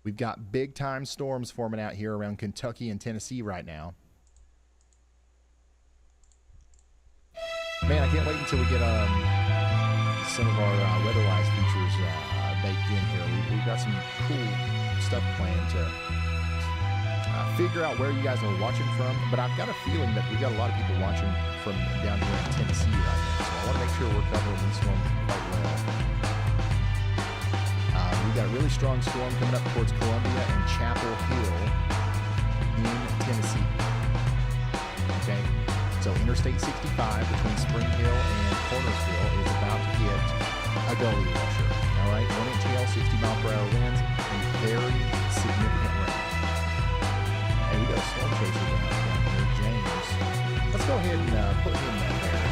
We've got big time storms forming out here around Kentucky and Tennessee right now. Man, I can't wait until we get some of our weather-wise features baked in here. We've got some cool stuff planned to figure out where you guys are watching from, but I've got a feeling that we've got a lot of people watching from down here in Tennessee right now, so I want to make sure we're covering these storms quite well. We've got a really strong storm coming up towards Columbia and Chapel Hill in Tennessee. Okay, so Interstate 65 between Spring Hill and Cornersville is about to hit a gully washer. All right, 1 inch hail, 60-mile-per-hour winds, and very significant rain. Hey, we got a storm chaser down here, James. Let's go ahead and put him in there.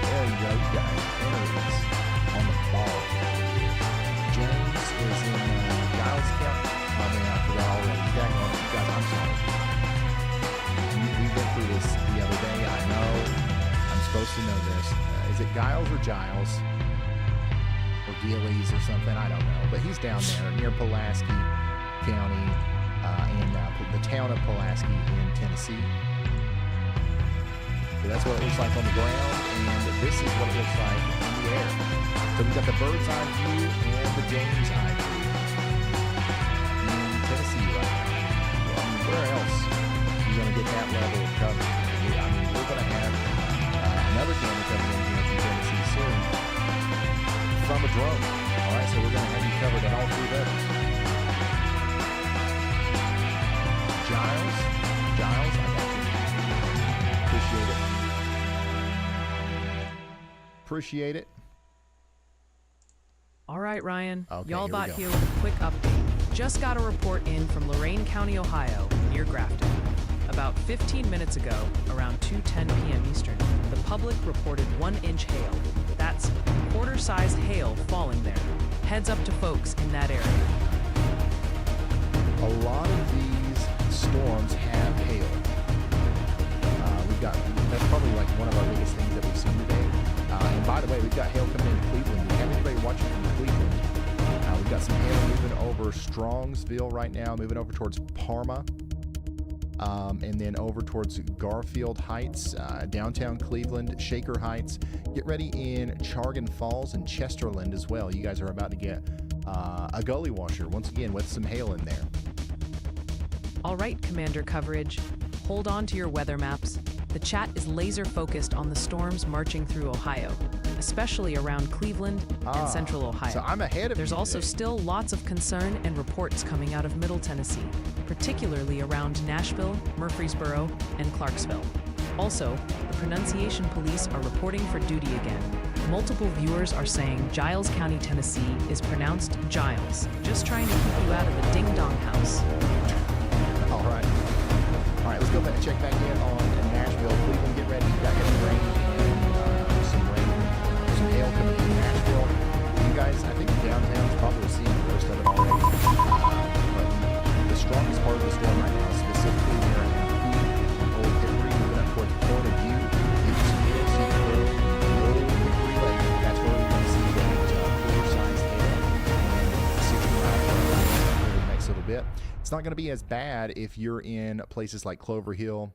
There you go, you guys. There he is on the ball. James is in Giles County. Oh man, I forgot already. Dang on it, you guys. I'm sorry. We went through this the other day. I know. I'm supposed to know this. Is it Giles or Giles? Or Gillies or something? I don't know. But he's down there near Pulaski County. In the town of Pulaski in Tennessee. So that's what it looks like on the ground, and this is what it looks like in the air. So we've got the bird's eye view and the James eye view in Tennessee right now. Well, I mean, where else are you going to get that level of coverage? I mean, we're going to have another camera coming in here from Tennessee soon from a drone. All right, so we're going to have you covered at all three levels. Giles, I got you. Appreciate it. All right, Ryan. Okay, Y'all here we bot go. here with a quick update. Just got a report in from Lorain County, Ohio, near Grafton. About 15 minutes ago, around 2:10 p.m. Eastern, the public reported 1-inch hail. That's quarter-sized hail falling there. Heads up to folks in that area. A lot of these storms have hail. That's probably like one of our biggest things that we've seen today. And by the way, we've got hail coming in Cleveland. Do we have anybody watching from Cleveland? We've got some hail moving over Strongsville right now, moving over towards Parma, and then over towards Garfield Heights, downtown Cleveland, Shaker Heights. Get ready in Chargan Falls and Chesterland as well. You guys are about to get a gully washer, once again, with some hail in there. All right, Commander coverage. Hold on to your weather maps. The chat is laser focused on the storms marching through Ohio, especially around Cleveland and central Ohio. So I'm ahead of There's you also today. still lots of concern and reports coming out of Middle Tennessee, particularly around Nashville, Murfreesboro, and Clarksville. Also, the pronunciation police are reporting for duty again. Multiple viewers are saying Giles County, Tennessee is pronounced Giles, just trying to keep you out of the ding-dong house. All right, let's go back and check back in on Nashville. Cleveland, get ready. You got heavy rain and some hail coming in Nashville. You guys, I think downtown's probably seeing most of it already. But the strongest part of the storm right now, specifically here in Old Hickory, moving up towards Point of View, into some hail, Cedar Grove, Old Hickory Lake. That's where we're going to see that quarter-sized hail and 60 miles per hour over the next little bit. It's not going to be as bad if you're in places like Clover Hill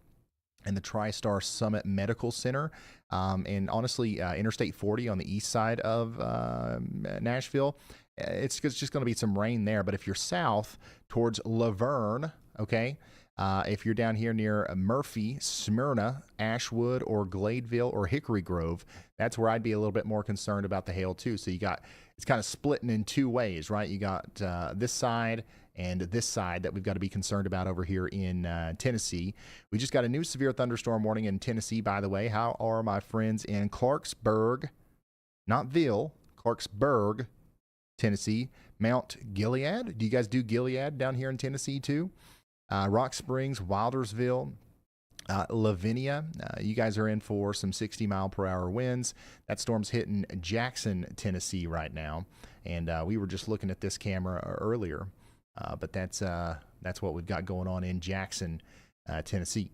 and the TriStar Summit Medical Center. And honestly, Interstate 40 on the east side of Nashville, it's just going to be some rain there. But if you're south towards Laverne, okay, if you're down here near Murphy, Smyrna, Ashwood, or Gladeville, or Hickory Grove, that's where I'd be a little bit more concerned about the hail too. So it's kind of splitting in two ways, right? You got this side and this side that we've got to be concerned about over here in Tennessee. We just got a new severe thunderstorm warning in Tennessee, by the way. How are my friends in Clarksburg, not Ville, Clarksburg, Tennessee, Mount Gilead? Do you guys do Gilead down here in Tennessee too? Rock Springs, Wildersville, Lavinia. You guys are in for some 60-mile-per-hour winds. That storm's hitting Jackson, Tennessee right now. And we were just looking at this camera earlier. But that's what we've got going on in Jackson, Tennessee.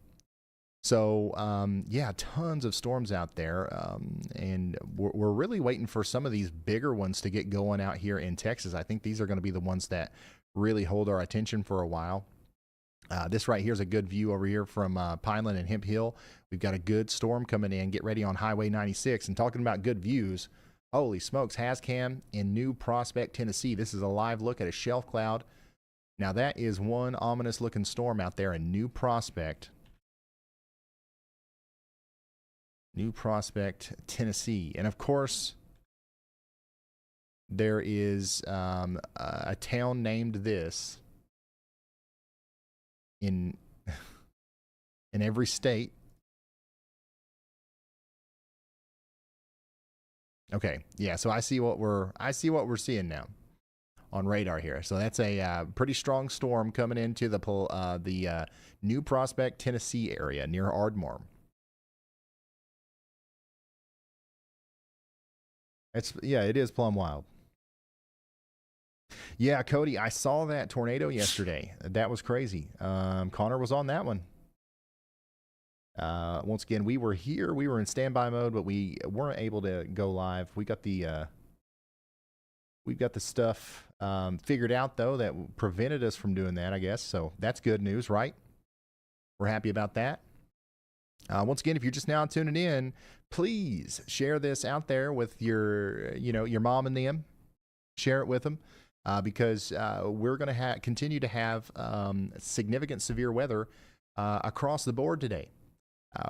So, yeah, tons of storms out there. And we're really waiting for some of these bigger ones to get going out here in Texas. I think these are going to be the ones that really hold our attention for a while. This right here is a good view over here from Pineland and Hemp Hill. We've got a good storm coming in. Get ready on Highway 96. And talking about good views, holy smokes, Hazcam in New Prospect, Tennessee. This is a live look at a shelf cloud. Now, that is one ominous looking storm out there in New Prospect. New Prospect, Tennessee. And of course, there is a town named this in every state. Okay, yeah, so I see what we're seeing now on radar here. So that's a pretty strong storm coming into the New Prospect, Tennessee area near Ardmore. It is plumb wild. Yeah, Cody, I saw that tornado yesterday. That was crazy. Connor was on that one. Once again, we were here. We were in standby mode, but we weren't able to go live. We've got the stuff figured out, though, that prevented us from doing that, I guess. So that's good news, right? We're happy about that. Once again, if you're just now tuning in, please share this out there with your mom and them. Share it with them because we're going to continue to have significant severe weather across the board today.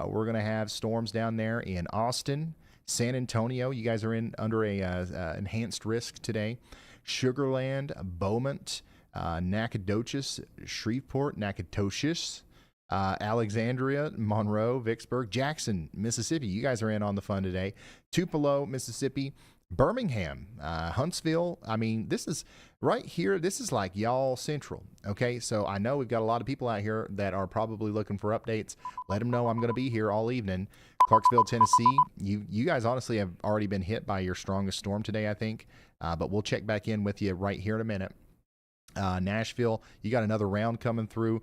We're going to have storms down there in Austin, San Antonio. You guys are under a enhanced risk today. Sugar Land, Beaumont, Nacogdoches, Shreveport, Nacogdoches, Alexandria, Monroe, Vicksburg, Jackson, Mississippi. You guys are in on the fun today. Tupelo, Mississippi, Birmingham, Huntsville. I mean, this is right here. This is like y'all central. Okay, so I know we've got a lot of people out here that are probably looking for updates. Let them know I'm going to be here all evening. Clarksville, Tennessee. You guys honestly have already been hit by your strongest storm today, I think. But we'll check back in with you right here in a minute. Nashville, you got another round coming through.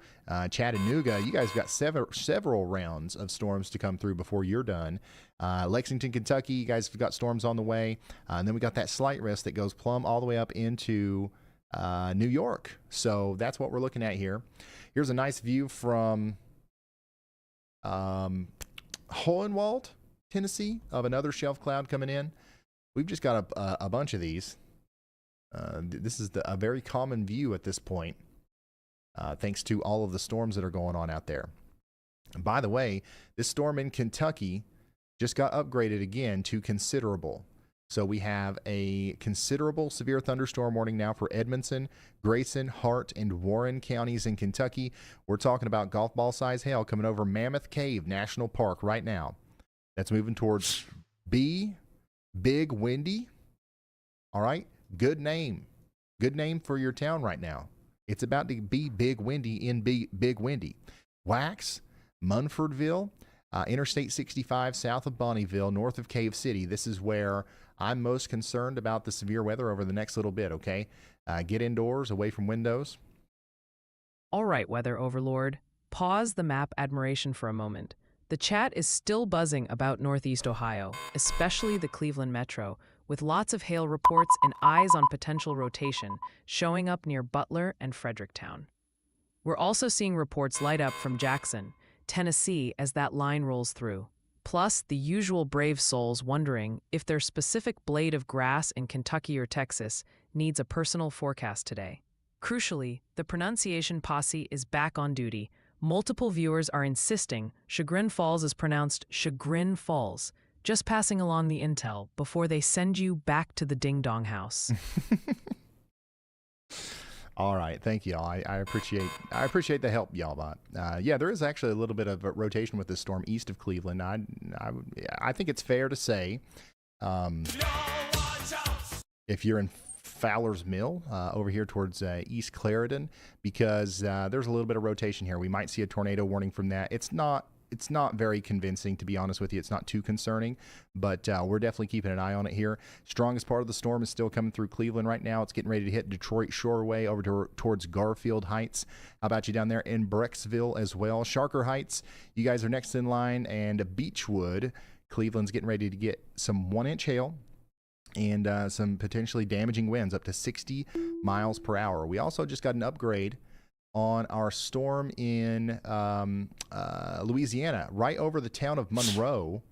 Chattanooga, you guys got several rounds of storms to come through before you're done. Lexington, Kentucky, you guys have got storms on the way. And then we got that slight risk that goes plumb all the way up into New York. So that's what we're looking at here. Here's a nice view from Hohenwald, Tennessee, of another shelf cloud coming in. We've just got a bunch of these. This is a very common view at this point, thanks to all of the storms that are going on out there. And by the way, this storm in Kentucky just got upgraded again to considerable. So we have a considerable severe thunderstorm warning now for Edmondson, Grayson, Hart, and Warren counties in Kentucky. We're talking about golf ball size hail coming over Mammoth Cave National Park right now. That's moving towards Big Windy. All right. Good name for your town right now. It's about to be Big Windy in Big Windy. Wax, Munfordville, Interstate 65 south of Bonneville, north of Cave City. This is where I'm most concerned about the severe weather over the next little bit, okay? Get indoors, away from windows. All right, weather overlord. Pause the map admiration for a moment. The chat is still buzzing about Northeast Ohio, especially the Cleveland metro, with lots of hail reports and eyes on potential rotation showing up near Butler and Fredericktown. We're also seeing reports light up from Jackson, Tennessee, as that line rolls through. Plus, the usual brave souls wondering if their specific blade of grass in Kentucky or Texas needs a personal forecast today. Crucially, the pronunciation posse is back on duty. Multiple viewers are insisting Chagrin Falls is pronounced Chagrin Falls, just passing along the intel before they send you back to the ding-dong house. All right, thank you all. I appreciate the help, y'all bot. Yeah, there is actually a little bit of a rotation with this storm east of Cleveland. I think it's fair to say, if you're in Fowler's Mill over here towards East Clarendon, because there's a little bit of rotation here. We might see a tornado warning from that. It's not it's not very convincing, to be honest with you. It's not too concerning, but we're definitely keeping an eye on it here. Strongest part of the storm is still coming through Cleveland right now. It's getting ready to hit Detroit Shoreway over towards Garfield Heights. How about you down there in Brecksville as well? Sharker Heights, you guys are next in line, and Beechwood, Cleveland's getting ready to get some 1-inch hail and some potentially damaging winds up to 60 miles per hour. We also just got an upgrade on our storm in Louisiana, right over the town of Monroe,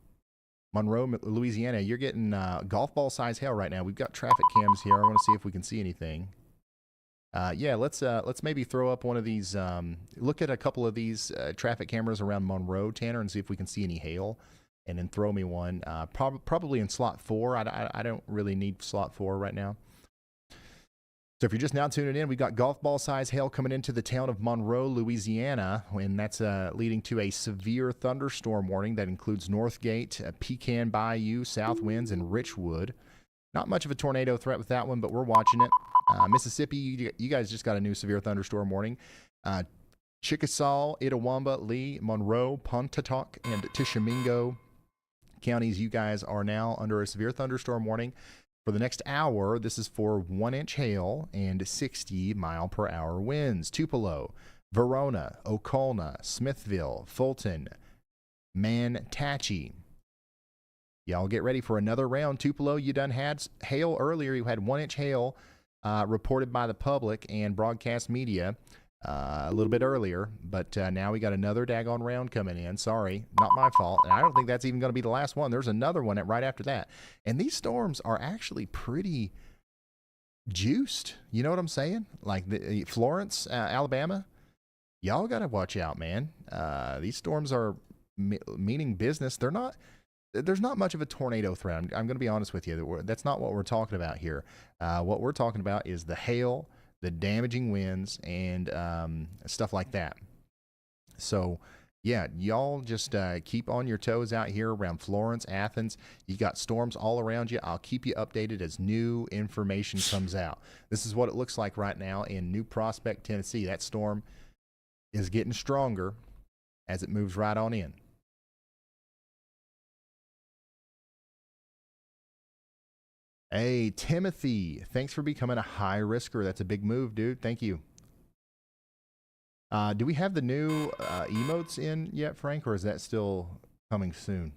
Louisiana. You're getting golf ball size hail right now. We've got traffic cams here. I want to see if we can see anything. Yeah, let's maybe throw up one of these. Look at a couple of these traffic cameras around Monroe, Tanner, and see if we can see any hail. And then throw me one, probably in slot 4. I don't really need slot 4 right now. So if you're just now tuning in, we've got golf ball size hail coming into the town of Monroe, Louisiana, and that's leading to a severe thunderstorm warning that includes Northgate, Pecan Bayou, South Winds, and Richwood. Not much of a tornado threat with that one, but we're watching it. Mississippi, you guys just got a new severe thunderstorm warning. Chickasaw, Itawamba, Lee, Monroe, Pontotoc, and Tishomingo counties, you guys are now under a severe thunderstorm warning for the next hour. This is for 1-inch hail and 60 mile per hour winds. Tupelo, Verona, Okolna, Smithville, Fulton, Manatee. Y'all get ready for another round. Tupelo, you done had hail earlier. You had 1-inch hail reported by the public and broadcast media a little bit earlier, but now we got another daggone round coming in. Sorry, not my fault. And I don't think that's even going to be the last one. There's another one right after that. And these storms are actually pretty juiced. You know what I'm saying? Like Florence, Alabama, y'all got to watch out, man. These storms are meaning business. There's not much of a tornado threat. I'm going to be honest with you. That's not what we're talking about here. What we're talking about is the hail, the damaging winds, and stuff like that. So, yeah, y'all just keep on your toes out here around Florence, Athens. You got storms all around you. I'll keep you updated as new information comes out. This is what it looks like right now in New Prospect, Tennessee. That storm is getting stronger as it moves right on in. Hey, Timothy, thanks for becoming a high risker. That's a big move, dude. Thank you. Do we have the new emotes in yet, Frank, or is that still coming soon?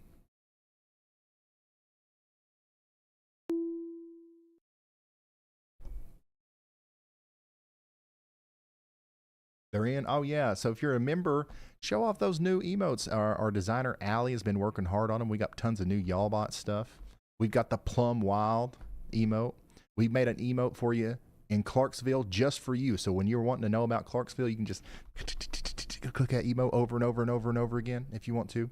They're in? Oh, yeah. So if you're a member, show off those new emotes. Our designer, Allie, has been working hard on them. We got tons of new Y'allbot stuff. We've got the Plum Wild emote. We made an emote for you in Clarksville just for you. So when you're wanting to know about Clarksville, you can just click that emote over and over and over and over again if you want to.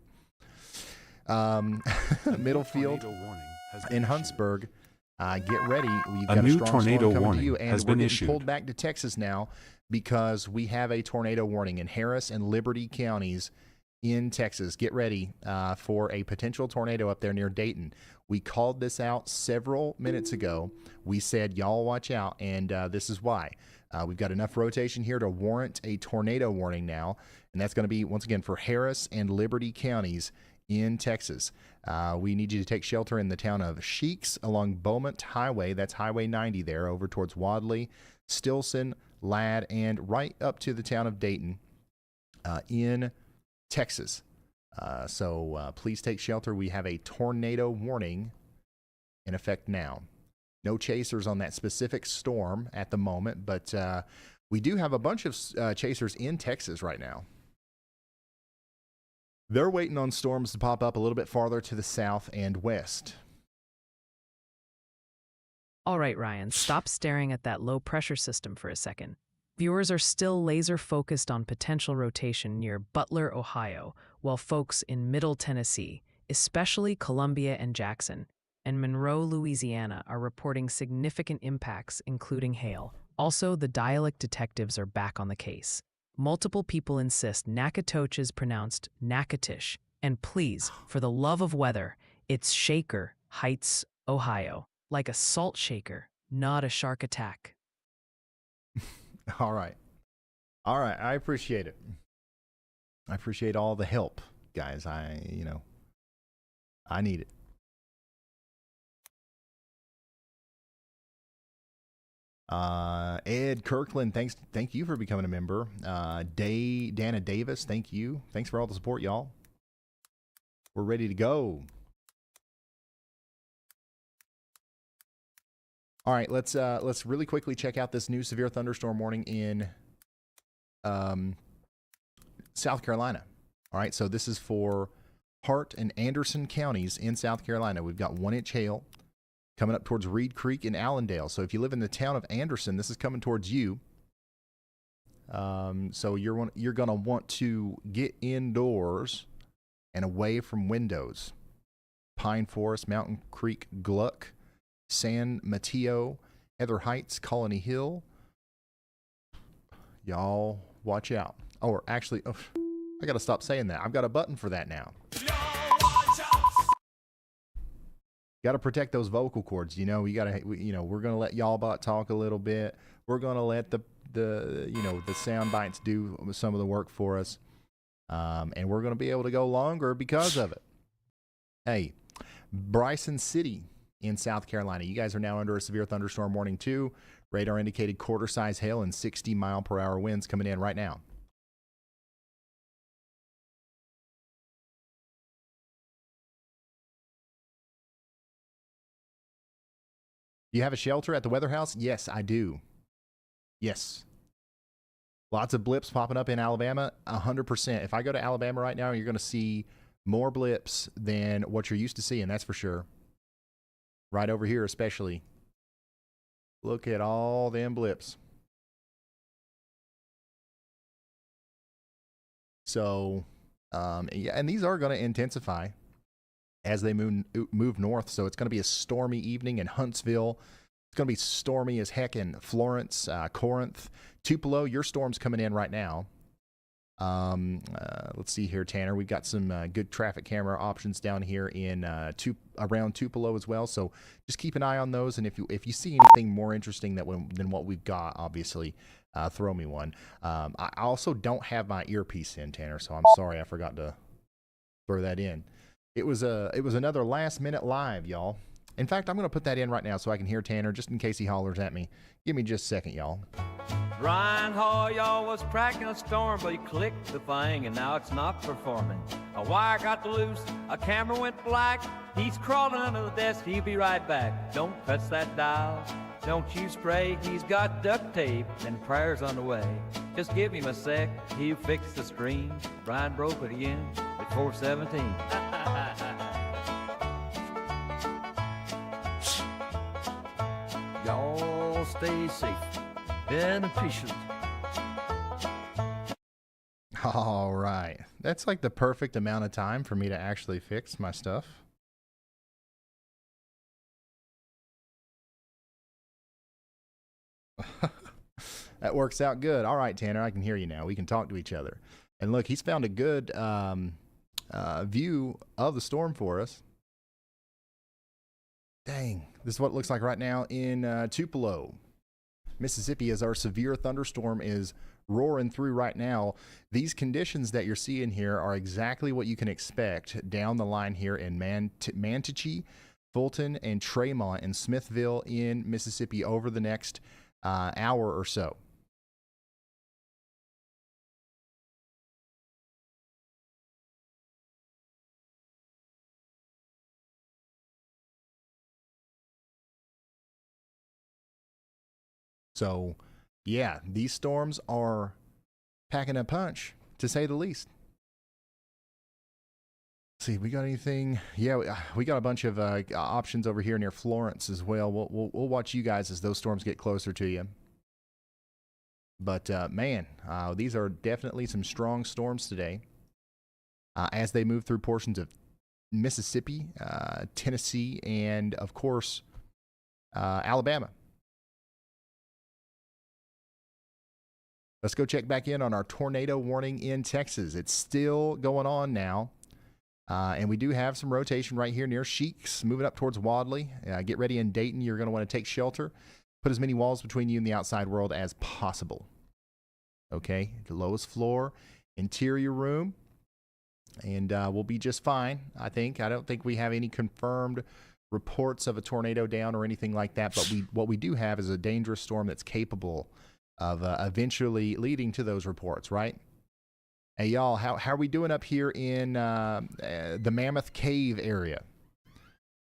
Middlefield in Huntsburg, get ready. We've got a new strong tornado storm coming warning to you, and has we're been getting issued. pulled back to Texas now because we have a tornado warning in Harris and Liberty counties in Texas. Get ready for a potential tornado up there near Dayton. We called this out several minutes ago. We said, y'all watch out, and this is why. We've got enough rotation here to warrant a tornado warning now, and that's going to be, once again, for Harris and Liberty counties in Texas. We need you to take shelter in the town of Sheeks along Beaumont Highway. That's Highway 90 there, over towards Wadley, Stilson, Ladd, and right up to the town of Dayton in Texas. So please take shelter. We have a tornado warning in effect now. No chasers on that specific storm at the moment, but we do have a bunch of chasers in Texas right now. They're waiting on storms to pop up a little bit farther to the south and west. All right, Ryan, stop staring at that low pressure system for a second. Viewers are still laser focused on potential rotation near Butler, Ohio, while folks in Middle Tennessee, especially Columbia and Jackson, and Monroe, Louisiana, are reporting significant impacts, including hail. Also, the dialect detectives are back on the case. Multiple people insist Natchitoches is pronounced Natchitoches, and please, for the love of weather, it's Shaker Heights, Ohio, like a salt shaker, not a shark attack. All right. I appreciate it. I appreciate all the help. guys. I need it. Ed Kirkland, thank you for becoming a member. Dana Davis, thank you. Thanks for all the support, y'all. We're ready to go. All right, let's really quickly check out this new severe thunderstorm warning in South Carolina. All right, so this is for Hart and Anderson counties in South Carolina. We've got 1-inch hail coming up towards Reed Creek in Allendale. So if you live in the town of Anderson, this is coming towards you. So you're gonna want to get indoors and away from windows. Pine Forest, Mountain Creek, Gluck, San Mateo, Heather Heights, Colony Hill. Y'all watch out. Or actually, I gotta stop saying that. I've got a button for that now. Got to protect those vocal cords. You know, we're gonna let y'all bot talk a little bit. We're gonna let the sound bites do some of the work for us, and we're gonna be able to go longer because of it. Hey, Bryson City in South Carolina, you guys are now under a severe thunderstorm warning too. Radar indicated quarter-size hail and 60-mile-per-hour winds coming in right now. Do you have a shelter at the weather house? Yes, I do. Yes. Lots of blips popping up in Alabama, 100%. If I go to Alabama right now, you're going to see more blips than what you're used to seeing, that's for sure. Right over here especially. Look at all them blips. So, yeah, and these are going to intensify as they move north. So it's going to be a stormy evening in Huntsville. It's going to be stormy as heck in Florence, Corinth, Tupelo. Your storm's coming in right now. Let's see here, Tanner. We've got some good traffic camera options down here in around Tupelo as well. So just keep an eye on those. And if you see anything more interesting than what we've got, obviously, throw me one. I also don't have my earpiece in, Tanner. So I'm sorry, I forgot to throw that in. It was another last minute live, y'all. In fact, I'm going to put that in right now so I can hear Tanner just in case he hollers at me. Give me just a second, y'all. Ryan Hall, y'all was cracking a storm, but he clicked the thing and now it's not performing. A wire got loose, a camera went black. He's crawling under the desk, he'll be right back. Don't touch that dial, don't you spray. He's got duct tape and prayers underway. Just give him a sec, he'll fix the screen. Brian broke it again at 417. Y'all stay safe and patient. All right. That's like the perfect amount of time for me to actually fix my stuff. That works out good. All right, Tanner, I can hear you now. We can talk to each other. And look, he's found a good view of the storm for us. Dang, this is what it looks like right now in Tupelo, Mississippi, as our severe thunderstorm is roaring through right now. These conditions that you're seeing here are exactly what you can expect down the line here in Manatee, Fulton, and Tremont and Smithville in Mississippi over the next hour or so. So, yeah, these storms are packing a punch, to say the least. Let's see, we got anything? Yeah, we got a bunch of options over here near Florence as well. We'll watch you guys as those storms get closer to you. But, man, these are definitely some strong storms today as they move through portions of Mississippi, Tennessee, and, of course, Alabama. Let's go check back in on our tornado warning in Texas. It's still going on now. And we do have some rotation right here near Sheeks, moving up towards Wadley. Get ready in Dayton. You're going to want to take shelter. Put as many walls between you and the outside world as possible. Okay, the lowest floor, interior room. and we'll be just fine, I think. I don't think we have any confirmed reports of a tornado down or anything like that, but what we do have is a dangerous storm that's capable of eventually leading to those reports, right? Hey, y'all, how are we doing up here in the Mammoth Cave area?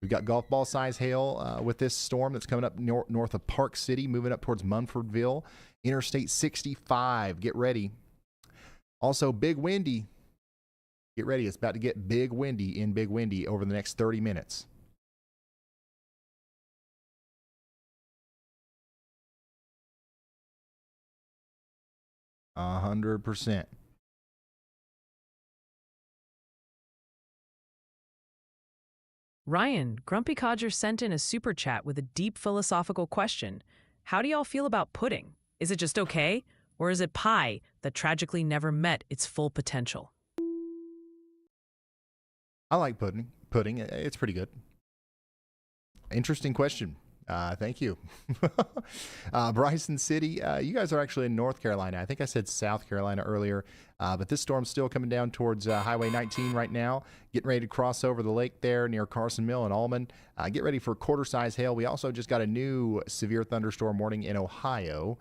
We've got golf ball size hail with this storm that's coming up north of Park City, moving up towards Munfordville. Interstate 65, get ready. Also, big windy. Get ready, it's about to get big windy in Big Windy over the next 30 minutes. A 100%. Ryan, Grumpy Codger sent in a super chat with a deep philosophical question. How do y'all feel about pudding? Is it just okay? Or is it pie that tragically never met its full potential? I like pudding. It's pretty good. Interesting question. Thank you. Bryson City, you guys are actually in North Carolina. I think I said South Carolina earlier, but this storm's still coming down towards Highway 19 right now, getting ready to cross over the lake there near Carson Mill and Almond. Get ready for quarter-size hail. We also just got a new severe thunderstorm warning in Ohio.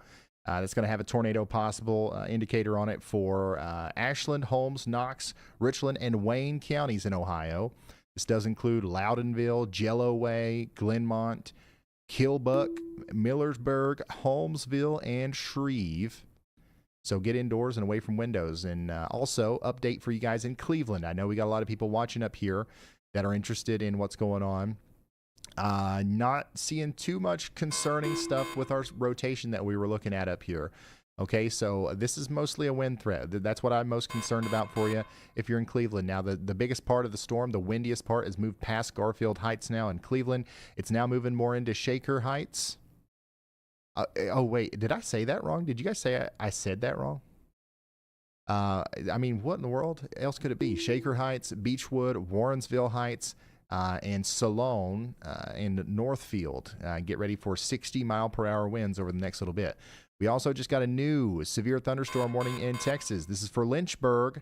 That's going to have a tornado possible indicator on it for Ashland, Holmes, Knox, Richland, and Wayne counties in Ohio. This does include Loudonville, Jelloway, Glenmont, Killbuck, Millersburg, Holmesville, and Shreve. So get indoors and away from windows. And also, update for you guys in Cleveland. I know we got a lot of people watching up here that are interested in what's going on. Not seeing too much concerning stuff with our rotation that we were looking at up here. Okay, so this is mostly a wind threat. That's what I'm most concerned about for you if you're in Cleveland. Now, the biggest part of the storm, the windiest part, is moved past Garfield Heights now in Cleveland. It's now moving more into Shaker Heights. Oh, wait, did I say that wrong? Did you guys say I said that wrong? I mean, what in the world else could it be? Shaker Heights, Beechwood, Warrensville Heights, and Salone and Northfield. Get ready for 60-mile-per-hour winds over the next little bit. We also just got a new severe thunderstorm warning in Texas. This is for Lynchburg.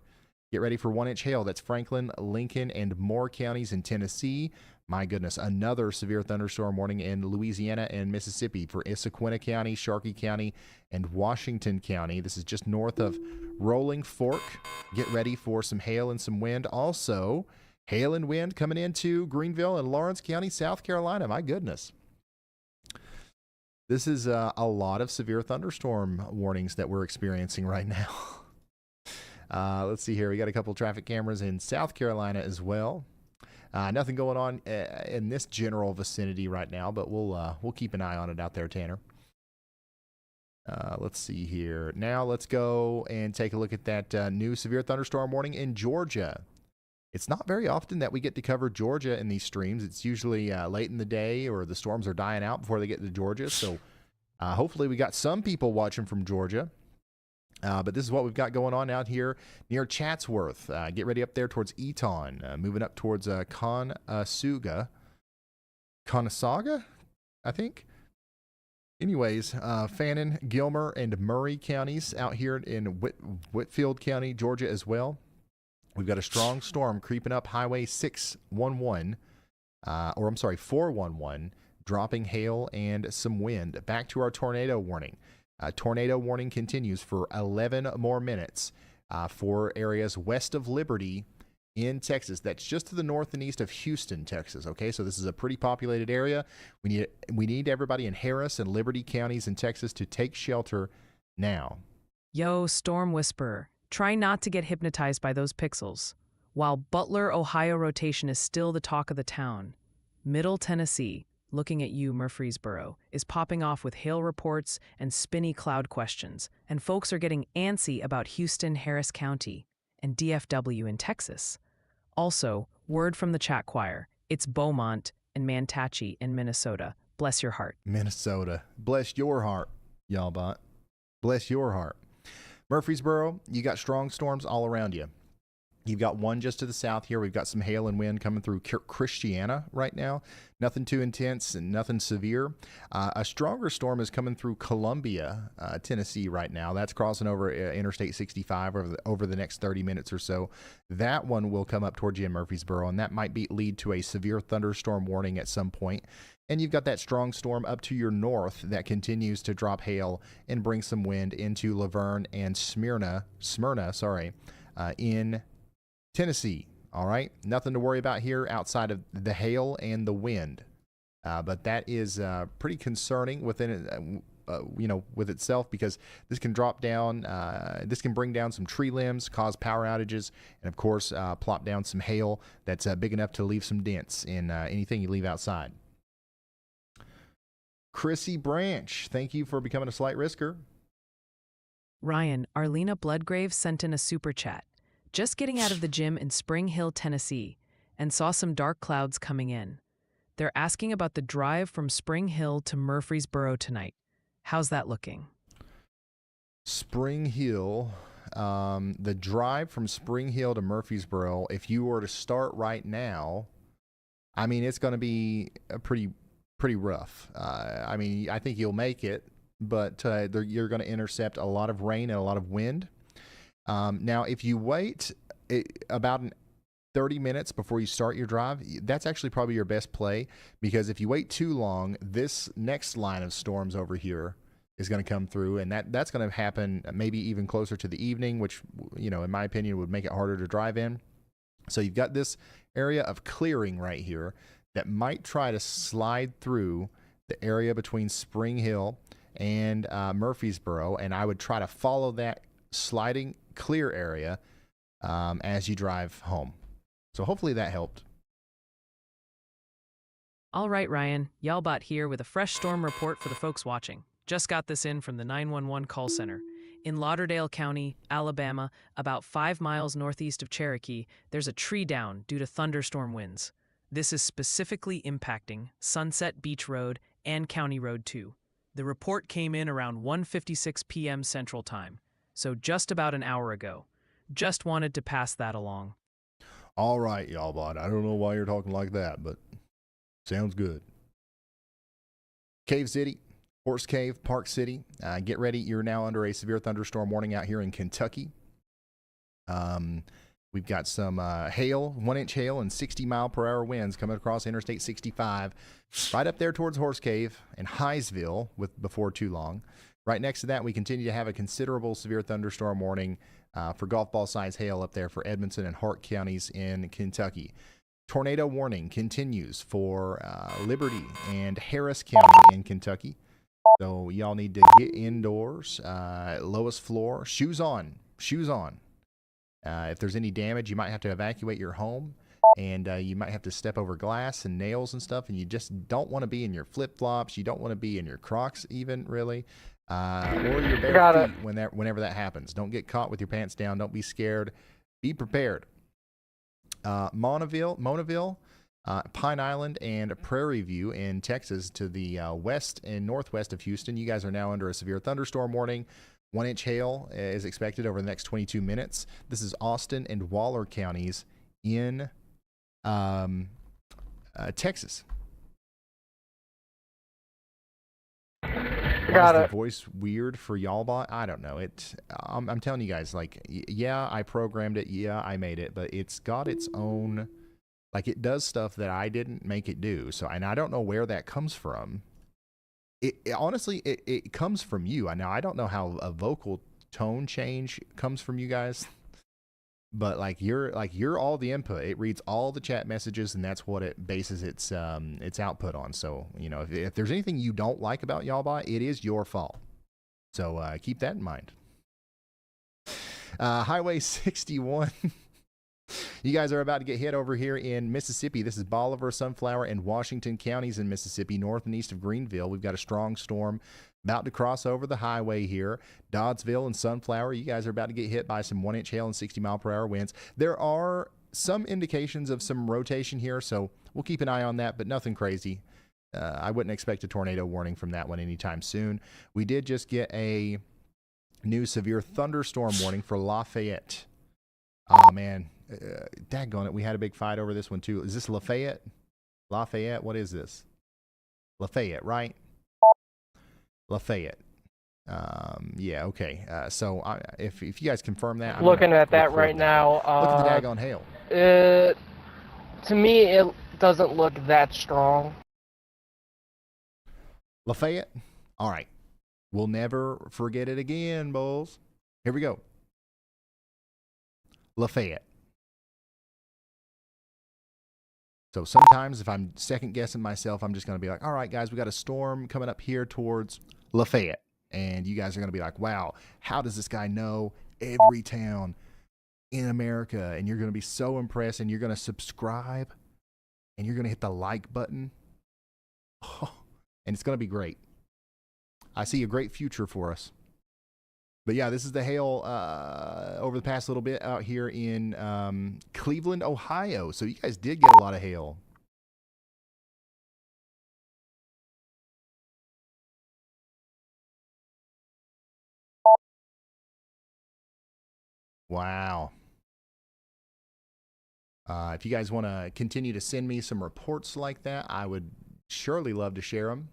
Get ready for 1-inch hail. That's Franklin, Lincoln, and Moore counties in Tennessee. My goodness, another severe thunderstorm warning in Louisiana and Mississippi for Issaquah County, Sharkey County, and Washington County. This is just north of Rolling Fork. Get ready for some hail and some wind. Also, hail and wind coming into Greenville and Lawrence County, South Carolina. My goodness. This is a lot of severe thunderstorm warnings that we're experiencing right now. Let's see here. We got a couple traffic cameras in South Carolina as well. Nothing going on in this general vicinity right now, but we'll keep an eye on it out there, Tanner. Let's see here. Now let's go and take a look at that new severe thunderstorm warning in Georgia. It's not very often that we get to cover Georgia in these streams. It's usually late in the day or the storms are dying out before they get to Georgia. So hopefully we got some people watching from Georgia. But this is what we've got going on out here near Chatsworth. Get ready up there towards Eton, moving up towards Conasauga, I think. Anyways, Fannin, Gilmer, and Murray counties out here in Whitfield County, Georgia as well. We've got a strong storm creeping up Highway 411, dropping hail and some wind. Back to our tornado warning. Tornado warning continues for 11 more minutes for areas west of Liberty in Texas. That's just to the north and east of Houston, Texas. Okay, so this is a pretty populated area. We need everybody in Harris and Liberty counties in Texas to take shelter now. Yo, Storm Whisperer, try not to get hypnotized by those pixels. While Butler, Ohio rotation is still the talk of the town, Middle Tennessee, looking at you, Murfreesboro, is popping off with hail reports and spinny cloud questions, and folks are getting antsy about Houston, Harris County, and DFW in Texas. Also, word from the chat choir, it's Beaumont and Manatee in Minnesota. Bless your heart. Minnesota. Bless your heart, y'all bot. Bless your heart. Murfreesboro, you got strong storms all around you. You've got one just to the south here. We've got some hail and wind coming through Christiana right now. Nothing too intense and nothing severe. A stronger storm is coming through Columbia, Tennessee right now. That's crossing over Interstate 65 over the next 30 minutes or so. That one will come up towards you in Murfreesboro, and that might lead to a severe thunderstorm warning at some point. And you've got that strong storm up to your north that continues to drop hail and bring some wind into Laverne and Smyrna, in Tennessee. All right, nothing to worry about here outside of the hail and the wind, but that is pretty concerning within with itself, because this can drop down, this can bring down some tree limbs, cause power outages, and of course plop down some hail that's big enough to leave some dents in anything you leave outside. Chrissy Branch, thank you for becoming a slight risker. Ryan, Arlena Bloodgrave sent in a super chat. Just getting out of the gym in Spring Hill, Tennessee, and saw some dark clouds coming in. They're asking about the drive from Spring Hill to Murfreesboro tonight. How's that looking? Spring Hill, the drive from Spring Hill to Murfreesboro, if you were to start right now, I mean, it's going to be pretty rough. I mean, I think you'll make it, but you're going to intercept a lot of rain and a lot of wind. Now, if you wait about 30 minutes before you start your drive, that's actually probably your best play, because if you wait too long, this next line of storms over here is going to come through, and that's going to happen maybe even closer to the evening, which, in my opinion, would make it harder to drive in. So you've got this area of clearing right here that might try to slide through the area between Spring Hill and Murfreesboro, and I would try to follow that sliding clear area as you drive home. So hopefully that helped. All right, Ryan, Yalbot here with a fresh storm report for the folks watching. Just got this in from the 911 call center. In Lauderdale County, Alabama, about 5 miles northeast of Cherokee, there's a tree down due to thunderstorm winds. This is specifically impacting Sunset Beach Road and County Road 2. The report came in around 1:56 p.m. Central Time, so just about an hour ago. Just wanted to pass that along. All right, Yalbot. I don't know why you're talking like that, but sounds good. Cave City, Horse Cave, Park City. Get ready. You're now under a severe thunderstorm warning out here in Kentucky. We've got some hail, 1-inch hail and 60-mile-per-hour winds coming across Interstate 65, right up there towards Horse Cave and Highsville before too long. Right next to that, we continue to have a considerable severe thunderstorm warning for golf ball size hail up there for Edmonson and Hart counties in Kentucky. Tornado warning continues for Liberty and Harris County in Kentucky. So y'all need to get indoors, lowest floor, shoes on. If there's any damage, you might have to evacuate your home, and you might have to step over glass and nails and stuff, and you just don't want to be in your flip-flops. You don't want to be in your Crocs even, really, or your bare feet whenever that happens. Don't get caught with your pants down. Don't be scared. Be prepared. Monaville, Pine Island, and Prairie View in Texas to the west and northwest of Houston. You guys are now under a severe thunderstorm warning. 1-inch hail is expected over the next 22 minutes. This is Austin and Waller counties in Texas. Got the it. voice weird for Yalbot? I don't know. I'm telling you guys, yeah, I programmed it. Yeah, I made it, but it's got its own, it does stuff that I didn't make it do. So, and I don't know where that comes from. Honestly, it comes from you. Now, I don't know how a vocal tone change comes from you guys, but you're all the input. It reads all the chat messages, and that's what it bases its output on. So, if there's anything you don't like about Yalbot, it is your fault. So keep that in mind. Highway 61. You guys are about to get hit over here in Mississippi. This is Bolivar, Sunflower, and Washington counties in Mississippi, north and east of Greenville. We've got a strong storm about to cross over the highway here. Doddsville and Sunflower, you guys are about to get hit by some 1-inch hail and 60-mile-per-hour winds. There are some indications of some rotation here, so we'll keep an eye on that, but nothing crazy. I wouldn't expect a tornado warning from that one anytime soon. We did just get a new severe thunderstorm warning for Lafayette. Oh, man. daggone it, we had a big fight over this one too. Is this Lafayette? Lafayette? What is this? Lafayette, right? Lafayette. Yeah, okay. So if you guys confirm that, I'm Looking gonna at that record right now. Look at the daggone hail. To me, it doesn't look that strong. Lafayette? All right. We'll never forget it again, Bulls. Here we go. Lafayette. So sometimes if I'm second guessing myself, I'm just going to be like, all right, guys, we got a storm coming up here towards Lafayette. And you guys are going to be like, wow, how does this guy know every town in America? And you're going to be so impressed, and you're going to subscribe, and you're going to hit the like button. Oh, and it's going to be great. I see a great future for us. But yeah, this is the hail over the past little bit out here in Cleveland, Ohio. So you guys did get a lot of hail. Wow. If you guys want to continue to send me some reports like that, I would surely love to share them.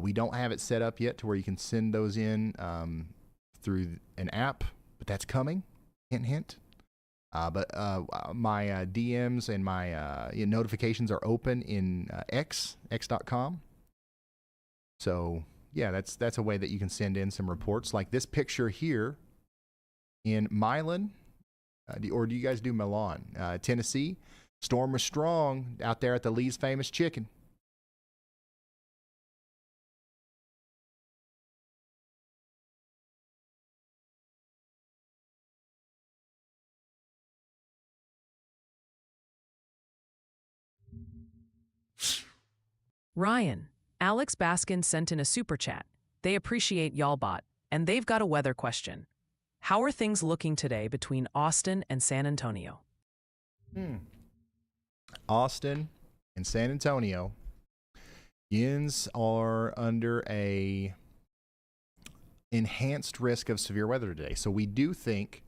We don't have it set up yet to where you can send those in through an app, but that's coming. Hint, hint. But my DMs and my notifications are open in x.com. So yeah, that's a way that you can send in some reports, like this picture here in Milan, or do you guys do Milan, Tennessee? Storm was strong out there at the Lee's Famous Chicken. Ryan, Alex Baskin sent in a super chat. They appreciate Y'allbot, and they've got a weather question. How are things looking today between Austin and San Antonio? Austin and San Antonio, Yins are under a enhanced risk of severe weather today. So we do think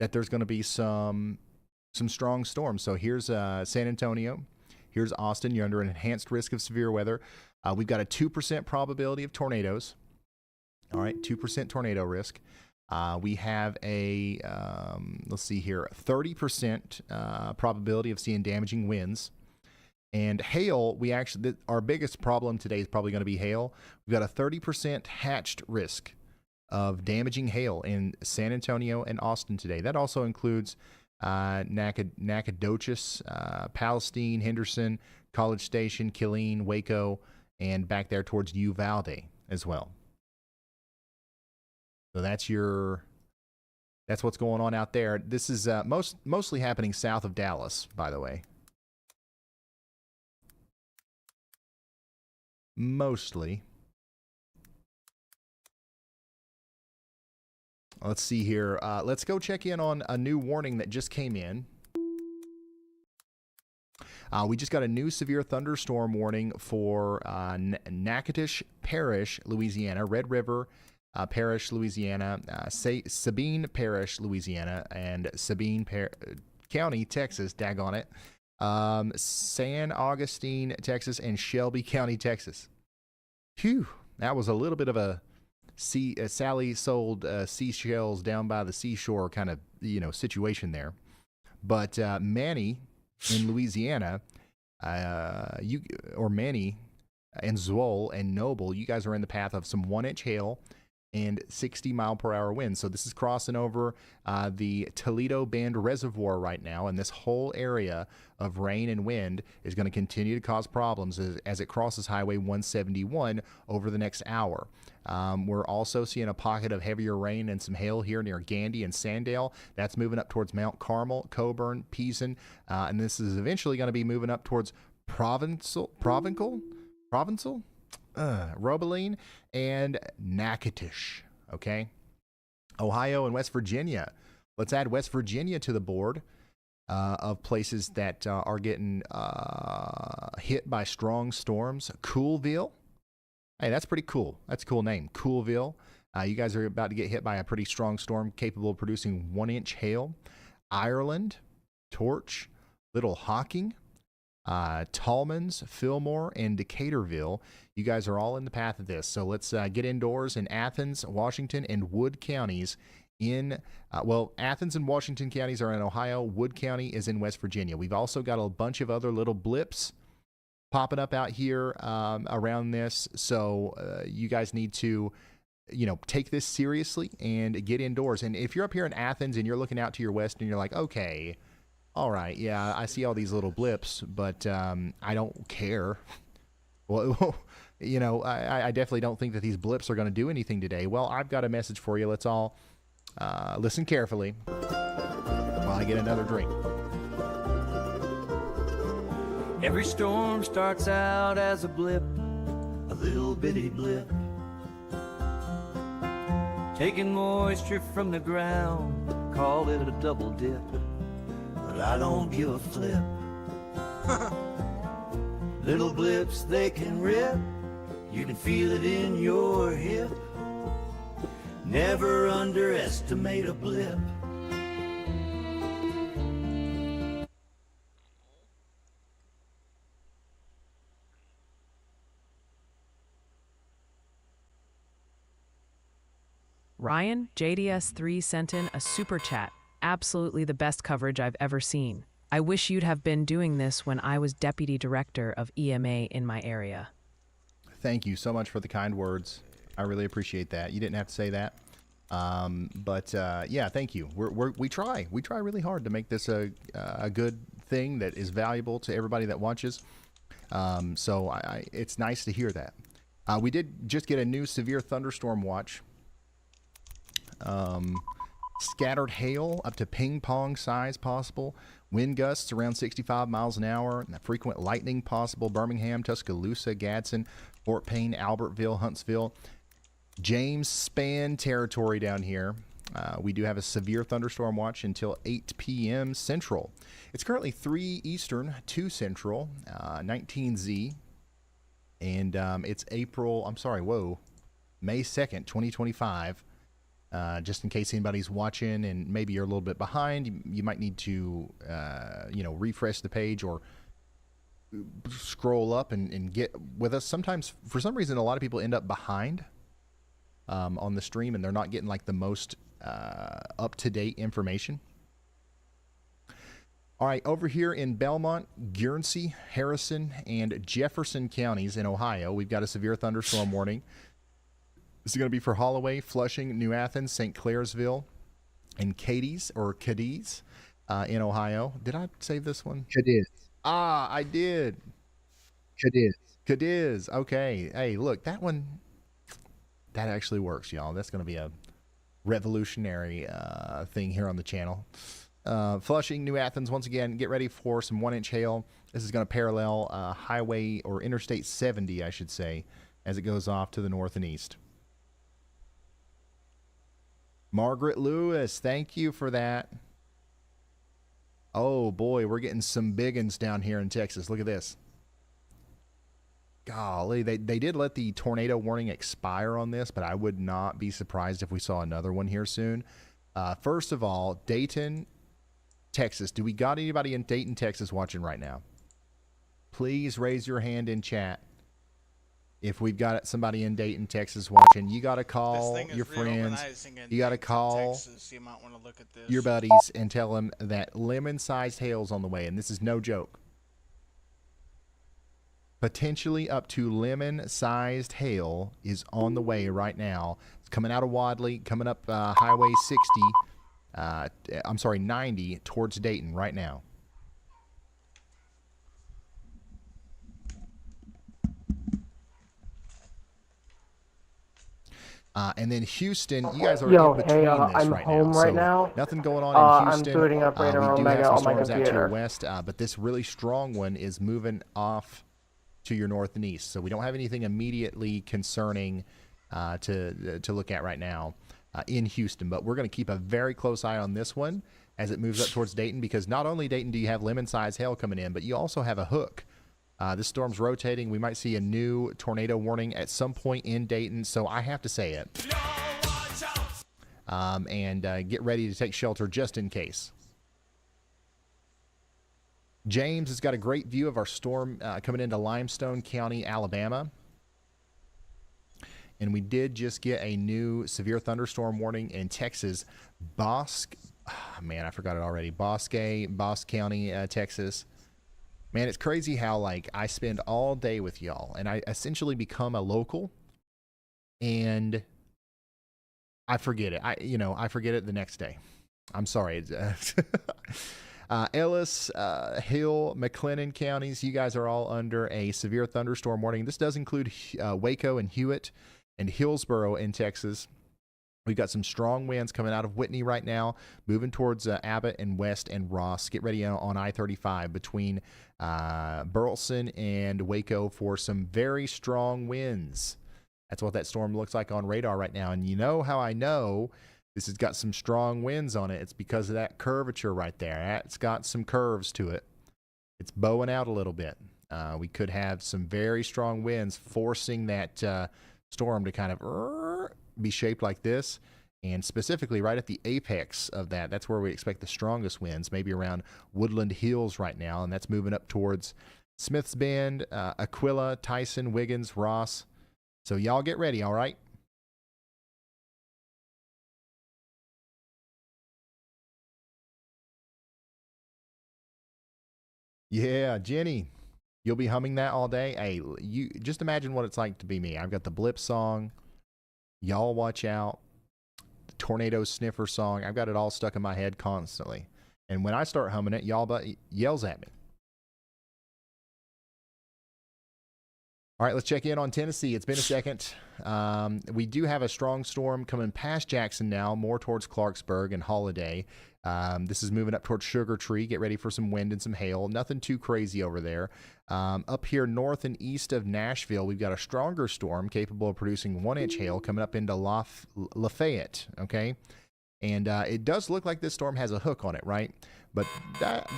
that there's going to be some strong storms. So here's San Antonio. Here's Austin. You're under an enhanced risk of severe weather. We've got a 2% probability of tornadoes. All right, 2% tornado risk. We have a, let's see here, 30% probability of seeing damaging winds. And hail, our biggest problem today is probably going to be hail. We've got a 30% hatched risk of damaging hail in San Antonio and Austin today. That also includes Nacogdoches, Palestine, Henderson, College Station, Killeen, Waco, and back there towards Uvalde as well. So that's what's going on out there. This is mostly happening south of Dallas, by the way. Mostly. Let's see here. Let's go check in on a new warning that just came in. We just got a new severe thunderstorm warning for Natchitoches Parish, Louisiana, Red River Parish, Louisiana, Sabine Parish, Louisiana, and Sabine County, Texas, daggone it, San Augustine, Texas, and Shelby County, Texas. Phew, that was a little bit of a Sally sold seashells down by the seashore kind of situation there. But Manny in Louisiana, Manny and Zoll and Noble, you guys are in the path of some 1-inch hail and 60-mile-per-hour winds. So this is crossing over the Toledo Bend Reservoir right now, and this whole area of rain and wind is going to continue to cause problems as it crosses Highway 171 over the next hour. We're also seeing a pocket of heavier rain and some hail here near Gandy and Sandale. That's moving up towards Mount Carmel, Coburn, Payson, and this is eventually going to be moving up towards Provincial, Robeline, and Natchitoches. Okay, Ohio and West Virginia. Let's add West Virginia to the board of places that are getting hit by strong storms. Coolville. Hey, that's pretty cool. That's a cool name, Coolville. You guys are about to get hit by a pretty strong storm capable of producing 1-inch hail. Ireland, Torch, Little Hocking, Tallman's, Fillmore, and Decaturville. You guys are all in the path of this. So let's get indoors in Athens, Washington, and Wood counties. Athens and Washington counties are in Ohio. Wood County is in West Virginia. We've also got a bunch of other little blips popping up out here around this. So you guys need to, take this seriously and get indoors. And if you're up here in Athens and you're looking out to your west and you're like, okay, all right, yeah, I see all these little blips, but I don't care. Well, I definitely don't think that these blips are going to do anything today. Well, I've got a message for you. Let's all listen carefully while I get another drink. Every storm starts out as a blip, a little bitty blip, taking moisture from the ground, call it a double dip, but I don't give a flip. Little blips, they can rip, you can feel it in your hip. Never underestimate a blip. Ryan, JDS3 sent in a super chat. Absolutely the best coverage I've ever seen. I wish you'd have been doing this when I was deputy director of EMA in my area. Thank you so much for the kind words. I really appreciate that. You didn't have to say that. Yeah, thank you. We try really hard to make this a good thing that is valuable to everybody that watches. So it's nice to hear that. We did just get a new severe thunderstorm watch. Scattered hail up to ping pong size possible. Wind gusts around 65 miles an hour. Frequent lightning possible. Birmingham, Tuscaloosa, Gadsden, Fort Payne, Albertville, Huntsville. James Spann territory down here. We do have a severe thunderstorm watch until 8 p.m. Central. It's currently 3 Eastern, 2 Central, 19Z. And it's May 2nd, 2025. Just in case anybody's watching and maybe you're a little bit behind, you might need to, refresh the page or scroll up and get with us. Sometimes, for some reason, a lot of people end up behind on the stream and they're not getting like the most up-to-date information. All right, over here in Belmont, Guernsey, Harrison, and Jefferson counties in Ohio, we've got a severe thunderstorm warning. This is going to be for Holloway, Flushing, New Athens, St. Clairsville, and Cadiz in Ohio. Did I save this one? Cadiz. I did. Cadiz. Okay. Hey, look, that one, that actually works, y'all. That's going to be a revolutionary thing here on the channel. Flushing, New Athens, once again, get ready for some 1-inch hail. This is going to parallel Highway or Interstate 70, I should say, as it goes off to the north and east. Margaret Lewis, thank you for that. Oh boy, we're getting some big ones down here in Texas. Look at this. Golly, they did let the tornado warning expire on this, but I would not be surprised if we saw another one here soon. First of all, Dayton, Texas. Do we got anybody in Dayton, Texas watching right now? Please raise your hand in chat. If we've got somebody in Dayton, Texas watching, you got to call your friends. You got to call your buddies and tell them that lemon-sized hail's on the way. And this is no joke. Potentially up to lemon-sized hail is on the way right now. It's coming out of Wadley, coming up Highway 90 towards Dayton right now. And then Houston, you guys are in between this I'm right home now. right So now. nothing going on in Houston. I'm booting up Radar we do Omega have some on my storms out to your computer. west, but this really strong one is moving off to your north and east. So we don't have anything immediately concerning to look at right now in Houston. But we're going to keep a very close eye on this one as it moves up towards Dayton, because not only Dayton do you have lemon-sized hail coming in, but you also have a hook. This storm's rotating. We might see a new tornado warning at some point in Dayton, so I have to say it. And get ready to take shelter just in case. James has got a great view of our storm coming into Limestone County, Alabama. And we did just get a new severe thunderstorm warning in Texas. Bosque, man, I forgot it already. Bosque County, Texas. Man, it's crazy how, like, I spend all day with y'all, and I essentially become a local, and I forget it. I forget it the next day. I'm sorry. Ellis, Hill, McLennan counties, you guys are all under a severe thunderstorm warning. This does include Waco and Hewitt and Hillsboro in Texas. We've got some strong winds coming out of Whitney right now, moving towards Abbott and West and Ross. Get ready on I-35 between Burleson and Waco for some very strong winds. That's what that storm looks like on radar right now. And you know how I know this has got some strong winds on it? It's because of that curvature right there. It's got some curves to it. It's bowing out a little bit. We could have some very strong winds forcing that storm to kind of be shaped like this, and specifically right at the apex of that, that's where we expect the strongest winds, maybe around Woodland Hills right now, and that's moving up towards Smiths Bend, Aquila, Tyson, Wiggins, Ross. So y'all get ready, all right? Yeah, Jenny, you'll be humming that all day. Hey, you just imagine what it's like to be me. I've got the Blip song, Y'all Watch Out, the Tornado Sniffer song. I've got it all stuck in my head constantly. And when I start humming it, y'all yells at me. All right, let's check in on Tennessee. It's been a second. We do have a strong storm coming past Jackson now, more towards Clarksburg and Holiday. This is moving up towards Sugar Tree. Get ready for some wind and some hail. Nothing too crazy over there. Up here north and east of Nashville, we've got a stronger storm capable of producing 1-inch hail coming up into Lafayette, okay? And it does look like this storm has a hook on it, right? But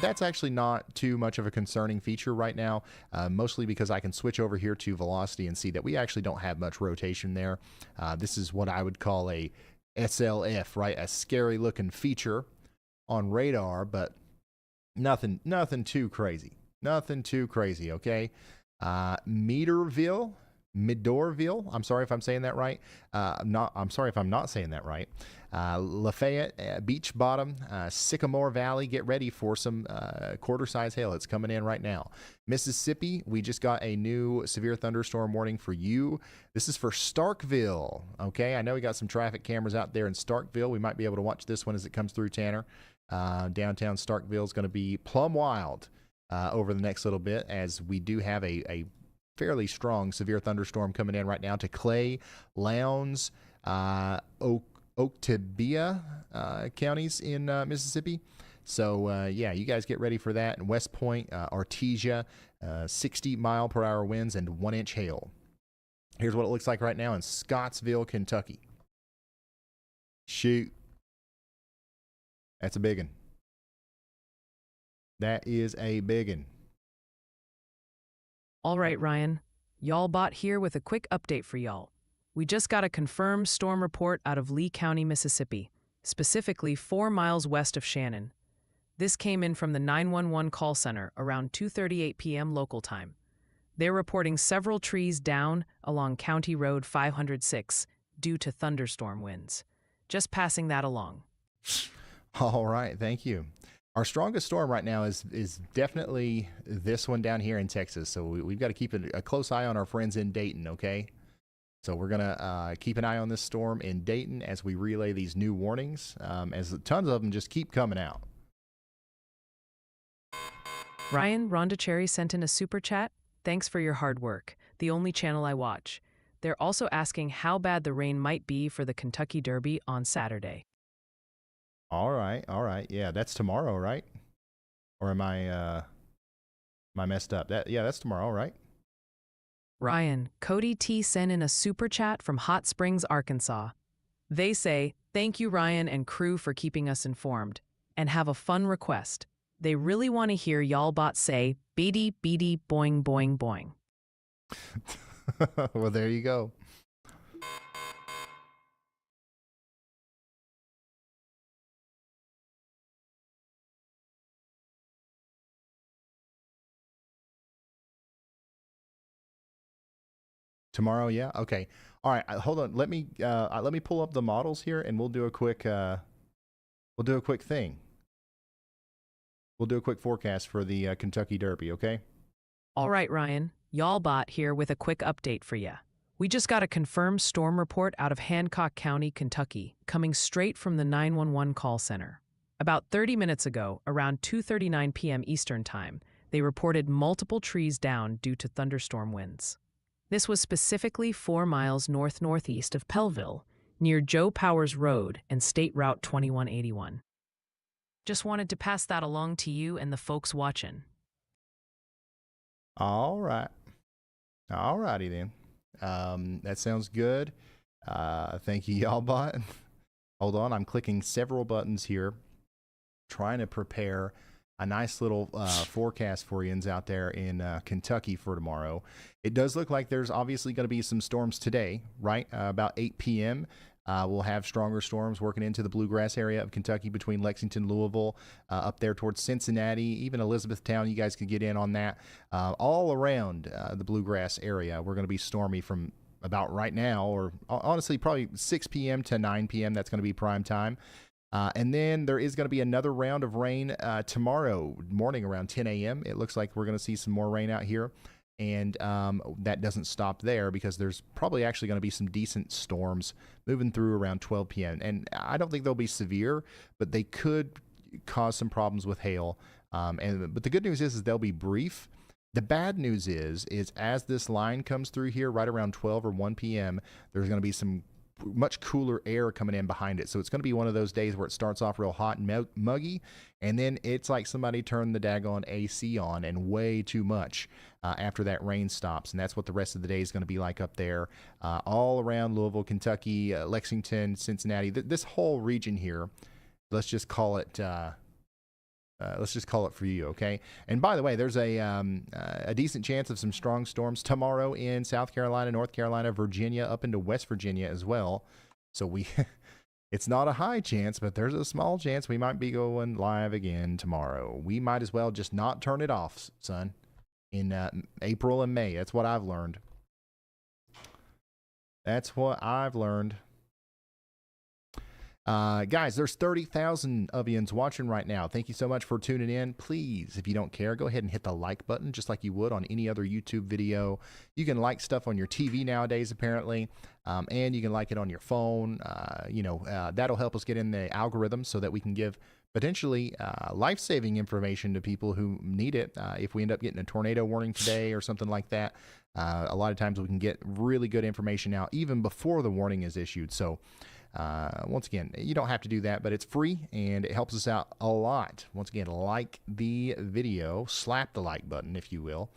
that's actually not too much of a concerning feature right now, mostly because I can switch over here to velocity and see that we actually don't have much rotation there. This is what I would call a SLF, right? A scary looking feature on radar, but nothing too crazy. Nothing too crazy, okay? Midorville. I'm sorry if I'm saying that right. I'm sorry if I'm not saying that right. Lafayette, Beach Bottom, Sycamore Valley. Get ready for some quarter-size hail. It's coming in right now. Mississippi, we just got a new severe thunderstorm warning for you. This is for Starkville. Okay, I know we got some traffic cameras out there in Starkville. We might be able to watch this one as it comes through, Tanner. Downtown Starkville is going to be plumb wild over the next little bit, as we do have a fairly strong severe thunderstorm coming in right now to Clay, Lowndes, Oktibbeha counties in Mississippi. So, yeah, you guys get ready for that. And West Point, Artesia, 60-mile-per-hour winds and 1-inch hail. Here's what it looks like right now in Scottsville, Kentucky. Shoot. That's a big one. That is a big one. All right, Ryan. Y'all bot here with a quick update for y'all. We just got a confirmed storm report out of Lee County, Mississippi, specifically 4 miles west of Shannon. This came in from the 911 call center around 2:38 p.m. local time. They're reporting several trees down along County Road 506 due to thunderstorm winds. Just passing that along. All right, thank you. Our strongest storm right now is definitely this one down here in Texas. So we've got to keep a close eye on our friends in Dayton, okay? So we're going to keep an eye on this storm in Dayton as we relay these new warnings, as tons of them just keep coming out. Ryan, Rhonda Cherry sent in a super chat. Thanks for your hard work. The only channel I watch. They're also asking how bad the rain might be for the Kentucky Derby on Saturday. All right. Yeah, that's tomorrow, right? Or am I messed up? That's tomorrow, right? Ryan, Cody T sent in a super chat from Hot Springs, Arkansas. They say, thank you, Ryan and crew, for keeping us informed, and have a fun request. They really want to hear y'all bot say, beady, beady, boing, boing, boing. Well, there you go. Tomorrow, yeah. Okay. All right. Hold on. Let me pull up the models here, and we'll do a quick thing. We'll do a quick forecast for the Kentucky Derby. Okay. All right, Ryan, Y'allbot here with a quick update for you. We just got a confirmed storm report out of Hancock County, Kentucky, coming straight from the 911 call center. About 30 minutes ago, around 2:39 p.m. Eastern Time, they reported multiple trees down due to thunderstorm winds. This was specifically 4 miles north-northeast of Pellville, near Joe Powers Road and State Route 2181. Just wanted to pass that along to you and the folks watching. All right. All righty then. That sounds good. Thank you, Y'allbot. Hold on. I'm clicking several buttons here, trying to prepare a nice little forecast for you out there in Kentucky for tomorrow. It does look like there's obviously going to be some storms today, right? About 8 p.m. We'll have stronger storms working into the bluegrass area of Kentucky between Lexington, Louisville, up there towards Cincinnati, even Elizabethtown. You guys could get in on that. All around the bluegrass area, we're going to be stormy from about right now, or honestly, probably 6 p.m. to 9 p.m. That's going to be prime time. And then there is going to be another round of rain tomorrow morning around 10 a.m. It looks like we're going to see some more rain out here. And that doesn't stop there, because there's probably actually going to be some decent storms moving through around 12 p.m. And I don't think they'll be severe, but they could cause some problems with hail. But the good news is they'll be brief. The bad news is as this line comes through here right around 12 or 1 p.m., there's going to be some much cooler air coming in behind it. So it's going to be one of those days where it starts off real hot and muggy, and then it's like somebody turned the daggone AC on, and way too much after that rain stops. And that's what the rest of the day is going to be like up there, all around Louisville, Kentucky, Lexington, Cincinnati, this whole region here. Let's just call it for you, okay? And by the way, there's a decent chance of some strong storms tomorrow in South Carolina, North Carolina, Virginia, up into West Virginia as well. So it's not a high chance, but there's a small chance we might be going live again tomorrow. We might as well just not turn it off, son, in April and May. That's what I've learned. That's what I've learned. Guys, there's 30,000 of you watching right now. Thank you so much for tuning in. Please, if you don't care, go ahead and hit the like button just like you would on any other YouTube video. You can like stuff on your TV nowadays, apparently, and you can like it on your phone. That'll help us get in the algorithm so that we can give potentially life-saving information to people who need it. If we end up getting a tornado warning today or something like that, a lot of times we can get really good information out even before the warning is issued. So once again, you don't have to do that, but it's free and it helps us out a lot. Once again, like the video, slap the like button, if you will.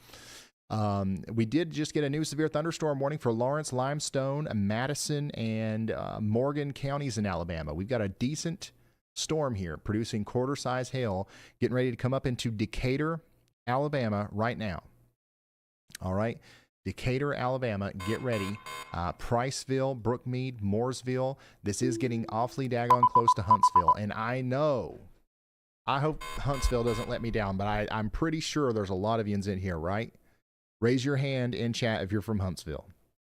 We did just get a new severe thunderstorm warning for Lawrence, Limestone, Madison, and Morgan counties in Alabama. We've got a decent storm here producing quarter-size hail getting ready to come up into Decatur, Alabama right now. All right. Decatur, Alabama, get ready. Priceville, Brookmead, Mooresville. This is getting awfully daggone close to Huntsville. And I hope Huntsville doesn't let me down, but I'm pretty sure there's a lot of yins in here, right? Raise your hand in chat if you're from Huntsville.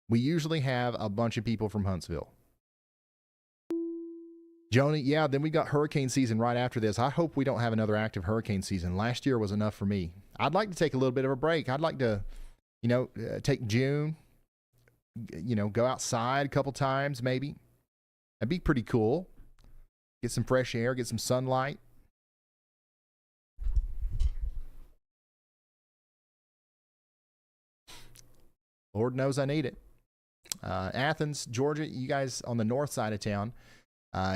We usually have a bunch of people from Huntsville. Joni, yeah, then we got hurricane season right after this. I hope we don't have another active hurricane season. Last year was enough for me. I'd like to take a little bit of a break. I'd like to take June, go outside a couple times maybe. That'd be pretty cool. Get some fresh air, get some sunlight. Lord knows I need it. Athens, Georgia, you guys on the north side of town,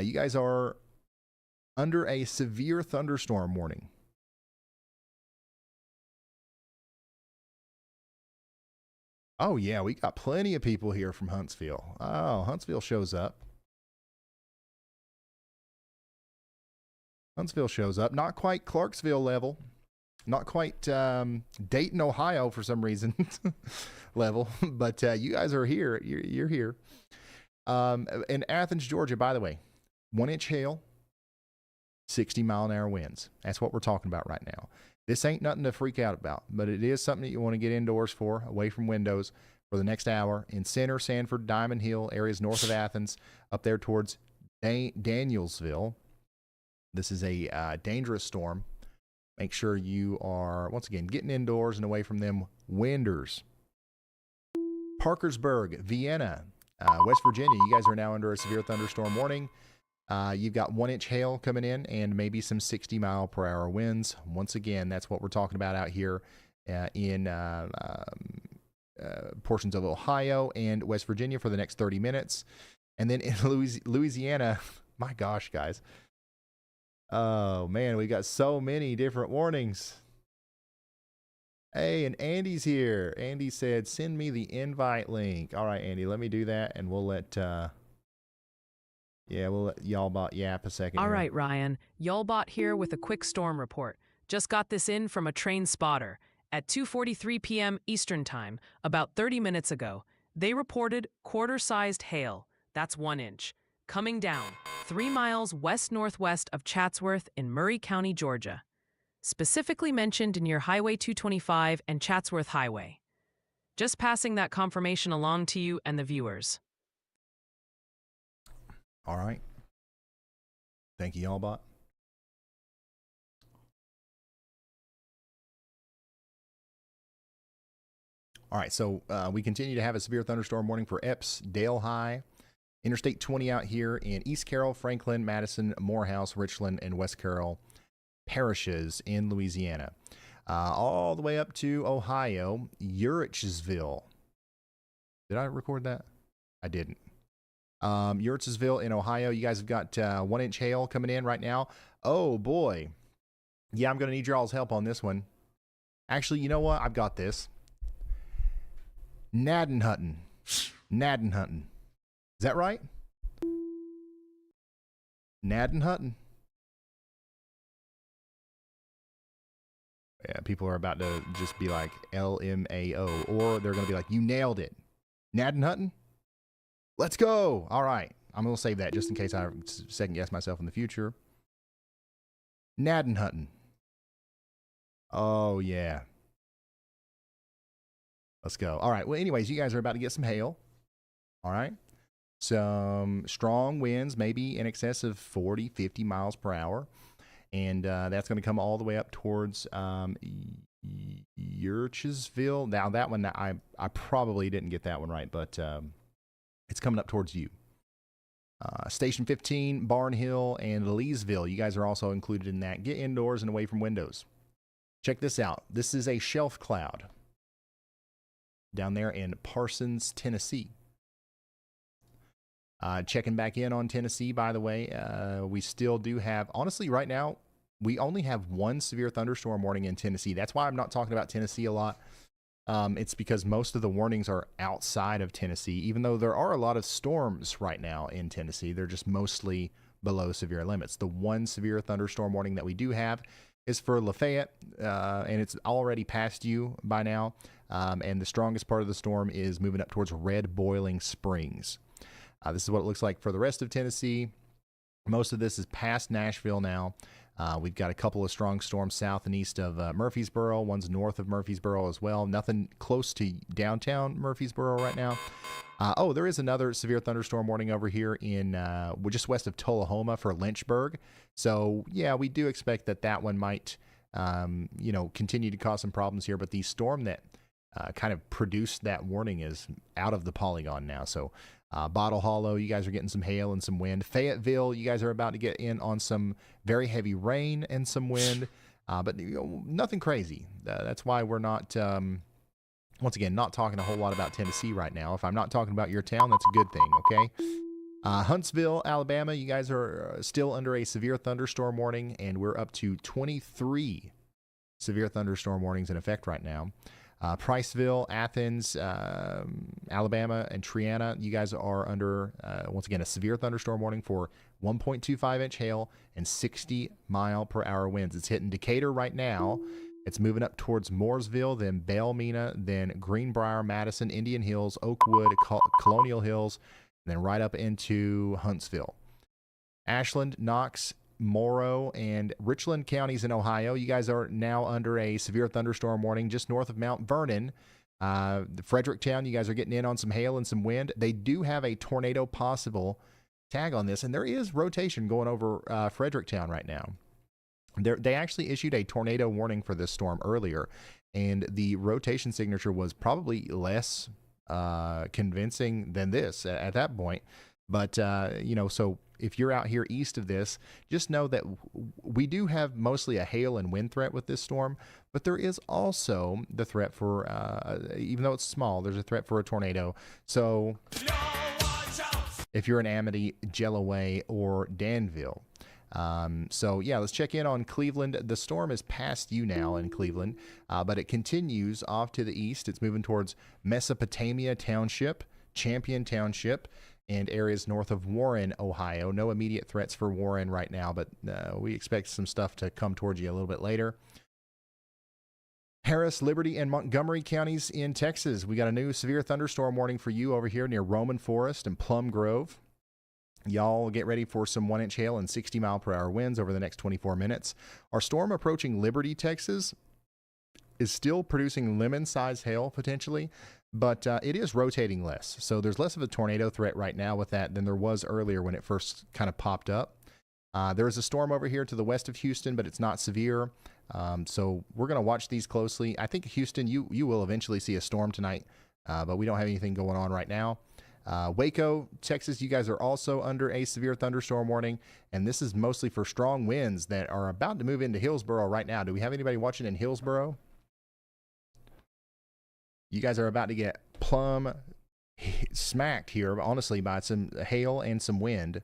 you guys are under a severe thunderstorm warning. Oh, yeah, we got plenty of people here from Huntsville. Oh, Huntsville shows up. Huntsville shows up. Not quite Clarksville level. Not quite Dayton, Ohio for some reason level. But you guys are here. You're here. In Athens, Georgia, by the way, 1-inch hail, 60-mile-an-hour winds. That's what we're talking about right now. This ain't nothing to freak out about, but it is something that you want to get indoors for, away from windows, for the next hour in Center, Sanford, Diamond Hill, areas north of Athens, up there towards Danielsville. This is a dangerous storm. Make sure you are, once again, getting indoors and away from them winders. Parkersburg, Vienna, West Virginia. You guys are now under a severe thunderstorm warning. You've got 1-inch hail coming in and maybe some 60-mile-per-hour winds. Once again, that's what we're talking about out here in portions of Ohio and West Virginia for the next 30 minutes. And then in Louisiana, my gosh, guys. Oh, man, we got so many different warnings. Hey, and Andy's here. Andy said, send me the invite link. All right, Andy, let me do that, and we'll let, we'll let Y'allbot yap a second. All right, Ryan. Y'allbot here with a quick storm report. Just got this in from a train spotter. At 2:43 p.m. Eastern Time, about 30 minutes ago, they reported quarter-sized hail, that's 1 inch, coming down 3 miles west-northwest of Chatsworth in Murray County, Georgia. Specifically mentioned near Highway 225 and Chatsworth Highway. Just passing that confirmation along to you and the viewers. All right. Thank you, Y'allbot. All right, so we continue to have a severe thunderstorm warning for Epps, Dale High, Interstate 20 out here in East Carroll, Franklin, Madison, Morehouse, Richland, and West Carroll parishes in Louisiana. All the way up to Ohio, Urichsville. Did I record that? I didn't. Urichsville in Ohio, you guys have got 1-inch hail coming in right now. Oh, boy. Yeah, I'm going to need your all's help on this one. Actually, you know what? I've got this. Gnadenhutten. Gnadenhutten. Is that right? Gnadenhutten. Yeah, people are about to just be like LMAO, or they're going to be like, you nailed it. Gnadenhutten? Let's go. All right. I'm going to save that just in case I second guess myself in the future. Gnadenhutten. Oh, yeah. Let's go. All right. Well, anyways, you guys are about to get some hail. All right. Some strong winds, maybe in excess of 40, 50 miles per hour. And that's going to come all the way up towards Urichsville. Now, that one, I probably didn't get that one right, but it's coming up towards you. Station 15, Barnhill, and Leesville. You guys are also included in that. Get indoors and away from windows. Check this out. This is a shelf cloud down there in Parsons, Tennessee. Checking back in on Tennessee, by the way, we still do have, honestly, right now, we only have one severe thunderstorm warning in Tennessee. That's why I'm not talking about Tennessee a lot. It's because most of the warnings are outside of Tennessee, even though there are a lot of storms right now in Tennessee. They're just mostly below severe limits. The one severe thunderstorm warning that we do have is for Lafayette, and it's already past you by now. And the strongest part of the storm is moving up towards Red Boiling Springs. This is what it looks like for the rest of Tennessee. Most of this is past Nashville now. We've got a couple of strong storms south and east of Murfreesboro. One's north of Murfreesboro as well. Nothing close to downtown Murfreesboro right now. Oh, there is another severe thunderstorm warning over here in just west of Tullahoma for Lynchburg. So, yeah, we do expect that one might, continue to cause some problems here. But the storm that kind of produced that warning is out of the polygon now. So, Bottle Hollow, you guys are getting some hail and some wind. Fayetteville, you guys are about to get in on some very heavy rain and some wind, but nothing crazy. That's why we're not, once again, not talking a whole lot about Tennessee right now. If I'm not talking about your town, that's a good thing, okay? Huntsville, Alabama, you guys are still under a severe thunderstorm warning, and we're up to 23 severe thunderstorm warnings in effect right now. Priceville, Athens, Alabama, and Triana, you guys are under, once again, a severe thunderstorm warning for 1.25-inch hail and 60-mile-per-hour winds. It's hitting Decatur right now. It's moving up towards Mooresville, then Bellmena, then Greenbrier, Madison, Indian Hills, Oakwood, Colonial Hills, and then right up into Huntsville. Ashland, Knox, Morrow, and Richland counties in Ohio. You guys are now under a severe thunderstorm warning just north of Mount Vernon. Fredericktown, you guys are getting in on some hail and some wind. They do have a tornado possible tag on this, and there is rotation going over Fredericktown right now. They actually issued a tornado warning for this storm earlier, and the rotation signature was probably less convincing than this at that point. But, so if you're out here east of this, just know that we do have mostly a hail and wind threat with this storm, but there is also the threat for, even though it's small, there's a threat for a tornado. So if you're in Amity, Jellaway, or Danville. Let's check in on Cleveland. The storm is past you now in Cleveland, but it continues off to the east. It's moving towards Mesopotamia Township, Champion Township, and areas north of Warren, Ohio. No immediate threats for Warren right now, but we expect some stuff to come towards you a little bit later. Harris, Liberty, and Montgomery counties in Texas. We got a new severe thunderstorm warning for you over here near Roman Forest and Plum Grove. Y'all get ready for some 1-inch hail and 60-mile-per-hour winds over the next 24 minutes. Our storm approaching Liberty, Texas, is still producing lemon-sized hail potentially, but it is rotating less. So there's less of a tornado threat right now with that than there was earlier when it first kind of popped up. There is a storm over here to the west of Houston, but it's not severe. So we're going to watch these closely. I think Houston, you will eventually see a storm tonight, but we don't have anything going on right now. Waco, Texas, you guys are also under a severe thunderstorm warning, and this is mostly for strong winds that are about to move into Hillsboro right now. Do we have anybody watching in Hillsboro? You guys are about to get plumb smacked here, honestly, by some hail and some wind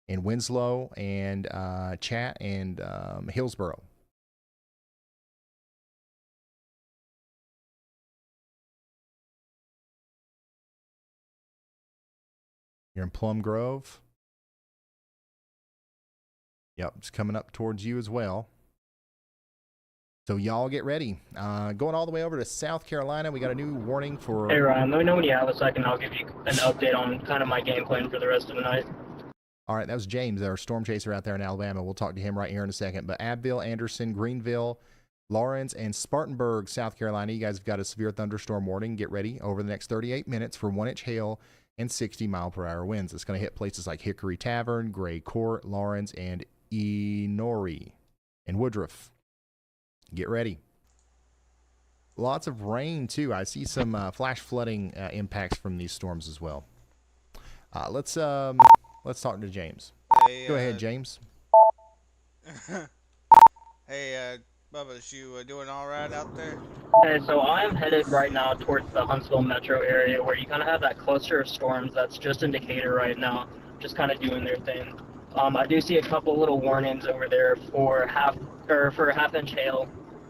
in Winslow and Chat and Hillsboro. You're in Plum Grove. Yep, it's coming up towards you as well. So y'all get ready. Going all the way over to South Carolina, we got a new warning for... Hey Ryan, let me know when you have a second. I'll give you an update on kind of my game plan for the rest of the night. All right, that was James, our storm chaser out there in Alabama. We'll talk to him right here in a second. But Abbeville, Anderson, Greenville, Lawrence, and Spartanburg, South Carolina, you guys have got a severe thunderstorm warning. Get ready over the next 38 minutes for 1-inch hail and 60-mile-per-hour winds. It's going to hit places like Hickory Tavern, Gray Court, Lawrence, and Enori and Woodruff. Get ready. Lots of rain, too. I see some flash flooding impacts from these storms as well. Let's talk to James. Hey, Go ahead, James. Hey, Bubba, you doing all right out there? Hey, so I am headed right now towards the Huntsville metro area where you kind of have that cluster of storms that's just in Decatur right now, just kind of doing their thing. I do see a couple little warnings over there for half-inch hail.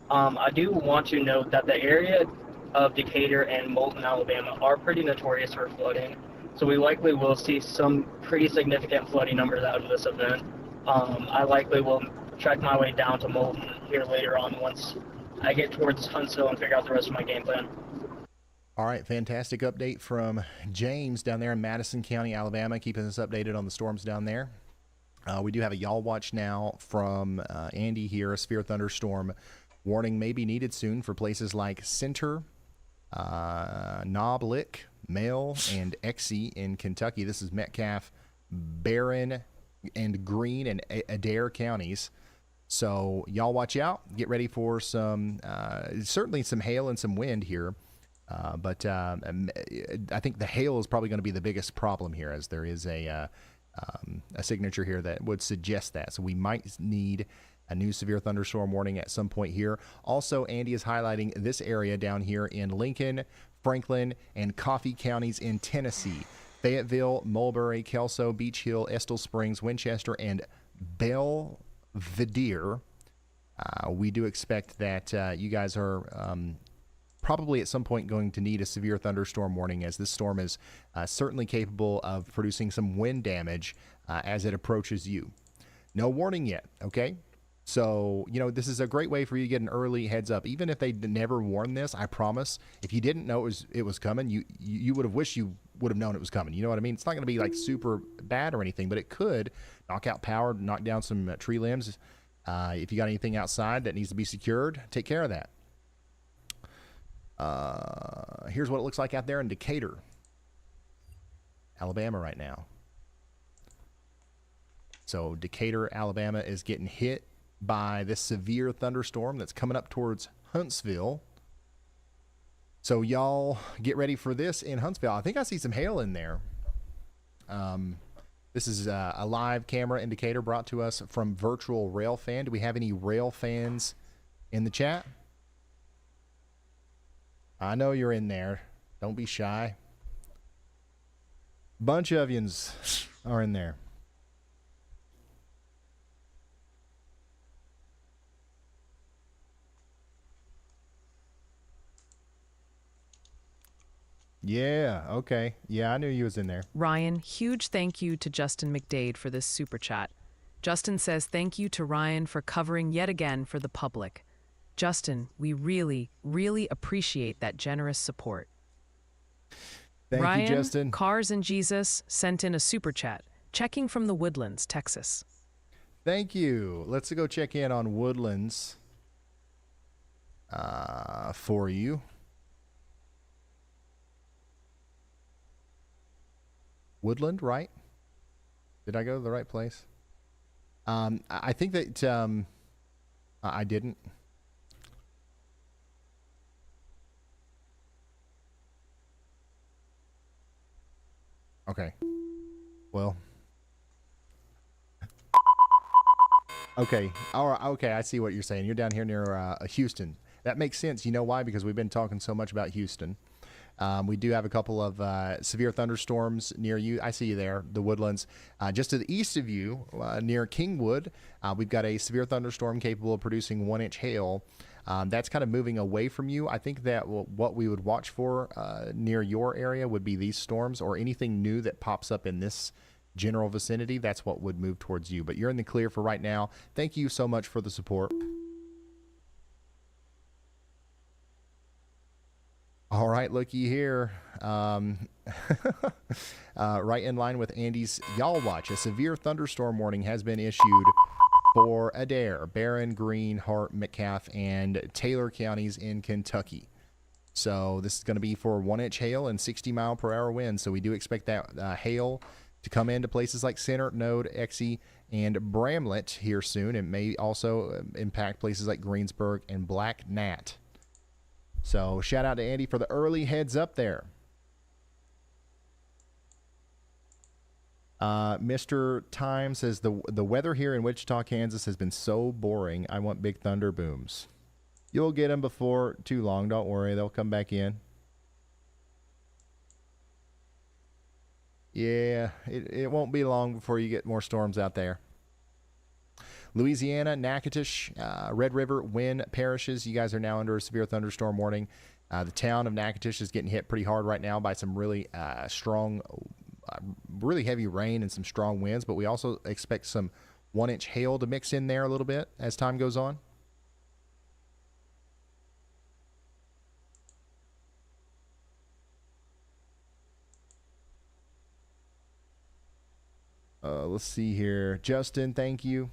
I do want to note that the area of Decatur and Moulton, Alabama are pretty notorious for flooding, so we likely will see some pretty significant flooding numbers out of this event. I likely will trek my way down to Moulton here later on once I get towards Huntsville and figure out the rest of my game plan. All right, fantastic update from James down there in Madison County, Alabama, keeping us updated on the storms down there. We do have a Y'all Watch now from Andy here. A severe thunderstorm warning may be needed soon for places like Center, Knob Male, and Exie in Kentucky. This is Metcalfe, Barron, and Greene and Adair counties. So y'all watch out. Get ready for some, certainly some hail and some wind here. But I think the hail is probably going to be the biggest problem here, as there is a signature here that would suggest that. So we might need a new severe thunderstorm warning at some point here. Also, Andy is highlighting this area down here in Lincoln, Franklin, and Coffee counties in Tennessee. Fayetteville, Mulberry, Kelso, Beach Hill, Estill Springs, Winchester, and Belvidere. We do expect that you guys are probably at some point going to need a severe thunderstorm warning, as this storm is certainly capable of producing some wind damage as it approaches you. No warning yet, okay? So, this is a great way for you to get an early heads up. Even if they never warned this, I promise, if you didn't know it was coming, you would have wished you would have known it was coming. You know what I mean? It's not going to be like super bad or anything, but it could knock out power, knock down some tree limbs. If you got anything outside that needs to be secured, take care of that. Here's what it looks like out there in Decatur, Alabama right now. So Decatur, Alabama is getting hit by this severe thunderstorm that's coming up towards Huntsville. So y'all get ready for this in Huntsville. I think I see some hail in there. This is a live camera indicator brought to us from Virtual Rail Fan. Do we have any rail fans in the chat? I know you're in there. Don't be shy. Bunch of yous are in there. Yeah, okay. Yeah, I knew you was in there. Ryan, huge thank you to Justin McDade for this super chat. Justin says thank you to Ryan for covering yet again for the public. Justin, we really, really appreciate that generous support. Thank Ryan, you, Justin. Cars and Jesus sent in a super chat, checking from the Woodlands, Texas. Thank you. Let's go check in on Woodlands for you. Woodland, right? Did I go to the right place? I think that I didn't. Okay. Well. Okay. All right. Okay. I see what you're saying. You're down here near Houston. That makes sense. You know why? Because we've been talking so much about Houston. We do have a couple of severe thunderstorms near you. I see you there, the Woodlands. Just to the east of you, near Kingwood, we've got a severe thunderstorm capable of producing 1-inch hail. That's kind of moving away from you. I think that what we would watch for near your area would be these storms or anything new that pops up in this general vicinity. That's what would move towards you. But you're in the clear for right now. Thank you so much for the support. All right, looky here. Right in line with Andy's Y'all Watch, a severe thunderstorm warning has been issued for Adair, Barron, Greene, Hart, Metcalfe, and Taylor counties in Kentucky. So this is going to be for 1-inch hail and 60-mile-per-hour winds. So we do expect that hail to come into places like Center, Node, Exie, and Bramlett here soon. It may also impact places like Greensburg and Black Gnat. So shout out to Andy for the early heads up there. Mr. Time says the weather here in Wichita, Kansas has been so boring. I want big thunder booms. You'll get them before too long. Don't worry. They'll come back in. Yeah, it won't be long before you get more storms out there. Louisiana, Natchitoches, Red River, Wynn parishes. You guys are now under a severe thunderstorm warning. The town of Natchitoches is getting hit pretty hard right now by some really strong, really heavy rain and some strong winds. But we also expect some 1-inch hail to mix in there a little bit as time goes on. Let's see here. Justin, thank you.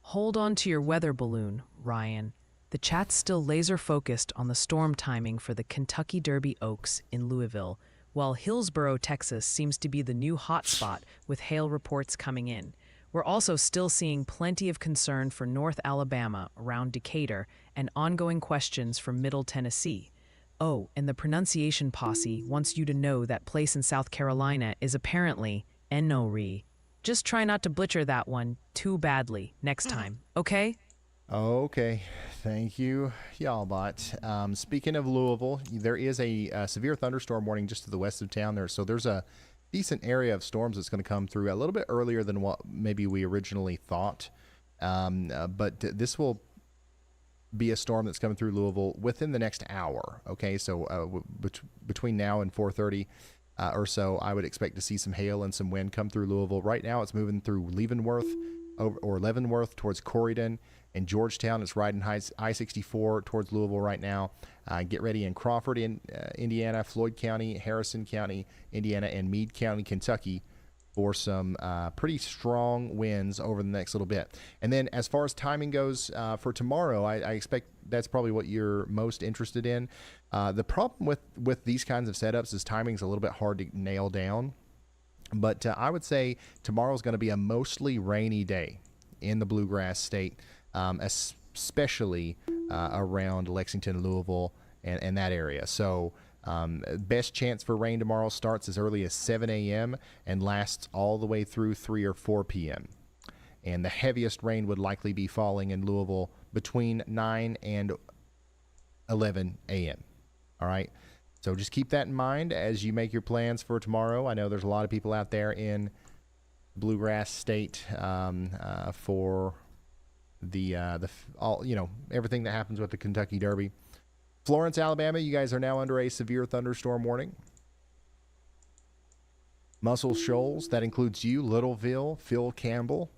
Hold on to your weather balloon, Ryan. The chat's still laser focused on the storm timing for the Kentucky Derby Oaks in Louisville, while Hillsborough, Texas seems to be the new hotspot with hail reports coming in. We're also still seeing plenty of concern for North Alabama around Decatur and ongoing questions for Middle Tennessee. Oh, and the pronunciation posse wants you to know that place in South Carolina is apparently Enori. Just try not to butcher that one too badly next time, okay? Okay, thank you, Y'allbot. Speaking of Louisville, there is a severe thunderstorm warning just to the west of town there. So there's a decent area of storms that's going to come through a little bit earlier than what maybe we originally thought. But this will be a storm that's coming through Louisville within the next hour. Okay, so between now and 4:30 or so, I would expect to see some hail and some wind come through Louisville. Right now, it's moving through Leavenworth or Leavenworth towards Corydon In Georgetown, it's riding I-64 towards Louisville right now. Get ready in Crawford, Indiana, Floyd County, Harrison County, Indiana, and Meade County, Kentucky for some pretty strong winds over the next little bit. And then as far as timing goes for tomorrow, I expect that's probably what you're most interested in. The problem with these kinds of setups is timing's a little bit hard to nail down. But I would say tomorrow's going to be a mostly rainy day in the Bluegrass State, especially around Lexington, Louisville, and that area. So best chance for rain tomorrow starts as early as 7 a.m. and lasts all the way through 3 or 4 p.m. And the heaviest rain would likely be falling in Louisville between 9 and 11 a.m. All right? So just keep that in mind as you make your plans for tomorrow. I know there's a lot of people out there in Bluegrass State for the all, you know, everything that happens with the Kentucky Derby. Florence, Alabama, you guys are now under a severe thunderstorm warning. Muscle Shoals, that includes you, Littleville, Phil Campbell.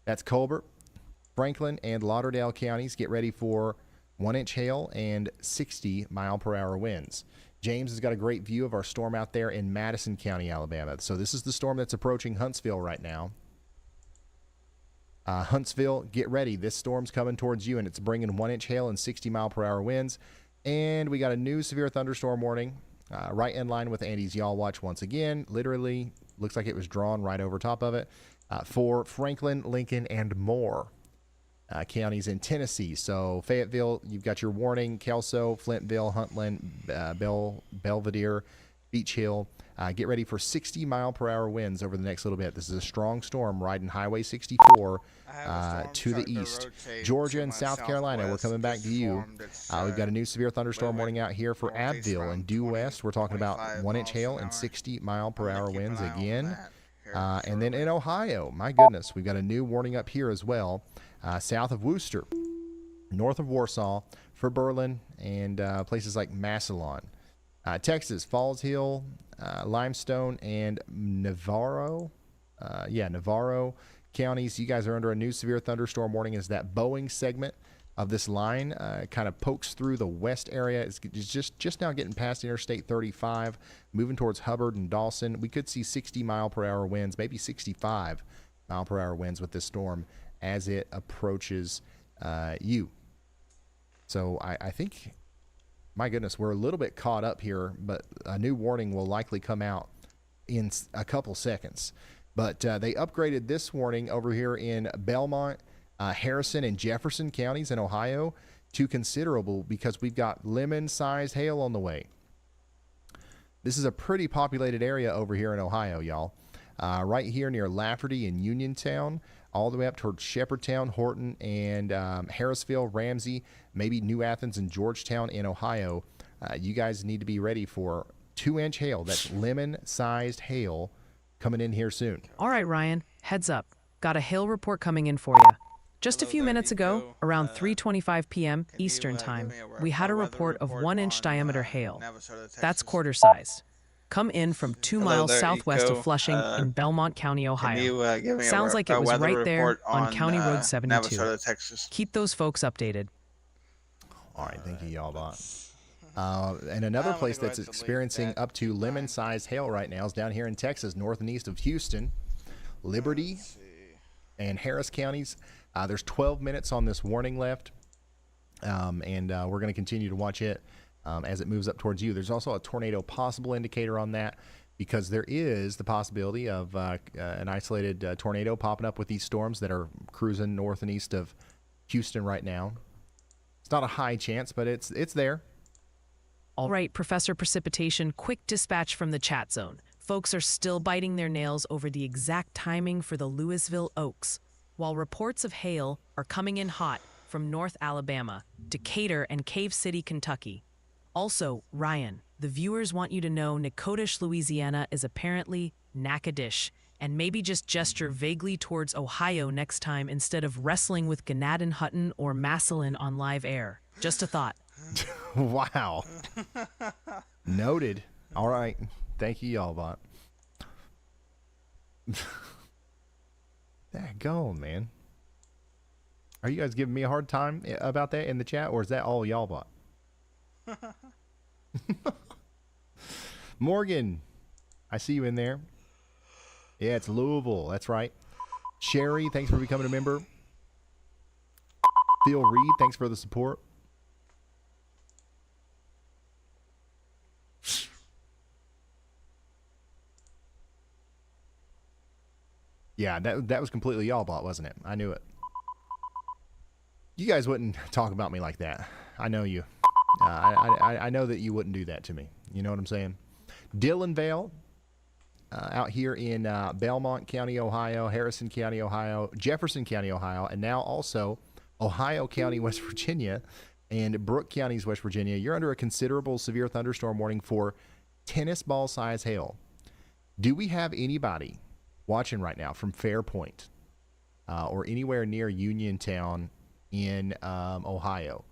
That's Colbert, Franklin, and Lauderdale counties. Get ready for 1-inch hail and 60-mile-per-hour winds. James has got a great view of our storm out there in Madison County, Alabama. So this is the storm that's approaching Huntsville right now. Huntsville, get ready. This storm's coming towards you, and it's bringing 1-inch hail and 60-mile-per-hour winds. And we got a new severe thunderstorm warning right in line with Andy's Y'all Watch once again. Literally, looks like it was drawn right over top of it for Franklin, Lincoln, and Moore counties in Tennessee. So Fayetteville, you've got your warning. Kelso, Flintville, Huntland, Belvedere, Beach Hill. Get ready for 60-mile-per-hour winds over the next little bit. This is a strong storm riding Highway 64 to the east. Georgia and South Carolina, we're coming back to you. We've got a new severe thunderstorm warning out here for Abbeville and due west. We're talking about 1-inch hail and 60-mile-per-hour winds again. And then in Ohio, my goodness, we've got a new warning up here as well. South of Worcester, north of Warsaw, for Berlin, and places like Massillon. Texas, Falls Hill, Limestone, and Navarro. Navarro counties. You guys are under a new severe thunderstorm warning as that Boeing segment of this line kind of pokes through the west area. It's just now getting past Interstate 35, moving towards Hubbard and Dawson. We could see 60-mile-per-hour winds, maybe 65-mile-per-hour winds with this storm as it approaches you. So I think, my goodness, we're a little bit caught up here, but a new warning will likely come out in a couple seconds. But they upgraded this warning over here in Belmont, Harrison, and Jefferson counties in Ohio to considerable because we've got lemon-sized hail on the way. This is a pretty populated area over here in Ohio, y'all. Right here near Lafferty and Uniontown, all the way up towards Shepherdtown, Horton, and Harrisville, Ramsey, maybe New Athens and Georgetown in Ohio. You guys need to be ready for 2-inch hail. That's lemon-sized hail coming in here soon. All right, Ryan, heads up. Got a hail report coming in for you. Just a few minutes ago, around 3:25 p.m. Eastern Time, we had a report of 1-inch diameter hail. That's quarter size. Come in from 2 miles southwest of Flushing in Belmont County, Ohio. Sounds like it was right there on County Road 72. Keep those folks updated. All right, thank you, y'all. And another place that's experiencing up to lemon-sized hail right now is down here in Texas, north and east of Houston, Liberty, and Harris counties. There's 12 minutes on this warning left, and we're going to continue to watch it as it moves up towards you. There's also a tornado possible indicator on that because there is the possibility of an isolated tornado popping up with these storms that are cruising north and east of Houston right now. It's not a high chance, but it's there. All right, Professor Precipitation, quick dispatch from the chat zone. Folks are still biting their nails over the exact timing for the Louisville Oaks, while reports of hail are coming in hot from North Alabama, Decatur, and Cave City, Kentucky. Also, Ryan, the viewers want you to know Natchitoches, Louisiana is apparently Natchitoches, and maybe just gesture vaguely towards Ohio next time instead of wrestling with Gannett Hutton or Massillon on live air. Just a thought. Wow. Noted. All right. Thank you, y'all, bot. That going, man. Are you guys giving me a hard time about that in the chat, or is that all y'all bought? Morgan, I see you in there. Yeah, it's Louisville. That's right. Sherry, thanks for becoming a member. Phil Reed, thanks for the support. Yeah, that was completely y'all bought, wasn't it? I knew it. You guys wouldn't talk about me like that. I know you. I know that you wouldn't do that to me. You know what I'm saying? Dylan Vale, out here in Belmont County, Ohio, Harrison County, Ohio, Jefferson County, Ohio, and now also Ohio County, West Virginia, and Brooke Counties, West Virginia. You're under a considerable severe thunderstorm warning for tennis ball size hail. Do we have anybody watching right now from Fairpoint or anywhere near Uniontown in Ohio?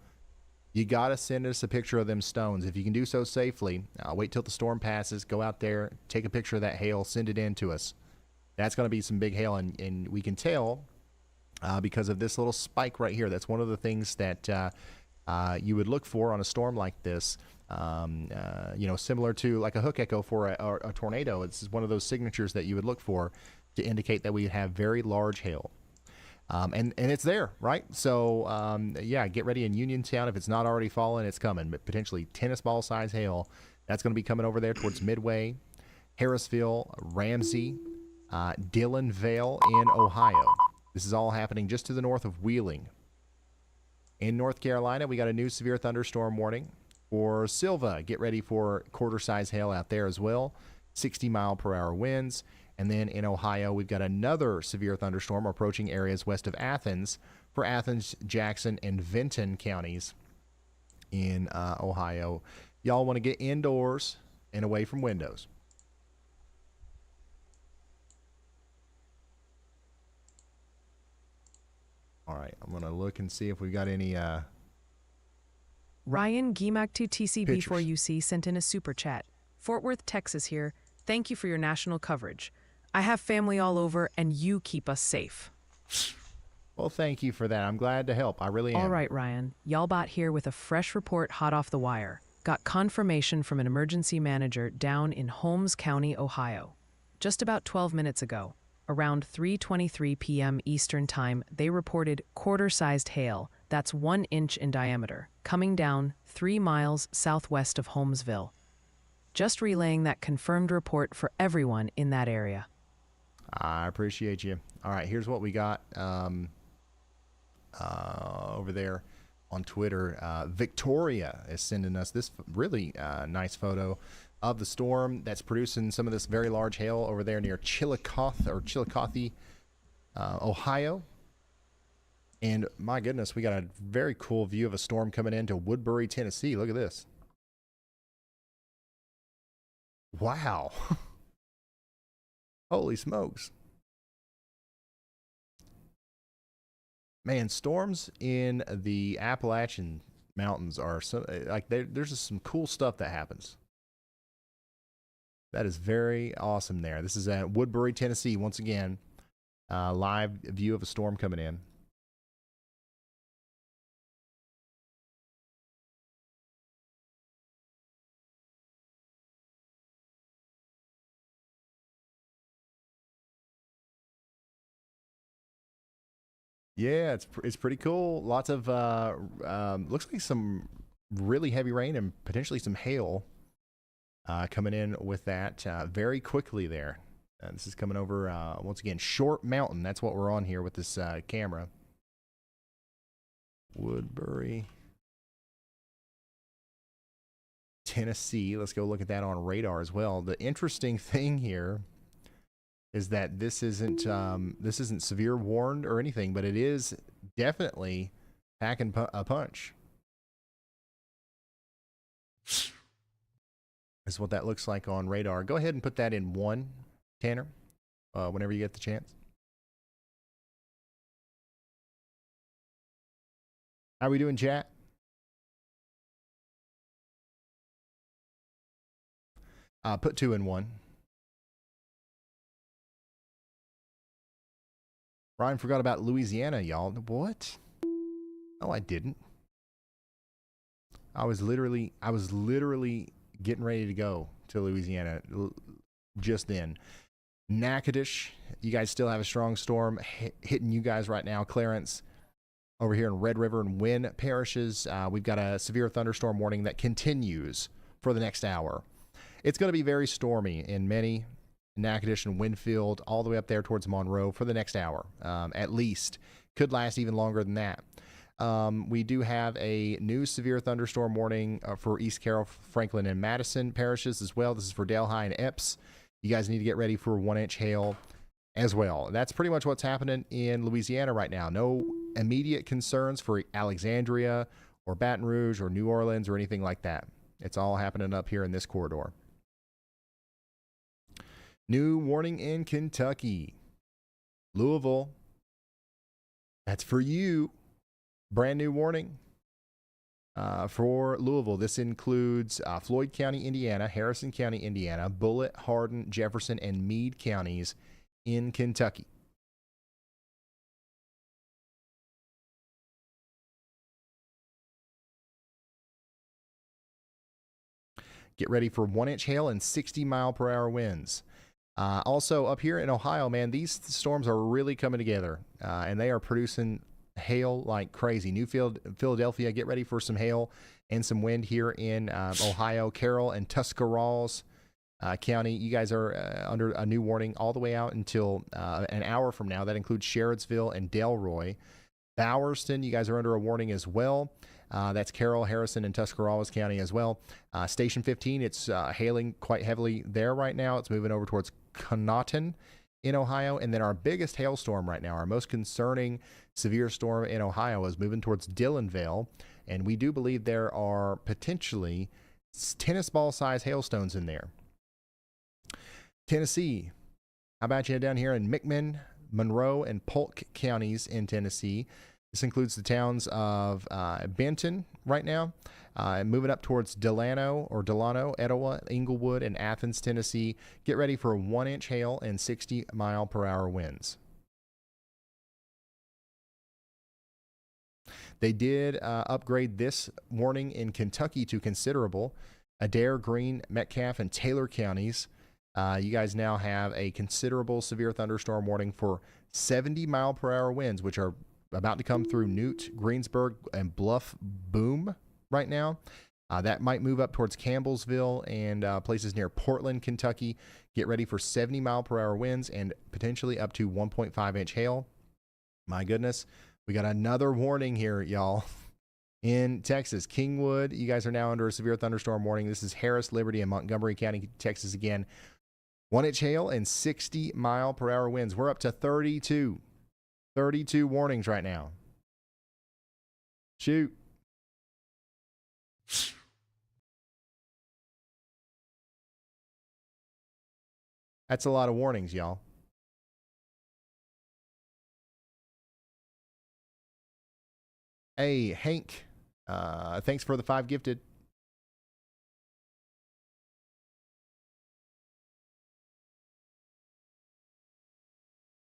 You got to send us a picture of them stones. If you can do so safely, wait till the storm passes, go out there, take a picture of that hail, send it in to us. That's going to be some big hail, and we can tell because of this little spike right here. That's one of the things that you would look for on a storm like this. Similar to like a hook echo for a tornado. It's one of those signatures that you would look for to indicate that we have very large hail. And it's there, right? So, get ready in Uniontown. If it's not already fallen, it's coming. But potentially tennis ball size hail. That's going to be coming over there towards Midway, Harrisville, Ramsey, Dillon Vale in Ohio. This is all happening just to the north of Wheeling. In North Carolina, we got a new severe thunderstorm warning for Silva. Get ready for quarter size hail out there as well. 60-mile-per-hour winds. And then in Ohio, we've got another severe thunderstorm approaching areas west of Athens for Athens, Jackson, and Vinton counties in Ohio. Y'all want to get indoors and away from windows. All right, I'm going to look and see if we've got any Ryan Gimak2TCB4UC pictures. sent in a super chat. Fort Worth, Texas here. Thank you for your national coverage. I have family all over, and you keep us safe. Well, thank you for that. I'm glad to help. I really am. All right, Ryan. Y'allbot here with a fresh report hot off the wire. Got confirmation from an emergency manager down in Holmes County, Ohio. Just about 12 minutes ago, around 3:23 p.m. Eastern Time, they reported quarter-sized hail, that's 1 inch in diameter, coming down 3 miles southwest of Holmesville. Just relaying that confirmed report for everyone in that area. I appreciate you. All right, here's what we got over there on Twitter. Victoria is sending us this really nice photo of the storm that's producing some of this very large hail over there near Chillicothe, Ohio. And my goodness, we got a very cool view of a storm coming into Woodbury, Tennessee. Look at this. Wow. Holy smokes. Man, storms in the Appalachian Mountains are so like there's just some cool stuff that happens. That is very awesome there. This is at Woodbury, Tennessee. Once again, live view of a storm coming in. Yeah, it's pretty cool. Lots of looks like some really heavy rain and potentially some hail coming in with that very quickly there. This is coming over once again Short Mountain. That's what we're on here with this camera. Woodbury, Tennessee. Let's go look at that on radar as well. The interesting thing here is that this isn't severe warned or anything, but it is definitely packing a punch. Is what that looks like on radar. Go ahead and put that in 1, Tanner, whenever you get the chance. How are we doing, chat? Put 2 in 1. Ryan forgot about Louisiana, y'all. What? Oh, I didn't. I was literally getting ready to go to Louisiana just then. Natchitoches, you guys still have a strong storm hitting you guys right now. Clarence over here in Red River and Wynn parishes. We've got a severe thunderstorm warning that continues for the next hour. It's going to be very stormy in many, Natchitoches and Winfield, all the way up there towards Monroe for the next hour, at least. Could last even longer than that. We do have a new severe thunderstorm warning for East Carroll, Franklin, and Madison parishes as well. This is for Delhi and Epps. You guys need to get ready for 1-inch hail as well. That's pretty much what's happening in Louisiana right now. No immediate concerns for Alexandria or Baton Rouge or New Orleans or anything like that. It's all happening up here in this corridor. New warning in Kentucky. Louisville. That's for you. Brand new warning for Louisville. This includes Floyd County, Indiana, Harrison County, Indiana, Bullitt, Hardin, Jefferson, and Meade counties in Kentucky. Get ready for 1-inch hail and 60-mile-per-hour winds. Also, up here in Ohio, man, these storms are really coming together, and they are producing hail like crazy. Philadelphia, get ready for some hail and some wind here in Ohio. Carroll and Tuscarawas County, you guys are under a new warning all the way out until an hour from now. That includes Sherrodesville and Delroy. Bowerston, you guys are under a warning as well. That's Carroll, Harrison, and Tuscarawas County as well. Station 15, it's hailing quite heavily there right now. It's moving over towards Conotton in Ohio. And then our biggest hailstorm right now, our most concerning severe storm in Ohio, is moving towards Dillonvale. And we do believe there are potentially tennis ball size hailstones in there. Tennessee, how about you down here in McMinn, Monroe, and Polk counties in Tennessee? This includes the towns of Benton right now, moving up towards Delano, Etowah, Englewood, and Athens, Tennessee. Get ready for 1-inch hail and 60-mile-per-hour winds. They did upgrade this warning in Kentucky to considerable. Adair, Greene, Metcalfe, and Taylor counties. You guys now have a considerable severe thunderstorm warning for 70-mile-per-hour winds, which are about to come through Newt, Greensburg, and Bluff Boom right now. That might move up towards Campbellsville and places near Portland, Kentucky. Get ready for 70-mile-per-hour winds and potentially up to 1.5-inch hail. My goodness. We got another warning here, y'all. In Texas, Kingwood, you guys are now under a severe thunderstorm warning. This is Harris, Liberty, and Montgomery County, Texas again. 1-inch hail and 60-mile-per-hour winds. We're up to 32 warnings right now. Shoot. That's a lot of warnings, y'all. Hey, Hank, thanks for the 5 gifted.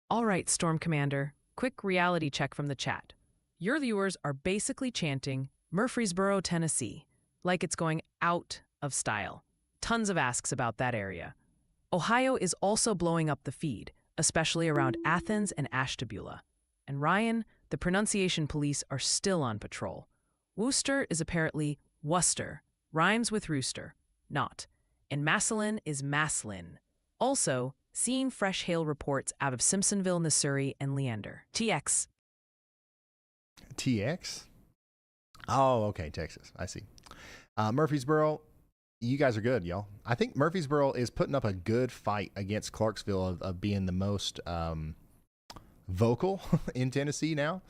All right, Storm Commander, quick reality check from the chat. Your viewers are basically chanting Murfreesboro, Tennessee, like it's going out of style. Tons of asks about that area. Ohio is also blowing up the feed, especially around Athens and Ashtabula. And Ryan, the pronunciation police are still on patrol. Worcester is apparently Worcester, rhymes with rooster, not. And Massillon is Maslin. Also, seeing fresh hail reports out of Simpsonville, Missouri, and Leander. TX. TX? Oh, okay, Texas. I see. Murfreesboro, you guys are good, y'all. I think Murfreesboro is putting up a good fight against Clarksville of being the most vocal in Tennessee now.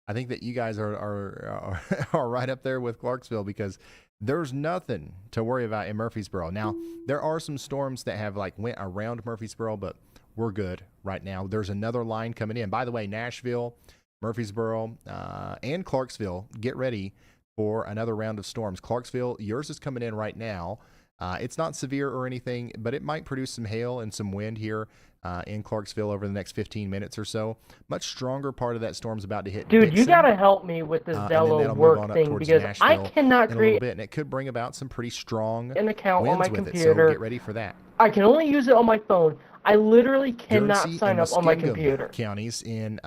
I think that you guys are right up there with Clarksville because there's nothing to worry about in Murfreesboro. Now, there are some storms that have went around Murfreesboro, but we're good right now. There's another line coming in. By the way, Nashville, Murfreesboro, and Clarksville, get ready for another round of storms. Clarksville, yours is coming in right now. It's not severe or anything, but it might produce some hail and some wind here in Clarksville over the next 15 minutes or so. Much stronger part of that storm's about to hit Dude, Dixon, you gotta help me with this and then Zello that'll move work on up thing towards because I Nashville cannot in a little create bit, and it could bring about some pretty strong an account on winds my with it. So computer. get ready for that. I can only use it on my phone. I literally cannot Guernsey sign and up on my Muskingum computer. counties in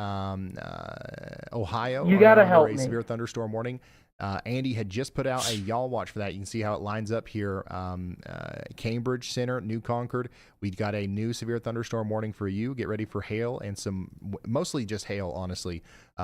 Ohio You are gotta now help under a me. severe thunderstorm warning. Andy had just put out a y'all watch for that. You can see how it lines up here. Cambridge Center, New Concord. We've got a new severe thunderstorm warning for you. Get ready for hail and some, mostly just hail, honestly,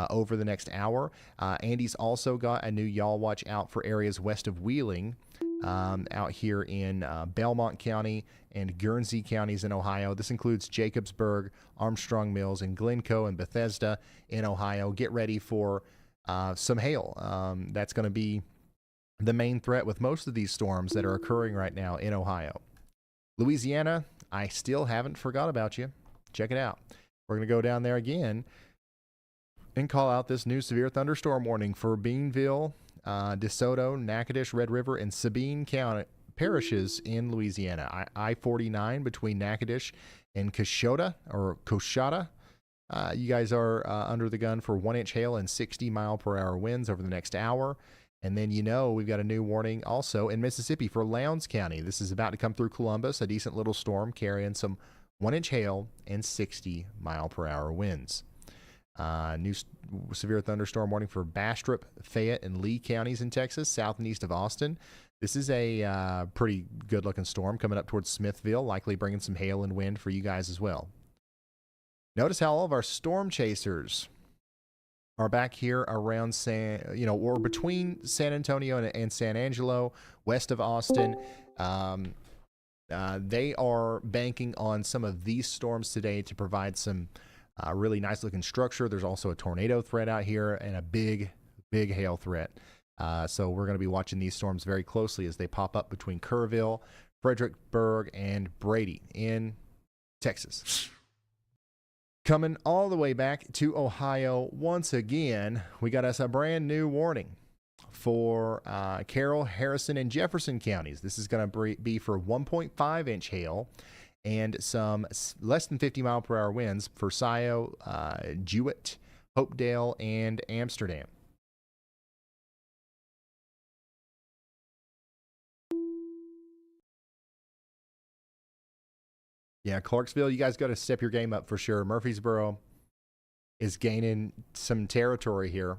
over the next hour. Andy's also got a new y'all watch out for areas west of Wheeling. Out here in Belmont County and Guernsey counties in Ohio. This includes Jacobsburg, Armstrong Mills, and Glencoe and Bethesda in Ohio. Get ready for some hail. That's going to be the main threat with most of these storms that are occurring right now in Ohio. Louisiana, I still haven't forgot about you. Check it out. We're going to go down there again and call out this new severe thunderstorm warning for Beanville, DeSoto, Natchitoches, Red River, and Sabine County parishes in Louisiana. I-49 between Natchitoches and Coshota. You guys are under the gun for 1-inch hail and 60-mile-per-hour winds over the next hour. And then we've got a new warning also in Mississippi for Lowndes County. This is about to come through Columbus, a decent little storm carrying some 1-inch hail and 60-mile-per-hour winds. New severe thunderstorm warning for Bastrop, Fayette, and Lee counties in Texas, south and east of Austin. This is a pretty good-looking storm coming up towards Smithville, likely bringing some hail and wind for you guys as well. Notice how all of our storm chasers are back here around or between San Antonio and San Angelo, west of Austin. They are banking on some of these storms today to provide some really nice looking structure. There's also a tornado threat out here and a big hail threat. So we're going to be watching these storms very closely as they pop up between Kerrville, Fredericksburg, and Brady in Texas. Coming all the way back to Ohio once again, we got us a brand new warning for Carroll, Harrison, and Jefferson counties. This is going to be for 1.5-inch hail and some less than 50-mile-per-hour winds for Scioto, Jewett, Hopedale, and Amsterdam. Yeah, Clarksville, you guys got to step your game up for sure. Murfreesboro is gaining some territory here.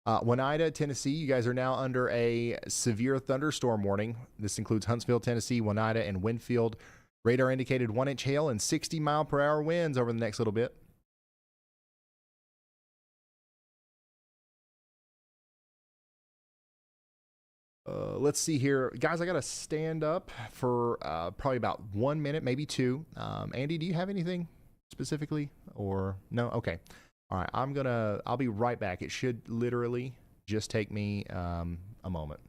Oneida, Tennessee, you guys are now under a severe thunderstorm warning. This includes Huntsville, Tennessee, Oneida, and Winfield. Radar indicated 1-inch hail and 60-mile-per-hour winds over the next little bit. Let's see here. Guys, I got to stand up for probably about 1 minute, maybe 2. Andy, do you have anything specifically or no? Okay. All right. I'll be right back. It should literally just take me a moment.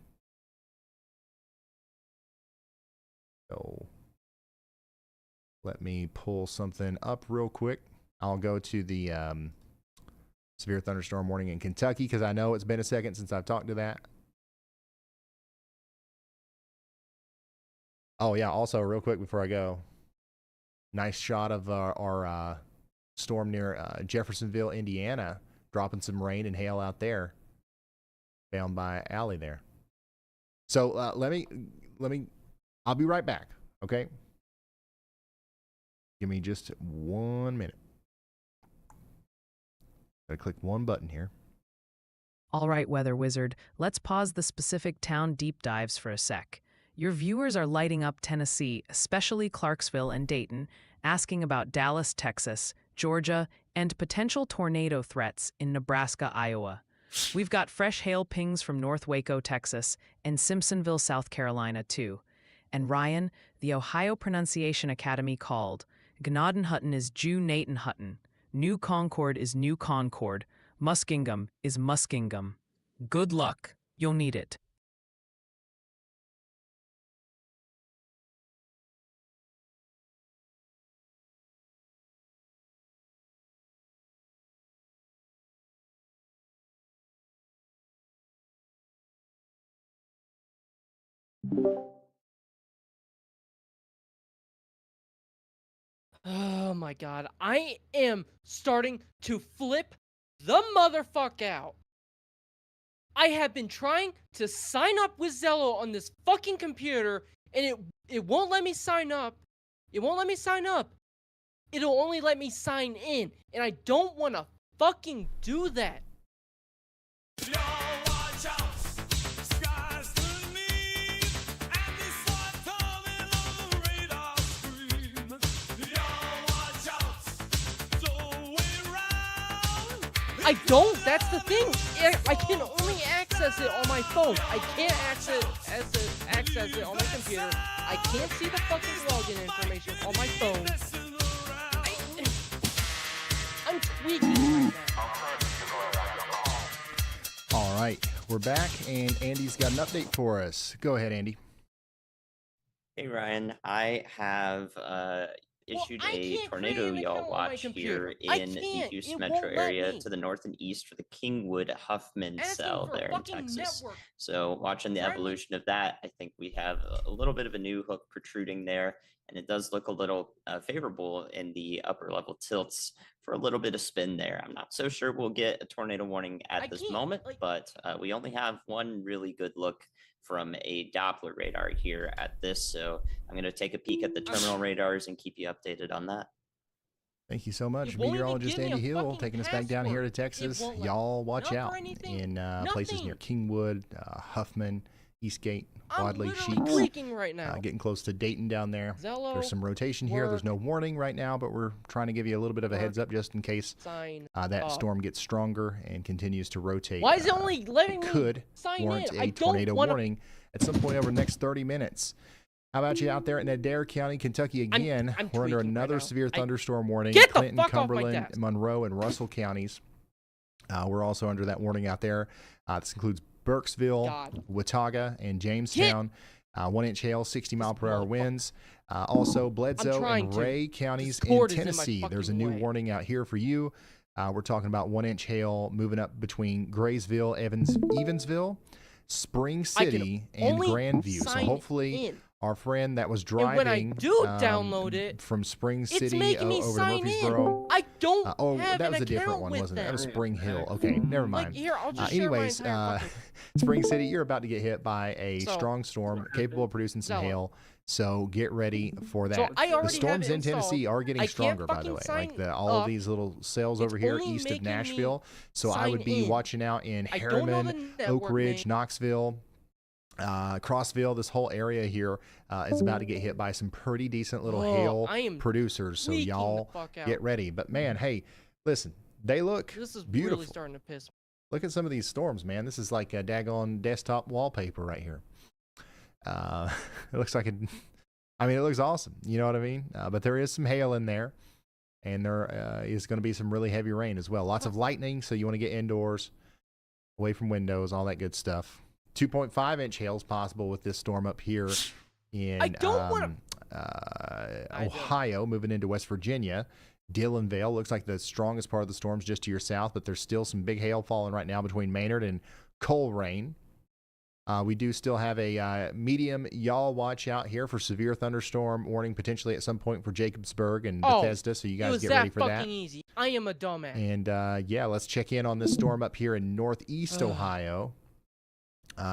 So let me pull something up real quick. I'll go to the severe thunderstorm warning in Kentucky because I know it's been a second since I've talked to that. Oh, yeah. Also, real quick before I go, nice shot of our storm near Jeffersonville, Indiana, dropping some rain and hail out there, down by Alley there. So let me. I'll be right back. Okay. Give me just 1 minute. Gotta click one button here. All right, Weather Wizard, let's pause the specific town deep dives for a sec. Your viewers are lighting up Tennessee, especially Clarksville and Dayton, asking about Dallas, Texas, Georgia, and potential tornado threats in Nebraska, Iowa. We've got fresh hail pings from North Waco, Texas, and Simpsonville, South Carolina, too. And Ryan, the Ohio Pronunciation Academy called, Gnadenhutten is Jew-Naten-Hutton, New Concord is New Concord, Muskingum is Muskingum. Good luck. You'll need it. my god, I am starting to flip the motherfuck out. I have been trying to sign up with Zello on this fucking computer, and it won't let me sign up. It won't let me sign up. It'll only let me sign in, and I don't want to fucking do that. I don't. That's the thing. I can only access it on my phone. I can't access it on my computer. I can't see the fucking login information on my phone. I'm tweaking right now. All right, we're back, and Andy's got an update for us. Go ahead, Andy. Hey Ryan, I have issued I a can't tornado create an y'all account on my watch computer. here I in the can't. Houston It metro won't let area me. to the north and east for the Kingwood Huffman Asking cell for there in fucking Texas. network. So watching the Trying to- evolution of that, I think we have a little bit of a new hook protruding there, and it does look a little favorable in the upper level tilts for a little bit of spin there. I'm not so sure we'll get a tornado warning I at this can't, moment, like- but we only have one really good look from a Doppler radar here at this. So I'm going to take a peek at the terminal radars and keep you updated on that. Thank you so much, It won't even meteorologist give me a Andy Hill, fucking taking us back down here to password. It Texas. won't let Y'all watch number out anything. in places near Nothing. Kingwood, Huffman, Eastgate, I'm Wadley, literally Sheets. tweaking right now. Getting close to Dayton down there. Zello, There's some rotation here. There's no warning right now, but we're trying to give you a little bit of a heads up just in case sign that up. storm gets stronger and continues to rotate. Why is it only letting me could sign warrant in? a I tornado don't want to. warning at some point over the next 30 minutes. How about you out there in Adair County, Kentucky again? I'm We're under tweaking right another now. severe thunderstorm warning. Get the Clinton, fuck off my Cumberland, desk. Monroe, and Russell counties. We're also under that warning out there. This includes Burkesville, God. Watauga, and Jamestown. 1-inch hail, 60-mile-per-hour winds. Also, Bledsoe trying and to. Ray counties in Discord is in my Tennessee. There's a fucking new way. warning out here for you. We're talking about 1-inch hail moving up between Graysville, Evansville, Spring City, and only Grandview. So sign hopefully in. our friend that was And when I driving do download it, from Spring It's City making me over to sign in. Murfreesboro. I don't Oh, have that an was a account different one, with wasn't it? That was them. Spring Hill. Okay, never mind. Like, here, I'll just share my Anyways, entire fucking- Spring City, you're about to get hit by a So- strong storm capable of producing some Zello. hail. So get ready for that. I The already have storms it in Tennessee installed. are getting I can't stronger, by the fucking way. sign Like all of up. these little cells It's over here only east of making me Nashville. So I would sign be in. watching out in I don't know Harriman, the Oak network Ridge, name. Knoxville, Crossville. This whole area here is about to get hit by some pretty decent little Oh, hail I am producers. So tweaking the y'all fuck out. get ready. But man, hey, listen, they look This is beautiful. really starting to piss me. Look at some of these storms, man. This is like a daggone desktop wallpaper right here. It looks like it looks awesome. You know what I mean? But there is some hail in there, and there is going to be some really heavy rain as well. Lots of lightning, so you want to get indoors, away from windows, all that good stuff. 2.5-inch hail is possible with this storm up here in I don't wanna- Ohio, moving into West Virginia. Dillonvale looks like the strongest part of the storm's just to your south, but there's still some big hail falling right now between Maynard and Coleraine. We do still have a medium yaw watch out here for severe thunderstorm warning potentially at some point for Jacobsburg and Oh, Bethesda, so you It guys was get that ready for fucking that. easy. I am a dumbass. And yeah, let's check in on this storm up here in northeast Ugh. Ohio.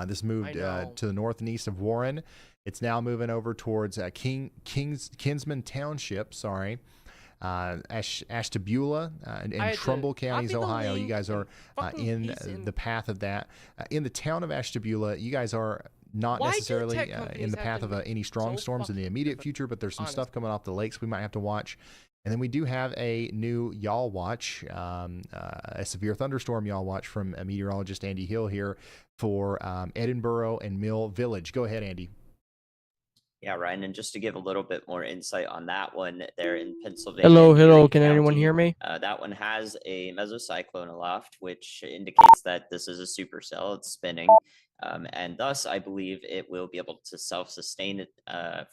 This moved know. to the north and east of Warren. It's now moving over towards Kinsman Township. Sorry. Ashtabula and I had to Trumbull counties, copy the Ohio. You link guys are and fucking in paste it in. the path of that. In the town of Ashtabula, you guys are not Why do necessarily tech in companies the have path to of be any strong so storms in the fucking immediate different? future, but there's some Honest. stuff coming off the lakes we might have to watch. And then we do have a new yaw watch, a severe thunderstorm yaw watch from meteorologist Andy Hill here for Edinburgh and Mill Village. Go ahead, Andy. Yeah, Ryan, and just to give a little bit more insight on that one there in Pennsylvania. Hello, hello. Erie Can anyone County, hear me? That one has a mesocyclone aloft, which indicates that this is a supercell. It's spinning. And thus, I believe it will be able to self-sustain it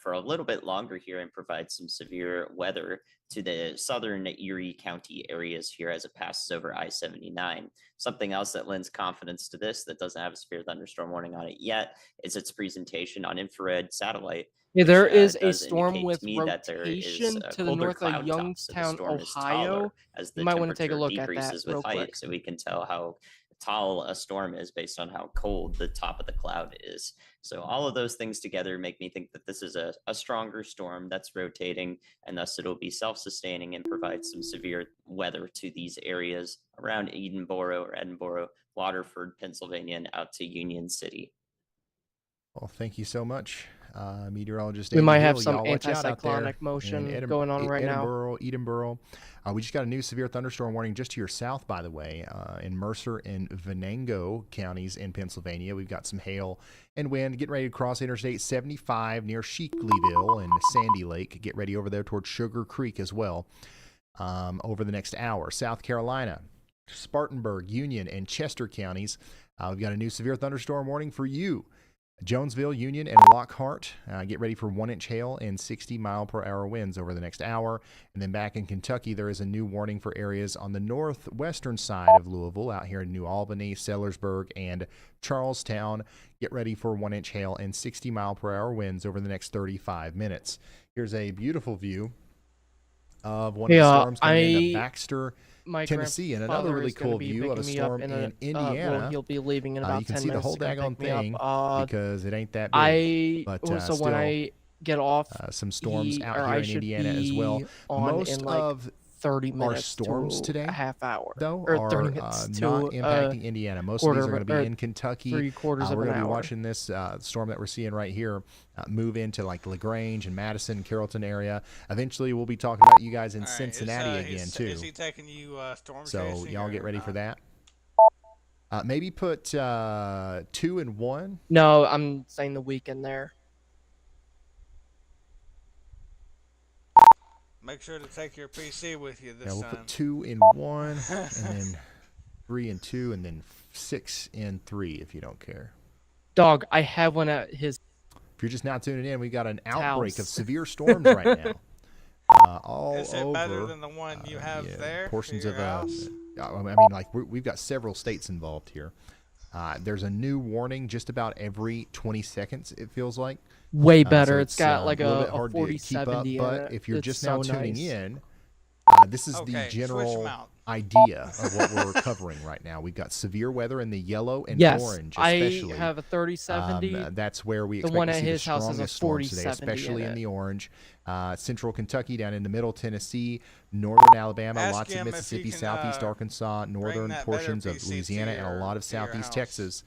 for a little bit longer here and provide some severe weather to the southern Erie County areas here as it passes over I-79. Something else that lends confidence to this that doesn't have a severe thunderstorm warning on it yet is its presentation on infrared satellite. Yeah, which, there is a does storm indicate with to me that there is rotation to the colder north of cloud tops, so the Youngstown, storm is Ohio. taller as the You might want to take a temperature look at that decreases with real height, quick. so we can tell how tall a storm is based on how cold the top of the cloud is. So all of those things together make me think that this is a stronger storm that's rotating, and thus it'll be self-sustaining and provide some severe weather to these areas around Edenboro or Edinboro, Waterford, Pennsylvania, and out to Union City. Well, thank you so much, meteorologist. We Andy might have Hill. some Y'all watch out out there anticyclonic in motion going on right now. Edinboro. We just got a new severe thunderstorm warning just to your south, by the way, in Mercer and Venango counties in Pennsylvania. We've got some hail and wind getting ready to cross Interstate 75 near Sheakleyville and Sandy Lake. Get ready over there towards Sugar Creek as well over the next hour. South Carolina, Spartanburg, Union, and Chester counties. We've got a new severe thunderstorm warning for you. Jonesville, Union, and Lockhart. Get ready for 1-inch hail and 60-mile-per-hour winds over the next hour. And then back in Kentucky, there is a new warning for areas on the northwestern side of Louisville, out here in New Albany, Sellersburg, and Charlestown. Get ready for 1-inch hail and 60-mile-per-hour winds over the next 35 minutes. Here's a beautiful view of one of the storms coming into Baxter, Tennessee, and another really cool view of a storm in Indiana. Well, he'll be leaving in about you can 10 see the minutes whole to come daggone pick me thing up. because it ain't that big. But So still, when I get off, some storms or out here I in should Indiana as well. be on Most in like of 30 our minutes storms to today, a half hour, though, or are 30 minutes to not impacting Indiana. Most of these are going to be in Kentucky. 3/4 of we're an going to be hour. watching this storm that we're seeing right here move into like LaGrange and Madison, Carrollton area. Eventually, we'll be talking about you guys in All right, Cincinnati again too. Is he taking you storm So chasing y'all or get ready not? for that. Maybe put 2 and 1. No, I'm saying the weekend there. Make sure to take your PC with you this Yeah, we'll time. put 2 and 1, and then 3 and 2, and then 6 and 3 if you don't care. Dog, I have one at his. If you're just now tuning in, we've got an outbreak of House. severe storms right now. All Is it over. better than the one you have there? Portions at of your house? I mean, like we've got several states involved here. There's a new warning just about every 20 seconds. It feels like Way so better. It's got a like little a bit hard to keep up. 4070 in But it. if you're It's just so now tuning nice. in, this is Okay, the switch 'em general out. idea of what we're covering right now. We've got severe weather in the yellow and Yes, orange, especially. I have a 3070. That's where we The expect one to at see his the house is a strongest storms today, 4070 especially in in it. the orange. Central Kentucky, down into middle Tennessee, northern Alabama, Ask lots of him if he Mississippi, can, southeast Arkansas, northern that better portions of PC to Louisiana, and a lot of your southeast house. Texas.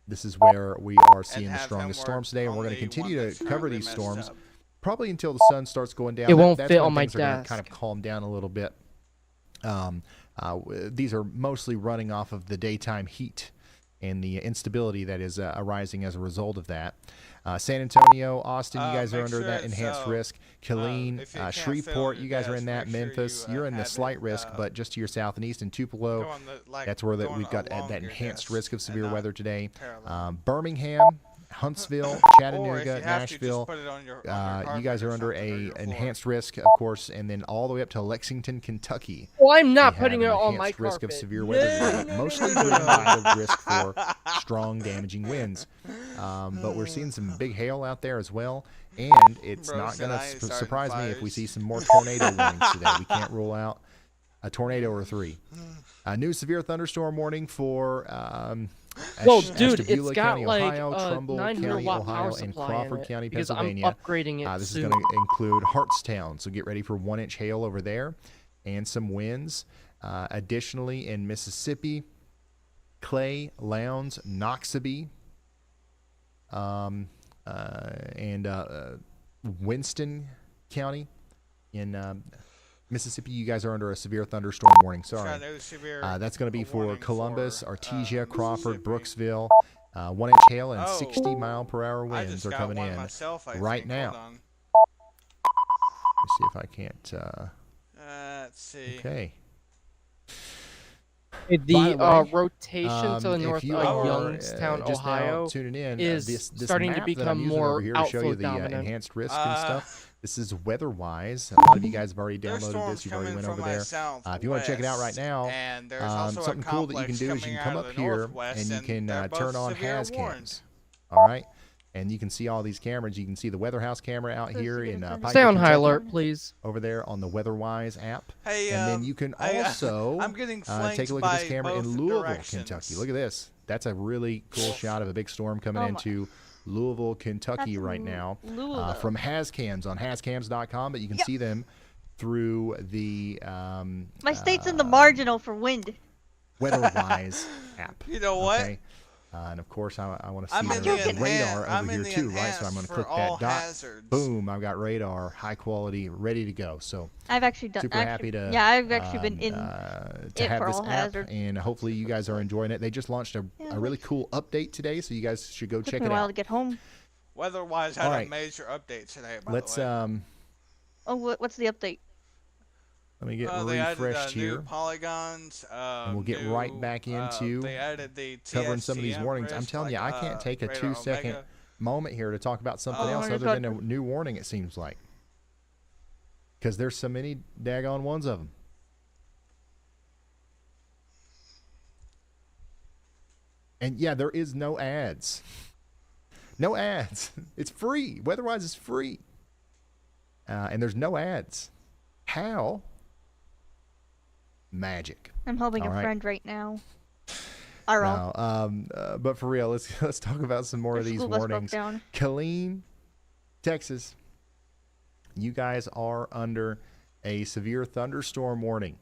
This is where we are seeing the have him strongest work storms today, and we're on going to the continue one to that's cover currently these messed storms up. probably until the sun starts going down. It won't That's fit when on my things are gonna desk. kind of calm down a little bit. These are mostly running off of the daytime heat and the instability that is arising as a result of that. San Antonio, Austin, you guys are make under that sure enhanced so, risk. Killeen, if you can't fit Shreveport, on you your guys are in desk, that. make sure Memphis, you, you're in the have slight it, risk, but just to your south and east. And Tupelo, go on the, like, that's where go on we've got along that your enhanced desk risk of and severe not weather today. parallel. Birmingham, Huntsville, Or if Chattanooga, you have Nashville. to, just put it on your carpet You guys or are under something, or a your floor. enhanced risk, of course, and then all the way up to Lexington, Kentucky. Well, I'm not We putting have it an on my enhanced risk carpet. of severe weather today, No, mostly no, driven no. by the risk for strong, damaging winds. But we're seeing some big hail out there as well, and it's Bro not said going I ain't to starting surprise me if we fires. see some more tornado warnings today. We can't rule out a tornado or 3. A new severe thunderstorm warning for Well, dude, it's Ashtabula got County, like Ohio, a Trumbull 900 County, watt Ohio, power and supply Crawford in it County, because Pennsylvania. I'm upgrading it This is soon. going to include Hartstown, so get ready for 1-inch hail over there and some winds. Additionally, in Mississippi, Clay, Lowndes, Noxubee, and Winston County in Mississippi. You guys are under a severe thunderstorm warning. Sorry. That's going to be for warning Columbus, for, Artesia, Crawford, Mississippi. Brooksville. 1-inch hail and Oh, 60-mile-per-hour I winds just are got coming one in myself, I right think. now. Hold on. Let's see if I can't. Let's see. Okay. By The the way, rotation to the if north you of are Youngstown, just now Ohio, tuning in, is this starting to map that I'm become using more over here to show you outflow the dominant. enhanced risk and stuff. This is weather-wise. A lot of you guys have already There's downloaded storms this. You've already coming went from over my there. If you want to check it out right southwest, now, and there's also a something cool that you can complex do is you coming can come out of up the here northwest, and you can they're both turn on severe has warned. cams. All right, and you can see all these cameras. You can see the Weather House camera out So here she in gets Pikeville, Stay on high Kentucky, alert, please. over there on the WeatherWise app. Hey, And then you can also I'm getting flanked take a look at this by camera in both Louisville, directions. Kentucky. Look at this. That's a really cool shot of a big storm coming Oh my- into Louisville, Kentucky That's right now Louisville. from Hascams on hascams.com, but you can Yep. see them through the My state's in the marginal for wind. WeatherWise app. You know what? Okay? And of course, I want to I'm see in the the radar enhan- I'm over in here the too, right? So I'm going enhanced to for click all that dot. hazards. Boom! I've got radar, high quality, ready to go. So I've actually done. super happy to Yeah, I've actually been in. to it have for this all app, hazards. and hopefully you guys are enjoying it. They just launched a really cool update today, so you guys should go Took check me it a while out. to get home. Weather-wise had All a right. major update today. By Let's the way. Oh, what's the update? let me get They added refreshed new here. polygons. And we'll get right back into they added the covering some of these TSTM warnings. I'm risk, telling you, like, I can't take a Radar 2-second Omega. moment here to talk about something Oh, else I just other than a got- new warning. It seems like because there's so many daggone ones of them. And yeah, there is no ads. No ads. It's free. WeatherWise is free. And there's no ads. How? Magic. I'm helping All a right. friend right now. RL. No, but for real, let's talk about some more Our of these school bus broke warnings. down. Killeen, Texas. You guys are under a severe thunderstorm warning.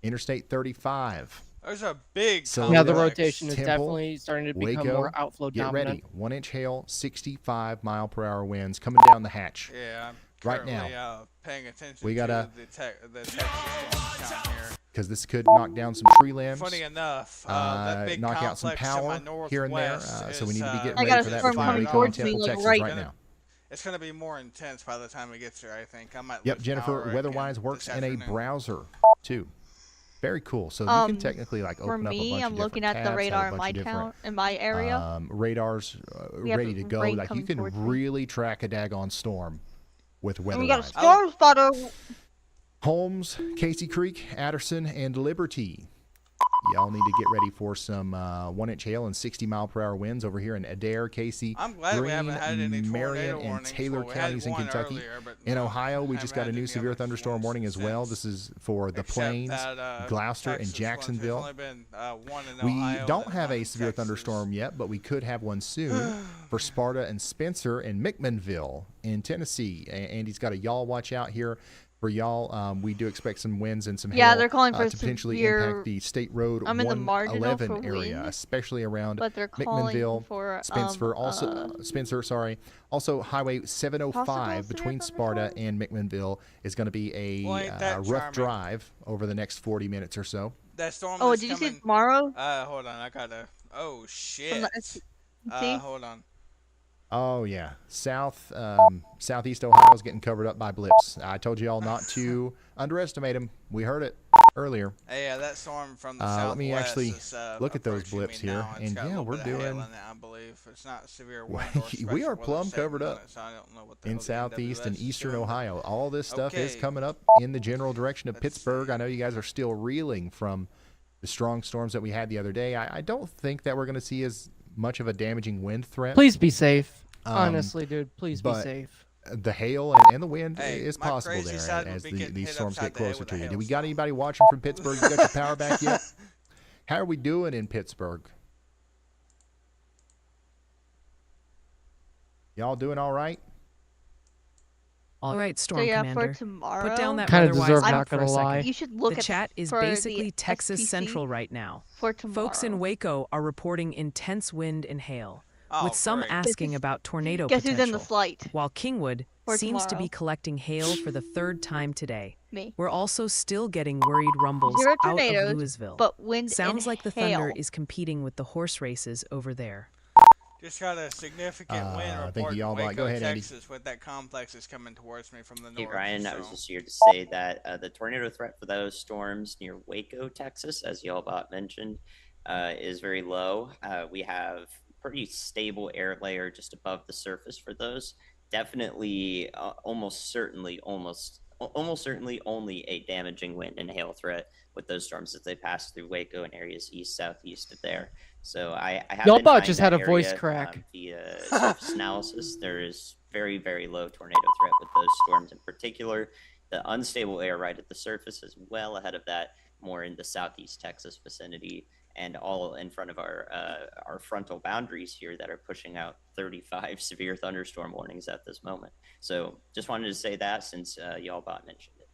Interstate 35. There's a big. So Yeah, the complex. rotation is Temple, definitely starting to become Waco, more outflow Get dominant. ready. 1-inch hail, 65 mile per hour winds coming down the hatch. Yeah, I'm Right currently, now. paying attention We gotta- to the Texas storms down here. Because this could knock down some tree limbs. Funny enough, that big knock out some complex to my power here and there. northwest So we need to be is, getting I ready got a for that storm between coming Waco and towards me, Temple, like, Texas right right now. It's gonna be more intense by the time it gets there. I think I might. Yep, lose Jennifer, power again WeatherWise works this in a afternoon. browser too. Very cool. So you can technically like For open up a me, bunch I'm of looking different at tabs, the radar have in a my bunch of different town, in my area. radars We have ready to go. rain Like you coming can towards me. really track a daggone storm with And we got a WeatherWise. storm spotter. Holmes, Casey Creek, Addison, and Liberty. Y'all need to get ready for some 1-inch hail and 60 mile per hour winds over here in Adair, Casey, I'm glad we haven't Greene, had any Marion, tornado and warnings. Taylor Well, we had counties in one Kentucky. earlier, but In no, Ohio, we haven't just got a had new any severe other thunderstorm ones warning as well. since. This is for the Except Plains, that, Gloucester, and Texas ones. Jacksonville. There's only been, one in We Ohio don't and have one a in severe Texas. thunderstorm yet, but we could have one soon for Sparta and Spencer and McMinnville in Tennessee. Andy's got a y'all watch out here for y'all. We do expect some winds and some Yeah, hail they're calling for to potentially severe- impact the State Road I'm in the marginal 111 for area, wind, especially around but they're calling McMinnville, for Spencer, sorry. Also, Highway 705 Possible between severe Sparta thunderstorm? and McMinnville is going to be a Well, ain't that rough charming? drive over the next 40 minutes or so. That storm Oh, is did you see coming. tomorrow? Hold on, I gotta. Oh shit. See? See? Hold on. Oh yeah, southeast Ohio is getting covered up by blips. I told you all not to underestimate them. We heard it earlier. Hey, yeah, that storm from the Let southwest me actually is, look at those approaching blips me here, now. It's and got a yeah, little we're bit of hail doing. in it, I believe it's not severe We- wind or we special are weather plumb statement covered on up it, so I don't know what the in hell the southeast and NWS is eastern doing. Ohio. All this stuff is Okay. coming up in the general direction of Let's Pittsburgh. see. I know you guys are still reeling from the strong storms that we had the other day. I don't think that we're going to see as much of a damaging wind threat. Please be safe. Um, Honestly, dude, please be but safe. The hail and the wind Hey, is my possible crazy there side would as be getting these hit storms get upside the head closer with to a you. Do we got hailstorm. anybody watching from Pittsburgh? You got your power back yet? How are we doing in Pittsburgh? Y'all doing all right? All right, So Storm yeah, Commander. for tomorrow. Put down that Kinda weather-wise deserve, app not for a gonna lie. second. You should look The at chat is for the basically Texas SPC Central right now. for tomorrow. Folks in Waco are reporting intense wind and hail, Oh, with some great. asking who's- about tornado Guess potential. who's in the flight? While Kingwood For seems to be tomorrow. collecting hail for the third time today. Me. We're also still getting worried rumbles 0 out of tornadoes, Louisville. but wind Sounds and like the hail. thunder is competing with the horse races over there. Just got a significant wind thank report you, in y'all. Go Waco, ahead, Andy. Texas, with that complex is coming towards me from the north. Hey Ryan, I was so- just here to say that the tornado threat for those storms near Waco, Texas, as Yellbot mentioned, is very low. We have pretty stable air layer just above the surface for those. Definitely, almost certainly only a damaging wind and hail threat with those storms as they pass through Waco and areas east southeast of there. So I have been Yellbot eyeing just that had a voice area, crack. via surface analysis. There is very, very low tornado threat with those storms in particular. The unstable air right at the surface is well ahead of that, more in the southeast Texas vicinity, and all in front of our frontal boundaries here that are pushing out 35 severe thunderstorm warnings at this moment. So just wanted to say that since Yellbot mentioned it.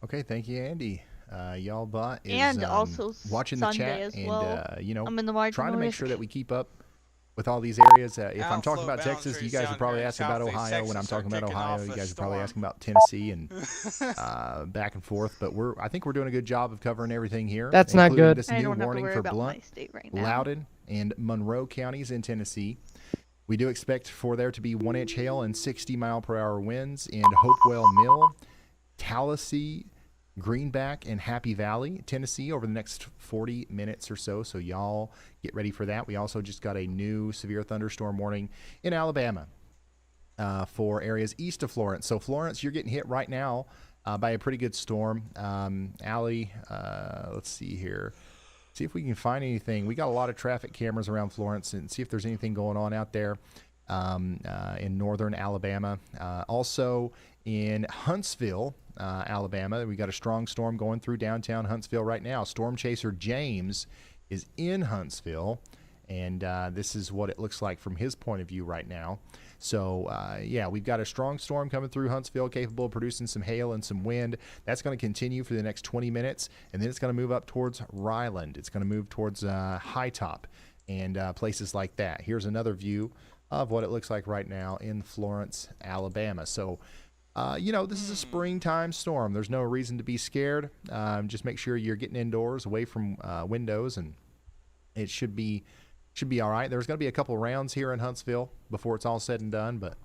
Okay, thank you, Andy. Yellbot is And also watching the Sunday chat as and well. you know, I'm in the margin trying to make list. sure that we keep up with all these areas. If I'm talking Outflow about Texas, boundaries you guys are down probably here in asking about Southeast Ohio. When I'm Texas are talking about kicking Ohio, off you a guys are probably storm. asking about Tennessee and back and forth. But I think we're doing a good job of covering everything here. That's not including good. This I new don't have to warning worry for about Blunt, my state right now. Loudoun, and Monroe counties in Tennessee. We do expect for there to be 1-inch hail and 60-mile-per-hour winds in Hopewell Mill, Tallahassee, Greenback, and Happy Valley, Tennessee over the next 40 minutes or so. So y'all get ready for that. We also just got a new severe thunderstorm warning in Alabama for areas east of Florence. So Florence, you're getting hit right now by a pretty good storm. Allie, let's see here. See if we can find anything. We got a lot of traffic cameras around Florence and see if there's anything going on out there in northern Alabama. Also in Huntsville, Alabama, we got a strong storm going through downtown Huntsville right now. Storm chaser James is in Huntsville, and this is what it looks like from his point of view right now. So, yeah, we've got a strong storm coming through Huntsville, capable of producing some hail and some wind. That's going to continue for the next 20 minutes, and then it's going to move up towards Ryland. It's going to move towards High Top and places like that. Here's another view of what it looks like right now in Florence, Alabama. So, you know, this is a springtime storm. There's no reason to be scared. Just make sure you're getting indoors, away from windows, and it should be all right. There's going to be a couple rounds here in Huntsville before it's all said and done, but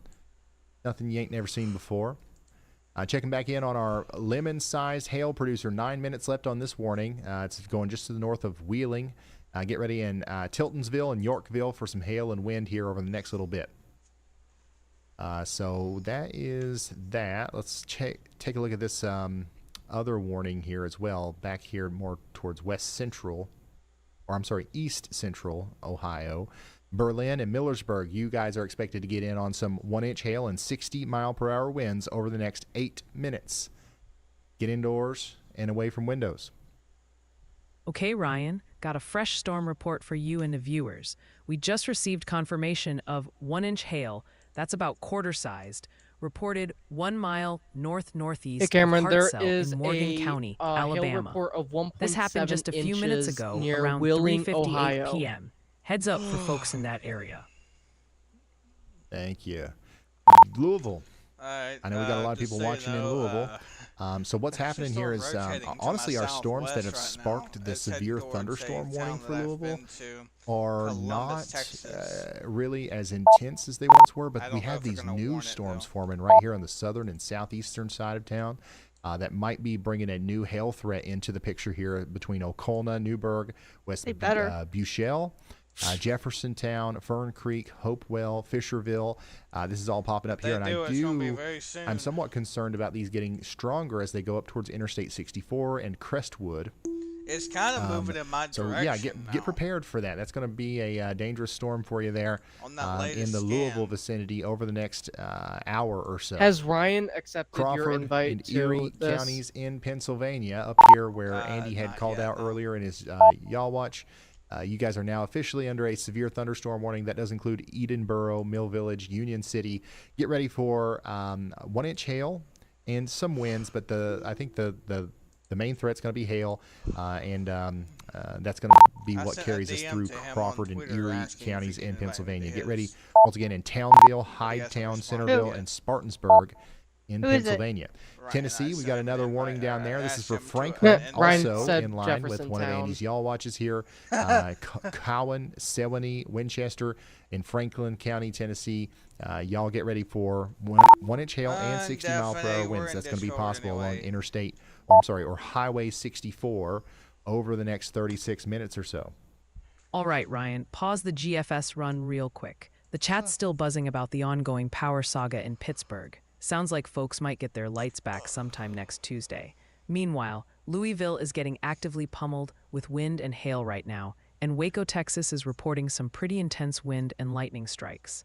nothing you ain't never seen before. Checking back in on our lemon-sized hail producer. 9 minutes left on this warning. It's going just to the north of Wheeling. Get ready in Tiltonsville and Yorkville for some hail and wind here over the next little bit. So that is that. Let's take a look at this other warning here as well. Back here more towards East Central Ohio. Berlin and Millersburg, you guys are expected to get in on some 1-inch hail and 60-mile-per-hour winds over the next 8 minutes. Get indoors and away from windows. Okay, Ryan, got a fresh storm report for you and the viewers. We just received confirmation of 1-inch hail, that's about quarter-sized, reported 1 mile north-northeast Hey Cameron, of there Hartselle is in Morgan a County, hail Alabama. report of 1.7 This happened just a few minutes inches ago, near around Wheeling, 3:58 Ohio. p.m. Heads up for folks in that area. Thank you. Louisville. Alright, I know we got a lot of just people so you watching in know, Louisville. So what's there's happening a here storm is rotating to honestly my our storms that have southwest right sparked now. the It's heading severe towards a thunderstorm warning town for that I've Louisville been to. are Columbus, not Texas. really as intense as they once were, I but don't we know have if they're these gonna new warn it, storms though. forming right here on the southern and southeastern side of town that might be bringing a new hail threat into the picture here between Okolna, Newburgh, west They of better. Buchel, Jeffersontown, Fern Creek, Hopewell, Fisherville. This is all popping up They here, and do, it's gonna be very soon. I'm somewhat concerned about these getting stronger as they go up towards Interstate 64 and Crestwood. It's kind of moving in my So direction yeah, get now. prepared for that. That's going to be a dangerous storm for you there On that latest in the scan. Louisville vicinity over the next hour or so. Has Ryan accepted your Crawford invite and to Erie this? counties in Pennsylvania, up here where Andy had not called yet, out no. earlier in his Y'all Watch. You guys are now officially under a severe thunderstorm warning. That does include Edenboro, Mill Village, Union City. Get ready for 1-inch hail and some winds, but I think the main threat's going to be hail, and that's going to be I what sent a carries us DM through to him on Crawford and Twitter Erie asking if counties he can in invite me Pennsylvania. to Get ready his. once again in Townville, hasn't Hydetown, responded Centerville, yet. and Spartansburg. in Who is it? Pennsylvania. Ryan, Tennessee, we got another warning down there. This is for asked him to Franklin, end Ryan also said in line with Jefferson one of Town. Andy's y'all watches here. Cowan, Sewanee, Winchester in Franklin County, Tennessee. Y'all get ready for 1-inch hail and 60-mile-per-hour Definitely, we're winds. in That's going to be Discord possible along anyway. Interstate, or Highway 64 over the next 36 minutes or so. All right, Ryan, pause the GFS run real quick. The chat's still buzzing about the ongoing power saga in Pittsburgh. Sounds like folks might get their lights back sometime next Tuesday. Meanwhile, Louisville is getting actively pummeled with wind and hail right now, and Waco, Texas is reporting some pretty intense wind and lightning strikes.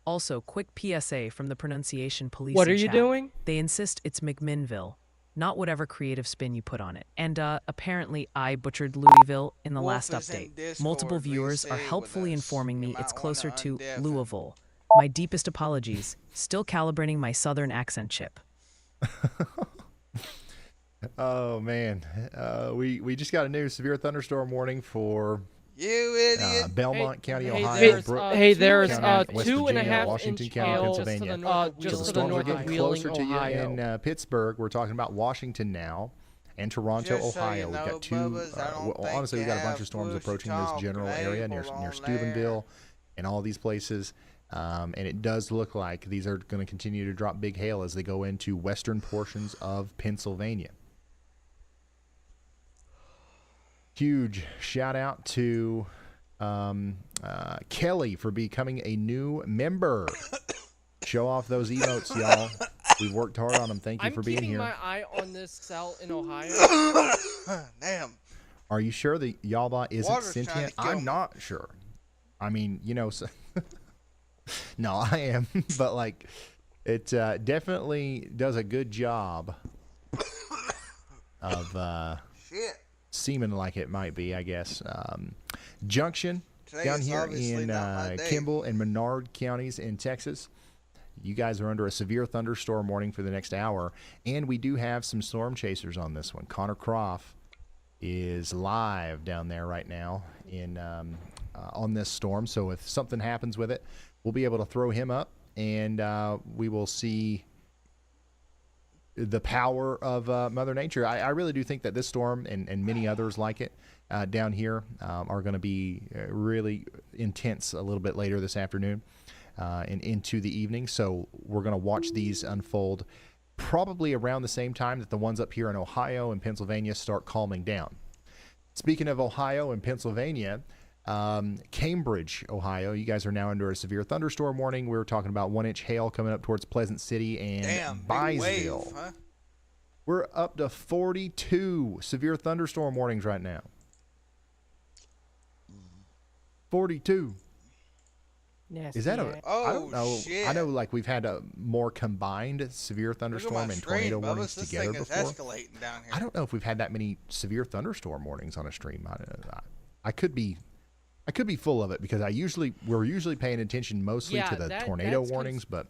Also, quick PSA from the pronunciation police What in are you chat. doing? They insist it's McMinnville, not whatever creative spin you put on it. And apparently I butchered Louisville in the Wolf last is in update. Discord. Multiple Please viewers stay are with helpfully us. informing You me might it's wanna closer to undeafen. Louisville. My deepest apologies. Still calibrating my southern accent chip. Oh man, we just got a new severe thunderstorm warning for You idiot. Belmont County, Hey, Ohio. there's, Brooke hey, there's County, West 2.5 Virginia, Washington inch County, hail Pennsylvania. just So to the the storms are north getting of Wheeling, closer to you Ohio. in Pittsburgh. We're talking about Washington now and Toronto, Just so you Ohio. We've know, got two. Bubbas, I don't think Honestly, we've got a bunch you of storms have approaching Wichita this general area near labeled on Steubenville and all these places. And it does look like these are going to continue to drop big hail as they go into western portions of Pennsylvania. Huge shout out to Kelly for becoming a new member. Show off those emotes, y'all. We've worked hard on them. Thank you I'm for being keeping here. my eye on this cell in Ohio. Damn. Are you sure the Yalba isn't Water's trying sentient? to kill I'm me. not sure. I mean, no, I am. But like, it definitely does a good job of Shit. seeming like it might be, I guess. Junction Today down is here obviously in not my day. Kimball and Menard counties in Texas. You guys are under a severe thunderstorm warning for the next hour, and we do have some storm chasers on this one. Connor Croft is live down there right now in on this storm, so if something happens with it, we'll be able to throw him up, and we will see the power of Mother Nature. I really do think that this storm and many others like it down here are going to be really intense a little bit later this afternoon and into the evening. So we're going to watch these unfold probably around the same time that the ones up here in Ohio and Pennsylvania start calming down. Speaking of Ohio and Pennsylvania, Cambridge, Ohio, you guys are now under a severe thunderstorm warning. We were talking about 1-inch hail coming up towards Pleasant City and Damn. Big Byesville. wave, huh? We're up to 42 severe thunderstorm warnings right now. 42. Is that a? I don't know. shit. I know, like we've had a more combined severe Look at my thunderstorm and stream, tornado Bubba. warnings This together thing is before. escalating down here. I don't know if we've had that many severe thunderstorm warnings on a stream. I could be full of it because we're usually paying attention mostly Yeah, to the that- tornado that's warnings, but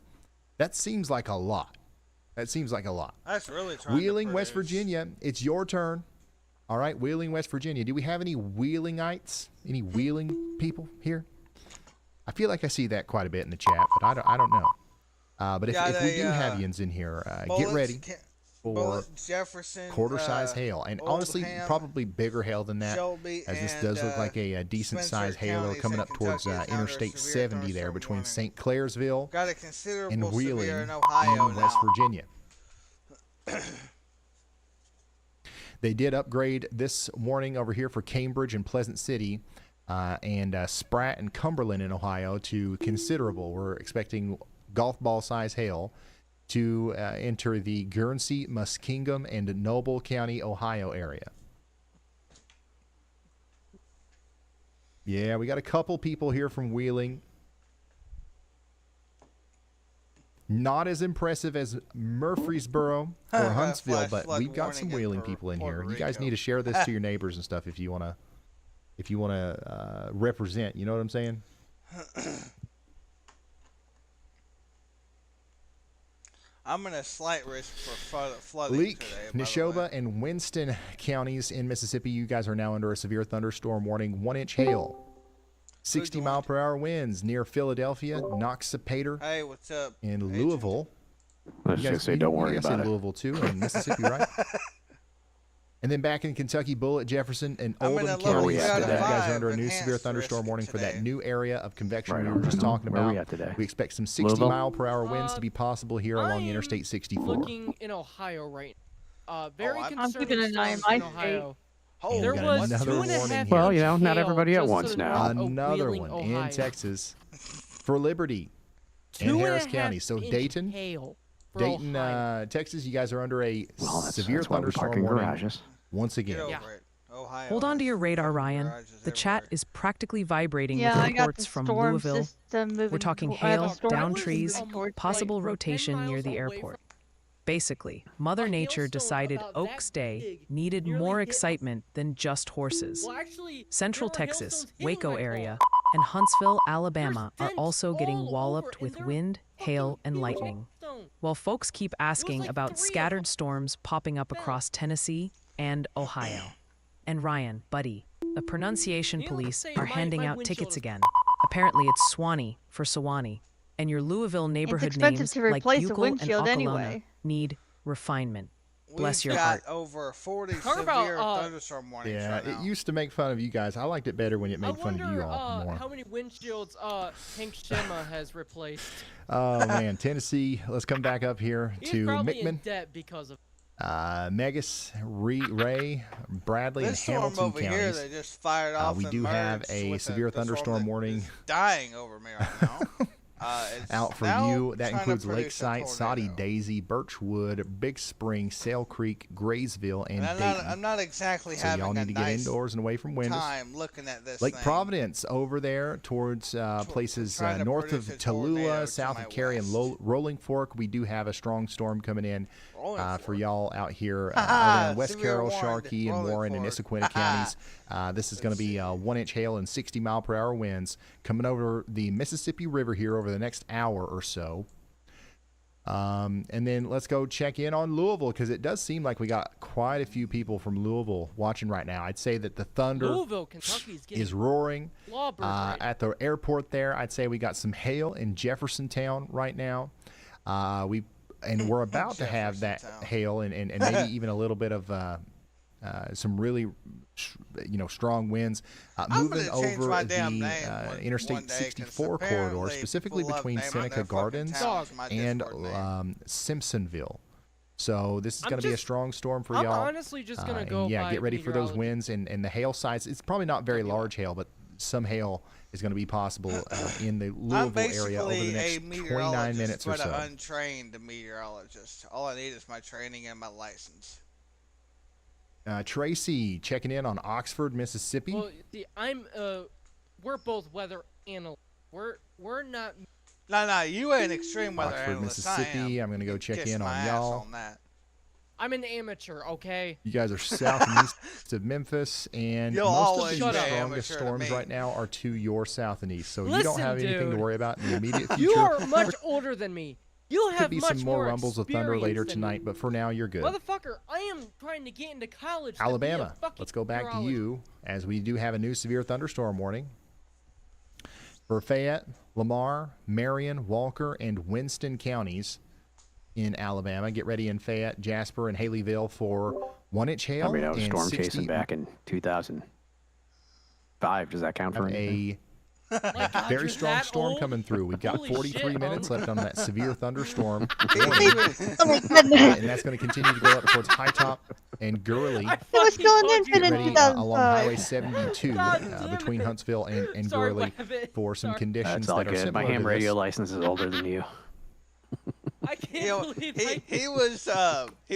that seems like a lot. That seems like a lot. That's really trying Wheeling, to West produce. Virginia, it's your turn. All right, Wheeling, West Virginia. Do we have any Wheelingites? Any Wheeling people here? I feel like I see that quite a bit in the chat, but I don't know. But if we do have yins in here, get Bullets, ready for Bullets, Jefferson, quarter-size hail. And honestly, Oldham, probably bigger hail than that, Shelby, as this and, does look like a decent-sized Spencer hail counties coming in up towards Kentucky is under Interstate severe 70 there thunderstorm between warning. St. Clairsville Got a considerable and Wheeling severe in Ohio and West now. Virginia. They did upgrade this warning over here for Cambridge and Pleasant City and Spratt and Cumberland in Ohio to considerable. We're expecting golf ball size hail to enter the Guernsey, Muskingum, and Noble County, Ohio area. Yeah, we got a couple people here from Wheeling. Not as impressive as Murfreesboro or Huntsville, Flash but flood we've got some warning in Wheeling Puerto people in here. You guys Rico. need to share this to your neighbors and stuff if you want to represent. You know what I'm saying? I'm in a slight risk for flooding Leak, today. by the way. Neshoba, and Winston counties in Mississippi, you guys are now under a severe thunderstorm warning. 1-inch hail. 60-mile-per-hour winds near Philadelphia, Noxapater, Hey, what's up? and Agent? Louisville. Let's just say don't worry about in it. Louisville too, and Mississippi, right? And then back in Kentucky, Bullitt, Jefferson, and Oldham counties. You guys are under a new severe thunderstorm warning for that new area of convection we were just talking Where about. are we at today? We expect some 60-mile-per-hour winds to be possible here along Interstate 64. Looking in Ohio right now. Very I'm concerning keeping an eye on storms in my Ohio. And There we got was another 2.5 warning inch here. Well, you know, not hail everybody at just to once the now. north of Another Wheeling, one in Ohio. Texas for Liberty and Harris County. So 2.5 inch Dayton, hail for Dayton, Ohio. Texas, you guys are under a Well, severe that's why we thunderstorm park in warning garages. once Get again. over Yeah. it. Ohio Hold on to has your radar, fucking Ryan. garages The chat everywhere. is practically vibrating Yeah, with I got the reports from storm Louisville. system moving. We're talking I have a hail, storm down system trees, moving towards possible we're 10 rotation near miles the away airport. Basically, Mother A Nature hailstone decided about Oaks that Day big needed nearly more hit us. excitement than just horses. Well, actually, Central there were Texas, hailstones hitting Waco my area, car. and Huntsville, Alabama are dents also getting all over, walloped and with there were wind, hail, fucking and huge lightning. hailstones. While folks keep asking like about 3 of scattered them. storms popping up across Tennessee and Ohio. And Ryan, buddy, the pronunciation Needless to police say, are my handing out windshield tickets is- again. Apparently it's Swanee for Sewanee. And your Louisville neighborhood expensive names to like replace a Buccal and windshield Okolona anyway. need refinement. Bless We've your got heart. over 40 Talk severe about, thunderstorm warnings Yeah, right now. it used to make fun of you guys. I liked it better when it I made fun of you all more. how many windshields Hank Shema has replaced. Oh man, Tennessee. Let's come back up here He's to probably in Mickman, debt because of Megas, Ray, Bradley, and This storm Hamilton over here counties. they just fired off. we and do have merged a with severe the storm thunderstorm that warning. is dying over me right now. It's Out for now you. That trying to includes produce a Lakeside, Soddy, tornado. Daisy, Birchwood, Big Spring, Sail Creek, Graysville, and And Dayton. I'm not exactly So having y'all a need to get nice indoors and away from windows. time looking at this Lake thing. Providence over there towards places trying to north produce of a tornado Tallulah, to south my of Cary, and west. Rolling Fork. We do have a strong storm coming in Rolling for Fork. y'all out here around West severe Carroll, warned, Sharkey, and Rolling Warren, and Fork. Issaquah counties. This is going to be 1-inch hail and 60-mile-per-hour winds coming over the Mississippi River here over the next hour or so. And then let's go check in on Louisville because it does seem like we got quite a few people from Louisville watching right now. I'd say that the thunder Louisville, Kentucky is getting is roaring clobbered right at the airport there. I'd say we got some hail in Jeffersontown right now. We're about to have that Jeffersontown. hail and maybe even a little bit of some really strong winds moving gonna change over my the damn name one Interstate day, 'cause 64 corridor, apparently specifically people love between naming Seneca their fucking Gardens towns my and Discord name. Simpsonville. So this is I'm going to be a just- strong storm for I'm y'all. honestly just gonna And go yeah, by get ready for those meteorology. winds and the hail size. It's probably not very large hail, but some hail is going to be possible in the I'm Louisville area over the basically a next 29 meteorologist, minutes or but so. an untrained meteorologist. All I need is my training and my license. Tracy checking in on Oxford, Mississippi. Well, see, we're both weather analysts. We're not. No, you ain't extreme weather Oxford, analyst. I Mississippi. am. I'm going to go check Kiss in my on ass y'all. on that. I'm an amateur, okay? You guys are south and east of Memphis, and You'll most always of the be strongest amateur to storms me. right now are to your south and east. So you don't Listen, have anything to dude. worry about in the immediate future. You are much older than me. You Could have be much some more rumbles of thunder experience later than tonight, me. but for now you're good. Motherfucker, I am trying to get into college. to be a Alabama. fucking Let's go back to meteorologist. you, as we do have a new severe thunderstorm warning for Fayette, Lamar, Marion, Walker, and Winston counties in Alabama. Get ready in Fayette, Jasper, and Haleyville for 1-inch hail I mean, I was and storm 60 chasing back in 2005. Does that count for anything? My God, Very you're strong that storm old? coming through. We've got Holy 43 shit, minutes Hung. left on that severe thunderstorm Oh warning, my goodness. and that's going to continue to go up towards High Top and Gurley. I It was fucking still an called you infant Get in ready 2005. along Highway 72 God damn between it. Huntsville and Sorry, Gurley Wabbit. for some Sorry. conditions That's all that are good. similar My to ham this. radio license is older than you. I can't You know, believe he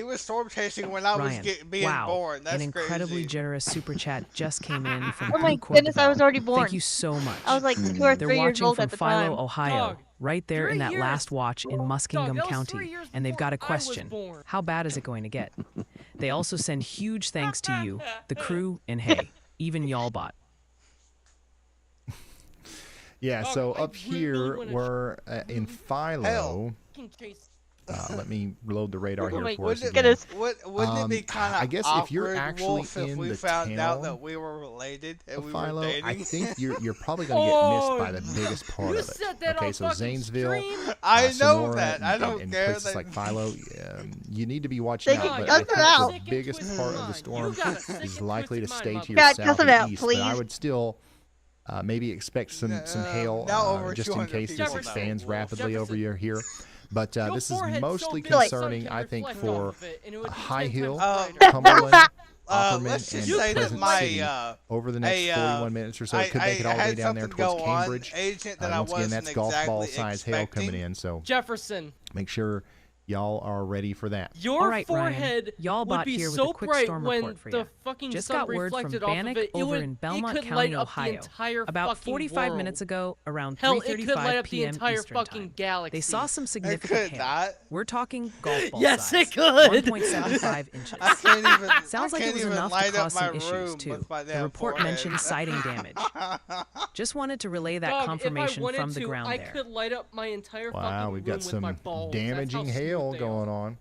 was storm chasing when I was Ryan, being wow, born. That's an incredibly crazy. generous super chat just came in from Oh my Crew goodness, I was Cordovelle. already born. Thank you so much. I was like 2 or They're 3 years watching old from at the Philo, time. Ohio, Dog, right there in 3 that years. last watch in Dog, Muskingum that was 3 County, years and they've got a before I was question. born. How bad is it going to get? They also send huge thanks to you, the crew, and hey, even y'all bot. Yeah, Dog, so I up really here wanna- we're in Philo. Hell. Fucking chase. Let me load the radar here Wait, for us. Get again. us. Wouldn't it be kind of I guess if you're actually Wolf, if in we the found out town that we were related and of we were Philo, dating? I think you're probably going to get missed by the biggest part You of it. said that Okay, on so fucking Zanesville, stream? I know Sonora, that. I don't and care places that. like Philo, you need to be watching They out. can But I cut think them out. the biggest part of the storm is likely to stay to your God, south cut them and out, east. But I please. would still maybe expect some hail now over just in 200 case people this know. expands rapidly over Jefferson. here. But Your this is forehead's so mostly big, the sun concerning, can I think, reflect for off of it, and it would be High 10 Hill, times brighter. Cumberland, Opperman, Let's just and say that Pleasant my City over the next 41 minutes or so. It could make it all the way had down there something towards go on, Cambridge. agent, that I Once again, wasn't that's golf ball exactly size hail coming expecting. in, so Jefferson, make sure y'all are ready for that. your All right, Ryan, forehead y'all would bot be here with so a quick bright storm when report for the ya. fucking Just sun got word from reflected off Bannock of it. over it in Belmont it could County, light up the Ohio. entire About fucking 45 world. minutes ago, around Hell, it could light 3:35 up the p.m. entire Eastern fucking Time. galaxy. They saw some It significant could hail. not. We're talking golf ball Yes, size. it could. 1.75 inches. I can't even. Sounds I like it can't was even enough to light up cause my some issues, room too. with my The damn report forehead. mentioned sighting damage. Just wanted to relay that Dog, confirmation if I wanted from the to, ground I there. could light up my entire Wow, fucking we've room got with my some balls. That's how damaging smooth hail they are. going on.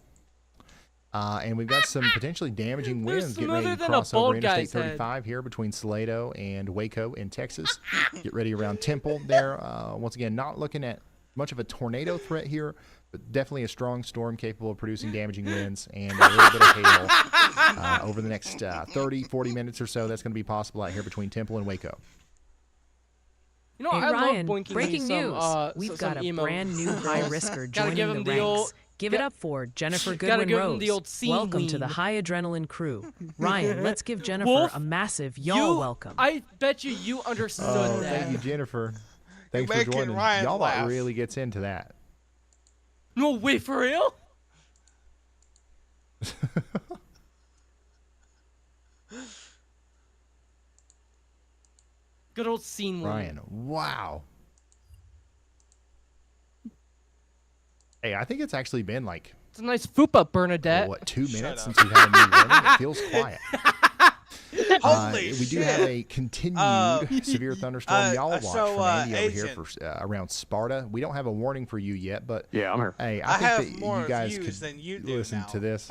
And we've got some potentially damaging They're winds getting ready smoother to than a cross over bald Interstate guy's head. 35 here between Salado and Waco in Texas. Get ready around Temple there. Once again, not looking at much of a tornado threat here, but definitely a strong storm capable of producing damaging winds and a little bit of hail over the next 30, 40 minutes or so. That's going to be possible out here between Temple and Waco. You know, Hey, I Ryan, love boinking breaking me news. some, We've some got a emo brand new girls. high risker Gotta joining give the him the ranks. old. Give it up for Jennifer Gotta Goodwin give him Rose. the old scene Welcome to the queen. high adrenaline crew. Ryan, let's give Jennifer Wolf, a massive y'all you, welcome. I bet you understood Oh, that. thank you, Jennifer. Thanks for making joining. Ryan Y'all lot laugh. really gets into that. No, wait, for real? Good old scene woman. Ryan, wow. Hey, I think it's actually been like, It's a nice fupa, Bernadette. what, 2 Shut minutes up. since we've had a new warning? It feels quiet. Holy We do have a continued severe thunderstorm. Y'all watch so, from Andy over here Agent. for around Sparta. We don't have a warning for you yet, but Yeah, I'm here. hey, I I think have that more you guys views could than you do listen now. to this.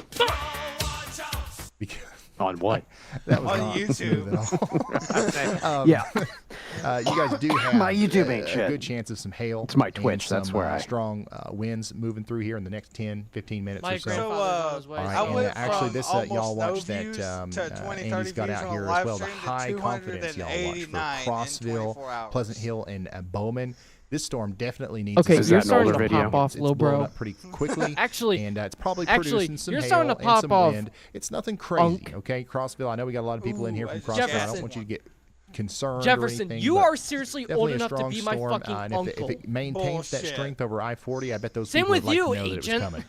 Because On what? that was On not YouTube. smooth at all. Yeah. You guys do have My YouTube ain't a shit. good chance of some hail. It's my and Twitch, that's some, where I- strong winds moving through here in the next 10, 15 minutes My or so. grandfather's on his way. All right, I and went actually, from this almost y'all no watch that views to 20, Andy's 30 got views out on here a as live well. The stream to high confidence y'all watch for 289 in Crossville, 24 hours. Pleasant Hill, and Bowman. This storm definitely needs. Okay, to Is you're that an starting older to video? pop off, It's little blown bro. up pretty quickly. Actually, and it's probably actually, producing some you're hail starting to and pop some off, wind. It's nothing crazy, okay? Crossville, I know we got a lot of people in here from Ooh, Crossville. I Jefferson. don't want you to get concerned or Jefferson, anything, you but are seriously old definitely a enough to strong be my storm, fucking and uncle. if it maintains that Bullshit. strength over I-40, I bet those Same people would with like you, to know that it was Agent. coming.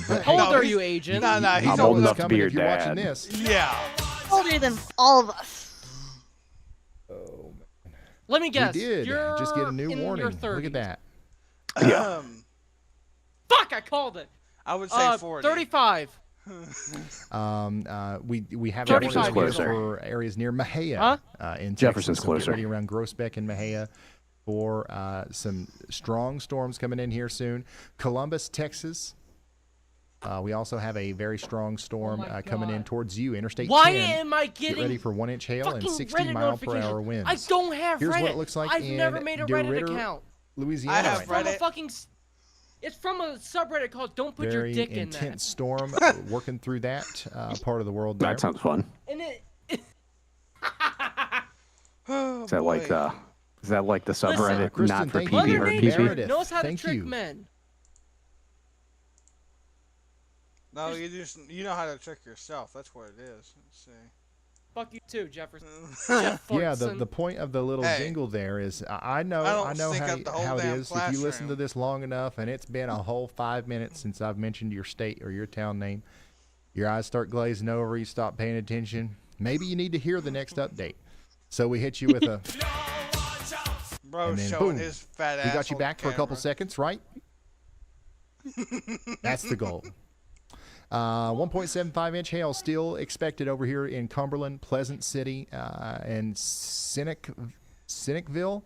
But How hey, old are he's- you, Agent? No, no, he's I'm you know old what's enough to coming be if your you're watching dad. this. Yeah. Older than all of us. Let me guess. We did You're just get a new in warning. Your 30s. Look at that. Yeah. Fuck! I called it. I would say 40. 35. We have a warning Jefferson's closer. for areas near Mahia in Texas. Jefferson's So closer. Get ready around Groesbeck and Mahia for some strong storms coming in here soon. Columbus, Texas. We also have a very strong storm my coming in God. towards you. Interstate Why 10. am I Get getting ready for 1-inch hail and fucking 60 Reddit mile per hour notifications? winds. I don't have Here's Reddit. what it looks like I've in never made a Reddit DeRidder, account. Louisiana. I It's have from a Reddit. fucking. It's from a subreddit called "Don't Put Very Your Dick in intense That." storm working through that part of the world. There. That sounds fun. And it. Oh, Is that like boy. the? Is that like the subreddit Kristen, not for thank PP you. or Mother PP. Nature PP? Meredith, knows how to thank trick you. men. No, you know how to trick yourself. That's what it is. Let's see. Fuck you too, Jefferson. Yeah, Fartson. the point of the little Hey, jingle there is I know I don't stink how, up the whole how it damn is. If you listen to classroom. this long enough, and it's been a whole 5 minutes since I've mentioned your state or your town name, your eyes start glazing over. You stop paying attention. Maybe you need to hear the next update. So we hit you with a. Bro And then showing boom, his fat ass. We got you on back for a couple camera. seconds, right? That's the goal. 1.75-inch hail still expected over here in Cumberland, Pleasant City, and Cynicville.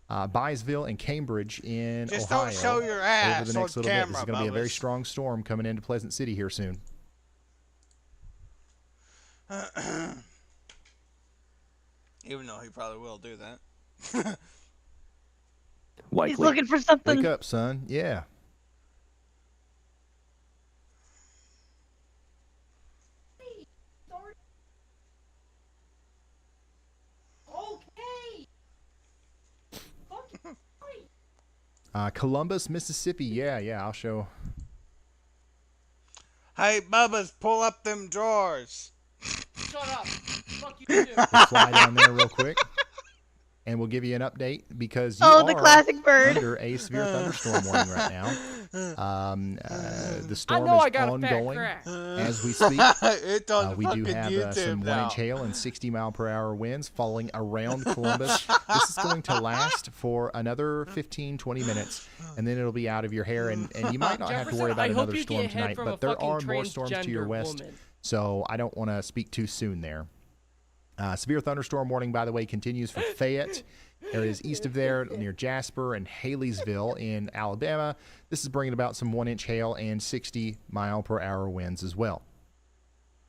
Byesville and Cambridge in Just Ohio. don't show your over ass the next on little bit. This camera, is going to be a very Bubba's. strong storm coming into Pleasant City here soon. Even though he probably will do that. Likely. He's looking for something. Wake up, son. Yeah. Columbus, Mississippi. Yeah, I'll show. Hey, Bubba's, pull up them drawers. Shut up. Fuck you too. We'll fly down there real quick, and we'll give you an update because you Oh, the are classic bird. under a severe thunderstorm warning right now. The I storm know I is got a fat ongoing crack. as we speak. It's on the We do fucking have YouTube some now. 1-inch hail and 60-mile-per-hour winds falling around Columbus. This is going to last for another 15-20 minutes, and then it'll be out of your hair, and you might not have to worry Jefferson, about I hope another you storm get head tonight, from a but there fucking are more storms to your transgender west, woman. so I don't want to speak too soon there. Severe thunderstorm warning, by the way, continues for Fayette, areas east of there near Jasper and Haleysville in Alabama. This is bringing about some 1-inch hail and 60-mile-per-hour winds as well.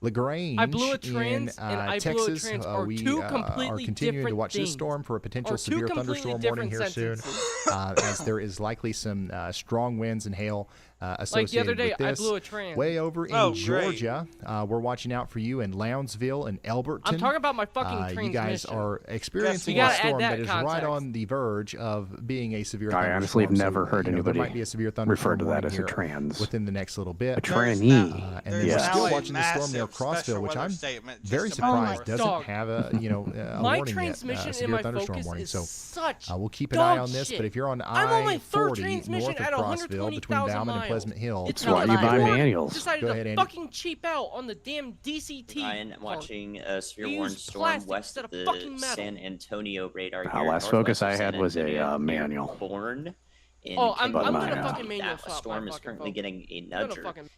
LaGrange I blew a in trans and I blew a Texas, trans are we two are completely continuing to different watch this things. storm for a potential Or two severe completely thunderstorm warning different here soon, sentences. as there is likely some strong winds and hail Like the associated other day, with I this. blew a trans. Way over in Oh, great. Georgia, we're watching out for you in Lounsville and Elberton. I'm talking about my fucking transmission. You guys are experiencing You a gotta add storm that that is right context. on the verge of being a severe I thunderstorm. honestly have never So, heard there anybody might be a severe refer thunderstorm to that warning as a here trans. within the next little bit. A There's tranny. now- And there's then we're now still a watching the storm near massive special Crossville, which weather I'm statement just very about surprised it. doesn't Dog. have a a My warning transmission yet, in severe my thunderstorm focus warning. is So such we'll keep an dog eye on this. shit. But if you're on I'm on my third I-40 transmission north of at Crossville between 120,000 Bauman and miles. Pleasant Hill, It's That's why not you buy Ford manuals. Decided Go to ahead, Andy. fucking cheap out on the damn DCT. Ryan, part. watching a severe They warning use storm plastic west instead of of the fucking metal. San Antonio radar. Our here in last focus northwest of I San had was a, Antonio, near manual. Bourne in Oh, I'm gonna Kentucky. fucking manual That swap my storm is fucking currently phone. getting a I'm gonna nudger, fucking-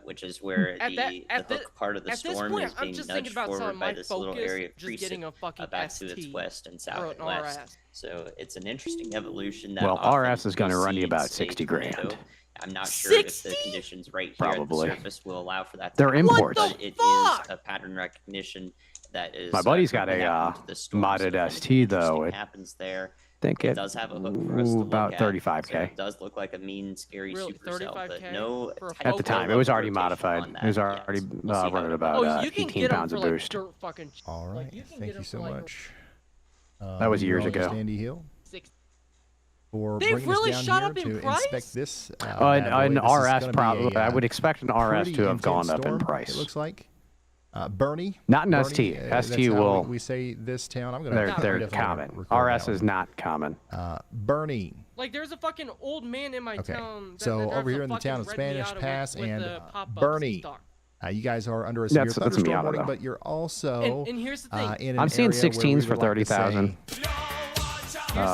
which is where At that- the at hook thi- part of the At this storm point, is I'm being just thinking nudged about forward selling by my this little Focus, area of just getting a fucking back to its ST west and or south an and west. RS. So it's an interesting evolution. That Well, often RS is gonna run you about precedes a 60 grand. tornado. I'm not sure if the 60? conditions right here Probably. at the surface will allow for that. They're happen, imports. What but the it is fuck? a pattern recognition that is. My buddy's got currently a, happening to the storm, so modded if anything ST though. interesting It happens there. think It it does have a hook for us to look about at, 35K. so it does look like a mean, scary Really, supercell, but 35K no for a type At the of time, it low was already rotation modified. on It was that already yet. We'll see how running it about Oh, you can 18 get 'em pounds for of like boost. dirt fucking. All like, right, you can thank get you 'em so for, like, much. That was years Neurologist ago. Andy Hill Six. for They've bringing us really down shot here up in to price? inspect this. An bad boy. This is RS gonna be probably. a, I would expect an RS pretty to have gone intense up in storm, price. It looks like. Bernie. Not an Bernie, ST. that's ST how will. we say this town. I'm gonna. They're definitely common. record RS that is one. not common. Bernie. Like there's a fucking old man in my Okay, town. That, so that over drives here a in the fucking town of red Spanish Miata Pass with and the pop-ups Bernie. stock. You guys are under a severe That's a thunderstorm Miata, warning, though. but you're also And here's the thing. in an I'm seeing area where 16s we for would like to say- 30,000.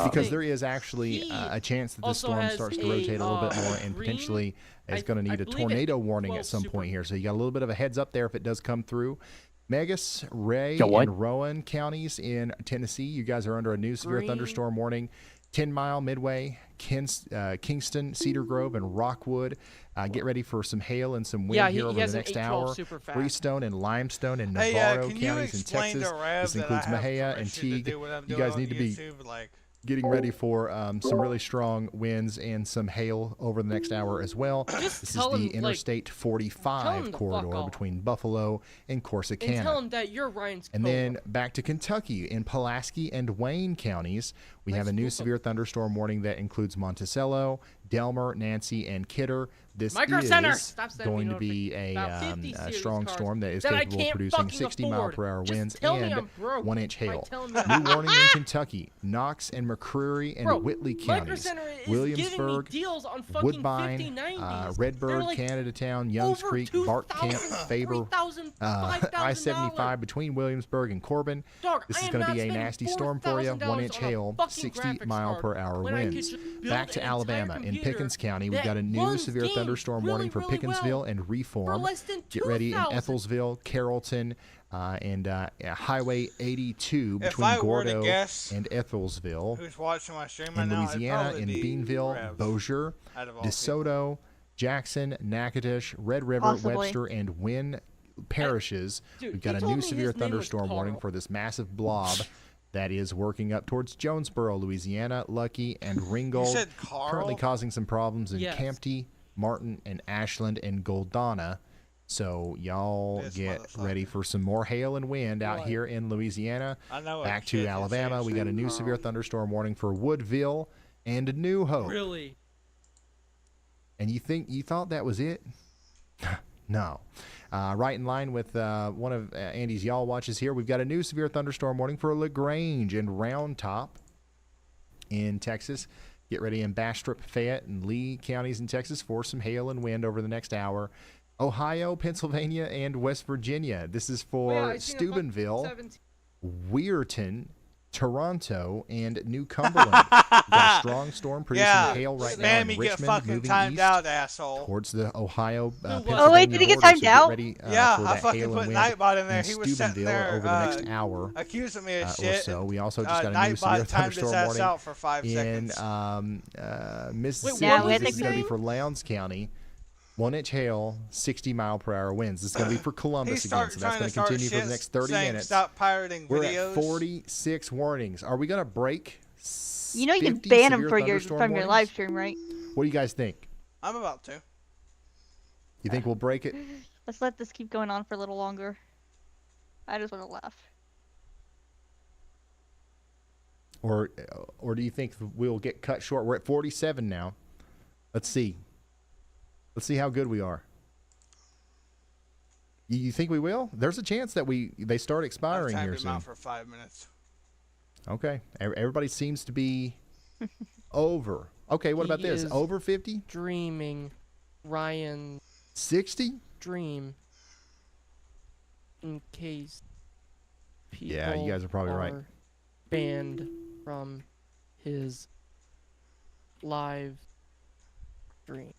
because thing. there is actually He a chance that the also storm has starts to a, rotate a little bit more and green- potentially is I- going to I need a believe it- tornado warning well, at some super- point here. So you got a little bit of a heads up there if it does come through. Megas, Ray, Got what? and Rowan counties in Tennessee, you guys are under a new severe Green. thunderstorm warning. 10 Mile, Midway, Kingston, Cedar Grove, and Rockwood. Get ready for some hail and some wind Yeah, here he over has the an next 812 hour. super fast. Freestone and Limestone and Hey, Navarro can you counties in explain Texas. to Rev This that includes I have Mahia and permission to Teague. do what I'm You doing guys on need to be YouTube, like, getting ready for some really strong winds and some hail over the next hour as well. Just This is tell the him, like, Interstate tell him 45 to fuck corridor off. between Buffalo and And Corsicana. tell him that you're Ryan's And co-worker. then back to Kentucky in Pulaski and Wayne counties, we have a new severe thunderstorm warning that includes Monticello, Delmer, Nancy, and Kidder. This Micro Center! is Stop sending going me to be About 50 a series strong cars storm that is that I capable of can't producing fucking 60 afford. mile per hour Just winds tell me and I'm broke 1-inch by hail. telling me New I'm warning in Kentucky, Knox and McCreary and Bro, Whitley Micro counties, Center is giving me Williamsburg, deals on fucking Woodbine, 5090s. Redbird, They're like Canada Town, Youngs over Creek, Bart Camp, 2,000, Faber, $3,000, $5,000. I-75 between Williamsburg and Corbin. Dog, This I is am going to not be a spending nasty storm for you. $4,000 1-inch on a hail, fucking 60 graphics mile card per hour when I could winds. just build Back to an Alabama entire in computer Pickens County. We've that got a new runs severe games thunderstorm really, warning for really Pickensville well and for Reform. less than Get ready in 2,000. Ethelsville, Carrollton, and Highway 82 If between I were to Gordo guess and Ethelsville. who's watching my stream right In now, it'd Louisiana, probably in be Beanville, Rev, Bossier, out of all people. DeSoto, Jackson, Natchitoches, Red River, Possibly. Webster, and Wynn parishes. Dude, We've got he a told new me severe his name was thunderstorm warning Carl. for this massive blob that is working up towards Jonesboro, Louisiana, Lucky, and You Ringgold. said Carl? Currently causing some problems in Yes. Campty, Martin, and Ashland and Goldana. So y'all This get motherfucker. ready for some more hail and wind out What? here in Louisiana. I know a Back kid to that Alabama, says we got a new Carl. severe thunderstorm warning for Woodville and New Hope. Really? And you thought that was it? No. Right in line with one of Andy's Y'all watches here, we've got a new severe thunderstorm warning for LaGrange and Round Top in Texas. Get ready in Bastrop, Fayette, and Lee counties in Texas for some hail and wind over the next hour. Ohio, Pennsylvania, and West Virginia. This is for Steubenville, Weirton, Toronto, and New Cumberland. We've got a strong storm producing Yeah, hail right now in Spammy, get Richmond, fucking moving timed east out, asshole. towards the Ohio, Oh, wait, did he get Pennsylvania border, timed so out? ready, Yeah, for I that fucking hail and put wind Nightbot in there. in He was sitting Steubenville there, over the next hour accusing me of or shit. so. We also just got a new severe Nightbot timed his thunderstorm ass warning out for 5 in seconds. Mississippi. Yeah, we had This to is going to be say- for Lowndes County. 1-inch hail, 60-mile-per-hour winds. This is going to be for Columbus again, so that's going to continue for the next 30 minutes. Stop pirating We're videos. at 46 warnings. Are we going to break? You know you can 50 ban them severe for your thunderstorm from your warnings? live stream, right? What do you guys think? I'm about to. You think we'll break it? Let's let this keep going on for a little longer. I just want to laugh. Or do you think we'll get cut short? We're at 47 now. Let's see. Let's see how good we are. You think we will? There's a chance that they start expiring I've here timed him soon. out for 5 minutes. Okay. Everybody seems to be over. Okay, what about He this? is- Over 50? Dreaming Ryan 60? dream in case people Yeah, you guys are probably right. banned from his live stream.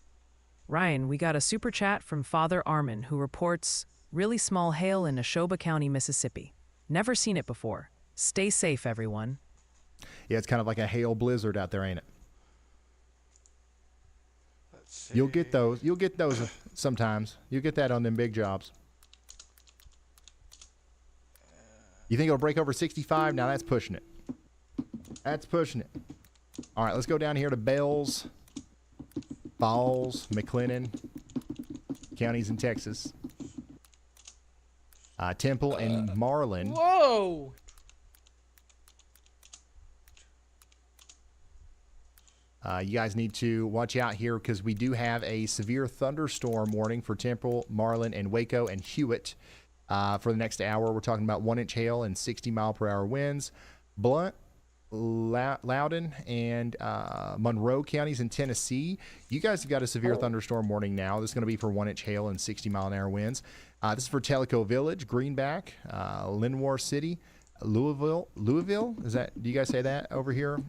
Ryan, we got a super chat from Father Armin who reports really small hail in Neshoba County, Mississippi. Never seen it before. Stay safe, everyone. Yeah, it's kind of like a hail blizzard out there, ain't it? Let's see. You'll get those. You'll get those sometimes. You'll get that on them big jobs. You think it'll break over 65? Now that's pushing it. That's pushing it. All right, let's go down here to Bells, Falls, McLennan counties in Texas. Temple and Marlin. Whoa! You guys need to watch out here because we do have a severe thunderstorm warning for Temple, Marlin, and Waco and Hewitt for the next hour. We're talking about 1-inch hail and 60-mile-per-hour winds. Blunt, Loudoun, and Monroe counties in Tennessee. You guys have got a severe thunderstorm warning now. This is going to be for 1-inch hail and 60-mile-an-hour winds. This is for Tellico Village, Greenback, Lenoir City, Louisville. Is that? Do you guys say that over here?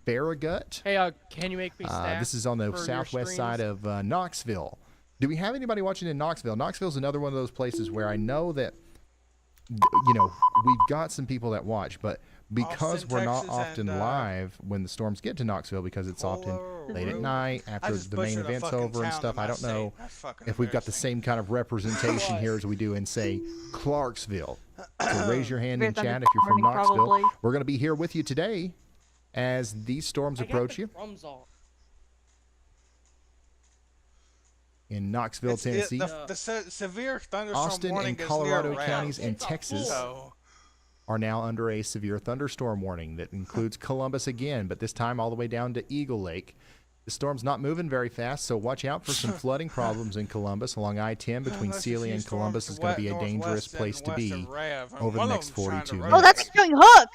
Farragut. Hey, can you make me staff? This is on the for your southwest side streams? of Knoxville. Do we have anybody watching in Knoxville? Knoxville's another one of those places where I know that, we've got some people that watch, but because Austin, we're not Texas, often and, live when the storms get to Knoxville, because it's often late at night I after just the main butchered a event's fucking over and town stuff. in I my don't know state. That's fucking if we've got the embarrassing. same kind of representation here as we do in, say, Clarksville. So raise your hand in Severe chat if you're from thunderstorm Knoxville. warning, probably. We're going to be here with you today as these storms I got approach the you drums off. in Knoxville, Tennessee. The severe thunderstorm Austin warning and Colorado is near counties Rev. and Texas So, are now under a severe thunderstorm warning that includes Columbus again, but this time all the way down to Eagle Lake. The storm's not moving very fast, so watch out for some flooding problems in Columbus along I-10 between unless Sealy you and storm Columbus to is going to be a northwest dangerous and place to west be of Rev, and over the one of next them's trying to 42 rotate. minutes. Oh, that's showing Hook.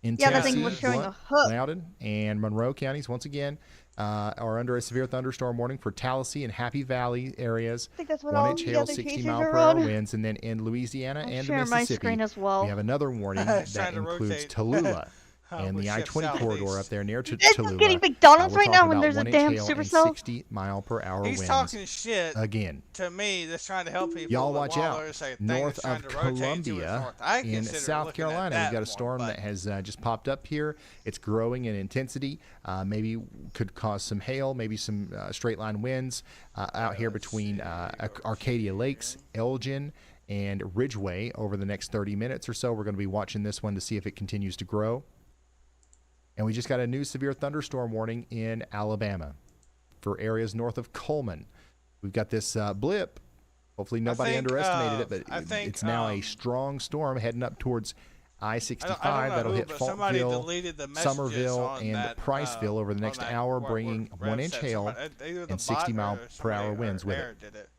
In Yeah, that thing Tennessee, was showing a Blunt, hook. Loudoun, and Monroe counties, once again, are under a severe thunderstorm warning for Tallahassee and Happy Valley areas. I think that's what all 1-inch the hail, other cases 60 are mile-per-hour on. winds. And then in Louisiana I'll and share my Mississippi, screen as well. we have another warning It's that trying to includes rotate. Tallulah. and We the shift I-20 corridor southeast. up there near It's Tallulah. getting McDonald's we're right now talking when about there's a 1-inch damn hail and supercell. 60-mile-per-hour He's winds talking shit again. to me that's trying to help people. Y'all that watch out. Waller is a thing North that's trying of to rotate to its Columbia north. I in consider South looking at Carolina, that we've got a more, storm but that has just popped up here. It's growing in intensity. Maybe could cause some hail, maybe some straight line winds out here between Arcadia Lakes, Elgin, and Ridgeway over the next 30 minutes or so. We're going to be watching this one to see if it continues to grow. And we just got a new severe thunderstorm warning in Alabama for areas north of Coleman. We've got this blip. Hopefully nobody underestimated it, but it's now a strong storm heading up towards I-65. That'll hit Faultville, Summerville, and Priceville over the next hour, bringing 1-inch hail and 60-mile-per-hour winds with it.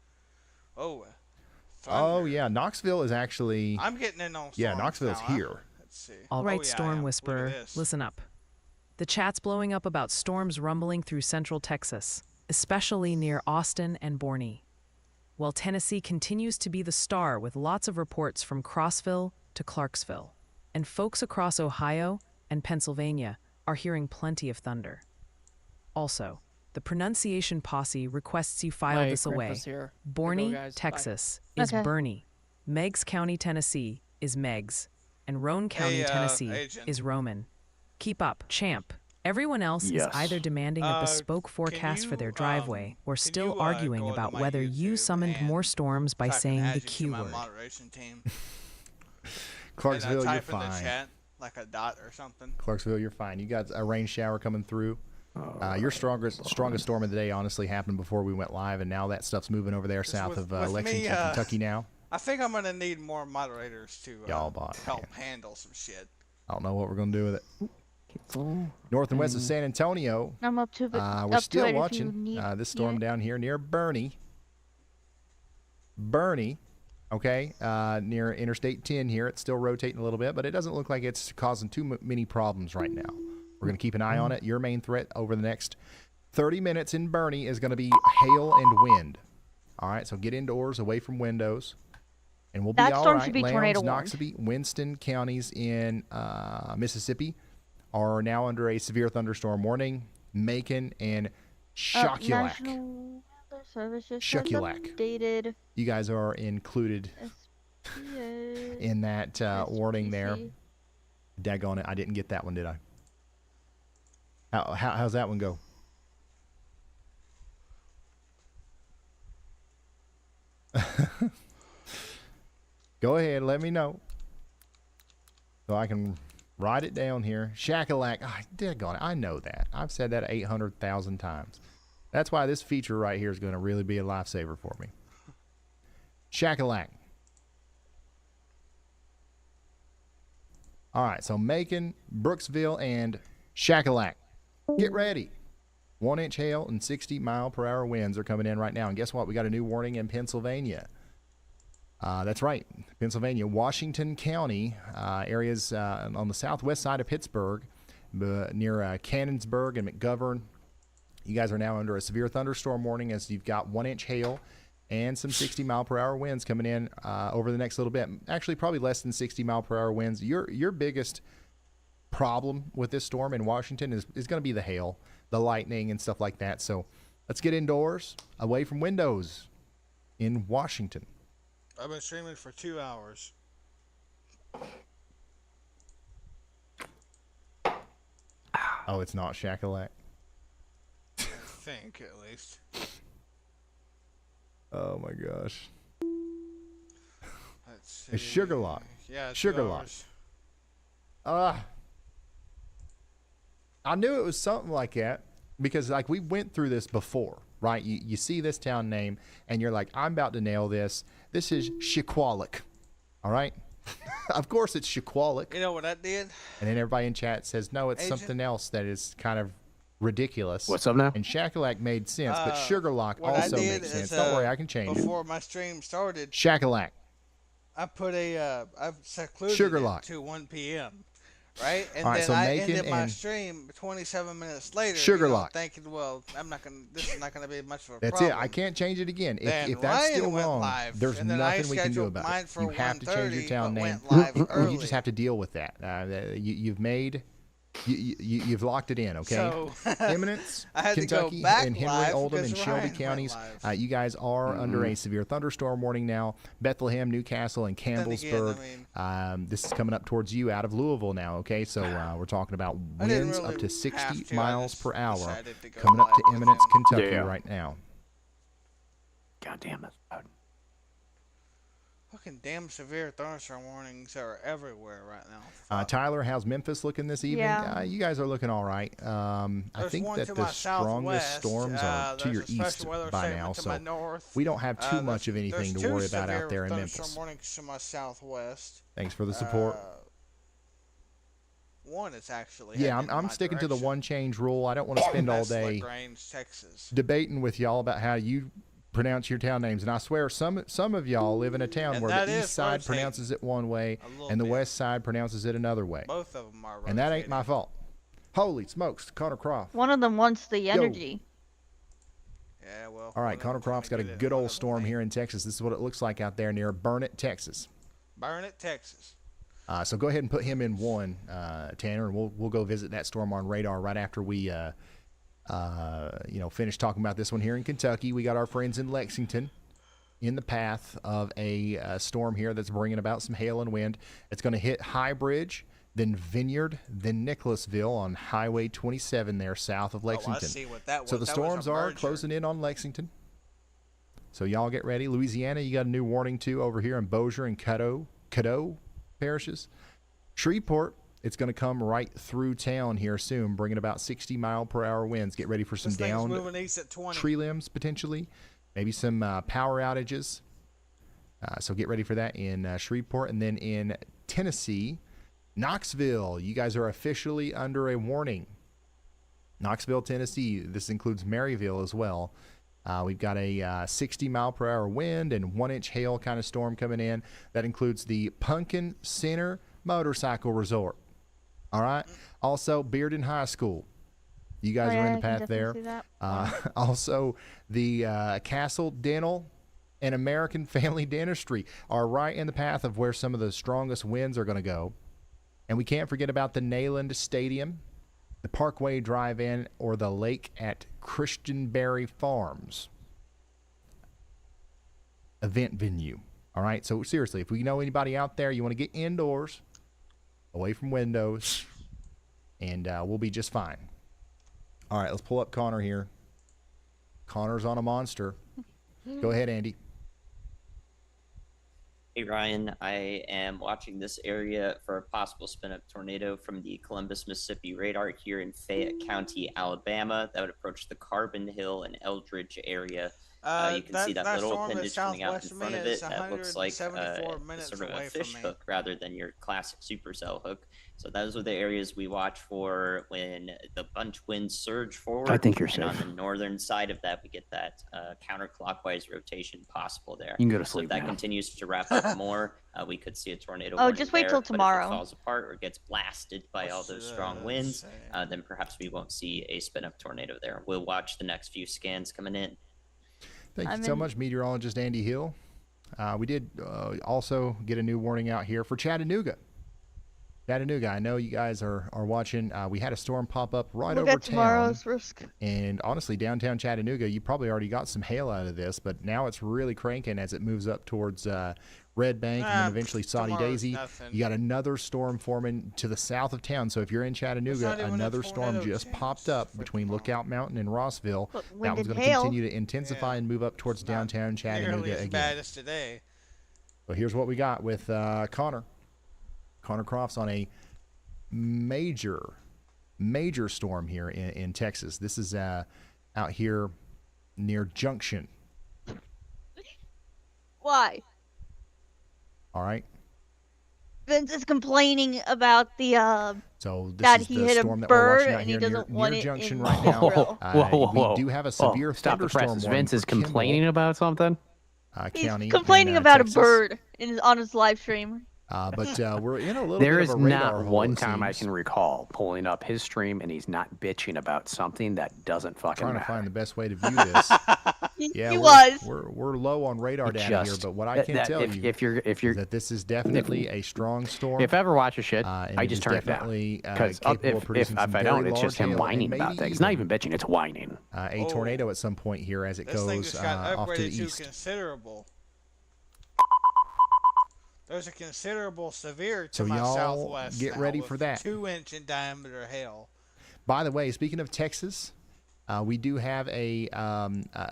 Oh, yeah. Knoxville is actually... I'm getting in on Yeah, storms Knoxville's now. here. Let's see. All right, Oh, yeah, I Storm am. Look at Whisperer, this. listen up. The chat's blowing up about storms rumbling through central Texas, especially near Austin and Boerne. While Tennessee continues to be the star with lots of reports from Crossville to Clarksville, and folks across Ohio and Pennsylvania are hearing plenty of thunder. Also, the pronunciation posse requests you file My this away. grandpa's here. Gotta go, Boerne, guys. Bye. Texas is Okay. Bernie. Meigs County, Tennessee is Meigs. And Roane County, Tennessee agent. is Roman. Keep up, champ. Everyone else Yes. is either demanding a bespoke can forecast for their you, driveway or can still you, arguing go about into my whether you YouTube summoned and more storms by so I can saying add the you to Q my word. moderation team. Clarksville, and I you're type in the fine. chat like a dot or something. Clarksville, you're fine. You got a rain shower coming through. Your strongest storm of the day honestly happened before we went live, and now that stuff's moving over there south with- of with me, Lexington, Kentucky now. I think I'm gonna need more moderators to Y'all bought it, help man. handle some shit. I don't know what we're going to do with it. North and west of San Antonio, I'm up to it. we're up to still it if you watching need this storm it. down here near Bernie, okay, near Interstate 10 here. It's still rotating a little bit, but it doesn't look like it's causing too many problems right now. We're going to keep an eye on it. Your main threat over the next 30 minutes in Bernie is going to be hail and wind. All right, so get indoors, away from windows, and we'll be That all storm right. should be Lowndes, tornado warned. Noxubee, Winston counties in Mississippi are now under a severe thunderstorm warning. Macon and Shoculac. National Weather Service just said Shoculac. updated You guys are included SPA. in that warning there. SPC. Daggone it, I didn't get that one, did I? How's that one go? Go ahead, let me know. So I can write it down here. Shackalak. Oh, daggone it, I know that. I've said that 800,000 times. That's why this feature right here is going to really be a lifesaver for me. Shackalak. All right, so Macon, Brooksville, and Shackalak. Get ready. 1-inch hail and 60-mile-per-hour winds are coming in right now. And guess what? We got a new warning in Pennsylvania. That's right. Pennsylvania, Washington County, areas on the southwest side of Pittsburgh, near Cannonsburg and McGovern. You guys are now under a severe thunderstorm warning as you've got 1-inch hail and some 60-mile-per-hour winds coming in over the next little bit. Actually, probably less than 60-mile-per-hour winds. Your biggest problem with this storm in Washington is going to be the hail, the lightning, and stuff like that. So let's get indoors, away from windows in Washington. I've been streaming for 2 hours. Oh, it's not Shackalak. I think, at least. Oh my gosh. Let's see. It's Sugarlock. Yeah, 2 Sugarlock. hours. I knew it was something like that because like we went through this before, right? You see this town name and you're like, I'm about to nail this. This is Shiqualik. All right? Of course it's Shiqualik. You know what I did? And then everybody in chat says, no, it's Agent? something else that is kind of ridiculous. What's up now? And Shackalak made sense, but Sugarlock What I also did makes is, sense. Don't worry, I can change it. Before my stream started, Shackalak. I put I've secluded Sugarlock. it to 1 p.m. Right? And All right, then so I Macon ended my and stream 27 minutes later. Sugarlock. Thinking, well, this is not going to be much of a That's problem. it. I can't change it again. Then If that's Ryan still went wrong, live, there's and then I nothing we can do scheduled about mine it. for You have to change your 1:30, town but name. went live You early. just have to deal with that. You've made You've locked it in, okay? So Eminence, I had to go Kentucky, back and Henry live Oldham and because Shelby Ryan went counties. live. You guys are under a severe thunderstorm warning now. Bethlehem, Newcastle, and Then again, Campbellsburg. This is coming up towards you out of Louisville now, okay? So we're talking about I didn't winds really up to have 60 to, I miles just per hour decided to go coming up live to with Eminence, him. Kentucky Yeah. right now. God damn it. Fucking damn severe thunderstorm warnings are everywhere right now. Tyler, how's Memphis looking this evening? Yeah. You guys are looking all right. I There's think one that to the my strongest southwest. storms are to There's your a special east weather by statement now, to so my north. we don't have too much of There's anything to two worry about out severe there in thunderstorm Memphis. warnings to my southwest. Thanks for the support. One is actually Yeah, heading in I'm my sticking to the direction. one change rule. I don't want to spend all That's day LaGrange, Texas. debating with y'all about how you pronounce your town names. And I swear, some of y'all live in a town And where that the is east side rotating pronounces it one way a little and the bit. west side pronounces it another way. Both of them are And that ain't my rotating. fault. Holy smokes, Connor Croft. One of them wants the energy. Yeah, well. All right, one of Connor them's gonna Croft's got a get it, good one old of them storm ain't. here in Texas. This is what it looks like out there near Burnett, Texas. Burnett, Texas. So go ahead and put him in one, Tanner, and we'll go visit that storm on radar right after we finish talking about this one here in Kentucky. We got our friends in Lexington in the path of a storm here that's bringing about some hail and wind. It's going to hit High Bridge, then Vineyard, then Nicholasville on Highway 27 there south of Lexington. Oh, I see what that was. So the That was a storms are merger. closing in on Lexington. So y'all get ready. Louisiana, you got a new warning too over here in Bossier and Caddo parishes. Shreveport, it's going to come right through town here soon, bringing about 60-mile-per-hour winds. Get ready for some This thing's downed moving east at 20. tree limbs potentially, maybe some power outages. So get ready for that in Shreveport. And then in Tennessee, Knoxville, you guys are officially under a warning. Knoxville, Tennessee, this includes Maryville as well. We've got a 60-mile-per-hour wind and 1-inch hail kind of storm coming in. That includes the Pumpkin Center Motorcycle Resort. All right. Also, Bearden High School. You guys are in the path there. Also, the Castle Dental and American Family Dentistry are right in the path of where some of the strongest winds are going to go. And we can't forget about the Neyland Stadium, the Parkway Drive-In, or the lake at Christianberry Farms event venue. All right, so seriously, if we know anybody out there, you want to get indoors, away from windows, and we'll be just fine. All right, let's pull up Connor here. Connor's on a monster. Go ahead, Andy. Hey Ryan, I am watching this area for a possible spin-up tornado from the Columbus, Mississippi radar here in Fayette County, Alabama. That would approach the Carbon Hill and Eldridge area. You can see that little storm appendage that's coming out in southwest of front me of is it. That looks like 174 minutes sort of away a from fish me. hook rather than your classic supercell hook. So those are the areas we watch for when the bunch winds surge forward. I think you're and on safe. the northern side of that, we get that counterclockwise rotation possible there. You can go to So if sleep that now. continues to wrap up more, we could see a tornado. Oh, warning just wait there, till but if it tomorrow. falls apart or gets blasted by all those strong winds, then perhaps we won't see a spin-up tornado there. We'll watch the next few scans coming in. Thank I'm you so in- much, meteorologist Andy Hill. We did also get a new warning out here for Chattanooga. Chattanooga, I know you guys are watching. We had a storm pop up right Look over at town. tomorrow's risk. And honestly, downtown Chattanooga, you probably already got some hail out of this, but now it's really cranking as it moves up towards Red Bank and then eventually Saudi tomorrow's Daisy. nothing. You got another storm forming to the south of town. So if you're in not Chattanooga, even a another storm tornado just chance popped up for between tomorrow. Lookout Mountain and Rossville. But That wind one's and going to hail. continue to intensify Yeah. and move up towards Not downtown Nearly Chattanooga as again. bad as today. So here's what we got with Connor. Connor Croft's on a major storm here in Texas. This is out here near Junction. Why? All right. Vince is complaining about the So this that is he the hit a storm that we're bird watching out and he here doesn't near want it Junction in right the now. grill. We do have a severe Stop the thunderstorm presses. warning Vince is for Kimball, complaining about something. He's County complaining in, about Texas. a bird on his live stream. But we're in a little There bit is of a radar not hole, one it time I seems. can recall pulling up his stream and he's not bitching about something that doesn't fucking Trying to matter. find the best way to view this. Yeah, he we're, was. We're low on radar It data here, just- but what I can that- tell if, you if you're is that this is definitely a strong storm. if ever watch a shit, and I it just is turn it down. definitely Because capable of producing some if I very don't, it's just large him hail and whining about maybe things. Not even, even bitching, it's whining. a tornado at some point here as it This thing goes just got off to the upgraded to east. considerable. There's a considerable severe to So my y'all southwest get now ready with for that. 2-inch in diameter hail. By the way, speaking of Texas, we do have a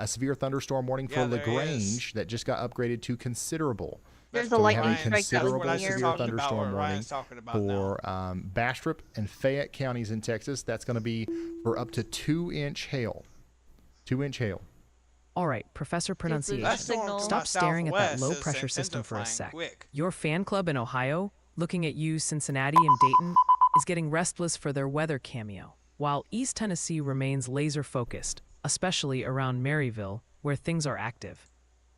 severe thunderstorm warning for Yeah, there LaGrange that just got upgraded to considerable. There's So a we have lightning a strike that was considerable in the air. severe Talking about thunderstorm what warning Ryan's talking about now. for Bastrop and Fayette counties in Texas. That's going to be for up to 2-inch hail. 2-inch hail. All right, Professor That Pronunciation. storm to my Stop staring at that southwest low is pressure system for a intensifying sec. quick. Your fan club in Ohio, looking at you, Cincinnati and Dayton, is getting restless for their weather cameo, while East Tennessee remains laser focused, especially around Maryville, where things are active.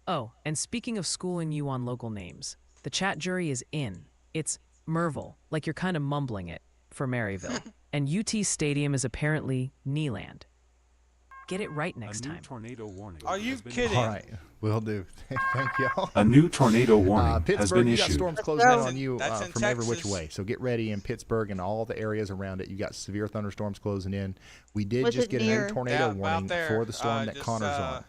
Oh, and speaking of schooling you on local names, the chat jury is in. It's Merville, like you're kind of mumbling it, for Maryville. And UT Stadium is apparently Kneeland. Get it right next time. Tornado warning. Are you kidding? All right, will do. Thank y'all. A new tornado warning has Pittsburgh, been you got issued. storms closing in That's on in- you that's in from every which Texas. way. So get ready in Pittsburgh and all the areas around it. You got severe thunderstorms closing in. We did Was just it get a near? new tornado Yeah, about warning there. for the storm that Just, Connor's on.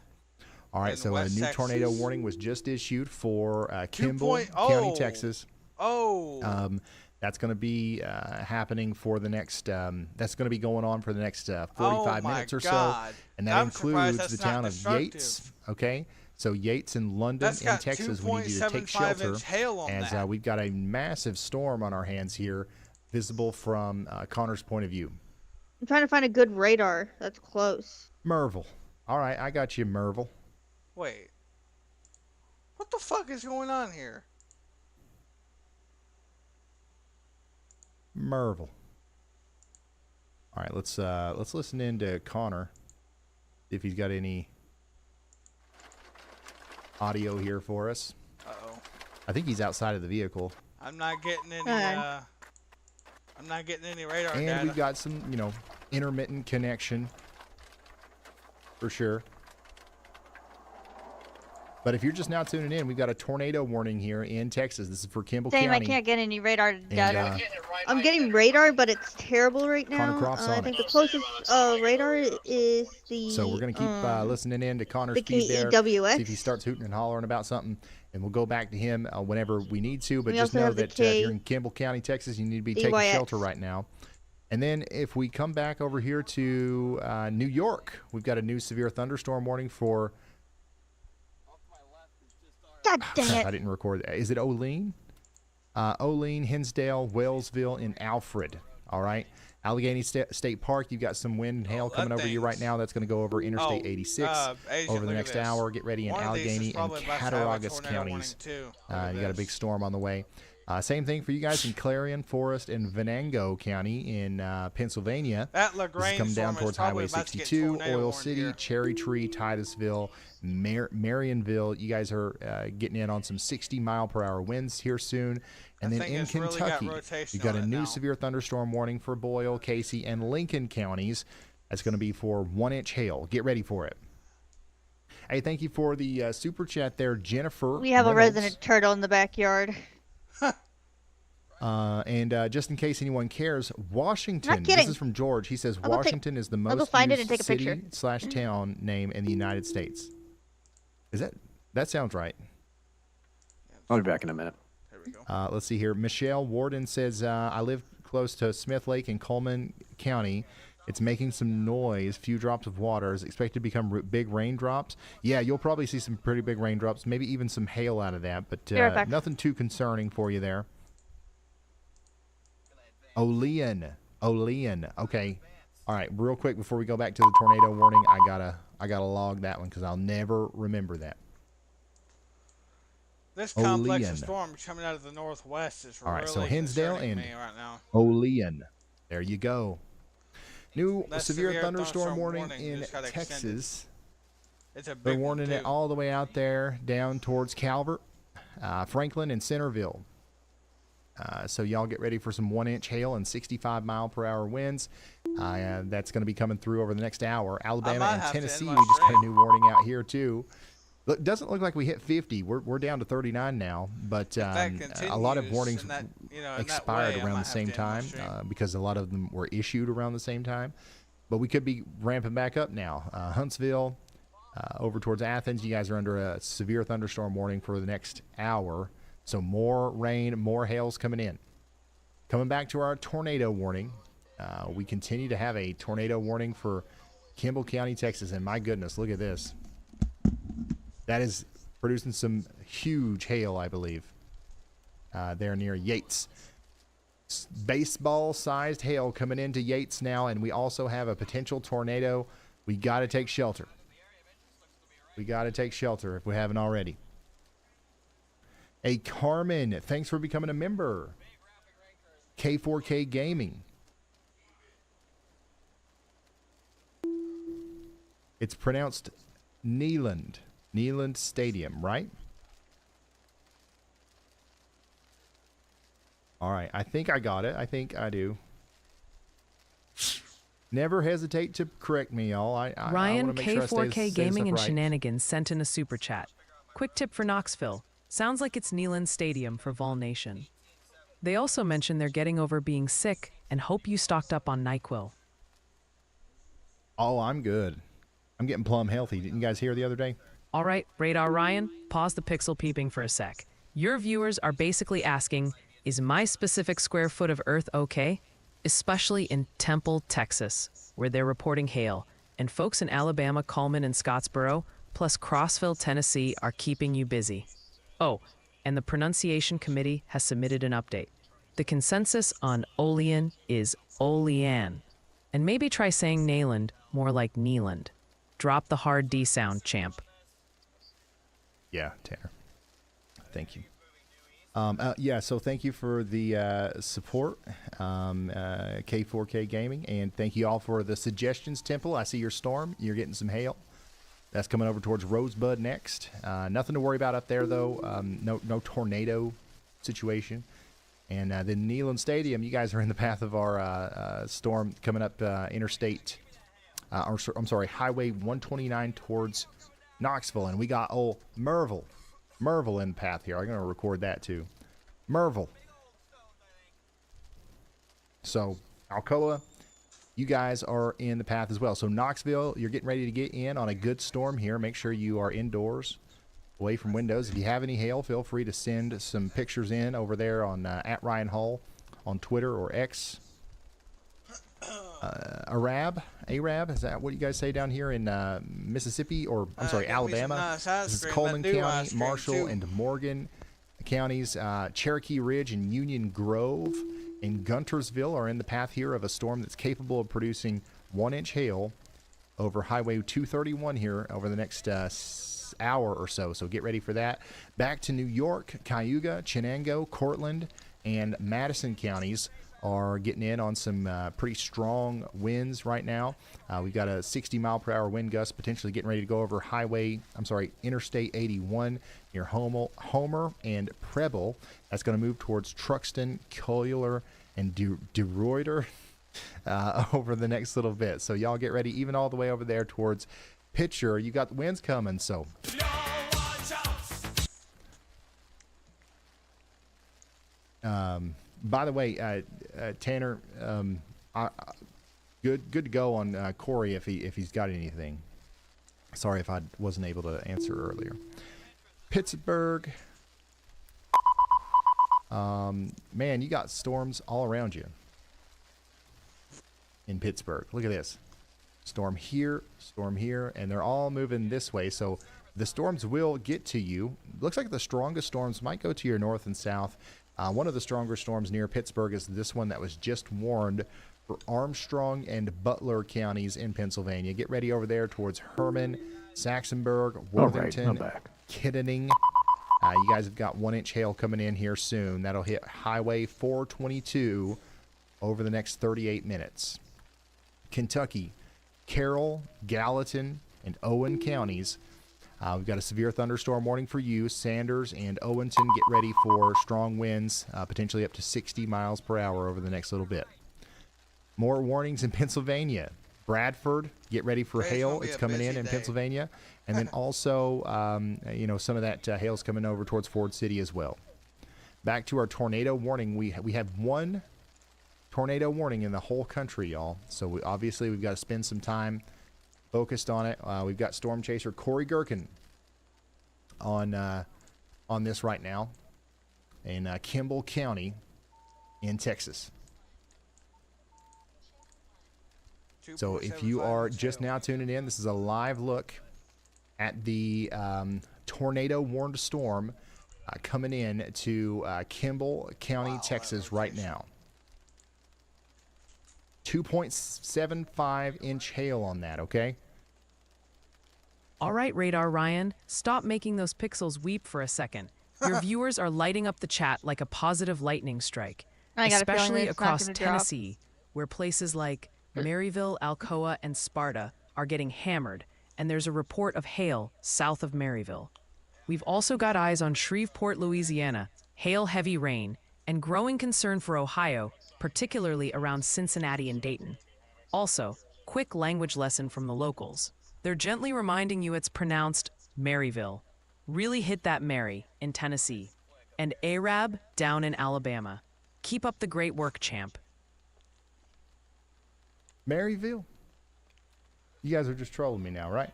All right, in so a West new tornado Texas. warning was just issued for Kimball 2.0. County, Texas. Oh. That's going to be happening for the next. That's going to be going on for the next 45 my minutes or God. so, and that I'm surprised includes that's the not town of Yates. destructive. Okay, so Yates in London That's in got Texas, we need you to take 2.75 shelter inch hail on as that. we've got a massive storm on our hands here, visible from Connor's point of view. I'm trying to find a good radar that's close. Merville. All right, I got you, Merville. Wait. What the fuck is going on here? Merville. All right, let's listen in to Connor, see if he's got any audio here for us. Uh-oh. I think he's outside of the vehicle, I'm not getting any Alright. I'm not getting any radar and data. we've got some, intermittent connection for sure. But if you're just now tuning in, we've got a tornado warning here in Texas. This is for Kimball Same, I County. can't get any radar And, data. I'm getting radar, but it's terrible right Connor now. Croft's I on think it. the closest radar is the. So we're going to keep listening in to Connor's the feed there. KEWX. See if he starts hooting and hollering about something, and we'll go back to him whenever we need to. But We just also know have the that if you're in Kimball County, Texas, you need to be taking EYX. shelter right now. And then if we come back over here to New York, we've got a new severe thunderstorm warning for. God dang I it! didn't record that. Is it Olean? Olean, Hinsdale, Wellsville, and Alfred. All right. Allegheny State Park, you've got some wind and hail that coming over you right thing's- now. That's going to go over Interstate 86 Agent, over the look at next this. hour. Get ready in One of these is Allegheny and probably about to have a Cattaraugus tornado warning, counties. too. Look at You got a this. big storm on the way. Same thing for you guys in Clarion, Forest, and Venango County in Pennsylvania. That This is LaGrange coming down storm is towards probably Highway about to get 62, tornado Oil warned City, here. Cherry Tree, Titusville, Marionville. You guys are getting in on some 60-mile-per-hour winds here soon. And That then thing in has really got Kentucky, rotation you've got on a it new now. severe thunderstorm warning for Boyle, Casey, and Lincoln counties. That's going to be for 1-inch hail. Get ready for it. Hey, thank you for the super chat there, Jennifer. We have a Reynolds. resident turtle in the backyard. And just in case anyone cares, Washington. This kidding. is from George. He says I'll go Washington is the I'll go most find it used and take a picture. city/town name in the United States. Is that sounds right? I'll be back in a minute. There we go. Let's see here. Michelle Warden says I live close to Smith Lake in Coleman County. It's making some noise. Few drops of water is expected to become big raindrops. Yeah, you'll probably see some pretty big raindrops, maybe even some hail out of that, but Be right back. nothing too concerning for you there. Olean. Okay. All right, real quick before we go back to the tornado warning, I gotta log that one because I'll never remember that. This complex Olean. of storms coming out of the northwest is All right, really so Hinsdale concerning and me right now. Olean. There you go. New That severe thunderstorm warning in just got extended. Texas. It's a big They're one, warning it too. all the way out there down towards Calvert, Franklin, and Centerville. So y'all get ready for some 1-inch hail and 65-mile-per-hour winds. That's going to be coming through over the next hour. Alabama might and have to Tennessee, end my we just got a stream. new warning out here too. Look, doesn't look like we hit 50. We're down to 39 now, but that a lot of continues warnings in that, in that expired way, I around might the have same to end my time stream. because a lot of them were issued around the same time. But we could be ramping back up now. Huntsville, over towards Athens, you guys are under a severe thunderstorm warning for the next hour. So more rain, more hail's coming in. Coming back to our tornado warning, we continue to have a tornado warning for Kimball County, Texas. And my goodness, look at this. That is producing some huge hail, I believe. There near Yates. Baseball-sized hail coming into Yates now, and we also have a potential tornado. We got to take shelter. We got to take shelter if we haven't already. Hey, Carmen, thanks for becoming a member. K4K Gaming. It's pronounced Neyland. Neyland Stadium, right? All right, I think I got it. I think I do. Never hesitate to correct me, y'all. I Ryan wanna make sure I say K4K stuff Gaming and right. Shenanigans sent in a super chat. Quick tip for Knoxville. Sounds like it's Neyland Stadium for Vol Nation. They also mentioned they're getting over being sick and hope you stocked up on NyQuil. Oh, I'm good. I'm getting plumb healthy. Didn't you guys hear the other day? All right, Radar Ryan, pause the pixel peeping for a sec. Your viewers are basically asking, is my specific square foot of Earth okay? Especially in Temple, Texas, where they're reporting hail, and folks in Alabama, Cullman, and Scottsboro, plus Crossville, Tennessee, are keeping you busy. Oh, and the pronunciation committee has submitted an update. The consensus on Olean is Olean. And maybe try saying Neyland more like Neeland. Drop the hard D sound, champ. Yeah, Tanner. Thank you. Yeah, so thank you for the support, K4K Gaming, and thank you all for the suggestions, Temple. I see your storm. You're getting some hail. That's coming over towards Rosebud next. Nothing to worry about up there, though. No tornado situation. And then Neyland Stadium, you guys are in the path of our storm coming up interstate, I'm sorry, Highway 129 towards Knoxville. And we got old Merville in the path here. I'm going to record that too. Merville. So, Alcoa, you guys are in the path as well. So, Knoxville, you're getting ready to get in on a good storm here. Make sure you are indoors, away from windows. If you have any hail, feel free to send some pictures in over there on at Ryan Hull on Twitter or X. Arab, is that what you guys say down here in Mississippi, or I'm sorry, Alabama? This is Coleman County, Marshall, and Morgan counties. Cherokee Ridge and Union Grove and Guntersville are in the path here of a storm that's capable of producing 1-inch hail over Highway 231 here over the next hour or so. So get ready for that. Back to New York, Cayuga, Chenango, Cortland, and Madison counties are getting in on some pretty strong winds right now. We've got a 60-mile-per-hour wind gust potentially getting ready to go over Interstate 81 near Homer and Preble. That's going to move towards Truxton, Collier, and DeRuyter over the next little bit. So y'all get ready, even all the way over there towards Pitcher. You got the winds coming, so... by the way, Tanner, good to go on Corey if he's got anything. Sorry if I wasn't able to answer earlier. Pittsburgh, man, you got storms all around you in Pittsburgh. Look at this, storm here, and they're all moving this way. So the storms will get to you. Looks like the strongest storms might go to your north and south. One of the stronger storms near Pittsburgh is this one that was just warned for Armstrong and Butler counties in Pennsylvania. Get ready over there towards Herman, Saxonburg, Worthington, Kittening. You guys have got 1-inch hail coming in here soon. That'll hit Highway 422 over the next 38 minutes. Kentucky, Carroll, Gallatin, and Owen counties. We've got a severe thunderstorm warning for you. Sanders and Owenton, get ready for strong winds, potentially up to 60 miles per hour over the next little bit. More warnings in Pennsylvania. Bradford, get ready for Today's hail. gonna be It's a coming busy in day. Pennsylvania. And then also, some of that hail's coming over towards Ford City as well. Back to our tornado warning. We have one tornado warning in the whole country, y'all. So obviously we've got to spend some time focused on it. We've got Storm Chaser Corey Gherkin on this right now in Kimball County in Texas. So if you are just now tuning in, this is a live look at the tornado warned storm coming in to Kimball County, Texas right now. 2.75 inch hail on that, okay? All right, Radar Ryan, stop making those pixels weep for a second. Your viewers are lighting up the chat like a positive lightning strike, I got a feeling especially that it's not across gonna drop. Tennessee, where places like Maryville, Alcoa, and Sparta are getting hammered, and there's a report of hail south of Maryville. We've also got eyes on Shreveport, Louisiana, hail, heavy rain, and growing concern for Ohio, particularly around Cincinnati and Dayton. Also, quick language lesson from the locals. They're gently reminding you it's pronounced Maryville. Really hit that Mary in Tennessee. And Arab down in Alabama. Keep up the great work, champ. Maryville? You guys are just trolling me now, right?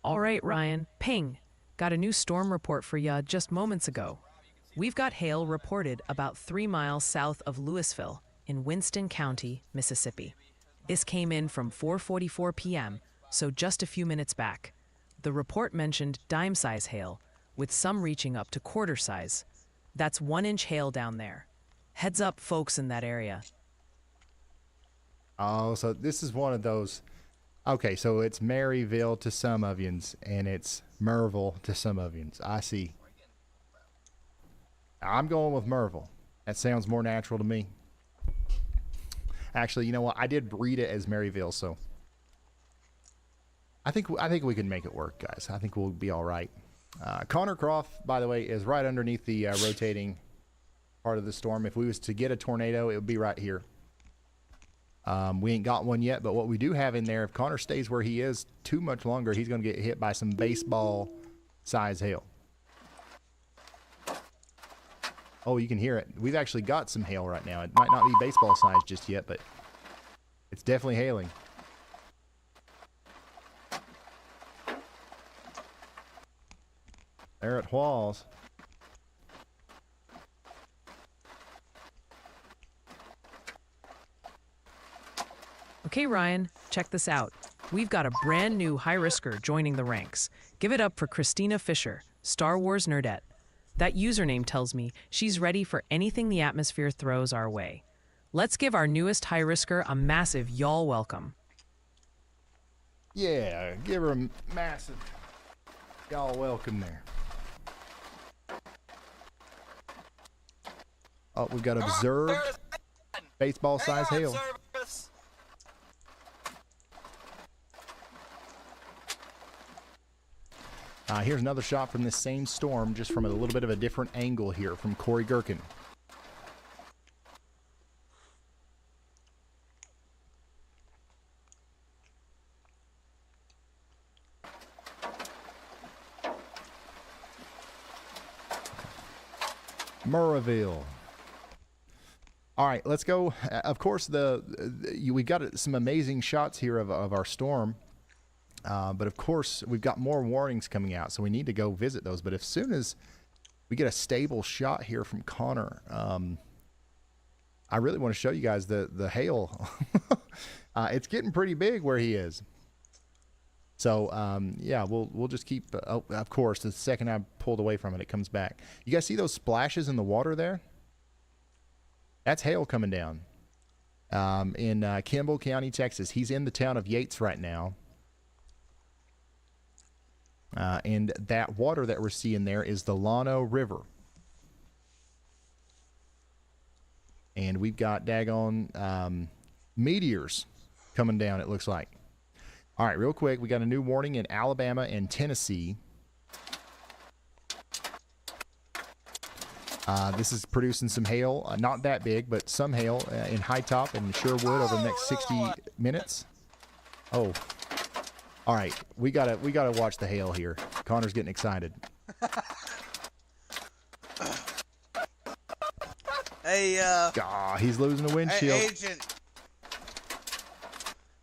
All right, Ryan. Ping. Got a new storm report for ya just moments ago. We've got hail reported about 3 miles south of Louisville in Winston County, Mississippi. This came in from 4:44 p.m., so just a few minutes back. The report mentioned dime-size hail, with some reaching up to quarter size. That's 1-inch hail down there. Heads up, folks in that area. Oh, so this is one of those. Okay, so it's Maryville to some of yous, and it's Merville to some of yous. I see. I'm going with Merville. That sounds more natural to me. Actually, you know what? I did read it as Maryville, so I think we can make it work, guys. I think we'll be all right. Connor Croft, by the way, is right underneath the rotating part of the storm. If we was to get a tornado, it would be right here. We ain't got one yet, but what we do have in there, if Connor stays where he is too much longer, he's going to get hit by some baseball size hail. Oh, you can hear it. We've actually got some hail right now. It might not be baseball size just yet, but it's definitely hailing. There at Walls. Okay, Ryan, check this out. We've got a brand new high-risker joining the ranks. Give it up for Christina Fisher, Star Wars Nerdette. That username tells me she's ready for anything the atmosphere throws our way. Let's give our newest high-risker a massive y'all welcome. Yeah, give her a massive y'all welcome there. Oh, we've got observed baseball size hail. Here's another shot from this same storm, just from a little bit of a different angle here from Corey Gherkin. Murrayville. All right, let's go. Of course, we've got some amazing shots here of our storm. But of course, we've got more warnings coming out, so we need to go visit those. But as soon as we get a stable shot here from Connor, I really want to show you guys the hail. It's getting pretty big where he is. So yeah, we'll just keep. Oh, of course, the second I pulled away from it, it comes back. You guys see those splashes in the water there? That's hail coming down in Kimball County, Texas. He's in the town of Yates right now. And that water that we're seeing there is the Llano River. And we've got daggone meteors coming down, it looks like. All right, real quick, we got a new warning in Alabama and Tennessee. This is producing some hail, not that big, but some hail in High Top and Sherwood over the next 60 minutes. Oh, all right, we gotta watch the hail here. Connor's getting excited. Hey, He's losing a windshield. Hey, agent.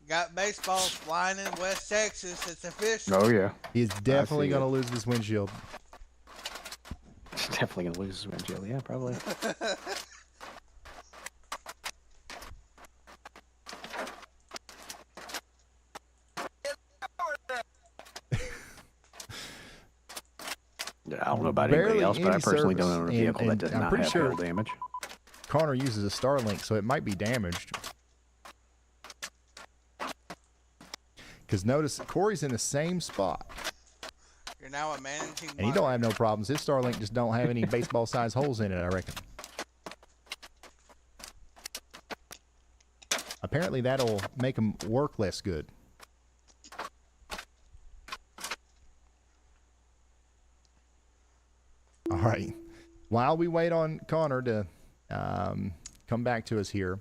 Got baseballs flying in West Texas. It's official. Oh, yeah. He's definitely see gonna it. lose this windshield. Definitely going to lose his windshield. Yeah, probably. Yeah, I don't know about Barely anybody else, but I any personally don't service, own a and- vehicle that and does I'm not pretty have sure- hail damage. Connor uses a Starlink, so it might be damaged. Because notice, Corey's in the same spot, You're now a managing and he don't have no problems. His Starlink just don't have any baseball-sized holes in it, I reckon. Apparently, that'll make him work less good. All right. While we wait on Connor to come back to us here,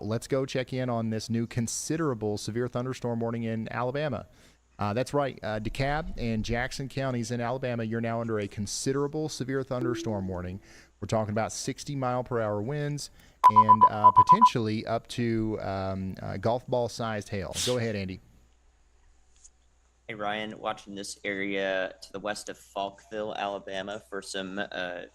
let's go check in on this new considerable severe thunderstorm warning in Alabama. That's right. DeKalb and Jackson counties in Alabama, you're now under a considerable severe thunderstorm warning. We're talking about 60-mile-per-hour winds and potentially up to golf ball-sized hail. Go ahead, Andy. Hey Ryan, watching this area to the west of Falkville, Alabama for some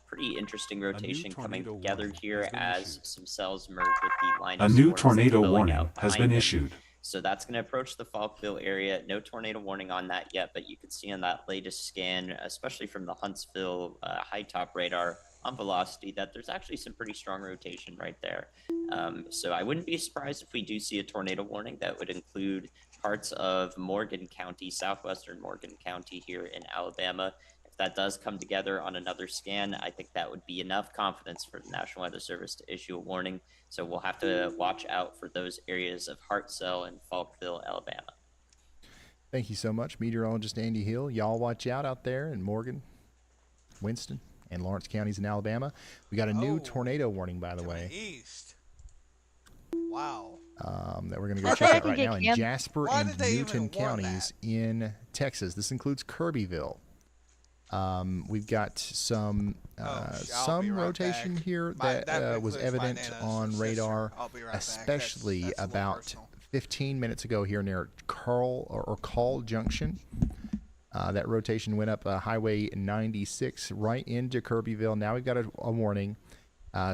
pretty interesting rotation coming tornado together warning here has been as issued. some cells merge with the line A of new storms tornado spilling warning out has behind been them. issued. So that's going to approach the Falkville area. No tornado warning on that yet, but you can see on that latest scan, especially from the Huntsville high top radar on velocity, that there's actually some pretty strong rotation right there. So I wouldn't be surprised if we do see a tornado warning that would include parts of Morgan County, southwestern Morgan County here in Alabama. If that does come together on another scan, I think that would be enough confidence for the National Weather Service to issue a warning. So we'll have to watch out for those areas of Hartselle and Falkville, Alabama. Thank you so much, meteorologist Andy Hill. Y'all watch out there in Morgan, Winston, and Lawrence counties in Alabama. We got a new tornado warning, by the way. East. Wow. That we're going to I go feel check like out we right get now in camp- Jasper Why and did they even Newton warn counties in Texas. This includes Kirbyville. We've got some I'll be some right rotation back. here That that was includes my evident Nana's on sister. radar, I'll be right back. especially That's a little about personal. 15 minutes ago here near Call Junction. That rotation went up Highway 96 right into Kirbyville. Now we've got a warning.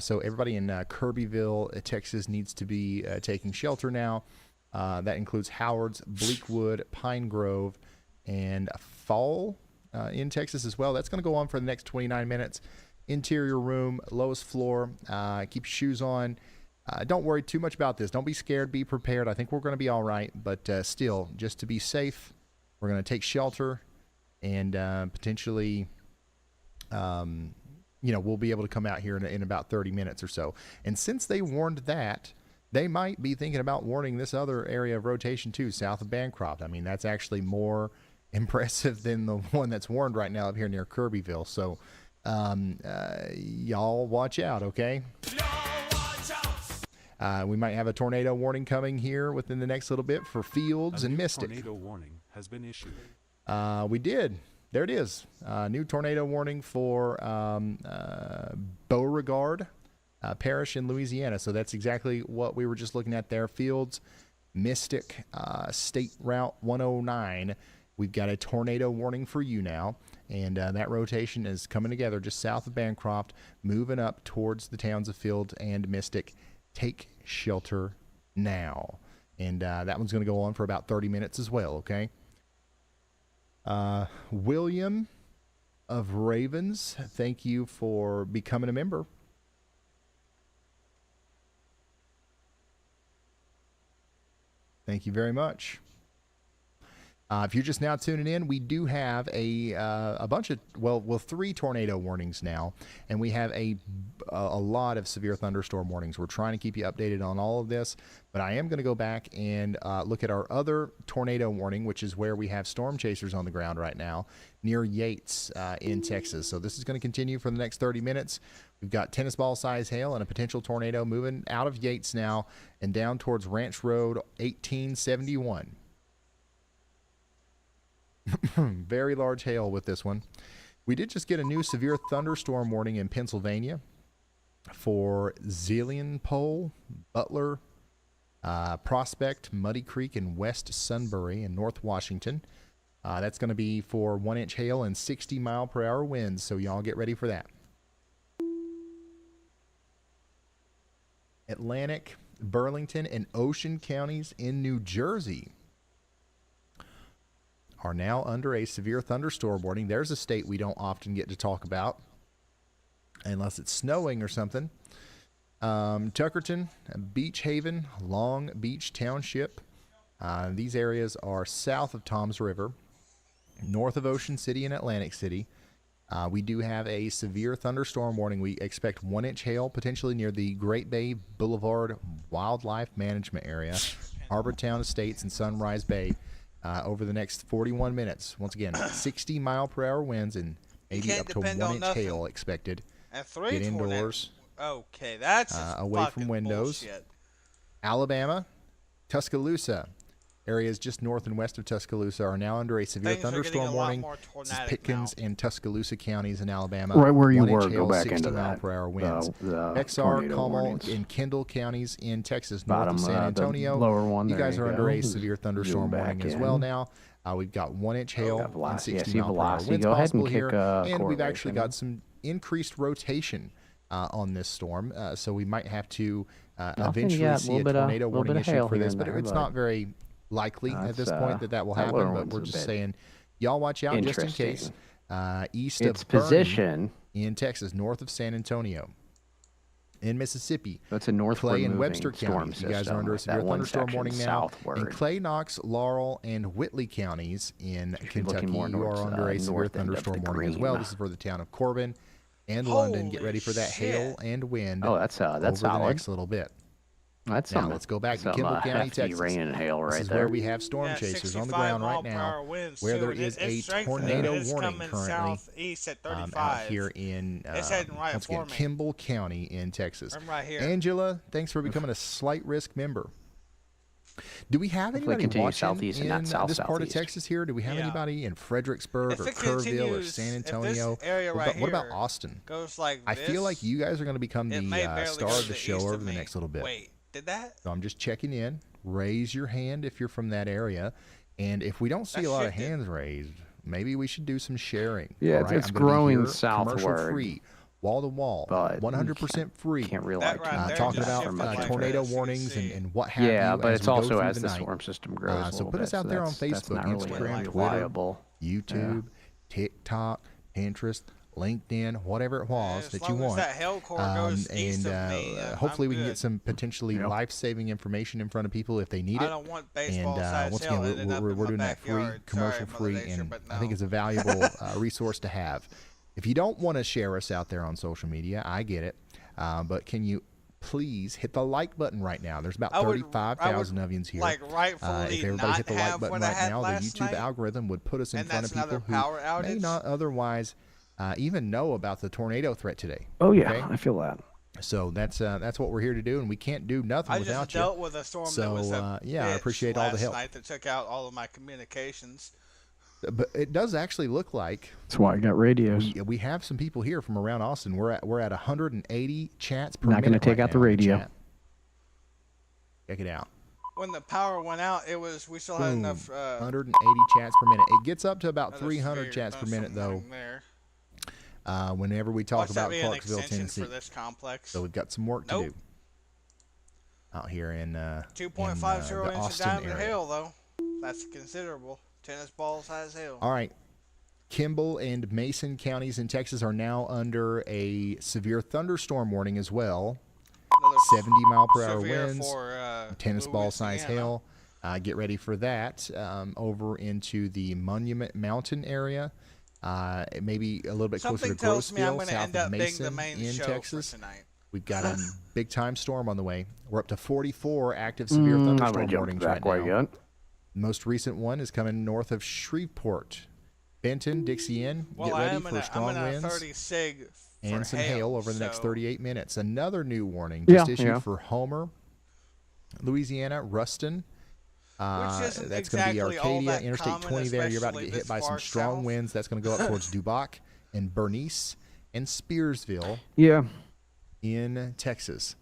So everybody in Kirbyville, Texas needs to be taking shelter now. That includes Howards, Bleakwood, Pine Grove, and Fall in Texas as well. That's going to go on for the next 29 minutes. Interior room, lowest floor. Keep your shoes on. Don't worry too much about this. Don't be scared. Be prepared. I think we're going to be all right. But still, just to be safe, we're going to take shelter and potentially, we'll be able to come out here in about 30 minutes or so. And since they warned that, they might be thinking about warning this other area of rotation too, south of Bancroft. I mean, that's actually more impressive than the one that's warned right now up here near Kirbyville. So, y'all watch out, okay? We might have a tornado warning coming here within the next little bit for Fields and Mystic. Tornado warning has been issued. We did. There it is. New tornado warning for Beauregard Parish in Louisiana. So that's exactly what we were just looking at there. Fields, Mystic, State Route 109. We've got a tornado warning for you now. And that rotation is coming together just south of Bancroft, moving up towards the towns of Fields and Mystic. Take shelter now. And that one's going to go on for about 30 minutes as well, okay? William of Ravens, thank you for becoming a member. Thank you very much. If you're just now tuning in, we do have a bunch of, well, 3 tornado warnings now, and we have a lot of severe thunderstorm warnings. We're trying to keep you updated on all of this, but I am going to go back and look at our other tornado warning, which is where we have storm chasers on the ground right now near Yates in Texas. So this is going to continue for the next 30 minutes. We've got tennis ball size hail and a potential tornado moving out of Yates now and down towards Ranch Road 1871. Very large hail with this one. We did just get a new severe thunderstorm warning in Pennsylvania for Zelienpole, Butler, Prospect, Muddy Creek, and West Sunbury in North Washington. That's going to be for 1-inch hail and 60-mile-per-hour winds, so y'all get ready for that. Atlantic, Burlington, and Ocean counties in New Jersey are now under a severe thunderstorm warning. There's a state we don't often get to talk about unless it's snowing or something. Tuckerton, Beach Haven, Long Beach Township. These areas are south of Toms River, north of Ocean City and Atlantic City. We do have a severe thunderstorm warning. We expect 1-inch hail potentially near the Great Bay Boulevard Wildlife Management Area, Harbor Town Estates, and Sunrise Bay. Over the next 41 minutes. Once again, 60-mile-per-hour winds and maybe up to 1-inch hail expected. And 3 Get indoors. Okay, that's away from windows. Bullshit. Alabama, Tuscaloosa. Areas just north and west of Tuscaloosa are now under a severe thunderstorm warning. This is Pickens and Tuscaloosa counties in Alabama. Right where you 1-inch were, hail, go back 60 into mile that. per hour winds. Bexar, Bexar, Comal, and Kendall counties in Texas, north Bottom, of San Antonio. lower one, you there guys you are go. under a severe Zoom thunderstorm back warning as in. well now. We've got 1-inch hail and velocity. 60 Yeah, see mile per hour velocity. winds Go ahead and possible here. kick, And we've actually correlation. got some increased rotation on this storm, so we might have to eventually got a see a little bit of- tornado little warning bit of issued hail for here this, and but there, it's but not very likely at this point that will that happen, lower but one's we're a just bit saying, y'all watch out just in case. East Its of Bernie position in Texas, north of San Antonio. In Mississippi, That's a northward Clay and moving Webster storm counties. You guys system. are under a That severe one thunderstorm section warning now. southward. In Clay, Knox, Laurel, and Whitley counties in If you're Kentucky, looking more you are towards, under a severe north end of thunderstorm the warning as well. green. This is for the town of Corbin and London. Get Holy ready for that shit. hail and wind Oh, that's over the solid. next little bit. That's Now some, let's go back to some, Kimball County, hefty Texas. rain and hail right This is there. where we have storm chasers on the ground right now, where there is a tornado warning currently southeast at out 35. here in It's heading right once again, for me. Kimball County in Texas. I'm right here. Angela, thanks for becoming a slight risk member. Do we have Hopefully anybody continue watching southeast and in not south, this part of southeast. Texas here? Do we have Yeah. anybody in Fredericksburg If or it Kerrville or continues- San if this Antonio? area What right about- what about here Austin? Goes like I feel like this, you guys are going to become it may the barely star go of to the the show east over of the me. next little bit. Wait, did that? So I'm just checking in. Raise your hand if you're from that area. And if we don't see That a lot of shifted. hands raised, maybe we should do some sharing. Yeah, all it's- right? it's I'm gonna be growing here, southward, commercial free, wall to wall, but 100% free. Can't rely That right there Talking just about shifted like tornado this, you can warnings see. and what have you. Yeah, but as it's we go also through as the the night. storm system grows a So little put bit. us out there on that's Facebook, not really Instagram, Twitter, reliable. YouTube, TikTok, Pinterest, LinkedIn, whatever it was As that you long as want. that hell core goes east And of me, hopefully I'm we can good. get some potentially life-saving information in front of people if they need I it. don't want And baseball-sized once hell again, ending up we're in my doing that free, backyard. commercial Sorry, Mother free, Nature, and but I think no. it's a valuable resource to have. If you don't want to share us out there on social media, I get it. But can you please hit the like button right now? There's about I would- 35,000 of yous here. like, rightfully if everybody not hit the like have button what I right had now, the last YouTube night, algorithm would put us in and front of that's people another power who may outage. not otherwise even know about the tornado threat today. Oh yeah, Okay? I feel that. So that's what we're here to do, and we can't do nothing I without just you. dealt with a storm So, that was a yeah, I bitch appreciate all the last help. night that took out all of my communications. But it does actually look like That's why I got radios. we have some people here from around Austin. We're at 180 chats per Not minute. gonna take right out the now in radio. chat. Check it out. When the power went out, we still had Boom. enough. 180 chats per minute. It gets up to about another 300 sphere, chats per no, minute though. something there. Whenever we talk Watch that about be an Clarksville, extension Tennessee. for this complex. So we've got some work to Nope. do out here in 2.50 the inch Austin diameter area. hail, though. That's considerable. Tennis ball size hail. All right. Kimball and Mason counties in Texas are now under a severe thunderstorm warning as well. Another 70 mile per hour severe winds, for, tennis ball size Louisiana. hail, Get ready for that. Over into the Monument Mountain area. Maybe a little bit closer Something to tells me I'm Grossville, going to south end of up being the Mason main in show Texas. for tonight. We've got a big-time storm on the way. We're up to 44 active severe thunderstorm warnings right now. Yet. Most recent one is coming north of Shreveport. Benton, Dixie Inn, Well, get ready I'm for in strong a winds 30 sig for and some hail over the next so 38 minutes. Another new warning Yeah, just issued yeah. for Homer, Louisiana, Ruston. Which isn't That's going to be exactly all Arcadia, that Interstate common, 20 there. You're about to especially get hit this by some far strong south. winds. That's going to go up towards Dubac and Bernice and Spearsville Yeah. in Texas.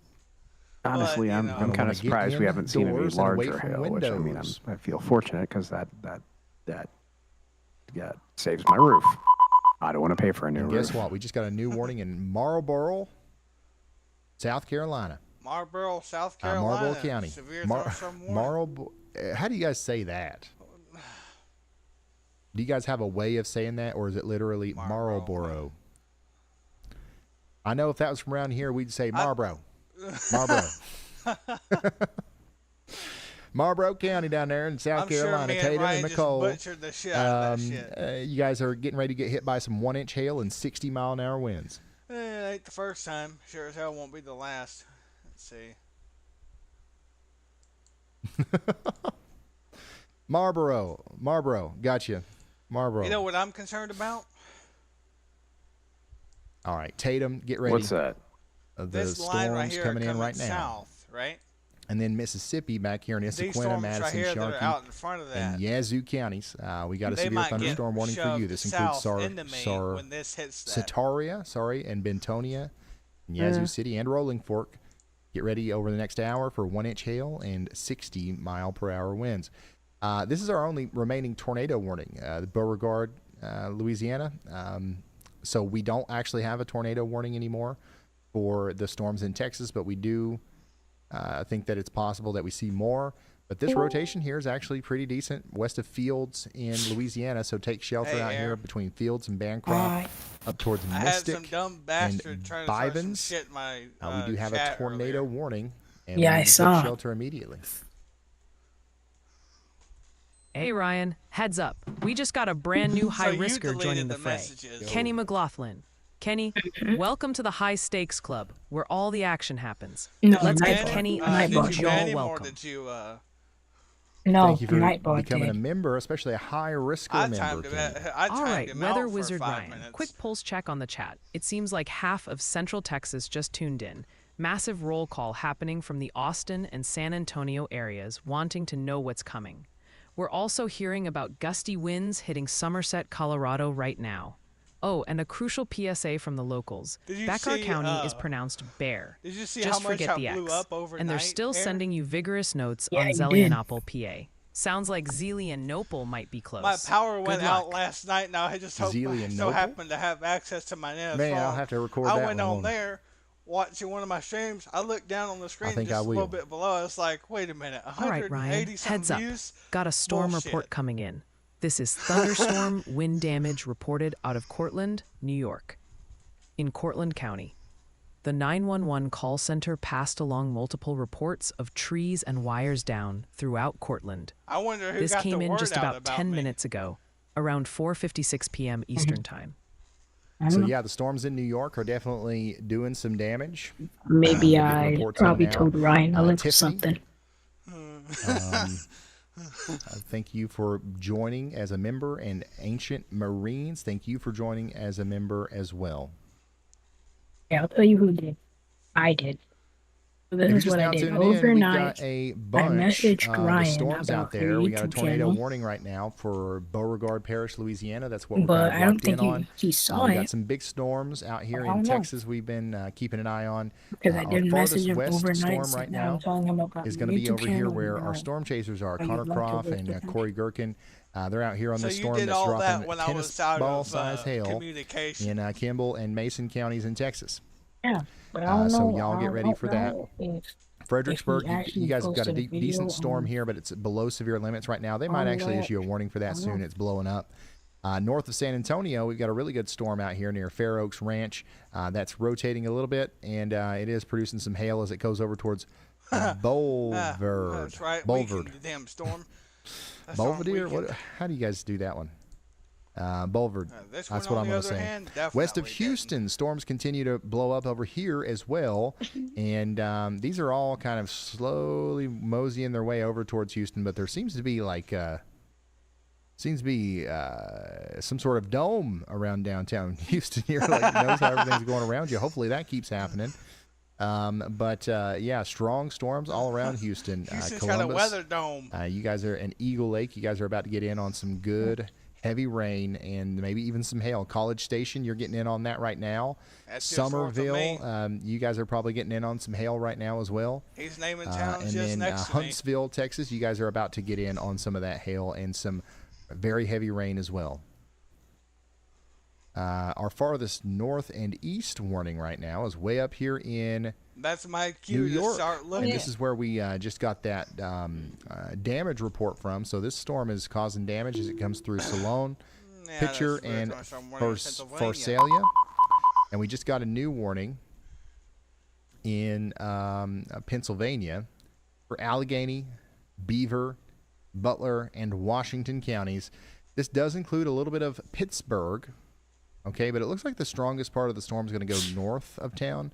Honestly, you I'm know, I'm I kind wanna of get surprised we haven't seen any indoors and away larger from hail. Which I mean, windows. I feel fortunate because that saves my roof. I don't want to pay for a new And roof. guess what? We just got a new warning in Marlboro, South Carolina. Marlboro, South Carolina. Marlboro County. Severe thunderstorm warning. Marlboro. How do you guys say that? Do you guys have a way of saying that, or is it literally Marlboro? I know if that was from around here, we'd say Marlboro. Marlboro. Marlboro County down there in South I'm Carolina. sure me and Tatum Ryan and just Nicole. butchered the shit out of that shit. You guys are getting ready to get hit by some 1-inch hail and 60-mile-an-hour winds. It ain't the first time. Sure as hell won't be the last. Let's see. Marlboro. Gotcha. Marlboro. You know what I'm concerned about? All right, Tatum, get ready. What's that? The This line right storms here coming in coming right now. south, right? And then Mississippi back here in These Issaquah, storms Madison, right here that are out Sharkey, in front of that. and Yazoo counties. We got a They severe might thunderstorm get warning for you. shoved This includes south into me when this hits that. Sataria, and Bentonia, and Yazoo City, and Rolling Fork. Get ready over the next hour for 1-inch hail and 60-mile-per-hour winds. This is our only remaining tornado warning. The Beauregard, Louisiana. So we don't actually have a tornado warning anymore for the storms in Texas, but we do think that it's possible that we see more. But this rotation here is actually pretty decent west of Fields in Louisiana. So take shelter out here between Fields and Bancroft up towards I had Mystic some dumb bastard and trying to start some Bivens. shit in my We do have a chat tornado earlier. warning. And Yeah, we I need to saw. take shelter immediately. Hey Ryan, heads up. We just got a brand new high you risker deleted joining the the fray. messages. Kenny McLaughlin. Kenny, welcome to the High Stakes Club, where all the action happens. No, Let's night give ball. Kenny Night a ball. Did you huge ban him or welcome. did you? No, Thank you for Nightbot becoming a did. member, especially a high risker I member. timed him. Kenny. I All timed right, him Weather out for Wizard 5 Ryan. minutes. Quick pulse check on the chat. It seems like half of Central Texas just tuned in. Massive roll call happening from the Austin and San Antonio areas, wanting to know what's coming. We're also hearing about gusty winds hitting Somerset, Colorado right now. Oh, and a crucial PSA from the locals. Did you Becker see, County is pronounced bear. Did you see Just how much forget I the blew X. up overnight? And they're still Aaron? sending you vigorous notes Yeah, on you did. Zelienople, PA. Sounds like Zelienople might be close. My power went Good out luck. last night, and I just hope I Zelienople? so happened to have access to my NES Man, phone. I'll have to record I that went one, on won't I? there watching one of my streams. I looked down on the screen think just I a little will. bit below. It's like, wait a minute, All right, 180 Ryan, something heads up. views? Got a storm Bullshit. report coming in. This is thunderstorm wind damage reported out of Cortland, New York. In Cortland County, the 911 call center passed along multiple reports of trees and wires down throughout Cortland. I wonder who This got came the in word just out about 10 me. minutes ago, around 4:56 p.m. Eastern Time. I So don't know. yeah, the storms in New York are definitely doing some damage. Maybe We're getting I reports on probably now. told Ryan a little Tiffany? something. Thank you for joining as a member, and Ancient Marines, thank you for joining as a member as well. Yeah, I'll tell you who did. I did. So If this you're is just what I now did tuning in, we've overnight. got a bunch messaged of Ryan storms about out there. her We got a YouTube tornado channel. warning right now for Beauregard Parish, Louisiana. That's what we're But kind I of don't locked in think on. he saw We got it some big storms out here I in don't know. Texas we've been keeping an eye on. because I Our did farthest message him west overnight. storm So right now now I'm telling him about is the going to be YouTube over here channel, where and, our storm chasers are, how you'd Connor like to Croft work and with him. Corey Gherkin. They're out here on So this you storm did that's all that dropping when I tennis was out ball of size hail communication. in Kimball and Mason counties in Texas. Yeah, but I don't So know. y'all I get ready don't for that. know if Fredericksburg, If he actually you guys have got a posted a video decent storm on- here, but it's below severe limits right now. They might on actually that. issue a warning for that soon. It's blowing up. North of San Antonio, we've got a really good storm out here near Fair Oaks Ranch. That's rotating a little bit, and it is producing some hail as it goes over towards Bolvard. That's right. Bolvard. Weakened the damn storm. Belvedere? What? How do you guys do that one? Bolvard. This That's one, what on I'm the going to other say. hand, West of definitely Houston, storms continue to blow up over here as well. And these are all kind of slowly moseying their way over towards Houston. But there seems to be some sort of dome around downtown Houston here. Like, knows how everything's going around you. Hopefully that keeps happening. Yeah, strong storms all around Houston. Houston's Columbus, got a weather dome. you guys are in Eagle Lake. You guys are about to get in on some good heavy rain and maybe even some hail. College Station, you're getting in on that right now. That's just north of me. Somerville, you guys are probably getting in on some hail right now as well. He's naming towns And just then next to me. Huntsville, Texas, you guys are about to get in on some of that hail and some very heavy rain as well. Our farthest north and east warning right now is way up here in That's my New cue to York. start And looking. this is where we just got that damage report from. So this storm is causing damage as it comes through Salone, Yeah, Pitcher, that's where and it's gonna start warning Pennsylvania. Pharsalia. And we just got a new warning in Pennsylvania for Allegheny, Beaver, Butler, and Washington counties. This does include a little bit of Pittsburgh. Okay, but it looks like the strongest part of the storm is going to go north of town,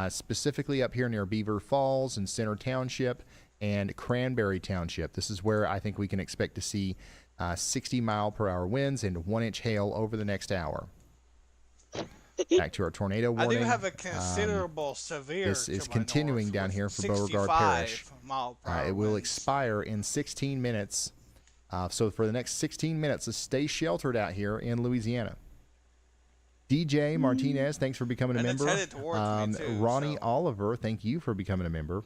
specifically up here near Beaver Falls and Center Township and Cranberry Township. This is where I think we can expect to see 60-mile-per-hour winds and 1-inch hail over the next hour. Back to our tornado I warning. do have a considerable severe. This is to my continuing north down with here for Beauregard 65 Parish. mile per hour It will winds. expire in 16 minutes. So for the next 16 minutes, so stay sheltered out here in Louisiana. DJ Martinez, thanks for becoming a And it's member. headed towards me too, Ronnie so. Oliver, thank you for becoming a member.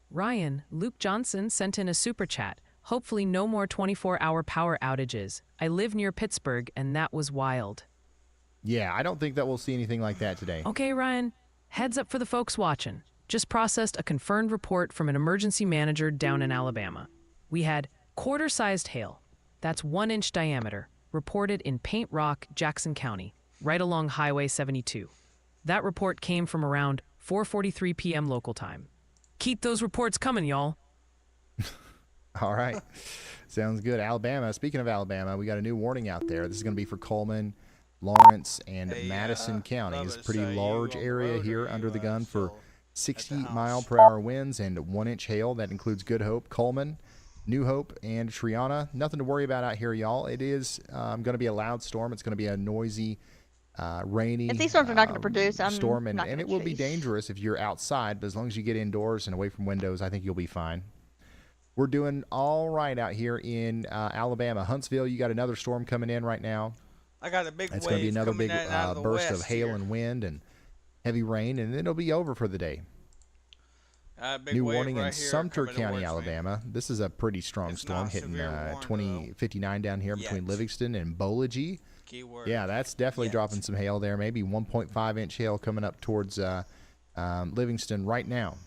Ryan, Luke Johnson sent in a super chat. Hopefully no more 24-hour power outages. I live near Pittsburgh, and that was wild. Yeah, I don't think that we'll see anything like that today. Okay, Ryan, heads up for the folks watching. Just processed a confirmed report from an emergency manager down in Alabama. We had quarter-sized hail, that's 1-inch diameter, reported in Paint Rock, Jackson County, right along Highway 72. That report came from around 4:43 p.m. local time. Keep those reports coming, y'all. All right. Sounds good. Alabama. Speaking of Alabama, we got a new warning out there. This is going to be for Coleman, Lawrence, and Madison counties. Lovis, Pretty you large on the area road or here you, under the gun for still at the 60-mile-per-hour winds and 1-inch hail. That includes Good Hope, Coleman, New Hope, and Triana. Nothing to worry about out here, y'all. It is going to be a loud storm. It's going to be a noisy, rainy If these storms are not gonna produce, I'm storm, and not it gonna will be chase. dangerous if you're outside, but as long as you get indoors and away from windows, I think you'll be fine. We're doing all right out here in Alabama. Huntsville, you got another storm coming in right now. I got a big It's wave going to be another coming big in out of the burst of west hail here. and wind and heavy rain, and then it'll be over for the day. Big New wave warning right in here Sumter coming County, towards me. Alabama. This is a pretty strong It's storm not hitting severe warning, 2059 down here between Yet. Livingston and Bolagie. Keyword. Yeah, that's definitely Yet. dropping some hail there. Maybe 1.5-inch hail coming up towards Livingston right now.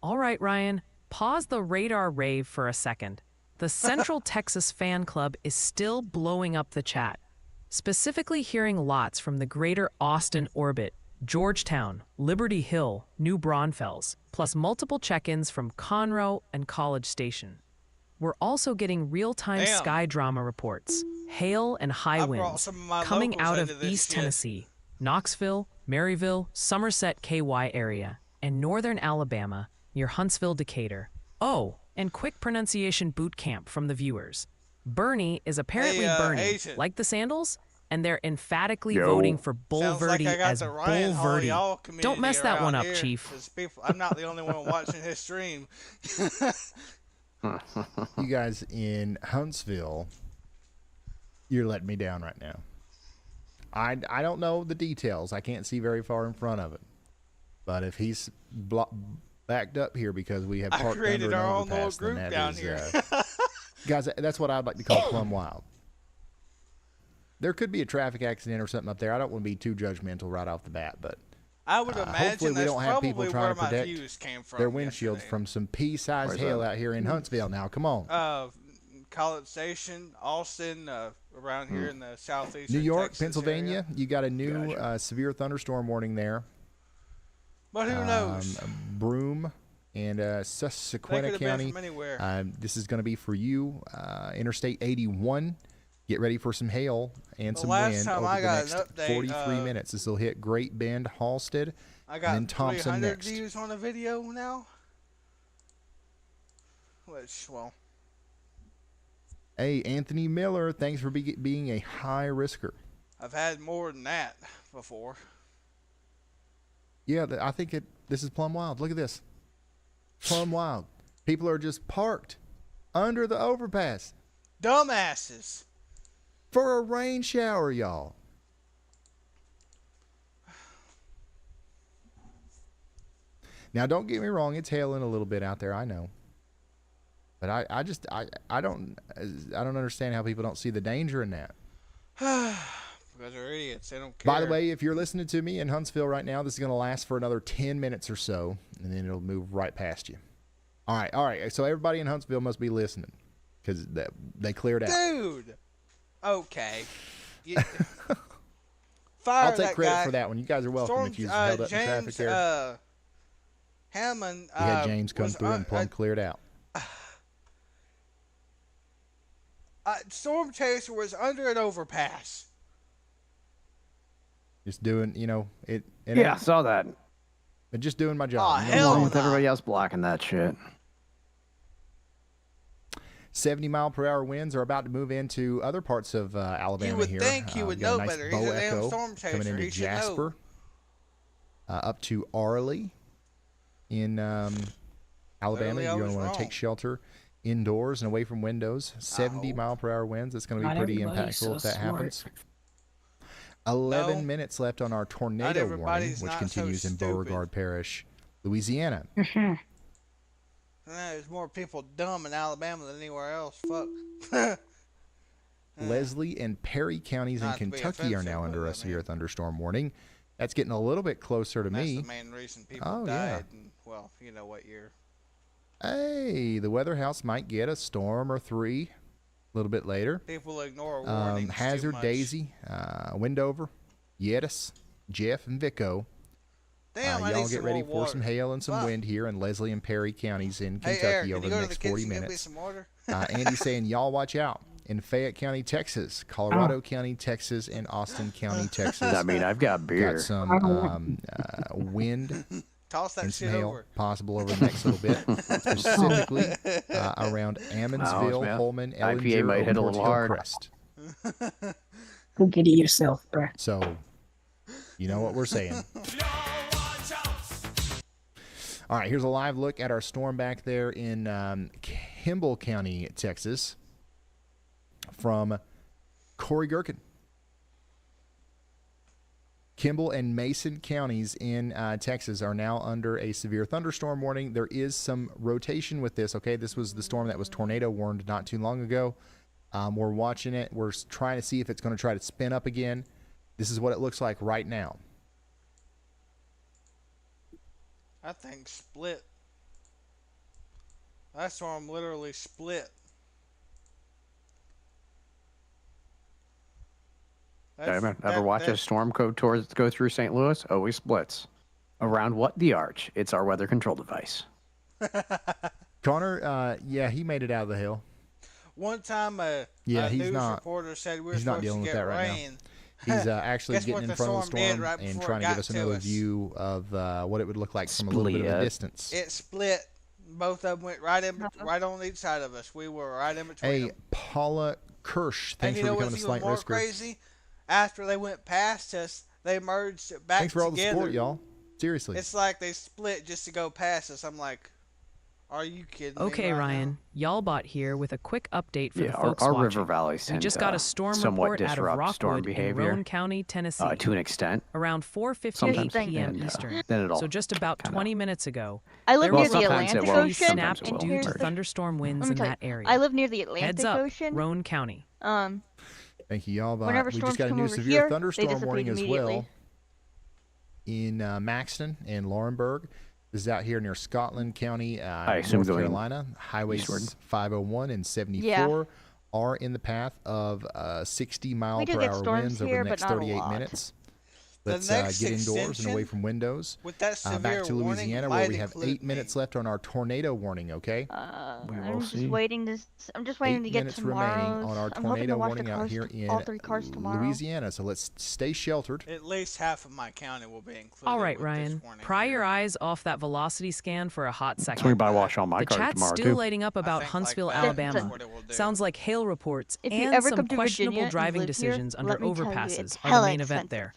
All right, Ryan, pause the radar rave for a second. The Central Texas Fan Club is still blowing up the chat, specifically hearing lots from the greater Austin orbit, Georgetown, Liberty Hill, New Braunfels, plus multiple check-ins from Conroe and College Station. We're also getting real-time Damn. sky drama reports, hail and high I brought winds some of my coming locals out of into this East shit. Tennessee, Knoxville, Maryville, Somerset, KY area, and northern Alabama near Huntsville, Decatur. Oh, and quick pronunciation boot camp from the viewers. Bernie is apparently Hey, Bernie, Agent. like the Sandals, and they're emphatically Yo. voting for Sounds like Bulverde I got as the Ryan Hall Bulverde. y'all Don't mess community that one around up, here, Chief. 'cause people, I'm not the only one watching his stream. You guys in Huntsville, you're letting me down right now. I don't know the details. I can't see very far in front of it. But if he's backed up here because we have I parked created under an our own little overpass, then group that down is, here. guys, that's what I'd like to call plumb wild. There could be a traffic accident or something up there. I don't want to be too judgmental right off the bat, but I would hopefully imagine we that's don't have people probably trying where to my protect views came from. their windshields yesterday. from some pea-sized Where's hail that? out here in Huntsville. Now, come on. College Station, Austin, around here in the southeast. New York, Texas Pennsylvania, area. you got a new severe thunderstorm warning there. But who knows? Broome and They Susquehanna could have been County. from anywhere. This is going to be for you. Interstate 81. Get ready for some hail and The some last wind time over I the got an next update, 43 minutes. This will hit Great Bend, Halstead, I and got then Thompson 300 next. views on a video now. Which, well, Hey, Anthony Miller, thanks for being a high risker. I've had more than that before. Yeah, I think this is plumb wild. Look at this. Plumb wild. People are just parked under the overpass Dumbasses. for a rain shower, y'all. Now, don't get me wrong. It's hailing a little bit out there. I know. But I don't understand how people don't see the danger in that. Because they're idiots. They don't care. By the way, if you're listening to me in Huntsville right now, this is going to last for another 10 minutes or so, and then it'll move right past you. All right. So everybody in Huntsville must be listening because they cleared out. Dude. Okay. Fire I'll take that credit guy. for that one. You guys are welcome Storm, if you held up in traffic James there. Hammond. We had James come was through and plumb cleared out. Storm Chaser was under an overpass. Just doing, it. Yeah, I saw that. But just doing my Aw, job. hell Along with no. everybody else blocking that shit. 70-mile-per-hour winds are about to move into other parts of Alabama You would here. think he We've would got a know nice better. bow He's a damn echo storm coming chaser. into He should know. Jasper, up to Arley in Alabama. Clearly I You're going was to want to wrong. take shelter indoors and away from windows. 70-mile-per-hour winds. It's going to be Not pretty everybody's impactful if so that smart. happens. 11 No. minutes left on our tornado warning, everybody's which not continues so in stupid. Beauregard Parish, Louisiana. There's more people dumb in Alabama than anywhere else. Fuck. Leslie and Perry counties in Not to be Kentucky are offensive, now under but a I severe mean- thunderstorm warning. That's getting a little bit closer to That's me. the main reason people Oh, yeah. died. And, well, you know what year. Hey, the weather house might get a storm or three a little bit later. People ignore warnings too Hazard, much. Daisy, Wendover, Yetis, Jeff, and Vico. Damn, I y'all need get some ready more for some water. hail and some Fuck. wind here in Leslie and Perry counties in Hey, Kentucky Eric, can over you the go to next the 40 kitchen and get me minutes. some water? Andy's saying, y'all watch out. In Fayette County, Texas, Colorado County, Texas, and Austin County, Texas. I mean, I've got beer. Got some wind Toss that and some shit hail over. possible over the next little bit, specifically around Ammonsville, man. Holman, IPA Ellinger, might hit a little hard. Hillcrest. Go get it yourself, bruh. So, you know what we're saying. All right, here's a live look at our storm back there in Kimball County, Texas, from Corey Gherkin. Kimball and Mason counties in Texas are now under a severe thunderstorm warning. There is some rotation with this, okay? This was the storm that was tornado warned not too long ago. We're watching it. We're trying to see if it's going to try to spin up again. This is what it looks like right now. That thing split. That storm literally split. Ever watch a storm go through St. Louis? Always splits. Around what? The arch. It's our weather control device. Connor, yeah, he made it out of the hill. One time a Yeah, he's news not- reporter said we were he's not supposed dealing to with get that right now. rain. He's actually Guess what getting in the front of the storm did storm right and before trying it to give got us to another us? view of what it would look like from a little bit of a Split. distance. It split. Both of them went right on each side of us. We were right in between Hey, them. Paula Kirsch, And thanks you for know becoming what's a even slight more risker. crazy? After they went past us, they merged back Thanks for all the together. support, y'all. Seriously. It's like they split just to go past us. I'm like, are you kidding me? Okay, right Ryan, Y'allbot here with a quick update for Yeah, the our, folks our watching. river valleys We tend just to got a storm somewhat report out of disrupt storm Rockwood in behavior Roane County, Tennessee, to an extent. around 4:58 Sometimes. p.m. And, Eastern. then it all So just about kinda- 20 minutes ago, I live there Well, near was the sometimes it Atlantic won't, Ocean, sometimes it snapped will. due to Merge. thunderstorm winds Let me in tell that you, area. I live near the Atlantic Heads up, Ocean. Roane County. Thank you, y'all. Whenever We just storms got a come new over severe here, they thunderstorm dissipate warning as immediately. well in Maxton and Laurinburg. This is out here near Scotland County, assume North going Carolina. Highways eastward. 501 and 74 are in the path of 60 mile We do per get hour storms winds over here, the but next not a 38 lot. minutes. Let's next get indoors and away extension, from windows. with that severe Back to warning, Louisiana, might where we have include 8 minutes left on our tornado warning. Okay. We will I'm just see. waiting to. I'm just waiting 8 to get minutes remaining tomorrow's. on our I'm hoping to tornado watch the warning out cars, here in all 3 cars tomorrow. Louisiana. So let's stay sheltered. At least half of my county will be included. All right, with this Ryan. warning. Pry your eyes off that velocity scan for a hot second. Swing by, wash all my The cars chat's tomorrow still too. lighting up about think like Huntsville, that is Alabama. what it will do. Sounds like hail reports If you and ever some come to questionable Virginia and driving live here, decisions under let me tell you, overpasses it's are the hella main event expensive. there.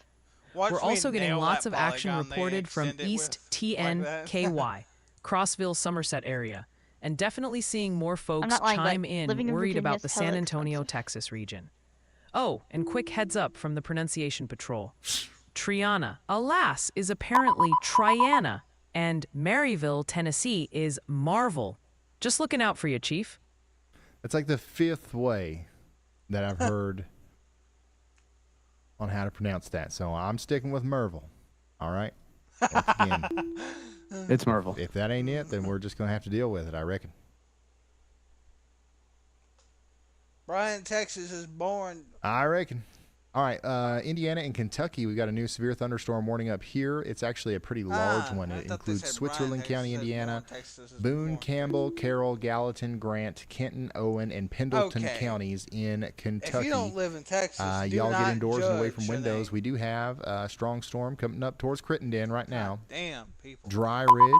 Watch We're me also getting nail lots that of action polygon they reported from extend it East with, like that. TNKY, Crossville, Somerset area, and definitely seeing more folks not lying, but chime in living in worried Virginia about is the hella San Antonio, expensive. Texas region. Oh, and quick heads up from the pronunciation patrol. Triana, alas, is apparently Triana, and Maryville, Tennessee is Marvel. Just looking out for you, Chief. That's like the 5th way that I've heard on how to pronounce that. So I'm sticking with Merville. All right. Once again, It's Marvel. if that ain't it, then we're just gonna have to deal with it, I reckon. Bryan, Texas is born. I reckon. All right, Indiana and Kentucky, we got a new severe thunderstorm warning up here. It's actually a pretty large one. I It thought they includes said Switzerland Bryan, County, Texas is Indiana, born, Texas is Boone, born. Campbell, Carroll, Gallatin, Grant, Kenton, Owen, and Pendleton Okay. counties in If Kentucky. you don't live in Texas, do Y'all not get indoors and away judge from a windows. name. We do have a strong storm coming up towards Crittenden right now. Damn, people. Dry Ridge,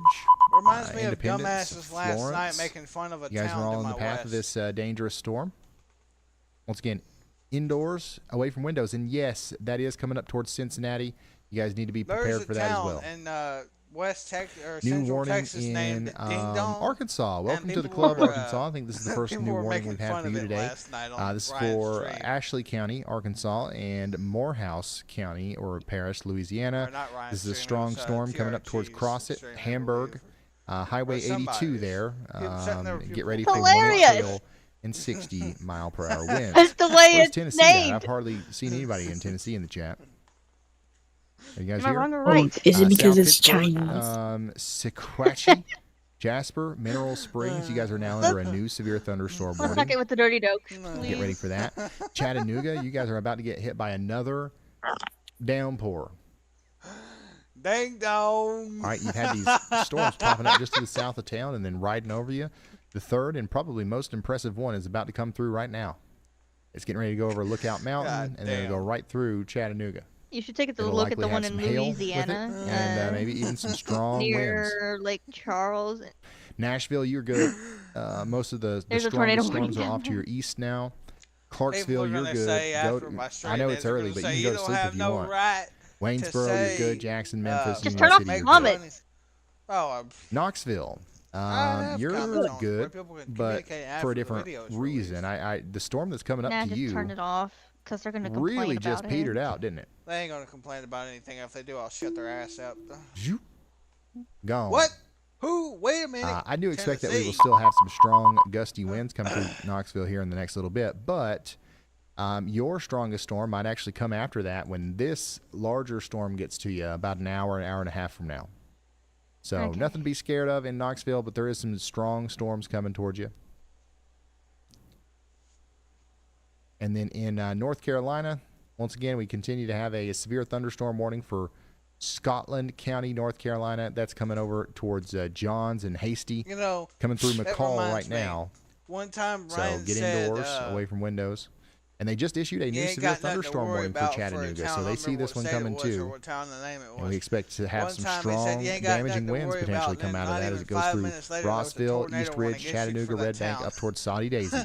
Reminds me of Independence, dumbasses last Florence. night making fun of a You guys town are all to in the my path of west. this dangerous storm. Once again, indoors, away from windows. And yes, that is coming up towards Cincinnati. You guys need to be There's prepared a for that as town well. in West Texas or New Central warning Texas in named Ding Dong. Arkansas. Welcome to the people club, were, Arkansas. I think this is the first people new were warning making we've had fun for of you it today. last night on This is Ryan's for stream. Ashley County, Arkansas, and Morehouse County, or Parish, Louisiana. Or not Ryan's This is a stream, it strong was, storm coming up towards TRG's Crossett, stream, I Hamburg, Highway 82 somebody's. there. People sitting there with Get people- ready for 1 Hilarious. inch hail and 60 mile per hour winds. That's the way Where's it's Tennessee at? named. I've hardly seen anybody in Tennessee in the chat. Are you guys Am I here? wrong or Oh, right? is it because South it's Pittsburgh, Chinese? Sequatchie, Jasper, Mineral Springs. You guys are now under a new severe thunderstorm Let's not warning. get with the dirty jokes, Get please. ready for that. Chattanooga, you guys are about to get hit by another downpour. Ding dong. All right, you've had these storms popping up just to the south of town and then riding over you. The third and probably most impressive one is about to come through right now. It's getting ready to go over Lookout Mountain, God and then it'll go damn. right through Chattanooga. You should take a It'll look at likely the one have in some hail with it, Louisiana, and maybe even some strong winds. near Lake Charles. Nashville, you're good. Most of the There's a tornado strongest storms warning are down off to there. your east now. People Clarksville, are you're gonna good. say Go, after my stream I know days, it's they're early, gonna but say, you can go to don't sleep have if you no want. right to Waynesboro, you're say, good. Jackson, Memphis, Just Union turn off City, my you're vomit. good. Oh, Knoxville, have you're comments on where good, people can but communicate after for a the different video is reason. released. The storm that's coming up Nah, to just you turn it off, because they're going to complain really about just it. petered out, didn't it? They ain't gonna complain about anything. If they do, I'll shut their ass up. Zoop. Gone. What? Who? Wait a minute. I do expect that we will Tennessee. still have some strong gusty winds come through Knoxville here in the next little bit, but your strongest storm might actually come after that when this larger storm gets to you about an hour and a half from now. So Okay. nothing to be scared of in Knoxville, but there is some strong storms coming towards you. And then in North Carolina, once again, we continue to have a severe thunderstorm warning for Scotland County, North Carolina. That's coming over towards Johns and Hasty, You know, coming through that McCall reminds right me. now. One time So Ryan get said, indoors, away from windows. And they just issued a you new ain't severe got nothing to thunderstorm worry warning for about Chattanooga. a So town. they I see remember this what one state it coming was or too. what town the name it And was. we expect to have One some time he strong said, "You ain't got damaging nothing to winds worry potentially about." come Then out of that 5 as it goes through minutes later, there was a Rossville, tornado East warning Ridge, issued Chattanooga, for that Red Bank, town. up towards Saudi Daisy.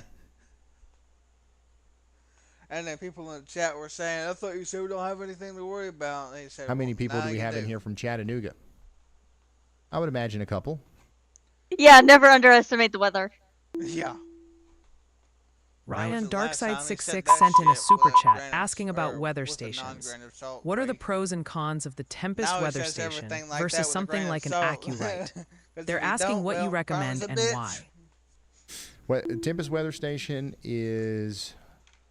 And then people in the chat were saying, I thought you said we don't have anything to worry about. And he said, How many well, people now do we you have in here from Chattanooga? I would imagine a couple. Yeah, never underestimate the weather. Yeah. Ryan was the last time he said Darkside66 that sent in a shit super without chat grain of- asking about or weather with a stations. non-grain of salt What are the break. pros and cons of the Tempest Now he weather says station everything like that versus with a something grain of like an salt. AccuRite? 'Cause They're if you asking don't, what you well, recommend karma's a and bitch. why. What Tempest Weather Station is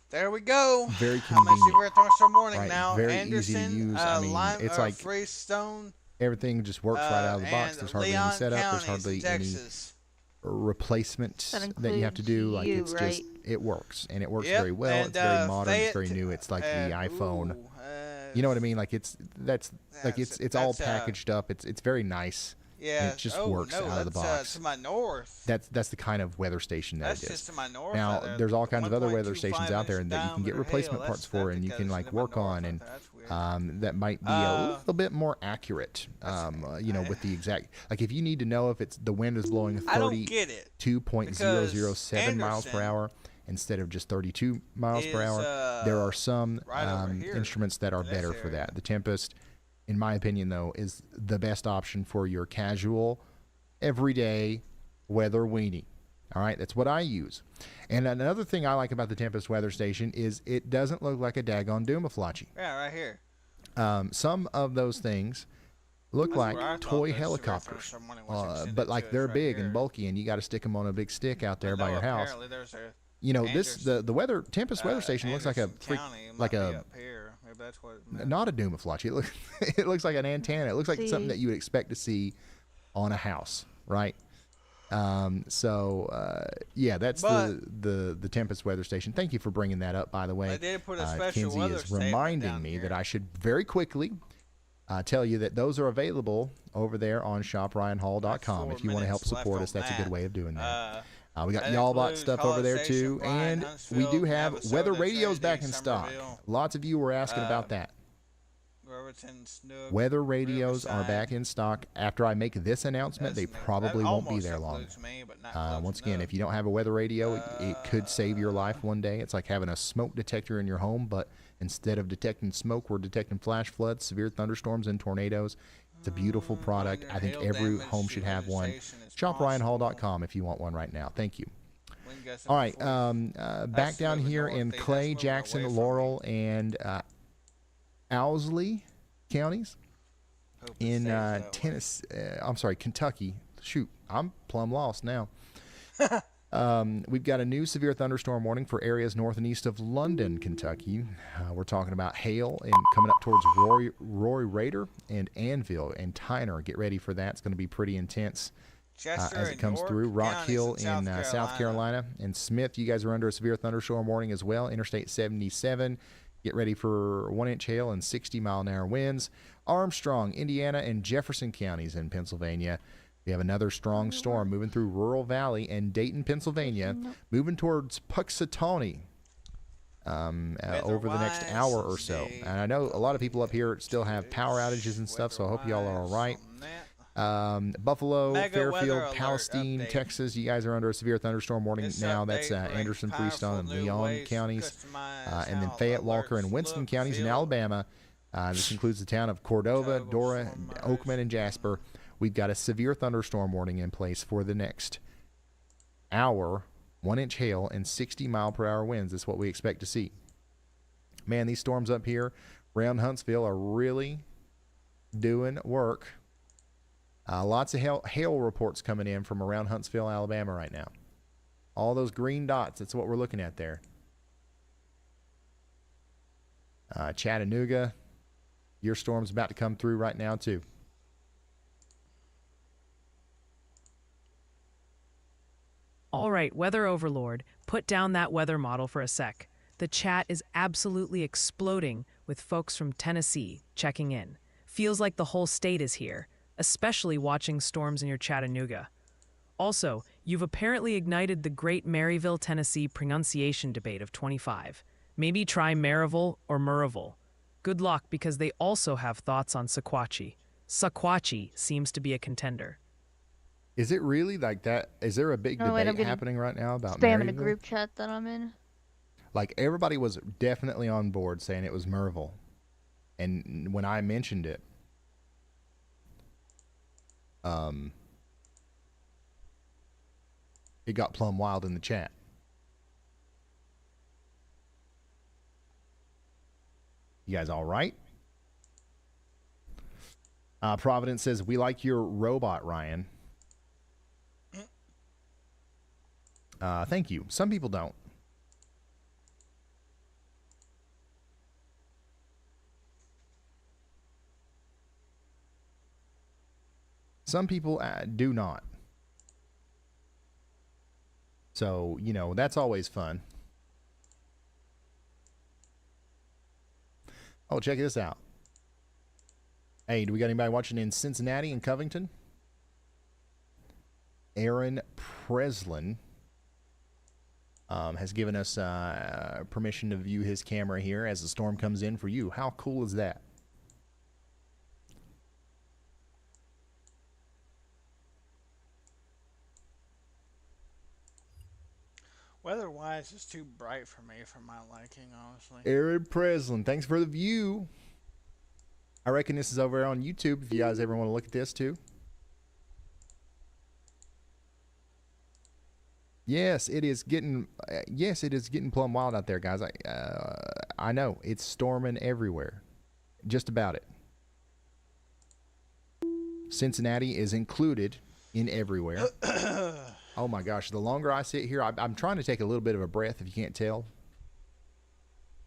There we go. very I'm a convenient. severe thunderstorm warning Right, now. very Anderson, easy to use. I mean, Lime, it's like Freestone, everything just works right out of the box. and There's hardly Leon any setup. There's counties in hardly any Texas. replacement That that you have to do. Like includes it's you, just it works and it works Yep, very well. and, It's very modern. It's very Fayette, new. It's like the iPhone. You know what I mean? Like that's all that's, packaged up. It's very nice. Yeah. It just oh, works no, out of the that's, box. to my north. That's the kind of weather station that That's it is. just to my north. Now, there's all kinds of other weather 1.25 stations out there inch that you can get diameter replacement hail. parts That's for, and you that can goes like into my work north. on, and That's weird. that might be a little bit more accurate. You know, with the exact, like if you need to know if it's the wind is blowing I don't get it. 32.007 miles per Anderson hour instead of just 32 miles per is, hour, there are some right over here instruments that are in this better for area. that. The Tempest, in my opinion, though, is the best option for your casual, everyday weather weenie. All right, that's what I use. And another thing I like about the Tempest weather station is it doesn't look like a daggone Doomaflachi. Yeah, right here. Some of those things look That's like where I thought toy the helicopters, Surfer money was extended but like to, they're right big here. and bulky, and you got to stick them on a big stick out there But by no, your house. apparently there's a You know, Anderson- the weather Tempest weather station looks like a Anderson freak, County might like be a up here. Maybe that's what it meant. not a Doomaflachi. It looks like an antenna. It looks like something that you would expect to see on a house, right? Yeah, that's the Tempest weather station. Thank you for bringing that up, by the way. They did put a special Kinsey weather is statement reminding down me here. that I should very quickly tell you that those are available over there on shopryanhall.com. If you want to help minutes left support on us, that's a that. good way of doing that. We got that y'all bought includes stuff over there College too, Station, Bryan, and we Huntsville, do have Navasota, weather radios back Trinity, in stock. Somerville, Lots of you were asking about that. Riverton, Snook, Weather radios are Riverside. back in stock. After I make this announcement, they That's- probably that won't be almost there long. includes me, but not close Once again, enough. if you don't have a weather radio, it could save your life one day. It's like having a smoke detector in your home, but instead of detecting smoke, we're detecting flash floods, severe thunderstorms, and tornadoes. It's a beautiful product. Minor I think hail every damage home to should have one. vegetation is possible. ShopRyanHall.com if you want one right now. Thank you. Wind gusts All up right, to 40. back That's down moving here north, in that's Clay, moving Jackson, away from Laurel, and Owsley counties Hope it in stays that way. Tennessee. I'm sorry, Kentucky. Shoot, I'm plumb lost now. We've got a new severe thunderstorm warning for areas north and east of London, Kentucky. We're talking about hail and coming up towards Roy Raider and Anvil and Tyner. Get ready for that. It's going to be pretty intense Chester as it and comes York through. Rock counties Hill in in South Carolina. And Smith, you guys are under a severe thunderstorm warning as well. Interstate 77. Get ready for 1-inch hail and 60-mile-an-hour winds. Armstrong, Indiana, and Jefferson counties in Pennsylvania. We have another strong storm moving through Rural Valley and Dayton, Pennsylvania, moving towards Puxatawney over the next hour or so. And I know a lot of people up here still have power outages and stuff, so I hope y'all are all right. Buffalo, Mega weather Fairfield, alert Palestine, update. Texas, you guys are under a severe thunderstorm warning This now. That's update brings Anderson, Freestone, and powerful new Leon ways to counties, customize and then how Fayette, Walker, and alerts Winston look, counties in feel, Alabama. This includes the town of Cordova, Toggles Dora, from Oakman, and Jasper. We've got a severe thunderstorm warning in place for the next hour, 1-inch hail, and 60-mile-per-hour winds. That's what we expect to see. Man, these storms up here around Huntsville are really doing work. Lots of hail reports coming in from around Huntsville, Alabama right now. All those green dots, that's what we're looking at there. Chattanooga, your storm's about to come through right now too. All right, Weather Overlord, put down that weather model for a sec. The chat is absolutely exploding with folks from Tennessee checking in. Feels like the whole state is here, especially watching storms in your Chattanooga. Also, you've apparently ignited the great Maryville, Tennessee pronunciation debate of 25. Maybe try Maryville or Murrayville. Good luck, because they also have thoughts on Sequatchie. Sequatchie seems to be a contender. Is it really like that? Is there a big Oh, wait, I'm debate getting happening right now about Spam in a Maryville? group chat that I'm in. Like everybody was definitely on board saying it was Merville. And when I mentioned it, it got plumb wild in the chat. You guys all right? Providence says, we like your robot, Ryan. Thank you. Some people don't. Some people do not. So, you know, that's always fun. Oh, check this out. Hey, do we got anybody watching in Cincinnati and Covington? Aaron Preslin has given us permission to view his camera here as the storm comes in for you. How cool is that? Weather-wise, it's too bright for me for my liking, honestly. Aaron Preslin, thanks for the view. I reckon this is over on YouTube if you guys ever want to look at this too. Yes, it is getting plumb wild out there, guys. I know it's storming everywhere, just about it. Cincinnati is included in everywhere. Oh my gosh, the longer I sit here, I'm trying to take a little bit of a breath if you can't tell.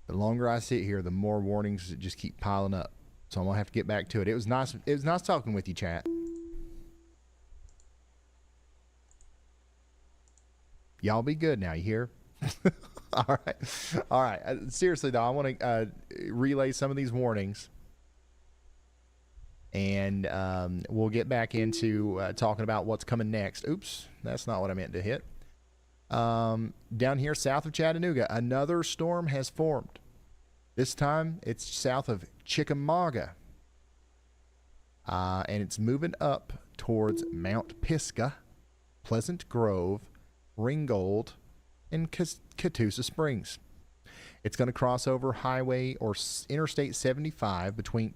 The longer I sit here, the more warnings just keep piling up. So I'm gonna have to get back to it. It was nice talking with you, chat. Y'all be good now, you hear? All right. Seriously though, I want to relay some of these warnings. And we'll get back into talking about what's coming next. Oops, that's not what I meant to hit. Down here south of Chattanooga, another storm has formed. This time it's south of Chickamauga. And it's moving up towards Mount Pisgah, Pleasant Grove, Ringgold, and Catoosa Springs. It's going to cross over highway or Interstate 75 between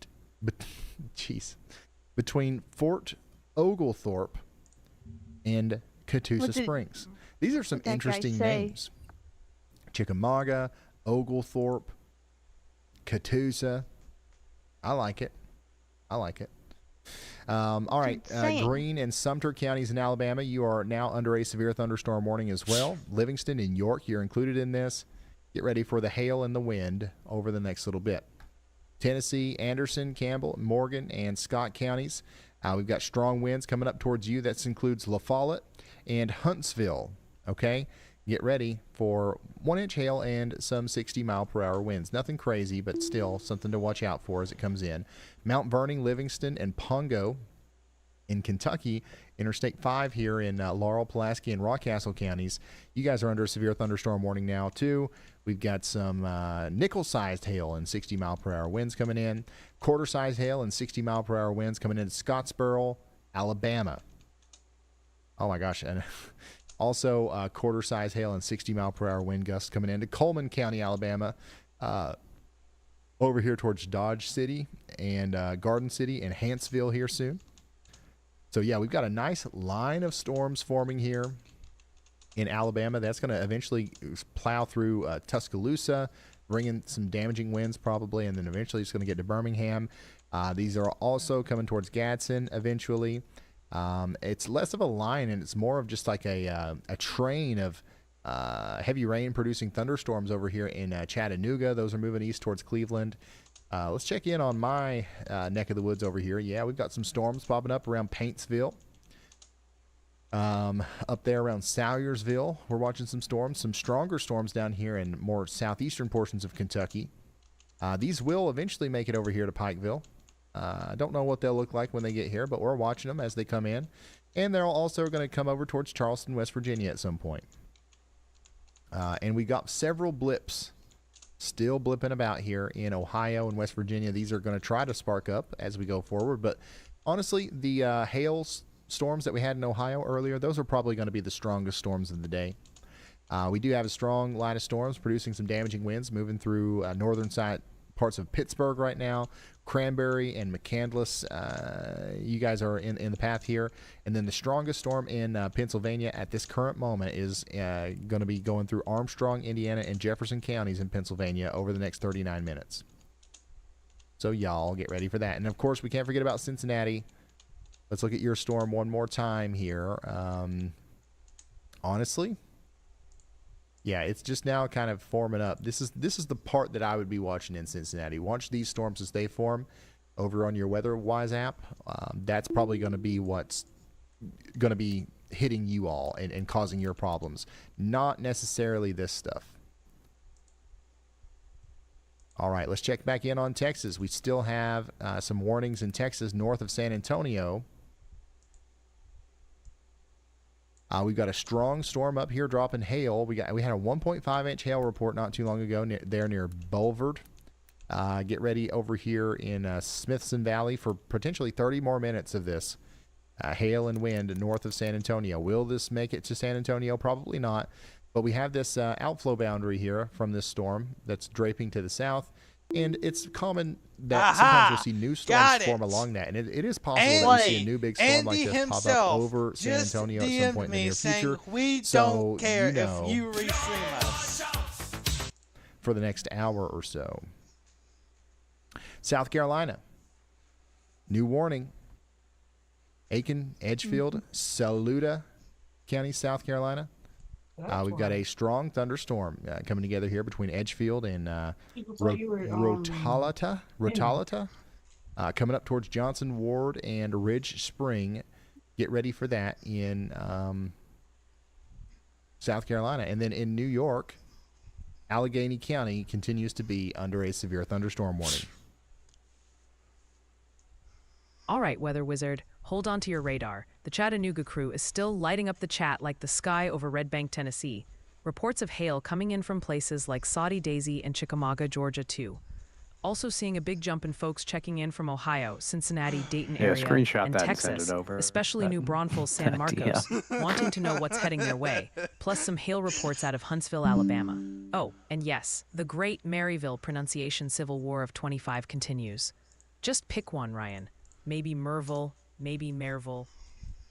Fort Oglethorpe and Catoosa Springs. These are some interesting names. Chickamauga, Oglethorpe, Catoosa. I like it. All right, Greene and Sumter counties in Alabama, you are now under a severe thunderstorm warning as well. Livingston and York, you're included in this. Get ready for the hail and the wind over the next little bit. Tennessee, Anderson, Campbell, Morgan, and Scott counties. We've got strong winds coming up towards you. That includes La Follette and Huntsville. Okay? Get ready for 1-inch hail and some 60-mile-per-hour winds. Nothing crazy, but still something to watch out for as it comes in. Mount Vernon, Livingston, and Pongo in Kentucky. Interstate 5 here in Laurel, Pulaski, and Rockcastle counties. You guys are under a severe thunderstorm warning now, too. We've got some nickel-sized hail and 60-mile-per-hour winds coming in. Quarter-sized hail and 60-mile-per-hour winds coming into Scottsboro, Alabama. Oh, my gosh. And also, quarter-size hail and 60-mile-per-hour wind gusts coming into Coleman County, Alabama, over here towards Dodge City and Garden City and Hanceville here soon. So, yeah, we've got a nice line of storms forming here in Alabama. That's going to eventually plow through Tuscaloosa, bring in some damaging winds probably, and then eventually it's going to get to Birmingham. These are also coming towards Gadsden eventually. It's less of a line, and it's more of just like a train of heavy rain producing thunderstorms over here in Chattanooga. Those are moving east towards Cleveland. Let's check in on my neck of the woods over here. Yeah, we've got some storms popping up around Paintsville. Up there around Salyer'sville, we're watching some storms. Some stronger storms down here in more southeastern portions of Kentucky. These will eventually make it over here to Pikeville. I don't know what they'll look like when they get here, but we're watching them as they come in. And they're also going to come over towards Charleston, West Virginia at some point. And we got several blips still blipping about here in Ohio and West Virginia. These are going to try to spark up as we go forward. But honestly, the hail storms that we had in Ohio earlier, those are probably going to be the strongest storms of the day. We do have a strong line of storms producing some damaging winds moving through northern side parts of Pittsburgh right now. Cranberry and McCandless, you guys are in the path here. And then the strongest storm in Pennsylvania at this current moment is going to be going through Armstrong, Indiana, and Jefferson counties in Pennsylvania over the next 39 minutes. So y'all get ready for that. And of course, we can't forget about Cincinnati. Let's look at your storm one more time here. Honestly, yeah, it's just now kind of forming up. This is the part that I would be watching in Cincinnati. Watch these storms as they form over on your WeatherWise app. That's probably going to be what's going to be hitting you all and causing your problems. Not necessarily this stuff. All right, let's check back in on Texas. We still have some warnings in Texas north of San Antonio. We've got a strong storm up here dropping hail. We had a 1.5 inch hail report not too long ago near Bulvard. Get ready over here in Smithson Valley for potentially 30 more minutes of this hail and wind north of San Antonio. Will this make it to San Antonio? Probably not. But we have this outflow boundary here from this storm that's draping to the south. And it's common that sometimes you'll see new storms form along that. And it is possible that we see a new big storm like this pop up over San Antonio at some point in the near future. We don't care if you restream us. For the next hour or so. South Carolina. New warning. Aiken, Edgefield, Saluda County, South Carolina. We've got a strong thunderstorm coming together here between Edgefield and Rotolata, coming up towards Johnson Ward and Ridge Spring. Get ready for that in South Carolina. And then in New York, Allegheny County continues to be under a severe thunderstorm warning. All right, Weather Wizard, hold on to your radar. The Chattanooga crew is still lighting up the chat like the sky over Red Bank, Tennessee. Reports of hail coming in from places like Saudi Daisy and Chickamauga, Georgia, too. Also seeing a big jump in folks checking in from Ohio, Cincinnati, Dayton area, screenshot and that and Texas, send it over. especially New Braunfels, San Marcos, wanting to know what's heading their way, plus some hail reports out of Huntsville, Alabama. Oh, and yes, the great Maryville pronunciation Civil War of 25 continues. Just pick one, Ryan. Maybe Merville, maybe Maryville.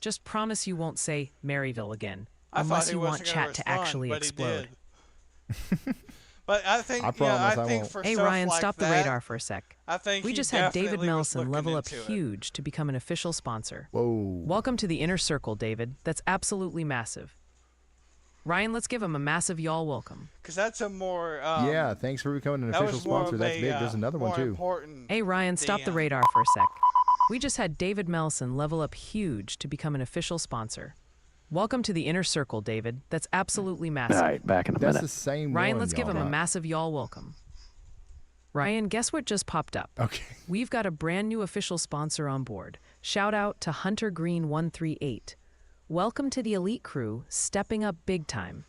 Just promise you won't say Maryville again, unless you want chat to actually explode. But I think, I promise I won't. for Hey stuff Ryan, like stop the that, radar for a sec. I think We he just had David definitely was Mellison looking level up into it. huge to become an official sponsor. Whoa. Welcome to the inner circle, David. That's absolutely massive. Ryan, let's give him a massive y'all welcome. Because that's a more yeah, thanks for becoming an that official was more sponsor. of That's a, big. There's another one more too. important Hey Ryan, stop the DM. radar for a sec. We just had David Mellison level up huge to become an official sponsor. Welcome to the inner circle, David. That's absolutely massive. All right, back in a That's minute. the same Ryan, one, let's give y'all him a got. massive y'all welcome. Ryan, guess what just popped up? Okay. We've got a brand new official sponsor on board. Shout out to Hunter Green 138. Welcome to the elite crew, stepping up big time.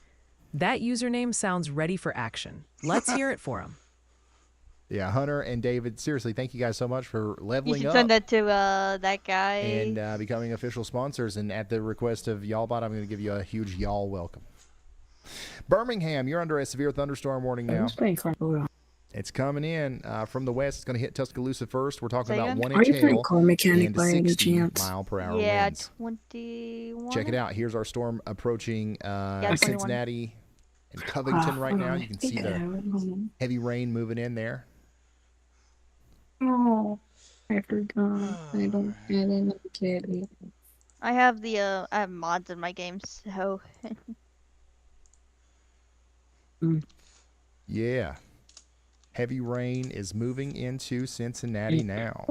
That username sounds ready for action. Let's hear it for him. Yeah, Hunter and David, seriously, thank you guys so much for You leveling should up send that to that guy. and becoming official sponsors. And at the request of Y'allbot, I'm going to give you a huge y'all welcome. Birmingham, you're under a severe thunderstorm warning now. Who's playing Carnival? It's coming in from the west. It's going to hit Tuscaloosa first. We're talking Say about again? 1 Are inch you playing hail Car Mechanic and by any 60 chance? mile-per-hour Yeah, winds. 21. Check it out. Here's our storm approaching 21. Cincinnati and Covington right now. You can see the the. heavy rain moving in there. Oh, I forgot. I don't get it. I have I have mods in my game, so Yeah. Heavy rain is moving into Cincinnati now.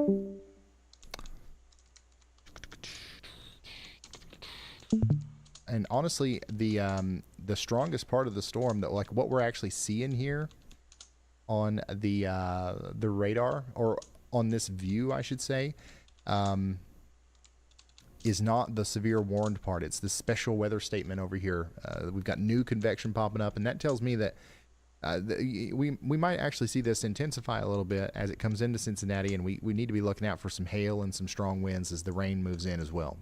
And honestly, the strongest part of the storm, that like what we're actually seeing here on the radar, or on this view, I should say, is not the severe warned part. It's the special weather statement over here. We've got new convection popping up, and that tells me that we might actually see this intensify a little bit as it comes into Cincinnati, and we need to be looking out for some hail and some strong winds as the rain moves in as well.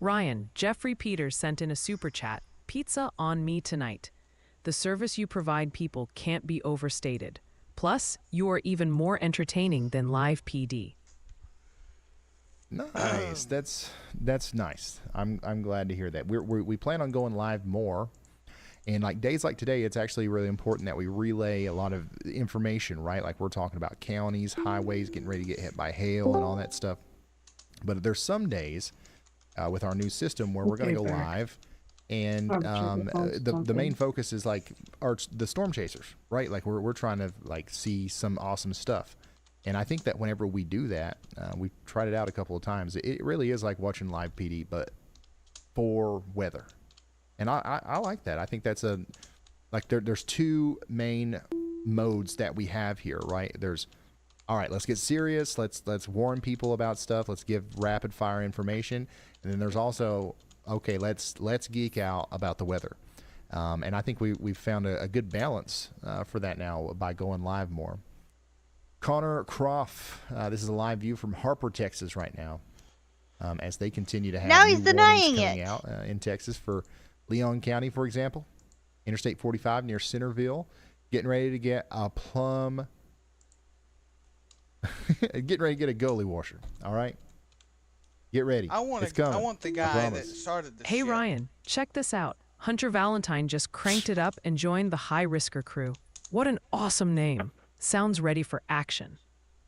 Ryan, Jeffrey Peters sent in a super chat. Pizza on me tonight. The service you provide people can't be overstated. Plus, you are even more entertaining than live PD. Nice. That's nice. I'm glad to hear that. We plan on going live more, and like days like today, it's actually really important that we relay a lot of information, right? Like we're talking about counties, highways getting ready to get hit by hail and all that stuff. But there's some days with our new system where we're going to go live, and the main focus is like the storm chasers, right? Like we're trying to like see some awesome stuff. And I think that whenever we do that, we've tried it out a couple of times. It really is like watching live PD, but for weather. And I like that. I think that's there's two main modes that we have here, right? There's, all right, let's get serious. Let's warn people about stuff. Let's give rapid fire information. And then there's also, okay, let's geek out about the weather. And I think we've found a good balance for that now by going live more. Connor Croft, this is a live view from Harper, Texas right now, as they continue to have Now new he's warnings denying coming it. out in Texas for Leon County, for example. Interstate 45 near Centerville, getting ready to get a plum, getting ready to get a goalie washer. All right, get ready. It's coming. I want the guy that started this. Hey shit. Ryan, check this out. Hunter Valentine just cranked it up and joined the High Risker crew. What an awesome name. Sounds ready for action.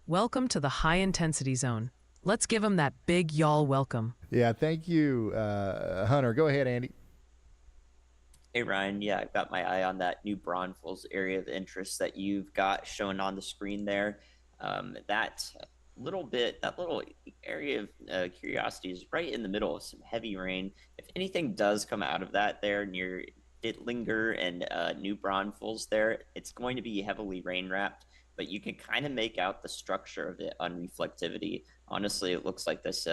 Welcome to the high intensity zone. Let's give him that big y'all welcome. Yeah, thank you, Hunter. Go ahead, Andy. Hey Ryan, yeah, I've got my eye on that New Braunfels area of interest that you've got shown on the screen there. That little area of curiosity is right in the middle of some heavy rain. If anything does come out of that there near Dittlinger and New Braunfels there, it's going to be heavily rain wrapped, but you can kind of make out the structure of it on reflectivity. Honestly, it looks like this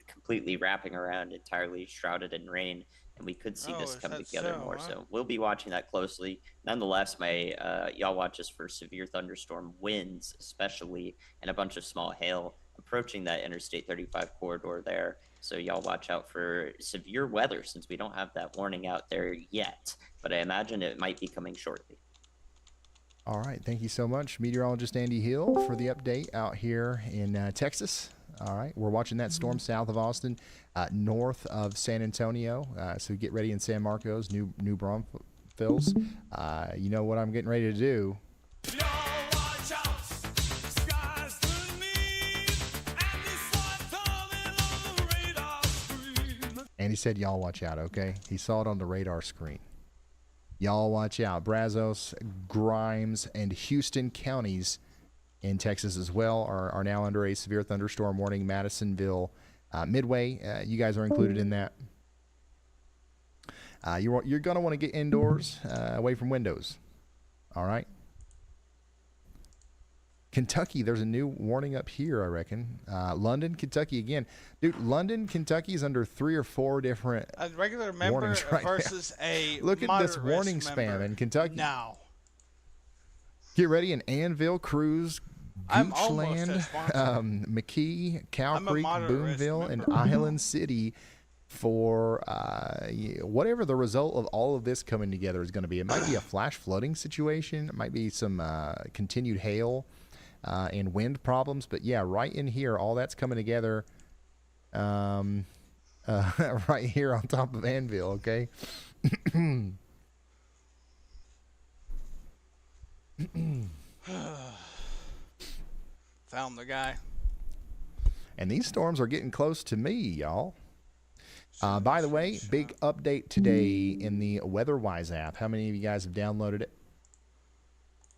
completely wrapping around, entirely shrouded in rain. And we could see this come together more. So we'll be watching that closely. Nonetheless, my y'all watches for severe thunderstorm winds, especially, and a bunch of small hail approaching that Interstate 35 corridor there. So y'all watch out for severe weather since we don't have that warning out there yet. But I imagine it might be coming shortly. All right, thank you so much, meteorologist Andy Hill, for the update out here in Texas. All right, we're watching that storm south of Austin, north of San Antonio. So get ready in San Marcos, New Braunfels. You know what I'm getting ready to do. Andy said, y'all watch out, okay? He saw it on the radar screen. Y'all watch out. Brazos, Grimes, and Houston counties in Texas as well are now under a severe thunderstorm warning. Madisonville, Midway, you guys are included in that. You're going to want to get indoors, away from windows. All right. Kentucky, there's a new warning up here, I reckon. London, Kentucky again. Dude, London, Kentucky is under 3 or 4 different A regular member warnings right versus now. a Look at this moderate warning risk spam member in Kentucky. now. Get ready in Annville, Cruz, I'm almost Goochland, as sponsored. McKee, Cow I'm a Creek, moderate risk Boonville, and member. Island City for whatever the result of all of this coming together is going to be. It might be a flash flooding situation. It might be some continued hail and wind problems. But yeah, right in here, all that's coming together right here on top of Annville, okay? Found the guy. And these storms are getting close to me, y'all. By the way, big update today in the WeatherWise app. How many of you guys have downloaded it?